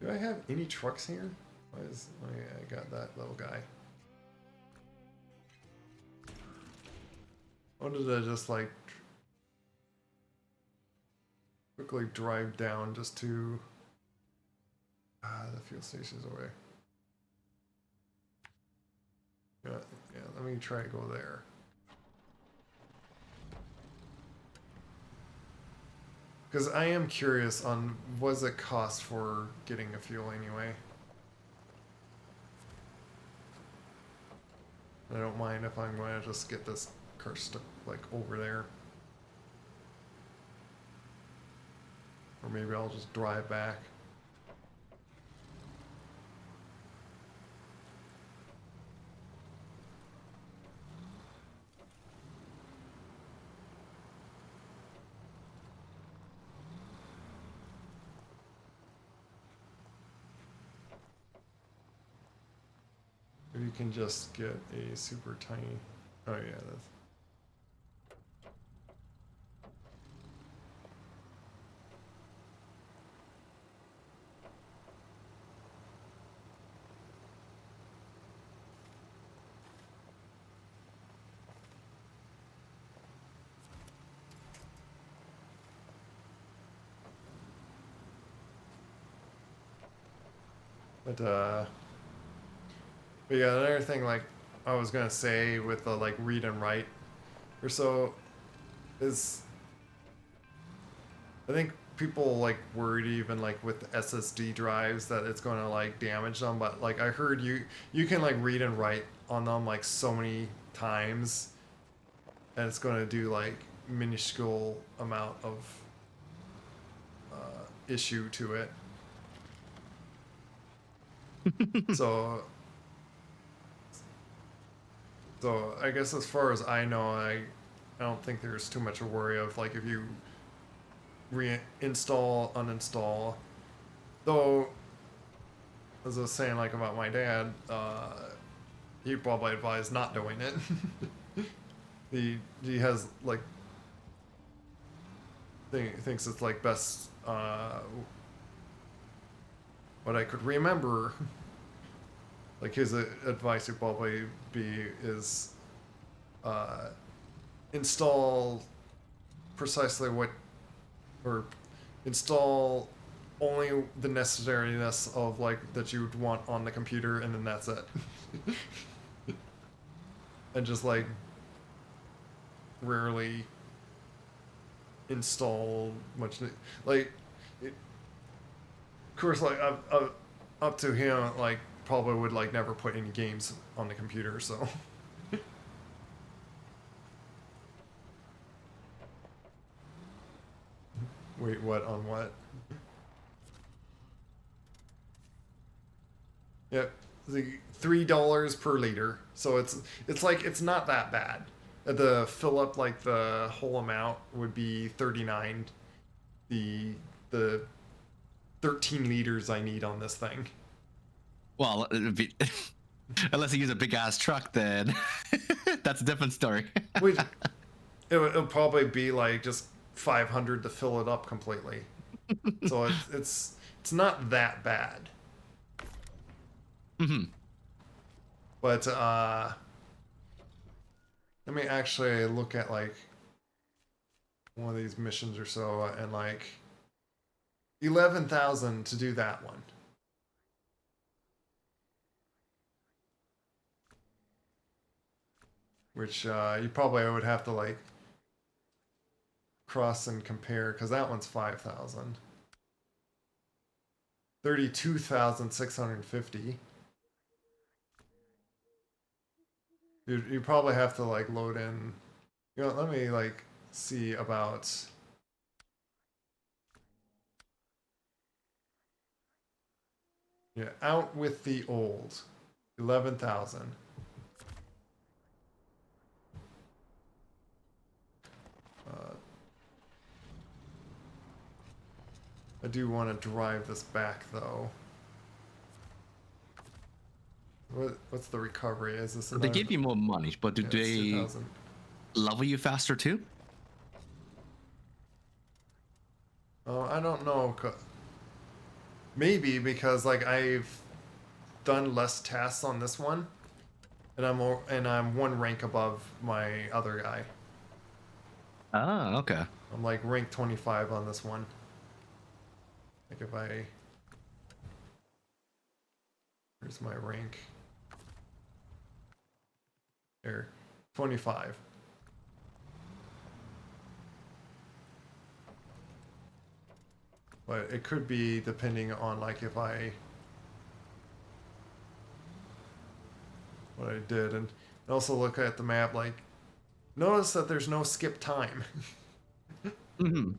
Do I have any trucks here? Why is I got that little guy? What did I just like quickly drive down just to the fuel station's away. Yeah, let me try to go there. Because I am curious on what does it cost for getting a fuel anyway. I don't mind if I'm going to just get this car stuck like over there. Or maybe I'll just drive back. Or you can just get a super tiny. Oh yeah, that's. But yeah, another thing like I was gonna say with the like read and write or so is I think people like worried even like with SSD drives that it's gonna like damage them, but like I heard you can like read and write on them like so many times and it's gonna do like minuscule amount of issue to it. so So I guess as far as I know, I don't think there's too much a worry of like if you reinstall, uninstall. Though, as I was saying like about my dad, he probably advised not doing it. he has like thinks it's like best what I could remember. Like his advice would probably be is install precisely what or install only the necessariness of like that you would want on the computer and then that's it. And just like rarely install much like it, of course like up to him like probably would like never put any games on the computer so wait what on what yep the $3 per liter so it's like it's not that bad the fill up like the whole amount would be 39 the 13 liters I need on this thing. Well, it'd be, unless you use a big ass truck, then that's a different story. Which it'll probably be like just 500 to fill it up completely. So it's not that bad. Hmm. But let me actually look at like one of these missions or so, and like 11,000 to do that one. Which you probably would have to like cross and compare because that one's 5,000. 32,650. You probably have to like load in. You know, let me like see about. Yeah, out with the old. 11,000. Uh, I do want to drive this back though. What's the recovery? Is this They another? give you more money, but do Yeah, it's they 2,000. level you faster too? Oh, I don't know. Maybe because like I've done less tasks on this one, and I'm one rank above my other guy. Oh, okay. I'm like rank 25 on this one. Like if I, here's my rank. There, 25. But it could be depending on like if I, what I did, and also look at the map. Like, notice that there's no skip time. Hmm.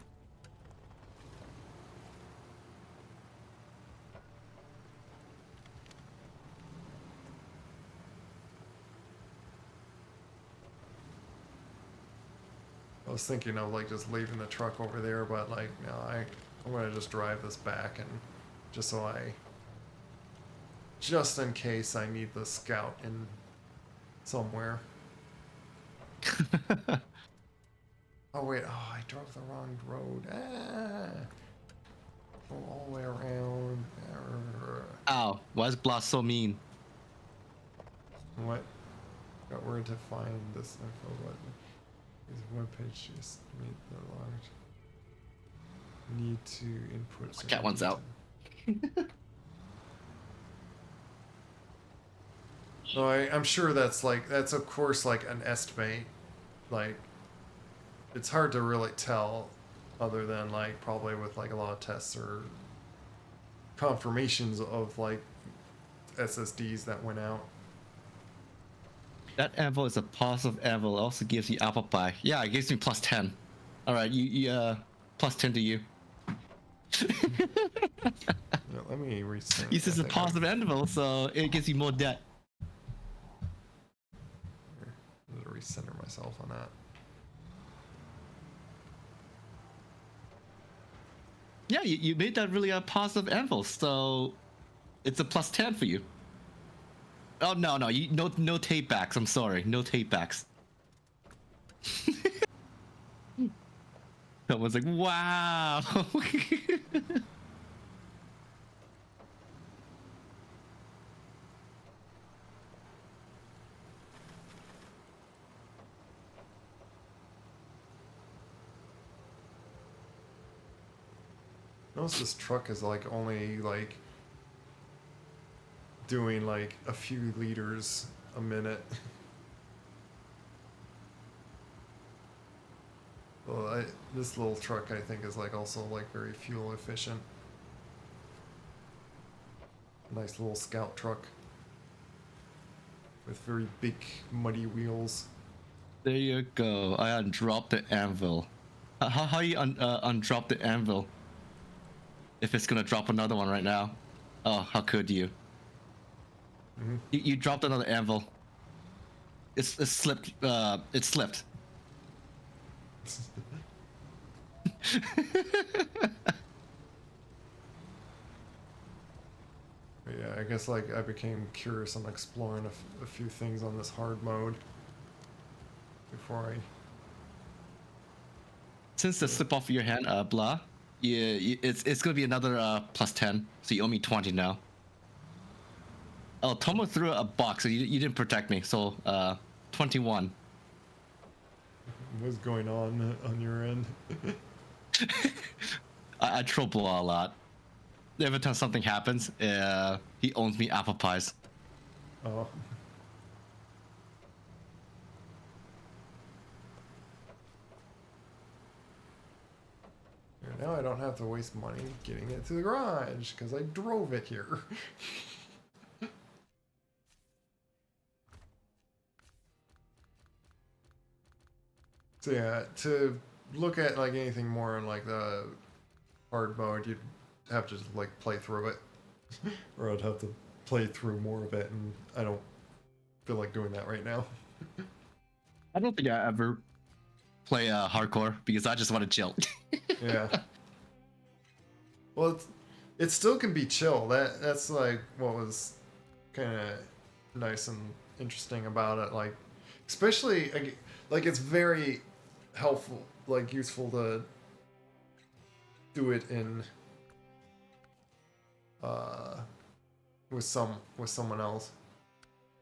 I was thinking of like just leaving the truck over there, but like no, I'm gonna just drive this back, and just so I, just in case I need the scout in somewhere. Oh wait, oh I drove the wrong road. Go all the way around. Ow, why is Blast so mean? What? Got where to find this info button. Is webpage just meet the large. Need to input certain Cat one's out. No, I'm sure that's like that's of course like an estimate. Like it's hard to really tell, other than like probably with like a lot of tests or confirmations of like SSDs that went out. That anvil is a positive anvil. It also gives you apple pie. Yeah, it gives me plus 10. All right, plus 10 to you. Yeah, let me recenter. This is a positive anvil, so it gives you more debt. I'm gonna recenter myself on that. Yeah, you made that really a positive anvil, so it's a plus 10 for you. Oh no, no tape backs. I'm sorry, no tape backs. Someone's like, wow. Notice this truck is like only like doing like a few liters a minute. Well, this little truck I think is like also like very fuel efficient. Nice little scout truck with very big muddy wheels. There you go. I undropped the anvil. How you undrop the anvil? If it's gonna drop another one right now. Oh, how could you? Mm-hmm. You dropped another anvil. It slipped. It slipped. But yeah, I guess like I became curious on exploring a few things on this hard mode before I Since the slip off your hand, blah, it's gonna be another +10. So you owe me 20 now. Oh, Tomo threw a box, so you didn't protect me. So 21. What's going on your end? I troll blah a lot. Every time something happens, he owns me apple pies. Oh. Now I don't have to waste money getting it to the garage because I drove it here. So yeah, to look at like anything more in like the hard mode, you'd have to just like play through it, or I'd have to play through more of it, and I don't feel like doing that right now. I don't think I ever play hardcore because I just want to chill. Yeah. Well, it still can be chill. That's like what was kind of nice and interesting about it. Like, especially like it's very helpful, like useful to do it in with someone else.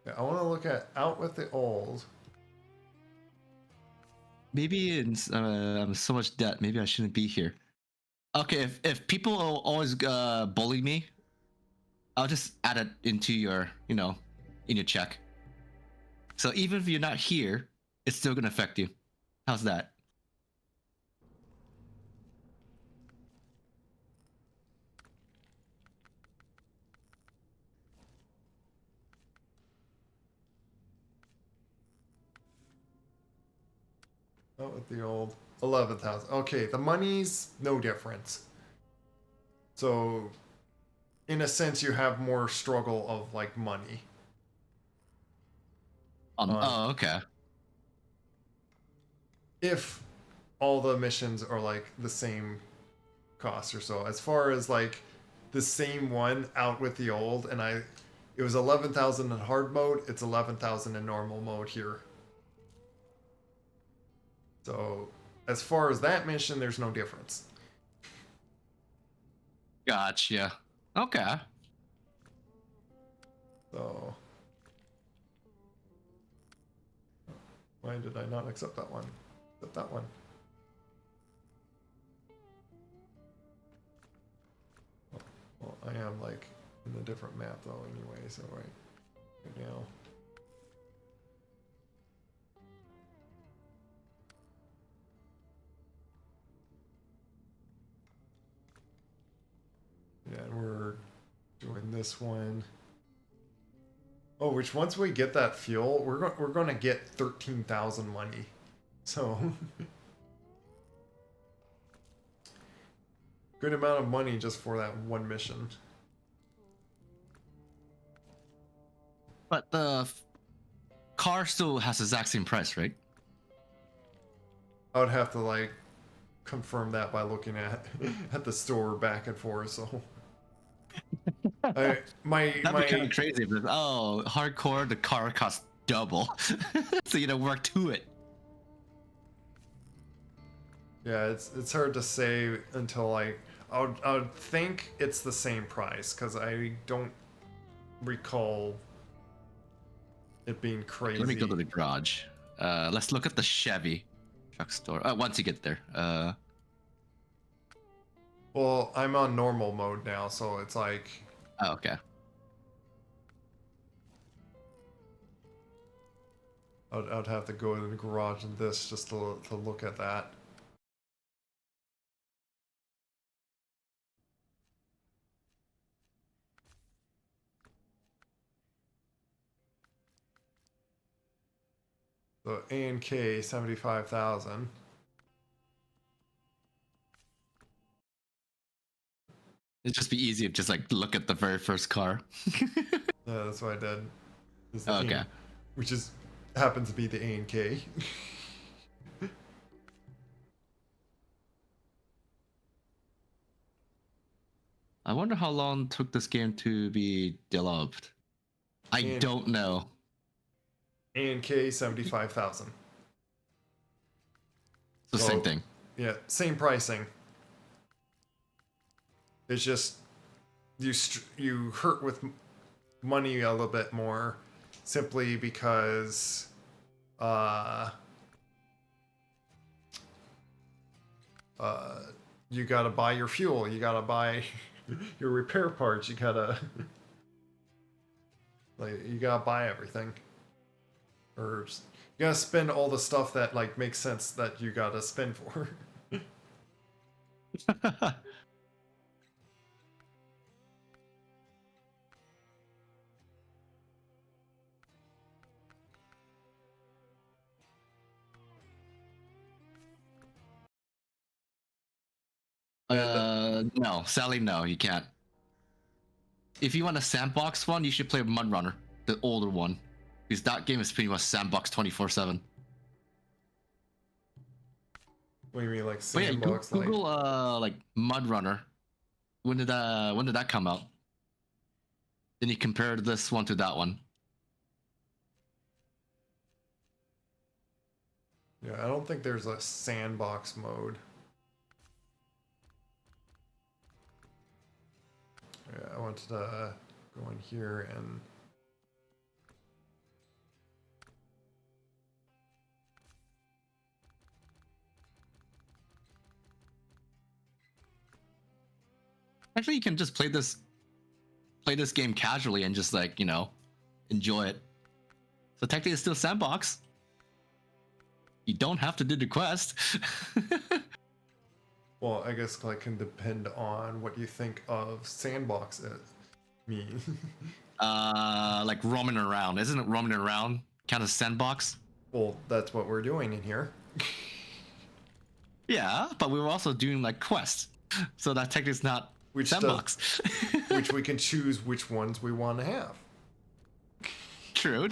Yeah, I want to look at Out with the Old. Maybe I'm so much debt. Maybe I shouldn't be here. Okay, if people always bully me, I'll just add it into your, in your check. So even if you're not here, it's still gonna affect you. How's that? Out with the Old. 11,000. Okay, the money's no difference. So, in a sense, you have more struggle of like money. Oh, okay. If all the missions are like the same cost or so. As far as like the same one Out with the Old, and it was 11,000 in hard mode. It's 11,000 in normal mode here. So, as far as that mission, there's no difference. Gotcha. Okay. So, why did I not accept that one? Accept that one. Well, I am like in a different map though anyway, so right now. Yeah, and we're doing this one. Oh, which once we get that fuel, we're gonna get 13,000 money. So good amount of money just for that one mission. But the car still has the exact same price, right? I would have to like confirm that by looking at the store back and forth. So That'd be kind my of crazy. But, oh, hardcore, the car costs double. So work to it. yeah, it's hard to say until I would think it's the same price because I don't recall it being crazy. Let me go to the garage. Let's look at the Chevy truck store. Once you get there. Well, I'm on normal mode now, so it's like Oh, okay. I'd have to go in the garage and this just to look at that. So A and K 75,000. It'd just be easy to just look at the very first car. Yeah, that's what I did. Okay. Which happens to be the A and K. I wonder how long it took this game to be developed. I don't know. A and K 75,000. It's the same thing. Yeah, same pricing. It's just you hurt with money a little bit more, simply because uh, you gotta buy your fuel, you gotta buy your repair parts, you gotta like you gotta buy everything, or you gotta spend all the stuff that like makes sense that you gotta spend for. And No, sadly, no, you can't. If you want a sandbox one, you should play Mud Runner, the older one, because that game is pretty much sandbox 24/7. what do you mean, like But yeah, sandbox? Like, Google like Mud Runner. When did that come out? Then you compare this one to that one. yeah, I don't think there's a sandbox mode. Yeah, I wanted to go in here and Actually, you can just play this game casually and just like enjoy it. So technically, it's still sandbox. You don't have to do the quest. well, I guess like can depend on what you think of sandbox mean. Like roaming around. Isn't it roaming around kind of sandbox? Well, that's what we're doing in here. Yeah, but we were also doing like quests, so that technically is not sandbox. Which we can choose which ones we want to have. True.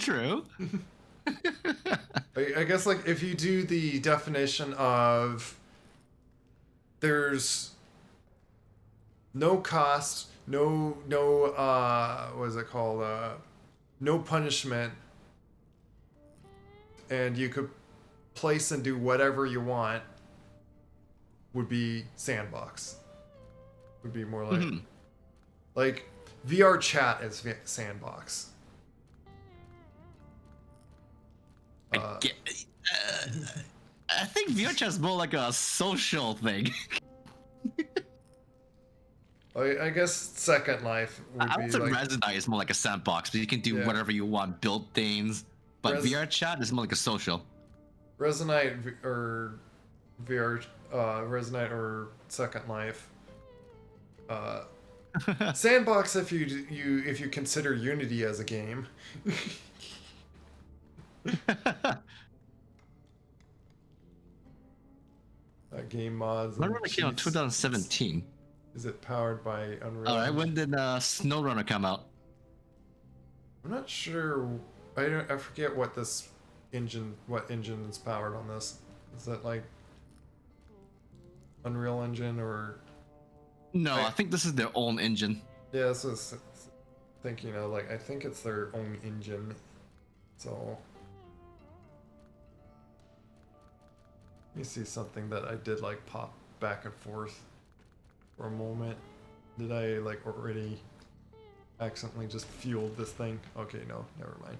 I guess like if you do the definition of there's no cost, no what is it called? No punishment, and you could place and do whatever you want, would be sandbox. Would be more like like VR chat is sandbox. I think VR chat is more like a social thing. I guess Second Life would I be would say like Resident is more like a sandbox, but you can do whatever you want, build things. But VR chat is more like a social. Resident or VR, Resident or Second Life. Sandbox if you consider Unity as a game. Game mods. SnowRunner came out in 2017. Is it powered by Unreal? All right, when did SnowRunner come out? I'm not sure. I forget what engine is powered on this. Is that like Unreal Engine or? No, I think this is their own engine. Yeah, this is thinking of like I think it's their own engine. So let me see something that I did like pop back and forth for a moment. Did I like already accidentally just fueled this thing? Okay, no, never mind.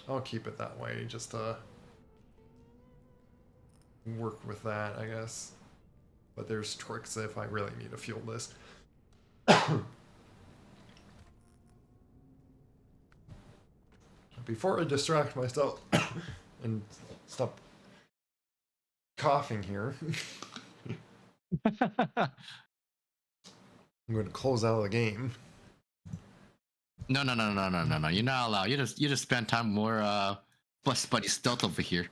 I'll keep it that way just to work with that, I guess. But there's tricks if I really need to fuel this. Before I distract myself and stop coughing here, I'm going to close out of the game. No. You're not allowed. You just spend time more Bust Buddy Stealth over here.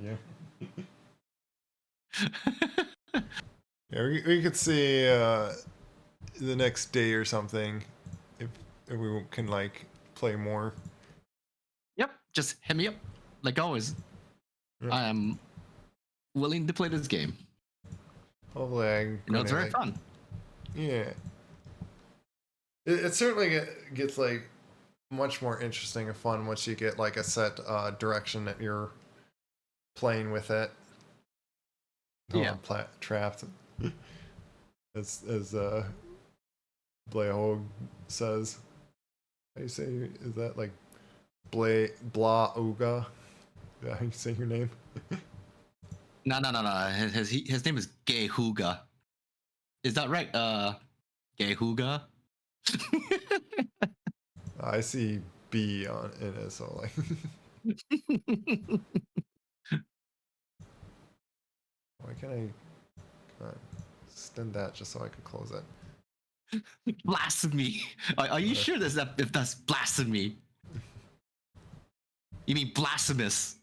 Yeah. Yeah, we could see the next day or something if we can like play more. Yep, just hit me up like always. Yep. I am willing to play this game. Hopefully, It's very fun. Yeah, it certainly gets like much more interesting and fun once you get like a set direction that you're playing with it. Oh, Yeah. I'm trapped. As Blaehog says. How do you say? Is that like Blah Uga? Is that how you say your name? No. His name is Gay Huga. Is that right? Gay Huga. I see B on in it, so like. Why can't I? Come on, extend that just so I can close it. Blasphemy. Are you sure if that's blasphemy? You mean blasphemous?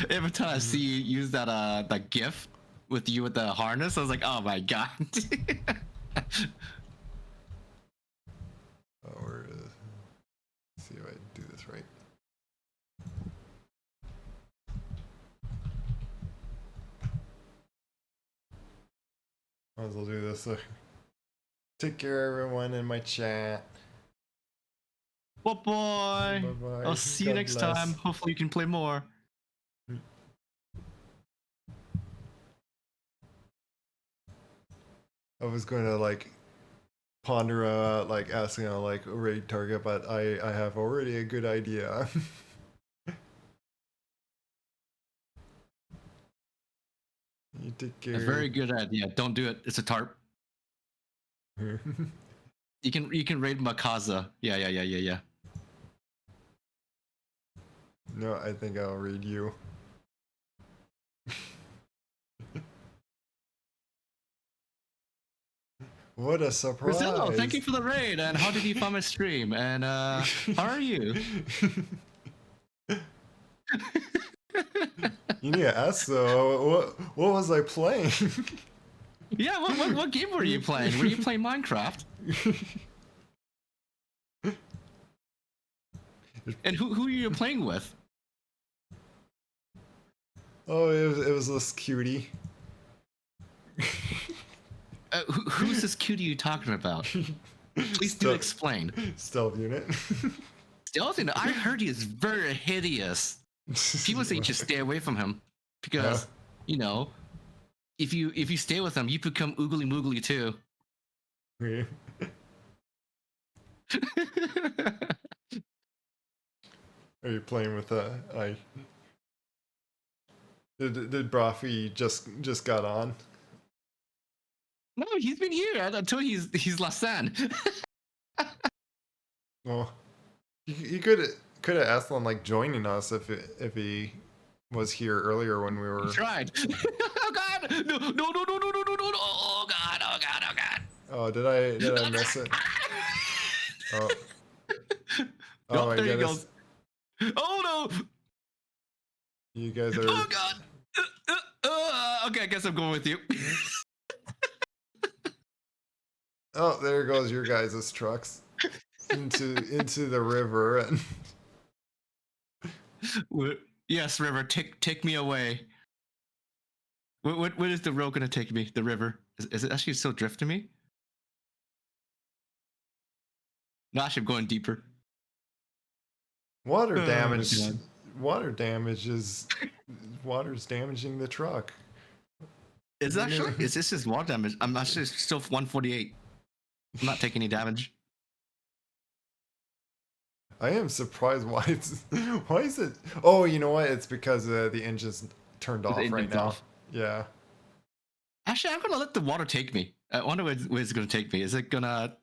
Every time I see you use that GIF with you with the harness, I was like, oh my god. Oh, where is? Let's see if I do this right. Might as well do this. Take care, everyone, in my chat. Well, boy. Bye-bye. I'll see you God next bless. time. Hopefully, you can play more. I was going to like ponder like asking a like raid target, but I have already a good idea. You take care. A very good idea. Don't do it. It's a tarp. You can raid Makaza. Yeah. No, I think I'll read you. What a surprise! Brazilo, thank you for the raid. And how did you find my stream? And how are you? You need to ask though. What was I playing? Yeah, what game were you playing? Were you playing Minecraft? And who are you playing with? Oh, it was this cutie. Who's this cutie you talking about? Please do explain. Stealth unit. Stealth unit. I heard he is very hideous. People say you should stay away from him because you know if you stay with him, you become oogly moogly too. Yeah. Are you playing with I? Did Brafi just got on? No, he's been here until he's Lasan. Well, you could have asked him like joining us if he was here earlier when we were. He tried. Oh god! No! Oh god! Oh, did I miss it? Oh. Oh my there you goodness. go. Oh no! You guys are. Oh god! Okay, I guess I'm going with you. Oh, there goes your guys' trucks into the river and. Yes, river, take me away. What is the road gonna take me? The river is it actually still drifting me? No, actually, I'm going deeper. Water damage. God. Water damage is. Water's damaging the truck. It's actually it's just water damage. I'm actually still 148. I'm not taking any damage. I am surprised why is it? Oh, you know what? It's because the engine's turned off right now. Off. Yeah. Actually, I'm gonna let the water take me. I wonder where it's gonna take me. Is it gonna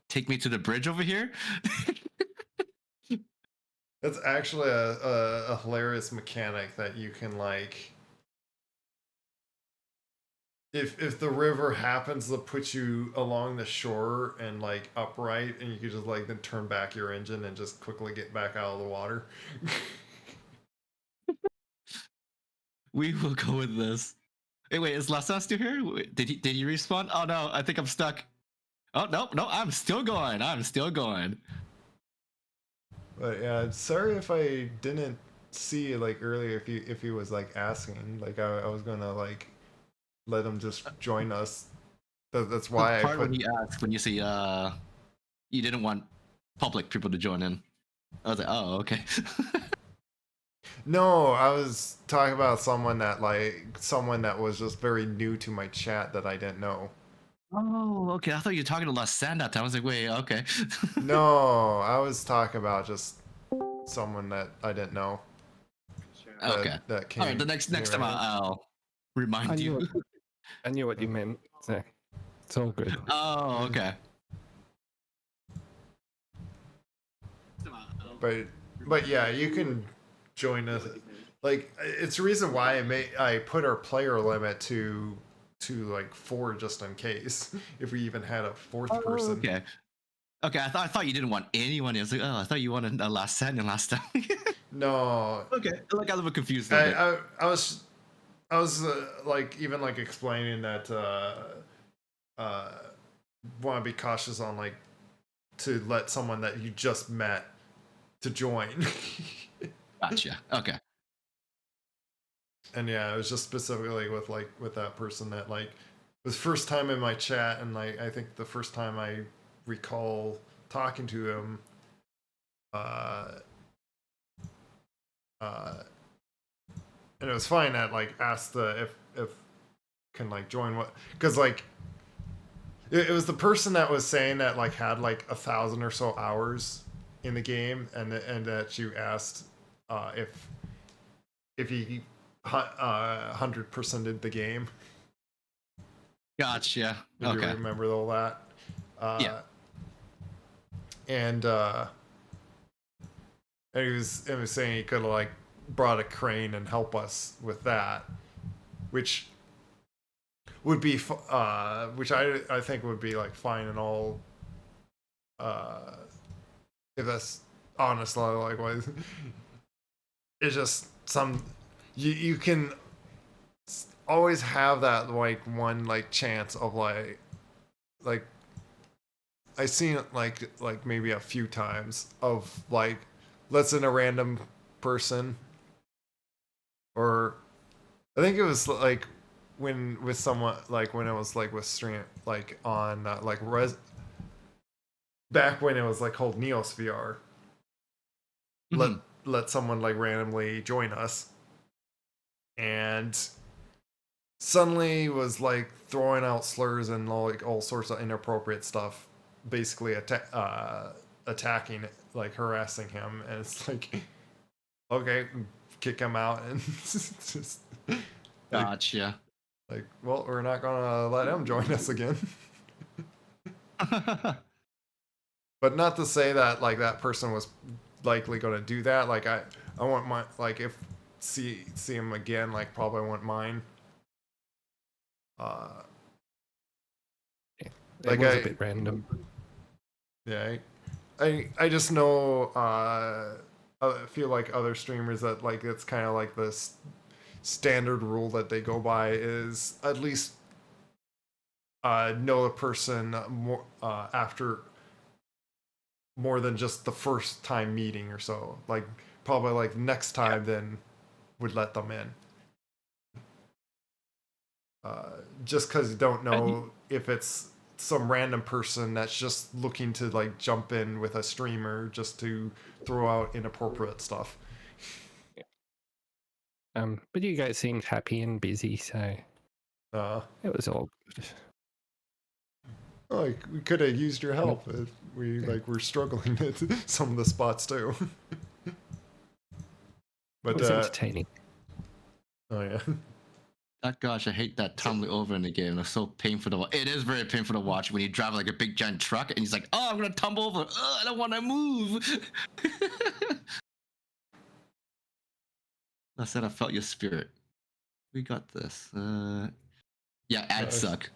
take me to the bridge over here? That's actually a hilarious mechanic that you can like. If the river happens to put you along the shore and like upright, and you could just like then turn back your engine and just quickly get back out of the water. We will go with this. Hey, wait, is Lasan still here? Did he respawn? Oh no, I think I'm stuck. Oh no, I'm still going. But yeah, sorry if I didn't see like earlier if he was like asking. Like I was gonna like let him just join us. That's why The I part put. when he asks when you see you didn't want public people to join in. I was like, oh, okay. No, I was talking about someone that was just very new to my chat that I didn't know. Oh, okay. I thought you were talking to Los Sand that time. I was like, wait, okay. No, I was talking about just someone that I didn't know. Okay. That came. All right. The next time right. I'll remind you. I knew what you meant. So it's all good. Oh, okay. But yeah, you can join us. Like, it's the reason why I put our player limit to like 4 just in case if we even had a fourth person. Okay. Okay, I thought you didn't want anyone. I was like, oh, I thought you wanted a last second last time. No. Okay, like I was a little confused. I was like even like explaining that want to be cautious on like to let someone that you just met to join. Gotcha. Okay. And yeah, it was just specifically with that person that like was first time in my chat, and like I think the first time I recall talking to him, and it was fine that like asked the if can like join what, because like it was the person that was saying that like had like 1,000 or so hours in the game, and that you asked if he 100%ed the game. Gotcha. If you remember all that. Yeah. And he was saying he could have like brought a crane and help us with that, which would be which I think would be like fine and all, if that's honestly like what it's just some you can always have that like one like chance of like I seen it like maybe a few times of like let's in a random person, or I think it was like when with someone like when it was like with stream like on like back when it was like called Neosphere. Mm-hmm. Let someone like randomly join us, and suddenly was like throwing out slurs and like all sorts of inappropriate stuff, basically attacking, like harassing him, and it's like, okay, kick him out, and just Gotcha. like, well, we're not gonna let him join us again. But not to say that like that person was likely gonna do that. Like I want my like if see him again, like probably wouldn't mind. It was a bit random. Yeah, I just know I feel like other streamers that like it's kind of like this standard rule that they go by is at least know a person more after more than just the first time meeting or so. Like probably like next time then would let them in. Just because you don't know if it's some random person that's just looking to like jump in with a streamer just to throw out inappropriate stuff. But you guys seemed happy and busy, so it was all good. Like we could have used your help. We like were struggling at some of the spots too. But it was entertaining. Oh yeah. God, gosh, I hate that tumbling over in the game. It's so painful to watch. It is very painful to watch when you drive like a big giant truck and he's like, "Oh, I'm gonna tumble over. I don't want to move." I said I felt your spirit. We got this. Yeah, ads suck.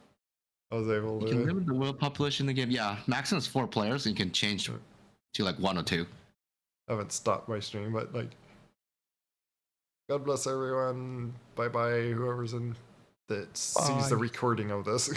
I was able to. You can limit the world population in the game. Yeah, maximum is 4 players, and you can change to like 1 or 2. I haven't stopped my stream, but like, God bless everyone. Bye bye, whoever's in that sees the recording of this.